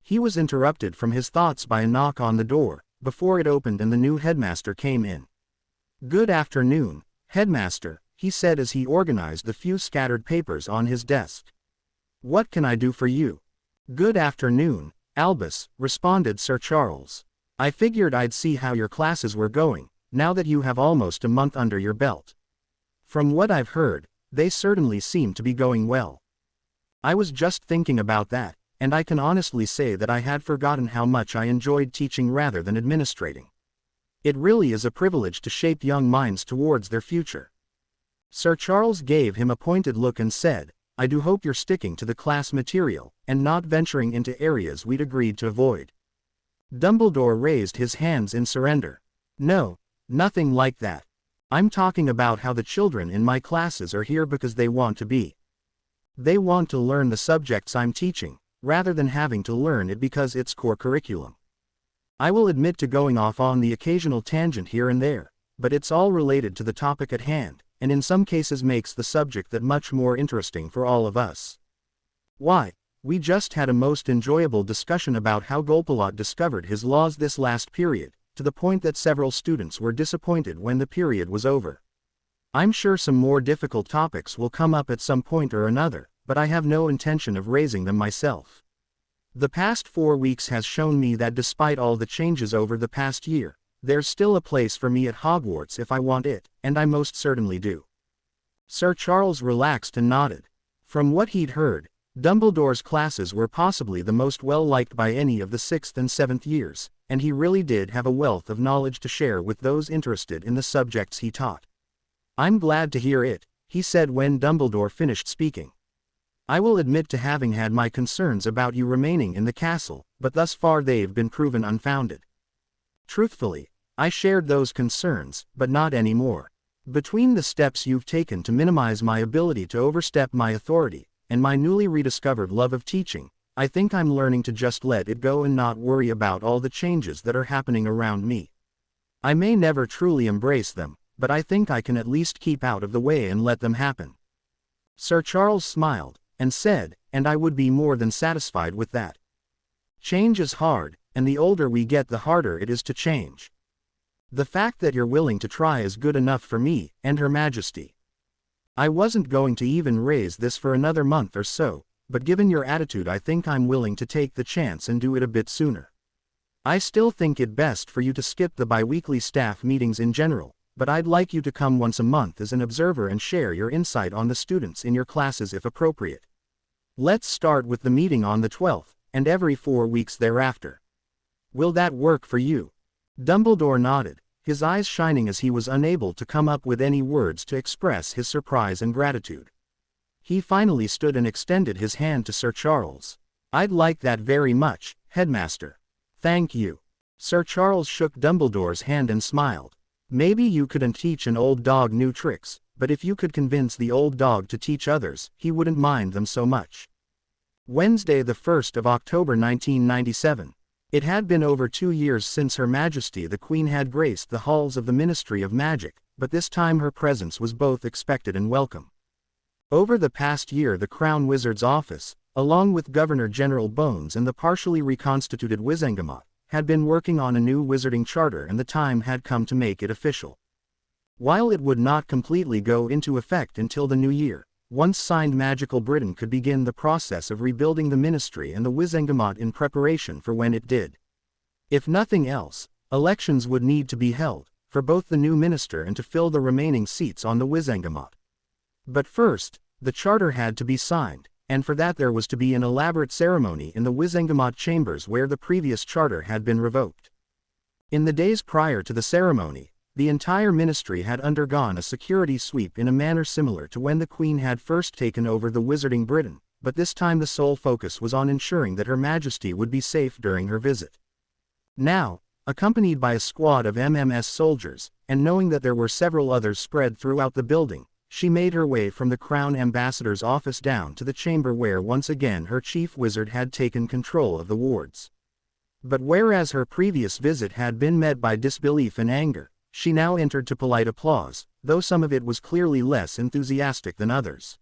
He was interrupted from his thoughts by a knock on the door, before it opened and the new headmaster came in. "Good afternoon, headmaster," he said as he organized the few scattered papers on his desk. "What can I do for you?" "Good afternoon, Albus," responded Sir Charles. "I figured I'd see how your classes were going, now that you have almost a month under your belt. From what I've heard, they certainly seem to be going well." "I was just thinking about that, and I can honestly say that I had forgotten how much I enjoyed teaching rather than administrating. It really is a privilege to shape young minds towards their future." Sir Charles gave him a pointed look and said, "I do hope you're sticking to the class material, and not venturing into areas we'd agreed to avoid." Dumbledore raised his hands in surrender. "No, nothing like that. I'm talking about how the children in my classes are here because they want to be. They want to learn the subjects I'm teaching, rather than having to learn it because it's core curriculum. I will admit to going off on the occasional tangent here and there, but it's all related to the topic at hand, and in some cases makes the subject that much more interesting for all of us. Why, we just had a most enjoyable discussion about how Golpalot discovered his laws this last period, to the point that several students were disappointed when the period was over. I'm sure some more difficult topics will come up at some point or another, but I have no intention of raising them myself. The past 4 weeks has shown me that despite all the changes over the past year, there's still a place for me at Hogwarts if I want it, and I most certainly do." Sir Charles relaxed and nodded. From what he'd heard, Dumbledore's classes were possibly the most well-liked by any of the 6th and 7th years, and he really did have a wealth of knowledge to share with those interested in the subjects he taught. "I'm glad to hear it," he said when Dumbledore finished speaking. "I will admit to having had my concerns about you remaining in the castle, but thus far they've been proven unfounded. Truthfully, I shared those concerns, but not anymore. Between the steps you've taken to minimize my ability to overstep my authority, and my newly rediscovered love of teaching, I think I'm learning to just let it go and not worry about all the changes that are happening around me. I may never truly embrace them, but I think I can at least keep out of the way and let them happen." Sir Charles smiled, and said, "And I would be more than satisfied with that. Change is hard, and the older we get the harder it is to change. The fact that you're willing to try is good enough for me, and Her Majesty. I wasn't going to even raise this for another month or so, but given your attitude I think I'm willing to take the chance and do it a bit sooner. I still think it best for you to skip the bi-weekly staff meetings in general, but I'd like you to come once a month as an observer and share your insight on the students in your classes if appropriate. Let's start with the meeting on the 12th, and every 4 weeks thereafter. Will that work for you?" Dumbledore nodded, his eyes shining as he was unable to come up with any words to express his surprise and gratitude. He finally stood and extended his hand to Sir Charles. "I'd like that very much, Headmaster." "Thank you." Sir Charles shook Dumbledore's hand and smiled. "Maybe you couldn't teach an old dog new tricks, but if you could convince the old dog to teach others, he wouldn't mind them so much." Wednesday, the 1st of October 1997. It had been over 2 years since Her Majesty the Queen had graced the halls of the Ministry of Magic, but this time her presence was both expected and welcome. Over the past year the Crown Wizard's office, along with Governor-General Bones and the partially reconstituted Wizengamot, had been working on a new wizarding charter, and the time had come to make it official. While it would not completely go into effect until the new year, once signed Magical Britain could begin the process of rebuilding the ministry and the Wizengamot in preparation for when it did. If nothing else, elections would need to be held, for both the new minister and to fill the remaining seats on the Wizengamot. But first, the charter had to be signed, and for that there was to be an elaborate ceremony in the Wizengamot chambers where the previous charter had been revoked. In the days prior to the ceremony, the entire ministry had undergone a security sweep in a manner similar to when the Queen had first taken over the Wizarding Britain, but this time the sole focus was on ensuring that Her Majesty would be safe during her visit. Now, accompanied by a squad of MMS soldiers, and knowing that there were several others spread throughout the building, she made her way from the Crown Ambassador's office down to the chamber where once again her chief wizard had taken control of the wards. But whereas her previous visit had been met by disbelief and anger, she now entered to polite applause, though some of it was clearly less enthusiastic than others.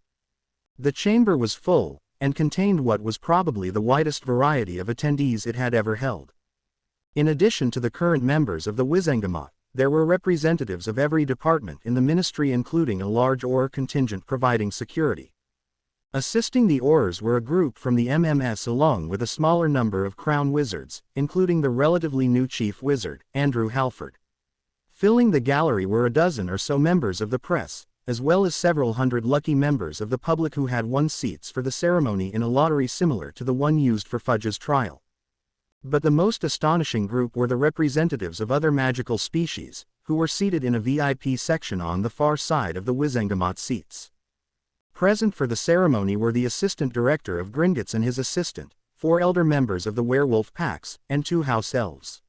The chamber was full, and contained what was probably the widest variety of attendees it had ever held. In addition to the current members of the Wizengamot, there were representatives of every department in the ministry, including a large Auror contingent providing security. Assisting the Aurors were a group from the MMS along with a smaller number of Crown Wizards, including the relatively new Chief Wizard, Andrew Halford. Filling the gallery were a dozen or so members of the press, as well as several hundred lucky members of the public who had won seats for the ceremony in a lottery similar to the one used for Fudge's trial. But the most astonishing group were the representatives of other magical species, who were seated in a VIP section on the far side of the Wizengamot seats. Present for the ceremony were the assistant director of Gringotts and his assistant, 4 elder members of the werewolf packs, and 2 house elves.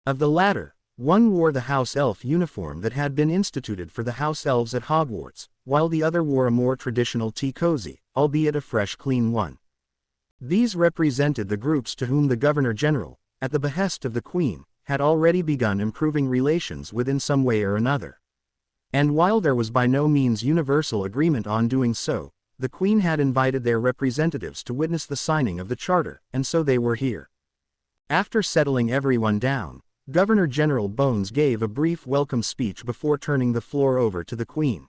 Of the latter, one wore the house elf uniform that had been instituted for the house elves at Hogwarts, while the other wore a more traditional tea cozy, albeit a fresh clean one. These represented the groups to whom the Governor-General, at the behest of the Queen, had already begun improving relations with in some way or another. And while there was by no means universal agreement on doing so, the Queen had invited their representatives to witness the signing of the charter, and so they were here. After settling everyone down, Governor-General Bones gave a brief welcome speech before turning the floor over to the Queen.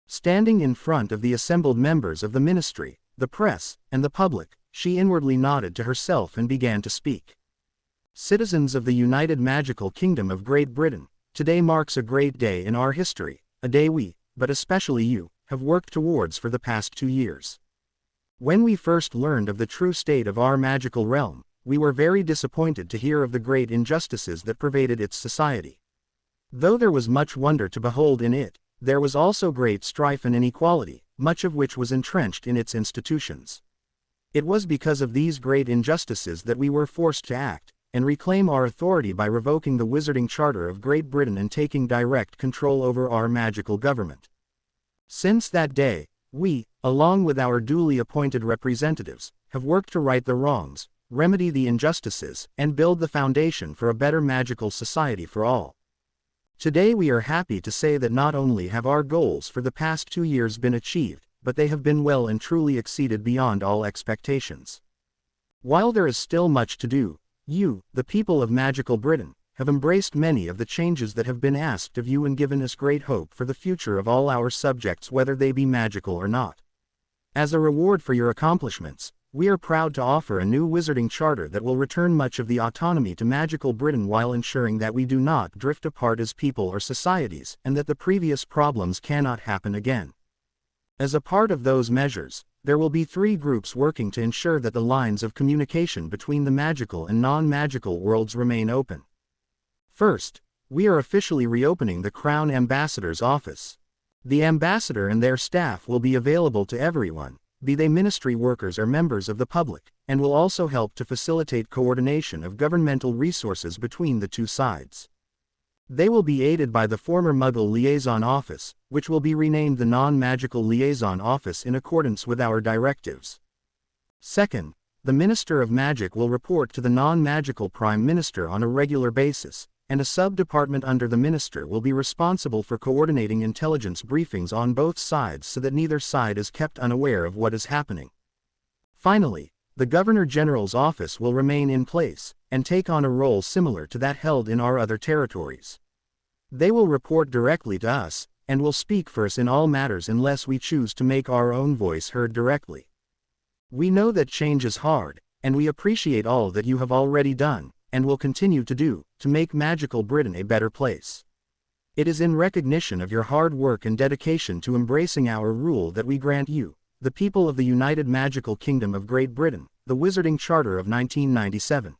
Standing in front of the assembled members of the ministry, the press, and the public, she inwardly nodded to herself and began to speak. Citizens of the United Magical Kingdom of Great Britain, today marks a great day in our history, a day we, but especially you, have worked towards for the past 2 years. When we first learned of the true state of our magical realm, we were very disappointed to hear of the great injustices that pervaded its society. Though there was much wonder to behold in it, there was also great strife and inequality, much of which was entrenched in its institutions. It was because of these great injustices that we were forced to act, and reclaim our authority by revoking the Wizarding Charter of Great Britain and taking direct control over our magical government. Since that day, we, along with our duly appointed representatives, have worked to right the wrongs, remedy the injustices, and build the foundation for a better magical society for all. Today we are happy to say that not only have our goals for the past 2 years been achieved, but they have been well and truly exceeded beyond all expectations. While there is still much to do, you, the people of magical Britain, have embraced many of the changes that have been asked of you and given us great hope for the future of all our subjects, whether they be magical or not. As a reward for your accomplishments, we are proud to offer a new Wizarding Charter that will return much of the autonomy to magical Britain while ensuring that we do not drift apart as people or societies, and that the previous problems cannot happen again. As a part of those measures, there will be 3 groups working to ensure that the lines of communication between the magical and non-magical worlds remain open. First, we are officially reopening the Crown Ambassador's office. The ambassador and their staff will be available to everyone, be they ministry workers or members of the public, and will also help to facilitate coordination of governmental resources between the 2 sides. They will be aided by the former Muggle Liaison Office, which will be renamed the Non-Magical Liaison Office in accordance with our directives. Second, the Minister of Magic will report to the non-magical Prime Minister on a regular basis, and a sub-department under the Minister will be responsible for coordinating intelligence briefings on both sides so that neither side is kept unaware of what is happening. Finally, the Governor-General's office will remain in place, and take on a role similar to that held in our other territories. They will report directly to us, and will speak for us in all matters unless we choose to make our own voice heard directly. We know that change is hard, and we appreciate all that you have already done, and will continue to do, to make magical Britain a better place. It is in recognition of your hard work and dedication to embracing our rule that we grant you, the people of the United Magical Kingdom of Great Britain, the Wizarding Charter of 1997.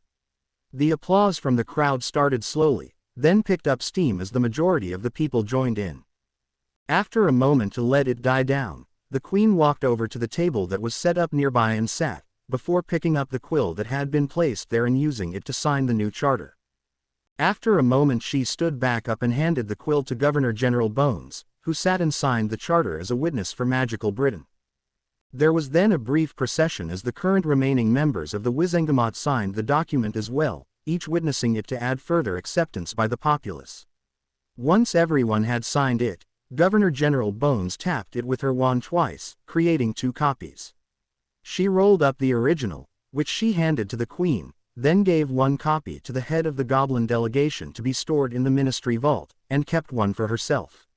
The applause from the crowd started slowly, then picked up steam as the majority of the people joined in. After a moment to let it die down, the Queen walked over to the table that was set up nearby and sat, before picking up the quill that had been placed there and using it to sign the new charter. After a moment she stood back up and handed the quill to Governor-General Bones, who sat and signed the charter as a witness for magical Britain. There was then a brief procession as the current remaining members of the Wizengamot signed the document as well, each witnessing it to add further acceptance by the populace. Once everyone had signed it, Governor-General Bones tapped it with her wand twice, creating 2 copies. She rolled up the original, which she handed to the Queen, then gave one copy to the head of the Goblin delegation to be stored in the ministry vault, and kept one for herself.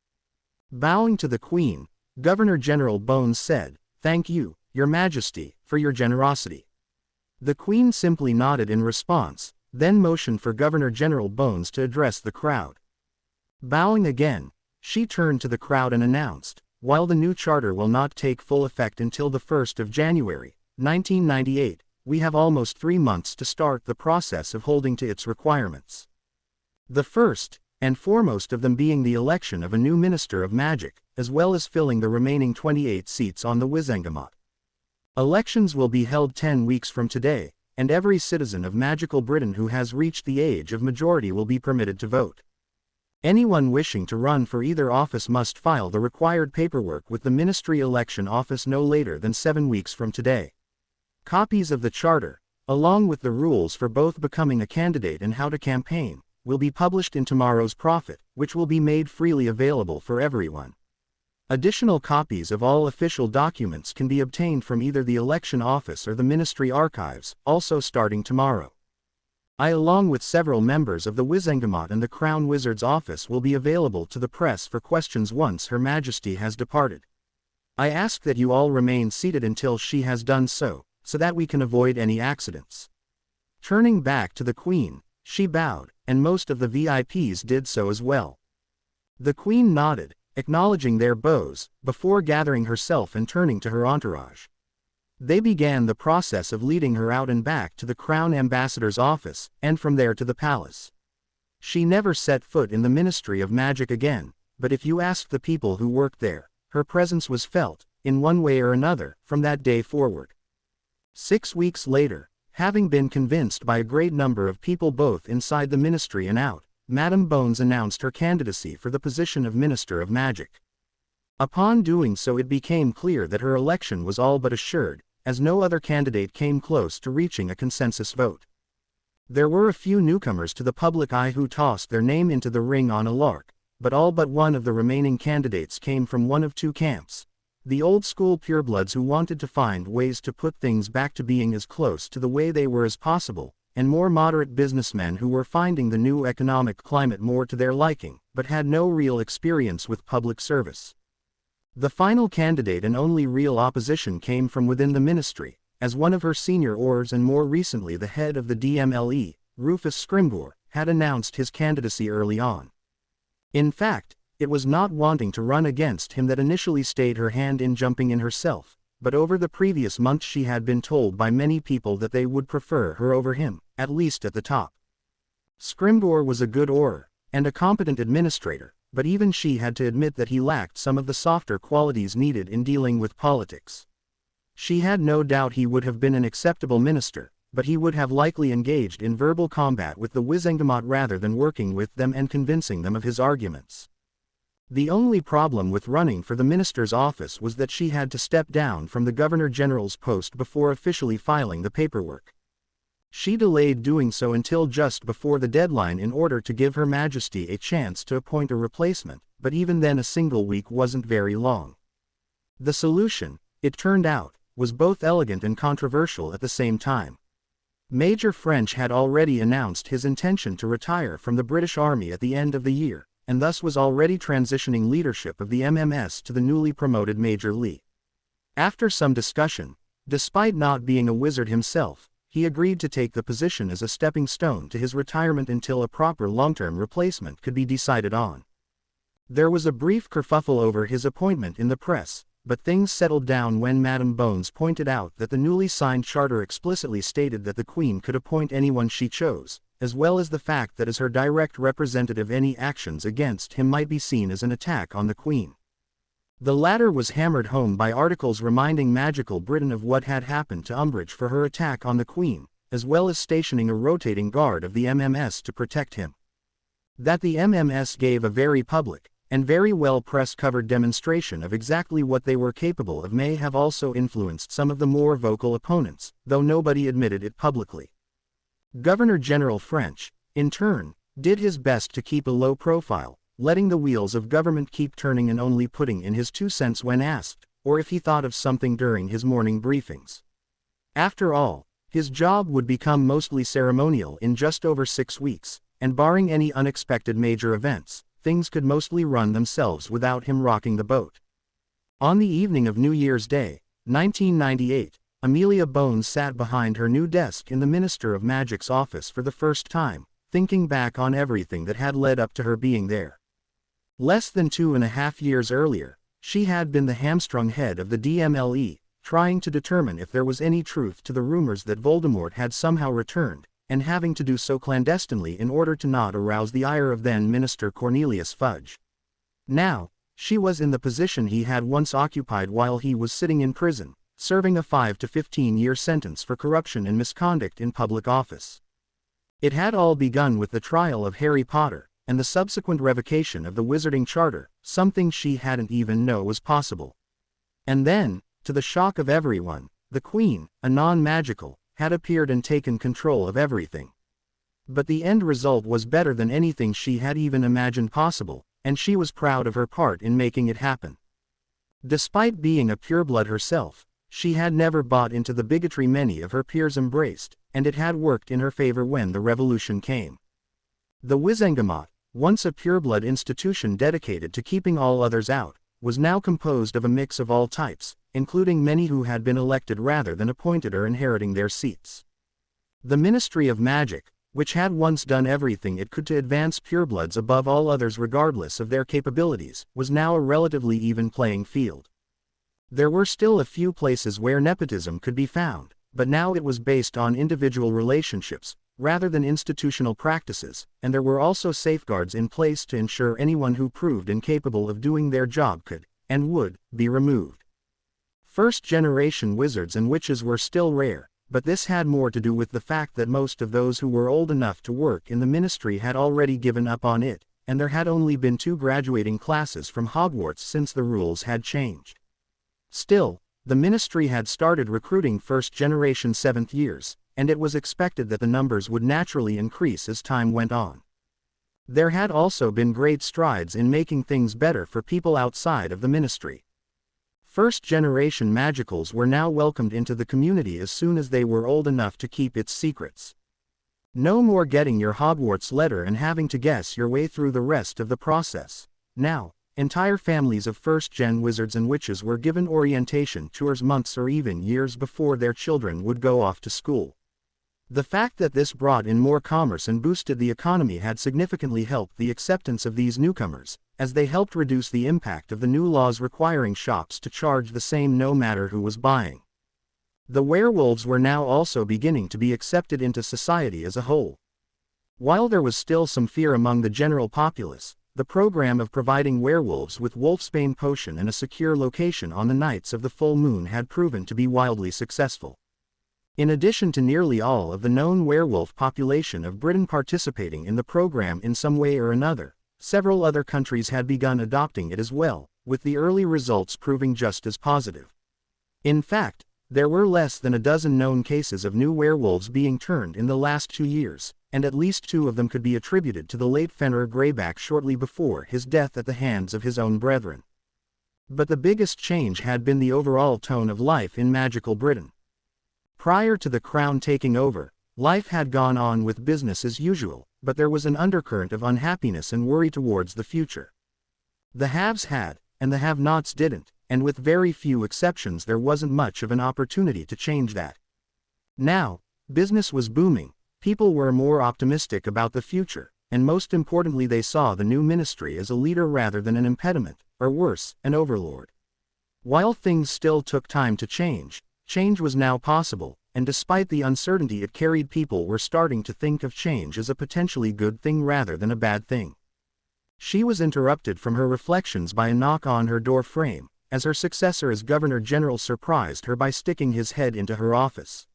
Bowing to the Queen, Governor-General Bones said, "Thank you, Your Majesty, for your generosity." The Queen simply nodded in response, then motioned for Governor-General Bones to address the crowd. Bowing again, she turned to the crowd and announced, "While the new charter will not take full effect until the 1st of January, 1998, we have almost 3 months to start the process of holding to its requirements. The first, and foremost of them being the election of a new Minister of Magic, as well as filling the remaining 28 seats on the Wizengamot. Elections will be held 10 weeks from today, and every citizen of magical Britain who has reached the age of majority will be permitted to vote. Anyone wishing to run for either office must file the required paperwork with the Ministry Election Office no later than 7 weeks from today. Copies of the charter, along with the rules for both becoming a candidate and how to campaign, will be published in tomorrow's Prophet, which will be made freely available for everyone. Additional copies of all official documents can be obtained from either the election office or the ministry archives, also starting tomorrow. I, along with several members of the Wizengamot and the Crown Wizard's office, will be available to the press for questions once Her Majesty has departed. I ask that you all remain seated until she has done so that we can avoid any accidents." Turning back to the Queen, she bowed, and most of the VIPs did so as well. The Queen nodded, acknowledging their bows, before gathering herself and turning to her entourage. They began the process of leading her out and back to the Crown Ambassador's office, and from there to the palace. She never set foot in the Ministry of Magic again, but if you asked the people who worked there, her presence was felt, in one way or another, from that day forward. 6 weeks later, having been convinced by a great number of people both inside the ministry and out, Madame Bones announced her candidacy for the position of Minister of Magic. Upon doing so, it became clear that her election was all but assured, as no other candidate came close to reaching a consensus vote. There were a few newcomers to the public eye who tossed their name into the ring on a lark, but all but one of the remaining candidates came from one of two camps: the old-school purebloods who wanted to find ways to put things back to being as close to the way they were as possible, and more moderate businessmen who were finding the new economic climate more to their liking, but had no real experience with public service. The final candidate and only real opposition came from within the ministry, as one of her senior oars and more recently the head of the DMLE, Rufus Scrimgeour, had announced his candidacy early on. In fact, it was not wanting to run against him that initially stayed her hand in jumping in herself, but over the previous months she had been told by many people that they would prefer her over him, at least at the top. Scrimgeour was a good orar, and a competent administrator, but even she had to admit that he lacked some of the softer qualities needed in dealing with politics. She had no doubt he would have been an acceptable minister, but he would have likely engaged in verbal combat with the Wizengamot rather than working with them and convincing them of his arguments. The only problem with running for the minister's office was that she had to step down from the Governor-General's post before officially filing the paperwork. She delayed doing so until just before the deadline in order to give Her Majesty a chance to appoint a replacement, but even then a single week wasn't very long. The solution, it turned out, was both elegant and controversial at the same time. Major French had already announced his intention to retire from the British Army at the end of the year, and thus was already transitioning leadership of the MMS to the newly promoted Major Lee. After some discussion, despite not being a wizard himself, he agreed to take the position as a stepping stone to his retirement until a proper long-term replacement could be decided on. There was a brief kerfuffle over his appointment in the press, but things settled down when Madame Bones pointed out that the newly signed charter explicitly stated that the Queen could appoint anyone she chose, as well as the fact that as her direct representative any actions against him might be seen as an attack on the Queen. The latter was hammered home by articles reminding magical Britain of what had happened to Umbridge for her attack on the Queen, as well as stationing a rotating guard of the MMS to protect him. That the MMS gave a very public, and very well press-covered demonstration of exactly what they were capable of may have also influenced some of the more vocal opponents, though nobody admitted it publicly. Governor-General French, in turn, did his best to keep a low profile, letting the wheels of government keep turning and only putting in his 2 cents when asked, or if he thought of something during his morning briefings. After all, his job would become mostly ceremonial in just over 6 weeks, and barring any unexpected major events, things could mostly run themselves without him rocking the boat. On the evening of New Year's Day, 1998, Amelia Bones sat behind her new desk in the Minister of Magic's office for the first time, thinking back on everything that had led up to her being there. Less than 2.5 years earlier, she had been the hamstrung head of the DMLE, trying to determine if there was any truth to the rumors that Voldemort had somehow returned, and having to do so clandestinely in order to not arouse the ire of then-Minister Cornelius Fudge. Now, she was in the position he had once occupied while he was sitting in prison, serving a 5 to 15-year sentence for corruption and misconduct in public office. It had all begun with the trial of Harry Potter, and the subsequent revocation of the Wizarding Charter, something she hadn't even known was possible. And then, to the shock of everyone, the Queen, a non-magical, had appeared and taken control of everything. But the end result was better than anything she had even imagined possible, and she was proud of her part in making it happen. Despite being a pureblood herself, she had never bought into the bigotry many of her peers embraced, and it had worked in her favor when the revolution came. The Wizengamot, once a pureblood institution dedicated to keeping all others out, was now composed of a mix of all types, including many who had been elected rather than appointed or inheriting their seats. The Ministry of Magic, which had once done everything it could to advance purebloods above all others regardless of their capabilities, was now a relatively even playing field. There were still a few places where nepotism could be found, but now it was based on individual relationships, rather than institutional practices, and there were also safeguards in place to ensure anyone who proved incapable of doing their job could, and would, be removed. First-generation wizards and witches were still rare, but this had more to do with the fact that most of those who were old enough to work in the ministry had already given up on it, and there had only been 2 graduating classes from Hogwarts since the rules had changed. Still, the ministry had started recruiting first-generation 7th years, and it was expected that the numbers would naturally increase as time went on. There had also been great strides in making things better for people outside of the ministry. First-generation magicals were now welcomed into the community as soon as they were old enough to keep its secrets. No more getting your Hogwarts letter and having to guess your way through the rest of the process. Now, entire families of first-gen wizards and witches were given orientation tours months or even years before their children would go off to school. The fact that this brought in more commerce and boosted the economy had significantly helped the acceptance of these newcomers, as they helped reduce the impact of the new laws requiring shops to charge the same no matter who was buying. The werewolves were now also beginning to be accepted into society as a whole. While there was still some fear among the general populace, the program of providing werewolves with wolfsbane potion and a secure location on the nights of the full moon had proven to be wildly successful. In addition to nearly all of the known werewolf population of Britain participating in the program in some way or another, several other countries had begun adopting it as well, with the early results proving just as positive. In fact, there were less than a dozen known cases of new werewolves being turned in the last 2 years, and at least 2 of them could be attributed to the late Fenrir Greyback shortly before his death at the hands of his own brethren. But the biggest change had been the overall tone of life in magical Britain. Prior to the Crown taking over, life had gone on with business as usual, but there was an undercurrent of unhappiness and worry towards the future. The haves had, and the have-nots didn't, and with very few exceptions there wasn't much of an opportunity to change that. Now, business was booming, people were more optimistic about the future, and most importantly they saw the new ministry as a leader rather than an impediment, or worse, an overlord. While things still took time to change, change was now possible, and despite the uncertainty it carried, people were starting to think of change as a potentially good thing rather than a bad thing. She was interrupted from her reflections by a knock on her door frame, as her successor as Governor-General surprised her by sticking his head into her office.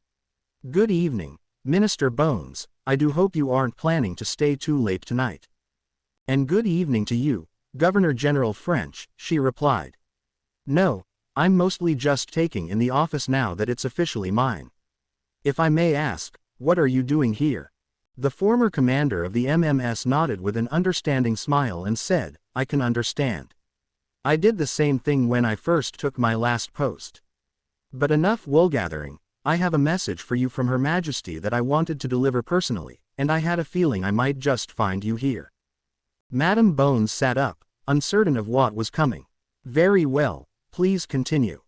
"Good evening, Minister Bones, I do hope you aren't planning to stay too late tonight." "And good evening to you, Governor-General French," she replied. "No, I'm mostly just taking in the office now that it's officially mine. If I may ask, what are you doing here?" The former commander of the MMS nodded with an understanding smile and said, "I can understand. I did the same thing when I first took my last post. But enough wool gathering, I have a message for you from Her Majesty that I wanted to deliver personally, and I had a feeling I might just find you here." Madam Bones sat up, uncertain of what was coming. "Very well, please continue.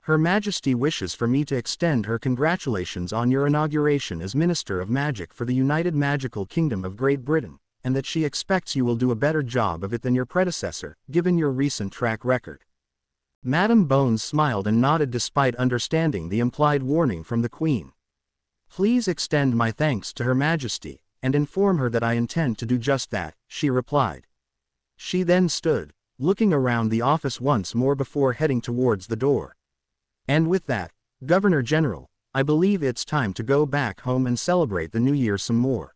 Her Majesty wishes for me to extend her congratulations on your inauguration as Minister of Magic for the United Magical Kingdom of Great Britain, and that she expects you will do a better job of it than your predecessor, given your recent track record." Madam Bones smiled and nodded despite understanding the implied warning from the Queen. "Please extend my thanks to Her Majesty, and inform her that I intend to do just that," she replied. She then stood, looking around the office once more before heading towards the door. "And with that, Governor General, I believe it's time to go back home and celebrate the new year some more."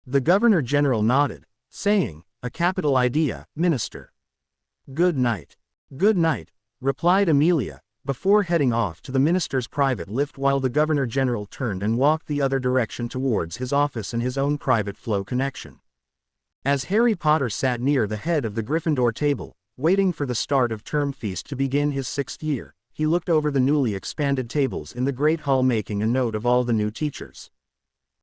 The Governor General nodded, saying, "A capital idea, Minister." "Good night." "Good night," replied Amelia, before heading off to the minister's private lift while the Governor General turned and walked the other direction towards his office and his own private flow connection. As Harry Potter sat near the head of the Gryffindor table, waiting for the start of term feast to begin his 6th year, he looked over the newly expanded tables in the Great Hall, making a note of all the new teachers.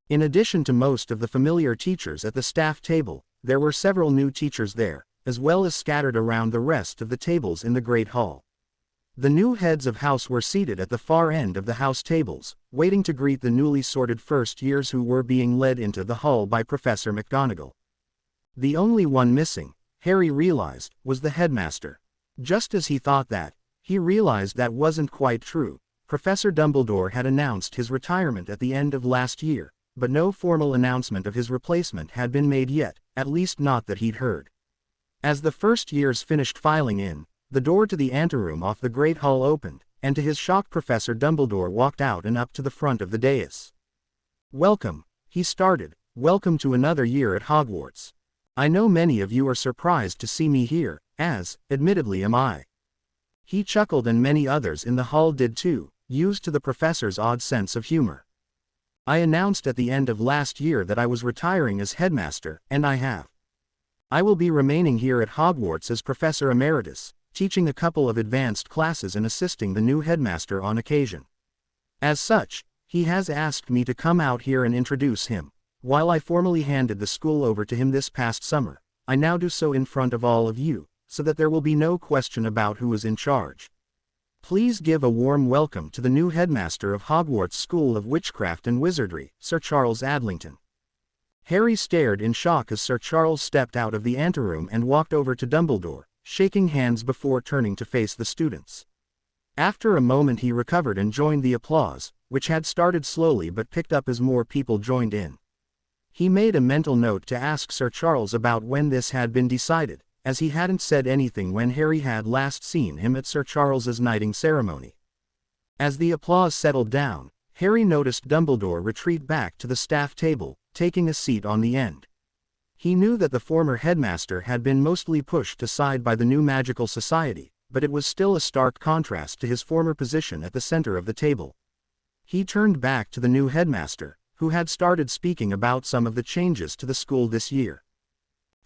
In addition to most of the familiar teachers at the staff table, there were several new teachers there, as well as scattered around the rest of the tables in the Great Hall. The new heads of house were seated at the far end of the house tables, waiting to greet the newly sorted first years who were being led into the hall by Professor McGonagall. The only one missing, Harry realized, was the headmaster. Just as he thought that, he realized that wasn't quite true. Professor Dumbledore had announced his retirement at the end of last year, but no formal announcement of his replacement had been made yet, at least not that he'd heard. As the first years finished filing in, the door to the anteroom off the Great Hall opened, and to his shock Professor Dumbledore walked out and up to the front of the dais. "Welcome," he started, "welcome to another year at Hogwarts. I know many of you are surprised to see me here, as, admittedly, am I." He chuckled, and many others in the hall did too, used to the professor's odd sense of humor. "I announced at the end of last year that I was retiring as headmaster, and I have. I will be remaining here at Hogwarts as Professor Emeritus, teaching a couple of advanced classes and assisting the new headmaster on occasion. As such, he has asked me to come out here and introduce him. While I formally handed the school over to him this past summer, I now do so in front of all of you, so that there will be no question about who is in charge. Please give a warm welcome to the new headmaster of Hogwarts School of Witchcraft and Wizardry, Sir Charles Adlington." Harry stared in shock as Sir Charles stepped out of the anteroom and walked over to Dumbledore, shaking hands before turning to face the students. After a moment he recovered and joined the applause, which had started slowly but picked up as more people joined in. He made a mental note to ask Sir Charles about when this had been decided, as he hadn't said anything when Harry had last seen him at Sir Charles's knighting ceremony. As the applause settled down, Harry noticed Dumbledore retreat back to the staff table, taking a seat on the end. He knew that the former headmaster had been mostly pushed aside by the new magical society, but it was still a stark contrast to his former position at the center of the table. He turned back to the new headmaster, who had started speaking about some of the changes to the school this year.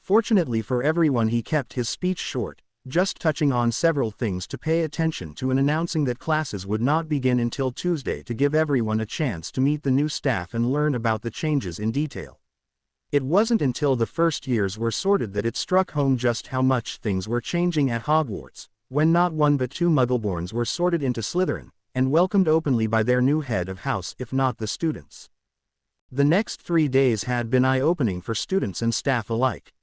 Fortunately for everyone, he kept his speech short, just touching on several things to pay attention to and announcing that classes would not begin until Tuesday to give everyone a chance to meet the new staff and learn about the changes in detail. It wasn't until the first years were sorted that it struck home just how much things were changing at Hogwarts, when not one but two Muggleborns were sorted into Slytherin, and welcomed openly by their new head of house, if not the students. The next 3 days had been eye-opening for students and staff alike.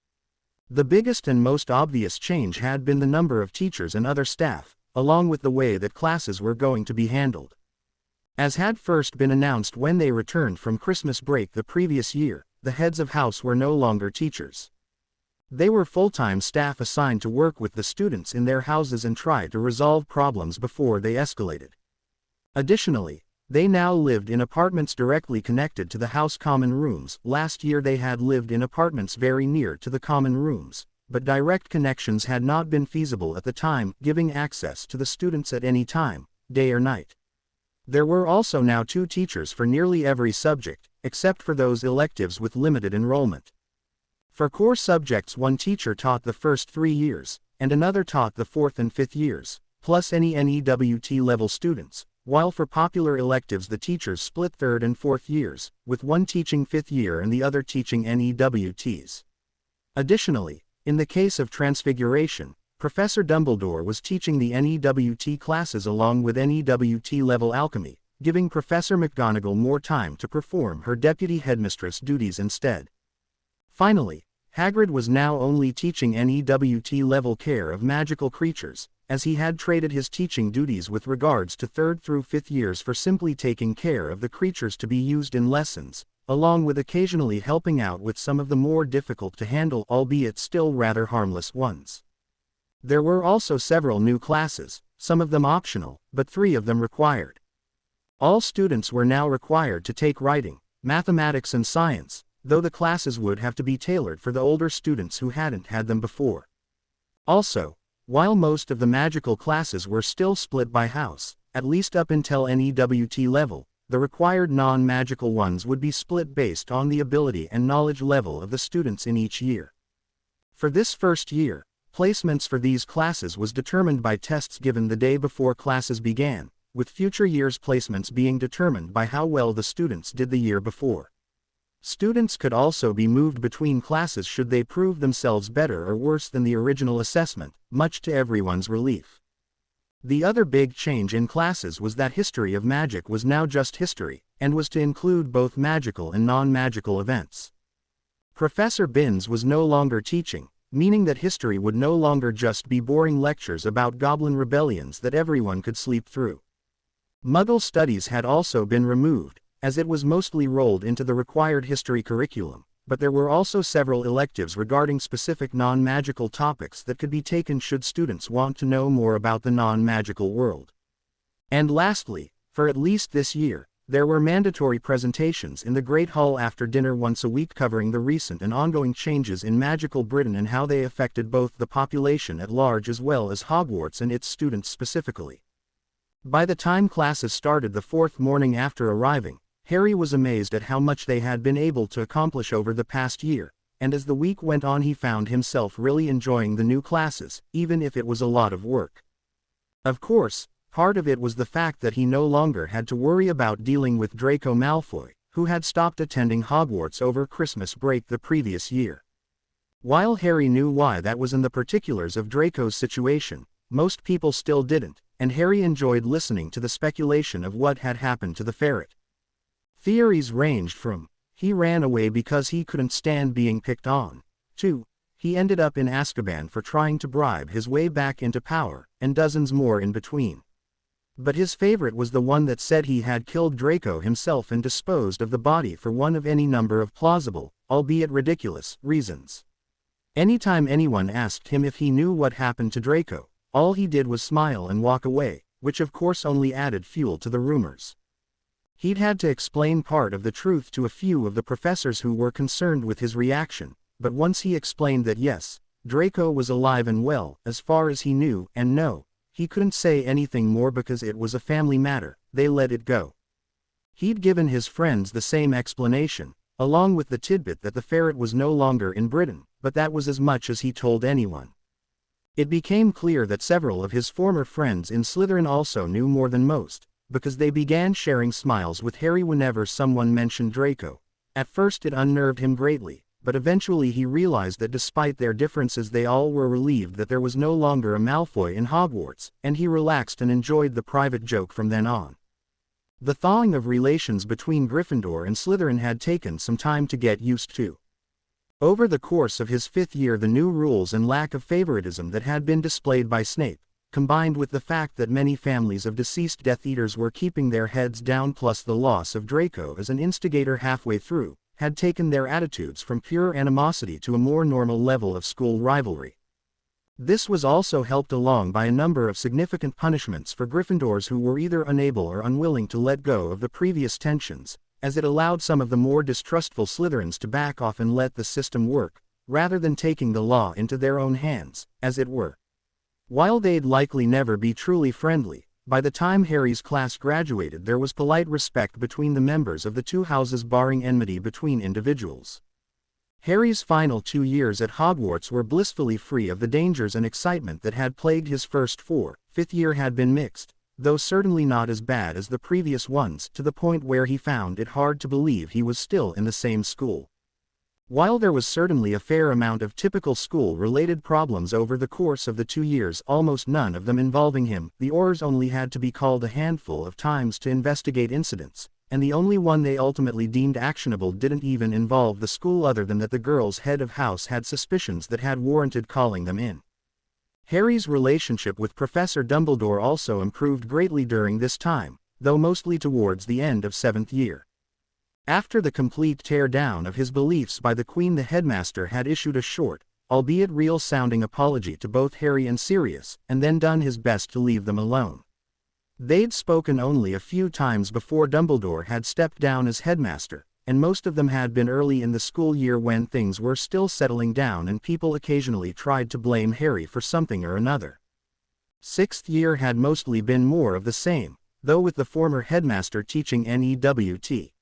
The biggest and most obvious change had been the number of teachers and other staff, along with the way that classes were going to be handled. As had first been announced when they returned from Christmas break the previous year, the heads of house were no longer teachers. They were full-time staff assigned to work with the students in their houses and try to resolve problems before they escalated. Additionally, they now lived in apartments directly connected to the house common rooms. Last year they had lived in apartments very near to the common rooms, but direct connections had not been feasible at the time, giving access to the students at any time, day or night. There were also now 2 teachers for nearly every subject, except for those electives with limited enrollment. For core subjects, 1 teacher taught the first 3 years, and another taught the 4th and 5th years, plus any NEWT level students, while for popular electives the teachers split third and fourth years, with one teaching fifth year and the other teaching NEWTs. Additionally, in the case of Transfiguration, Professor Dumbledore was teaching the NEWT classes along with NEWT-level alchemy, giving Professor McGonagall more time to perform her deputy headmistress duties instead. Finally, Hagrid was now only teaching NEWT-level care of magical creatures, as he had traded his teaching duties with regards to third through fifth years for simply taking care of the creatures to be used in lessons, along with occasionally helping out with some of the more difficult to handle albeit still rather harmless ones. There were also several new classes, some of them optional, but 3 of them required. All students were now required to take writing, mathematics and science, though the classes would have to be tailored for the older students who hadn't had them before. Also, while most of the magical classes were still split by house, at least up until NEWT level, the required non-magical ones would be split based on the ability and knowledge level of the students in each year. For this first year, placements for these classes was determined by tests given the day before classes began, with future years' placements being determined by how well the students did the year before. Students could also be moved between classes should they prove themselves better or worse than the original assessment, much to everyone's relief. The other big change in classes was that history of magic was now just history, and was to include both magical and non-magical events. Professor Binns was no longer teaching, meaning that history would no longer just be boring lectures about goblin rebellions that everyone could sleep through. Muggle studies had also been removed, as it was mostly rolled into the required history curriculum, but there were also several electives regarding specific non-magical topics that could be taken should students want to know more about the non-magical world. And lastly, for at least this year, there were mandatory presentations in the Great Hall after dinner once a week covering the recent and ongoing changes in magical Britain and how they affected both the population at large as well as Hogwarts and its students specifically. By the time classes started the 4th morning after arriving, Harry was amazed at how much they had been able to accomplish over the past year, and as the week went on he found himself really enjoying the new classes, even if it was a lot of work. Of course, part of it was the fact that he no longer had to worry about dealing with Draco Malfoy, who had stopped attending Hogwarts over Christmas break the previous year. While Harry knew why that was in the particulars of Draco's situation, most people still didn't, and Harry enjoyed listening to the speculation of what had happened to the ferret. Theories ranged from, he ran away because he couldn't stand being picked on, to, he ended up in Azkaban for trying to bribe his way back into power, and dozens more in between. But his favorite was the one that said he had killed Draco himself and disposed of the body for one of any number of plausible, albeit ridiculous, reasons. Anytime anyone asked him if he knew what happened to Draco, all he did was smile and walk away, which of course only added fuel to the rumors. He'd had to explain part of the truth to a few of the professors who were concerned with his reaction, but once he explained that yes, Draco was alive and well, as far as he knew, and no, he couldn't say anything more because it was a family matter, they let it go. He'd given his friends the same explanation, along with the tidbit that the ferret was no longer in Britain, but that was as much as he told anyone. It became clear that several of his former friends in Slytherin also knew more than most, because they began sharing smiles with Harry whenever someone mentioned Draco. At first it unnerved him greatly, but eventually he realized that despite their differences they all were relieved that there was no longer a Malfoy in Hogwarts, and he relaxed and enjoyed the private joke from then on. The thawing of relations between Gryffindor and Slytherin had taken some time to get used to. Over the course of his 5th year the new rules and lack of favoritism that had been displayed by Snape, combined with the fact that many families of deceased Death Eaters were keeping their heads down plus the loss of Draco as an instigator halfway through, had taken their attitudes from pure animosity to a more normal level of school rivalry. This was also helped along by a number of significant punishments for Gryffindors who were either unable or unwilling to let go of the previous tensions, as it allowed some of the more distrustful Slytherins to back off and let the system work, rather than taking the law into their own hands, as it were. While they'd likely never be truly friendly, by the time Harry's class graduated there was polite respect between the members of the two houses barring enmity between individuals. Harry's final 2 years at Hogwarts were blissfully free of the dangers and excitement that had plagued his first 4. 5th year had been mixed, though certainly not as bad as the previous ones, to the point where he found it hard to believe he was still in the same school. While there was certainly a fair amount of typical school-related problems over the course of the 2 years, almost none of them involving him, the Orrs only had to be called a handful of times to investigate incidents, and the only one they ultimately deemed actionable didn't even involve the school, other than that the girl's head of house had suspicions that had warranted calling them in. Harry's relationship with Professor Dumbledore also improved greatly during this time, though mostly towards the end of 7th year. After the complete tear-down of his beliefs by the Queen, the headmaster had issued a short, albeit real-sounding apology to both Harry and Sirius, and then done his best to leave them alone. They'd spoken only a few times before Dumbledore had stepped down as headmaster, and most of them had been early in the school year when things were still settling down and people occasionally tried to blame Harry for something or another. 6th year had mostly been more of the same, though with the former headmaster teaching NEWT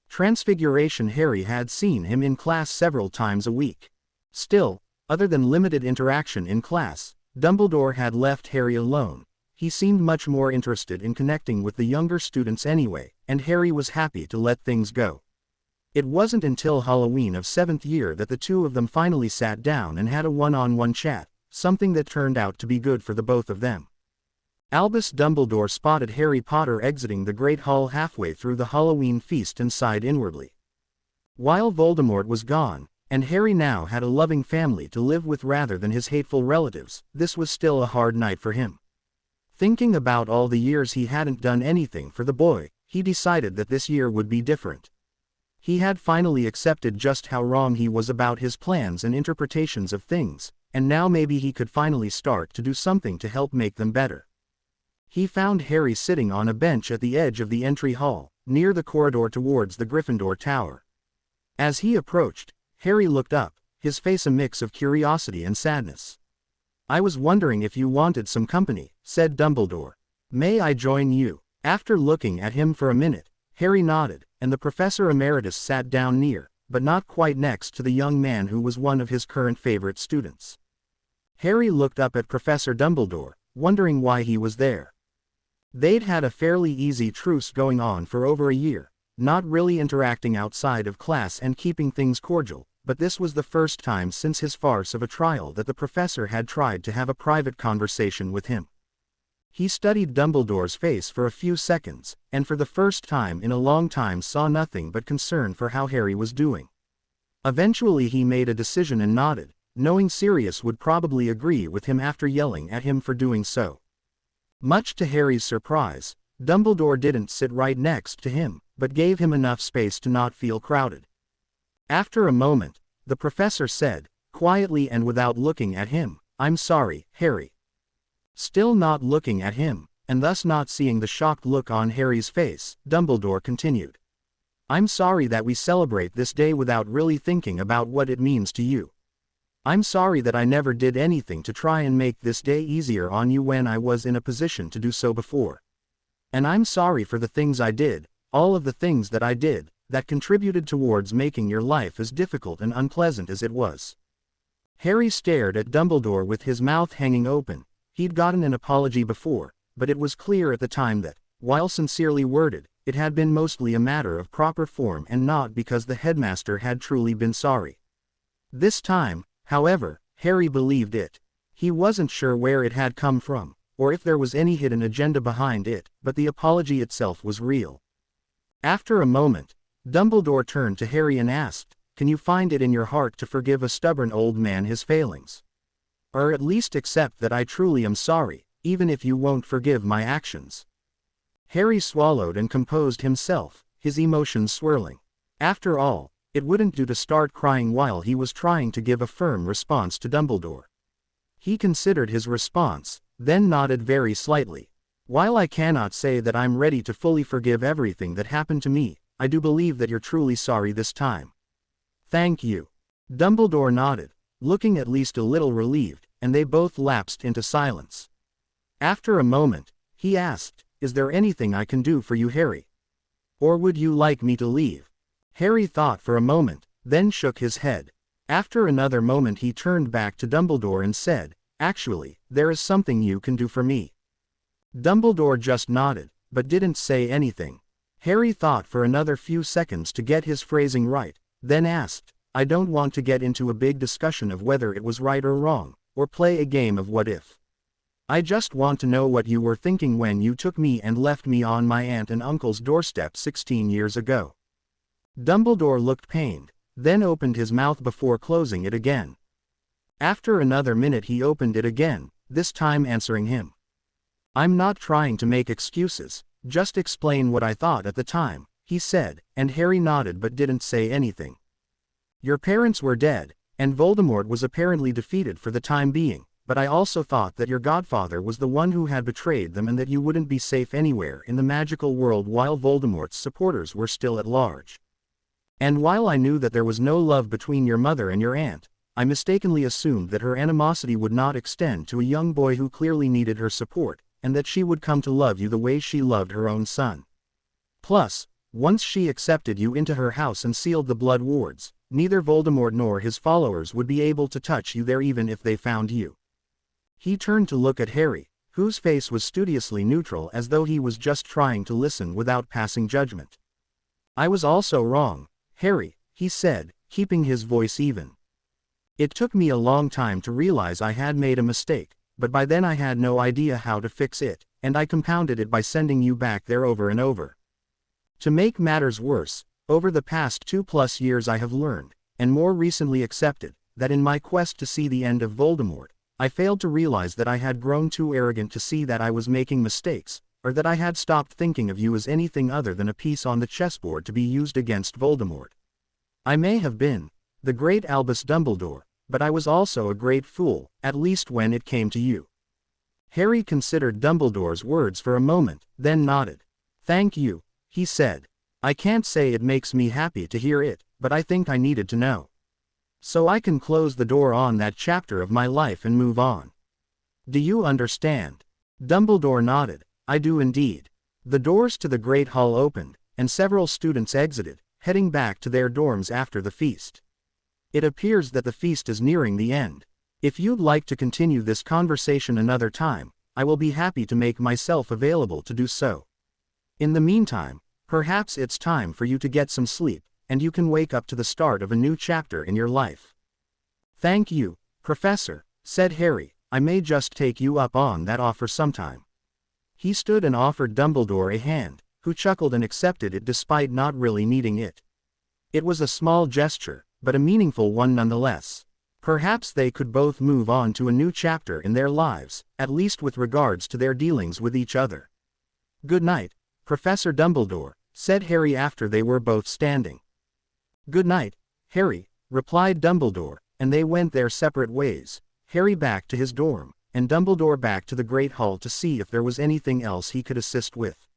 Transfiguration, Harry had seen him in class several times a week. Still, other than limited interaction in class, Dumbledore had left Harry alone. He seemed much more interested in connecting with the younger students anyway, and Harry was happy to let things go. It wasn't until Halloween of 7th year that the two of them finally sat down and had a one-on-one chat, something that turned out to be good for the both of them. Albus Dumbledore spotted Harry Potter exiting the Great Hall halfway through the Halloween feast and sighed inwardly. While Voldemort was gone, and Harry now had a loving family to live with rather than his hateful relatives, this was still a hard night for him. Thinking about all the years he hadn't done anything for the boy, he decided that this year would be different. He had finally accepted just how wrong he was about his plans and interpretations of things, and now maybe he could finally start to do something to help make them better. He found Harry sitting on a bench at the edge of the entry hall, near the corridor towards the Gryffindor Tower. As he approached, Harry looked up, his face a mix of curiosity and sadness. "I was wondering if you wanted some company," said Dumbledore. "May I join you?" After looking at him for a minute, Harry nodded, and the Professor Emeritus sat down near, but not quite next to the young man who was one of his current favorite students. Harry looked up at Professor Dumbledore, wondering why he was there. They'd had a fairly easy truce going on for over a year, not really interacting outside of class and keeping things cordial, but this was the first time since his farce of a trial that the professor had tried to have a private conversation with him. He studied Dumbledore's face for a few seconds, and for the first time in a long time saw nothing but concern for how Harry was doing. Eventually he made a decision and nodded, knowing Sirius would probably agree with him after yelling at him for doing so. Much to Harry's surprise, Dumbledore didn't sit right next to him, but gave him enough space to not feel crowded. After a moment, the professor said, quietly and without looking at him, "I'm sorry, Harry." Still not looking at him, and thus not seeing the shocked look on Harry's face, Dumbledore continued. "I'm sorry that we celebrate this day without really thinking about what it means to you. I'm sorry that I never did anything to try and make this day easier on you when I was in a position to do so before. And I'm sorry for the things I did, all of the things that I did, that contributed towards making your life as difficult and unpleasant as it was." Harry stared at Dumbledore with his mouth hanging open. He'd gotten an apology before, but it was clear at the time that, while sincerely worded, it had been mostly a matter of proper form and not because the headmaster had truly been sorry. This time, however, Harry believed it. He wasn't sure where it had come from, or if there was any hidden agenda behind it, but the apology itself was real. After a moment, Dumbledore turned to Harry and asked, "Can you find it in your heart to forgive a stubborn old man his failings? Or at least accept that I truly am sorry, even if you won't forgive my actions?" Harry swallowed and composed himself, his emotions swirling. After all, it wouldn't do to start crying while he was trying to give a firm response to Dumbledore. He considered his response, then nodded very slightly. "While I cannot say that I'm ready to fully forgive everything that happened to me, I do believe that you're truly sorry this time." "Thank you." Dumbledore nodded, looking at least a little relieved, and they both lapsed into silence. After a moment, he asked, "Is there anything I can do for you, Harry? Or would you like me to leave?" Harry thought for a moment, then shook his head. After another moment he turned back to Dumbledore and said, "Actually, there is something you can do for me." Dumbledore just nodded, but didn't say anything. Harry thought for another few seconds to get his phrasing right, then asked, I don't want to get into a big discussion of whether it was right or wrong, or play a game of what if. I just want to know what you were thinking when you took me and left me on my aunt and uncle's doorstep 16 years ago. Dumbledore looked pained, then opened his mouth before closing it again. After another minute he opened it again, this time answering him. I'm not trying to make excuses, just explain what I thought at the time, he said, and Harry nodded but didn't say anything. Your parents were dead, and Voldemort was apparently defeated for the time being, but I also thought that your godfather was the one who had betrayed them and that you wouldn't be safe anywhere in the magical world while Voldemort's supporters were still at large. And while I knew that there was no love between your mother and your aunt, I mistakenly assumed that her animosity would not extend to a young boy who clearly needed her support, and that she would come to love you the way she loved her own son. Plus, once she accepted you into her house and sealed the blood wards, neither Voldemort nor his followers would be able to touch you there even if they found you. He turned to look at Harry, whose face was studiously neutral as though he was just trying to listen without passing judgment. I was also wrong, Harry, he said, keeping his voice even. It took me a long time to realize I had made a mistake, but by then I had no idea how to fix it, and I compounded it by sending you back there over and over. To make matters worse, over the past 2+ years I have learned, and more recently accepted, that in my quest to see the end of Voldemort, I failed to realize that I had grown too arrogant to see that I was making mistakes, or that I had stopped thinking of you as anything other than a piece on the chessboard to be used against Voldemort. I may have been the great Albus Dumbledore, but I was also a great fool, at least when it came to you. Harry considered Dumbledore's words for a moment, then nodded. Thank you, he said. I can't say it makes me happy to hear it, but I think I needed to know. So I can close the door on that chapter of my life and move on. Do you understand? Dumbledore nodded. I do indeed. The doors to the Great Hall opened, and several students exited, heading back to their dorms after the feast. It appears that the feast is nearing the end. If you'd like to continue this conversation another time, I will be happy to make myself available to do so. In the meantime, perhaps it's time for you to get some sleep, and you can wake up to the start of a new chapter in your life. Thank you, Professor, said Harry. I may just take you up on that offer sometime. He stood and offered Dumbledore a hand, who chuckled and accepted it despite not really needing it. It was a small gesture, but a meaningful one nonetheless. Perhaps they could both move on to a new chapter in their lives, at least with regards to their dealings with each other. Good night, Professor Dumbledore, said Harry after they were both standing. Good night, Harry, replied Dumbledore, and they went their separate ways, Harry back to his dorm, and Dumbledore back to the Great Hall to see if there was anything else he could assist with.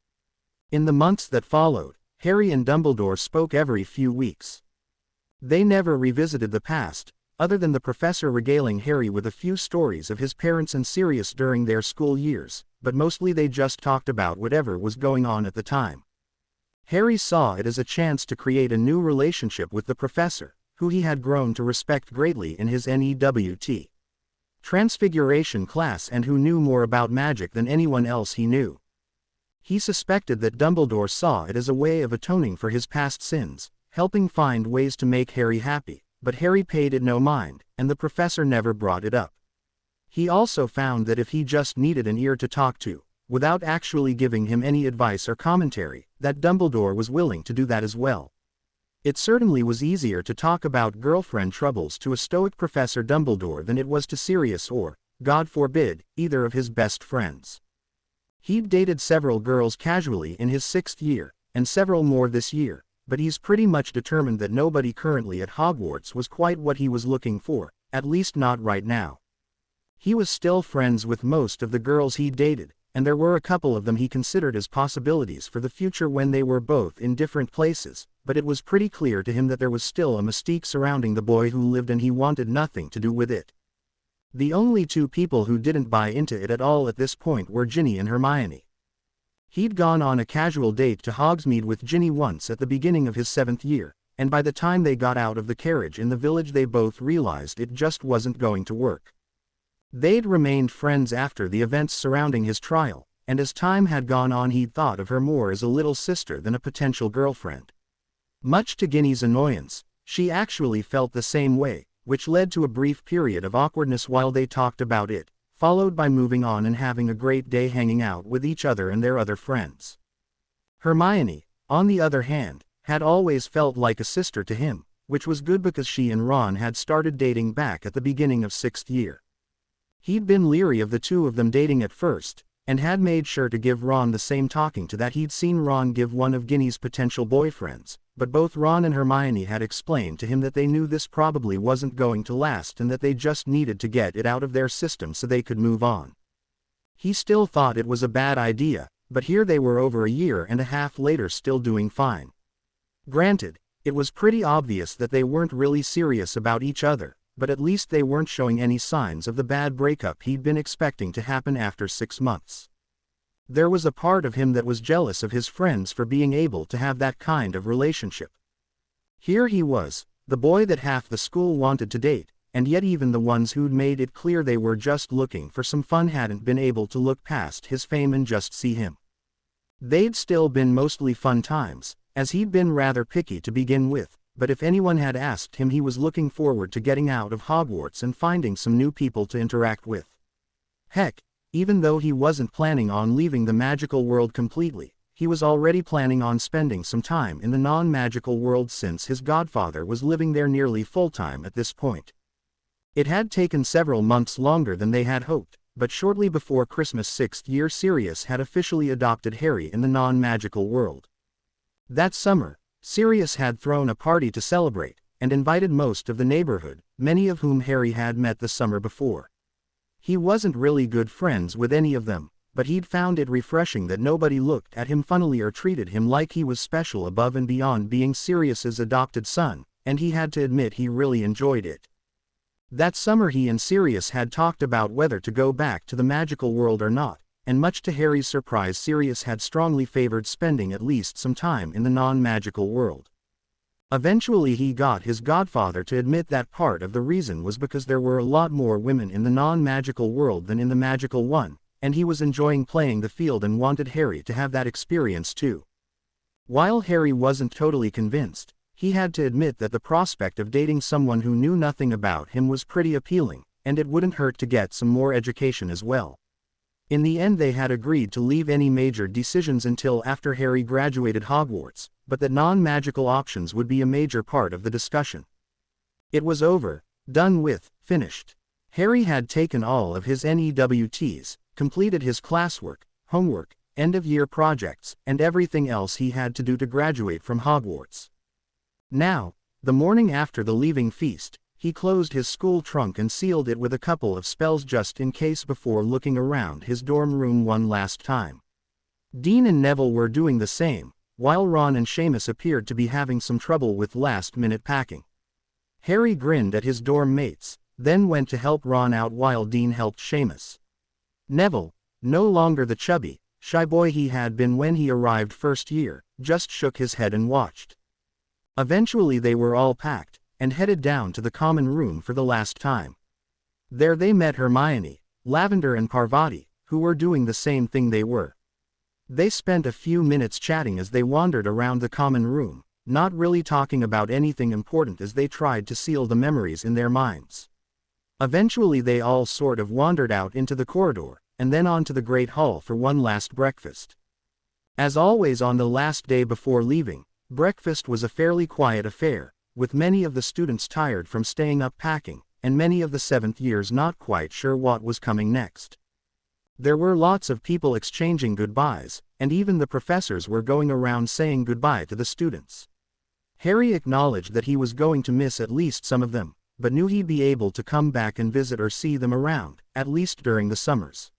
In the months that followed, Harry and Dumbledore spoke every few weeks. They never revisited the past, other than the professor regaling Harry with a few stories of his parents and Sirius during their school years, but mostly they just talked about whatever was going on at the time. Harry saw it as a chance to create a new relationship with the professor, who he had grown to respect greatly in his NEWT Transfiguration class and who knew more about magic than anyone else he knew. He suspected that Dumbledore saw it as a way of atoning for his past sins, helping find ways to make Harry happy, but Harry paid it no mind, and the professor never brought it up. He also found that if he just needed an ear to talk to, without actually giving him any advice or commentary, that Dumbledore was willing to do that as well. It certainly was easier to talk about girlfriend troubles to a stoic Professor Dumbledore than it was to Sirius or, God forbid, either of his best friends. He'd dated several girls casually in his 6th year, and several more this year, but he's pretty much determined that nobody currently at Hogwarts was quite what he was looking for, at least not right now. He was still friends with most of the girls he'd dated, and there were a couple of them he considered as possibilities for the future when they were both in different places, but it was pretty clear to him that there was still a mystique surrounding the boy who lived and he wanted nothing to do with it. The only two people who didn't buy into it at all at this point were Ginny and Hermione. He'd gone on a casual date to Hogsmeade with Ginny once at the beginning of his 7th year, and by the time they got out of the carriage in the village they both realized it just wasn't going to work. They'd remained friends after the events surrounding his trial, and as time had gone on he'd thought of her more as a little sister than a potential girlfriend. Much to Ginny's annoyance, she actually felt the same way, which led to a brief period of awkwardness while they talked about it, followed by moving on and having a great day hanging out with each other and their other friends. Hermione, on the other hand, had always felt like a sister to him, which was good because she and Ron had started dating back at the beginning of 6th year. He'd been leery of the two of them dating at first, and had made sure to give Ron the same talking to that he'd seen Ron give one of Ginny's potential boyfriends, but both Ron and Hermione had explained to him that they knew this probably wasn't going to last and that they just needed to get it out of their system so they could move on. He still thought it was a bad idea, but here they were over a year and a half later still doing fine. Granted, it was pretty obvious that they weren't really serious about each other, but at least they weren't showing any signs of the bad breakup he'd been expecting to happen after 6 months. There was a part of him that was jealous of his friends for being able to have that kind of relationship. Here he was, the boy that half the school wanted to date, and yet even the ones who'd made it clear they were just looking for some fun hadn't been able to look past his fame and just see him. They'd still been mostly fun times, as he'd been rather picky to begin with, but if anyone had asked him he was looking forward to getting out of Hogwarts and finding some new people to interact with. Heck, even though he wasn't planning on leaving the magical world completely, he was already planning on spending some time in the non-magical world since his godfather was living there nearly full-time at this point. It had taken several months longer than they had hoped, but shortly before Christmas 6th year Sirius had officially adopted Harry in the non-magical world. That summer, Sirius had thrown a party to celebrate, and invited most of the neighborhood, many of whom Harry had met the summer before. He wasn't really good friends with any of them, but he'd found it refreshing that nobody looked at him funnily or treated him like he was special above and beyond being Sirius's adopted son, and he had to admit he really enjoyed it. That summer he and Sirius had talked about whether to go back to the magical world or not, and much to Harry's surprise Sirius had strongly favored spending at least some time in the non-magical world. Eventually he got his godfather to admit that part of the reason was because there were a lot more women in the non-magical world than in the magical one, and he was enjoying playing the field and wanted Harry to have that experience too. While Harry wasn't totally convinced, he had to admit that the prospect of dating someone who knew nothing about him was pretty appealing, and it wouldn't hurt to get some more education as well. In the end they had agreed to leave any major decisions until after Harry graduated Hogwarts, but that non-magical options would be a major part of the discussion. It was over, done with, finished. Harry had taken all of his NEWTs, completed his classwork, homework, end-of-year projects, and everything else he had to do to graduate from Hogwarts. Now, the morning after the leaving feast, he closed his school trunk and sealed it with a couple of spells just in case before looking around his dorm room one last time. Dean and Neville were doing the same, while Ron and Seamus appeared to be having some trouble with last-minute packing. Harry grinned at his dorm mates, then went to help Ron out while Dean helped Seamus. Neville, no longer the chubby, shy boy he had been when he arrived first year, just shook his head and watched. Eventually they were all packed, and headed down to the common room for the last time. There they met Hermione, Lavender and Parvati, who were doing the same thing they were. They spent a few minutes chatting as they wandered around the common room, not really talking about anything important as they tried to seal the memories in their minds. Eventually they all sort of wandered out into the corridor, and then onto the Great Hall for one last breakfast. As always on the last day before leaving, breakfast was a fairly quiet affair, with many of the students tired from staying up packing, and many of the 7th years not quite sure what was coming next. There were lots of people exchanging goodbyes, and even the professors were going around saying goodbye to the students. Harry acknowledged that he was going to miss at least some of them, but knew he'd be able to come back and visit or see them around, at least during the summers.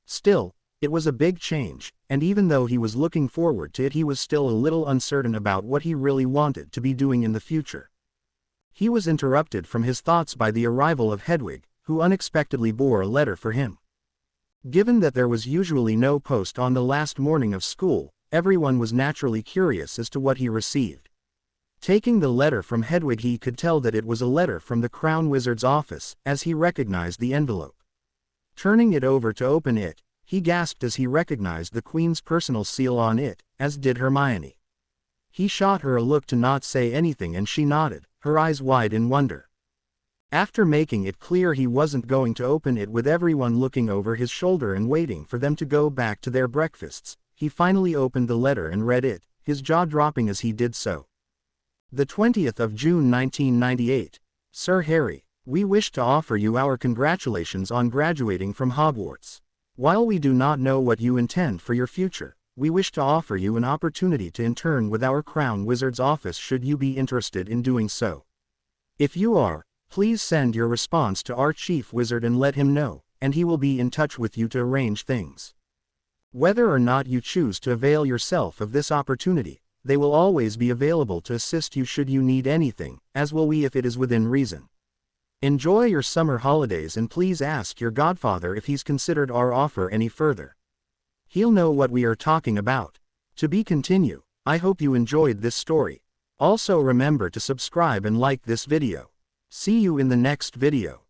Still, it was a big change, and even though he was looking forward to it he was still a little uncertain about what he really wanted to be doing in the future. He was interrupted from his thoughts by the arrival of Hedwig, who unexpectedly bore a letter for him. Given that there was usually no post on the last morning of school, everyone was naturally curious as to what he received. Taking the letter from Hedwig he could tell that it was a letter from the Crown Wizard's office, as he recognized the envelope. Turning it over to open it, He gasped as he recognized the Queen's personal seal on it, as did Hermione. He shot her a look to not say anything and she nodded, her eyes wide in wonder. After making it clear he wasn't going to open it with everyone looking over his shoulder and waiting for them to go back to their breakfasts, he finally opened the letter and read it, his jaw dropping as he did so. The 20th of June 1998. Sir Harry, we wish to offer you our congratulations on graduating from Hogwarts. While we do not know what you intend for your future, we wish to offer you an opportunity to intern with our Crown Wizard's office should you be interested in doing so. If you are, please send your response to our Chief Wizard and let him know, and he will be in touch with you to arrange things. Whether or not you choose to avail yourself of this opportunity, they will always be available to assist you should you need anything, as will we if it is within reason. Enjoy your summer holidays and please ask your godfather if he's considered our offer any further. He'll know what we are talking about. To be continued. I hope you enjoyed this story. Also remember to subscribe and like this video. See you in the next video.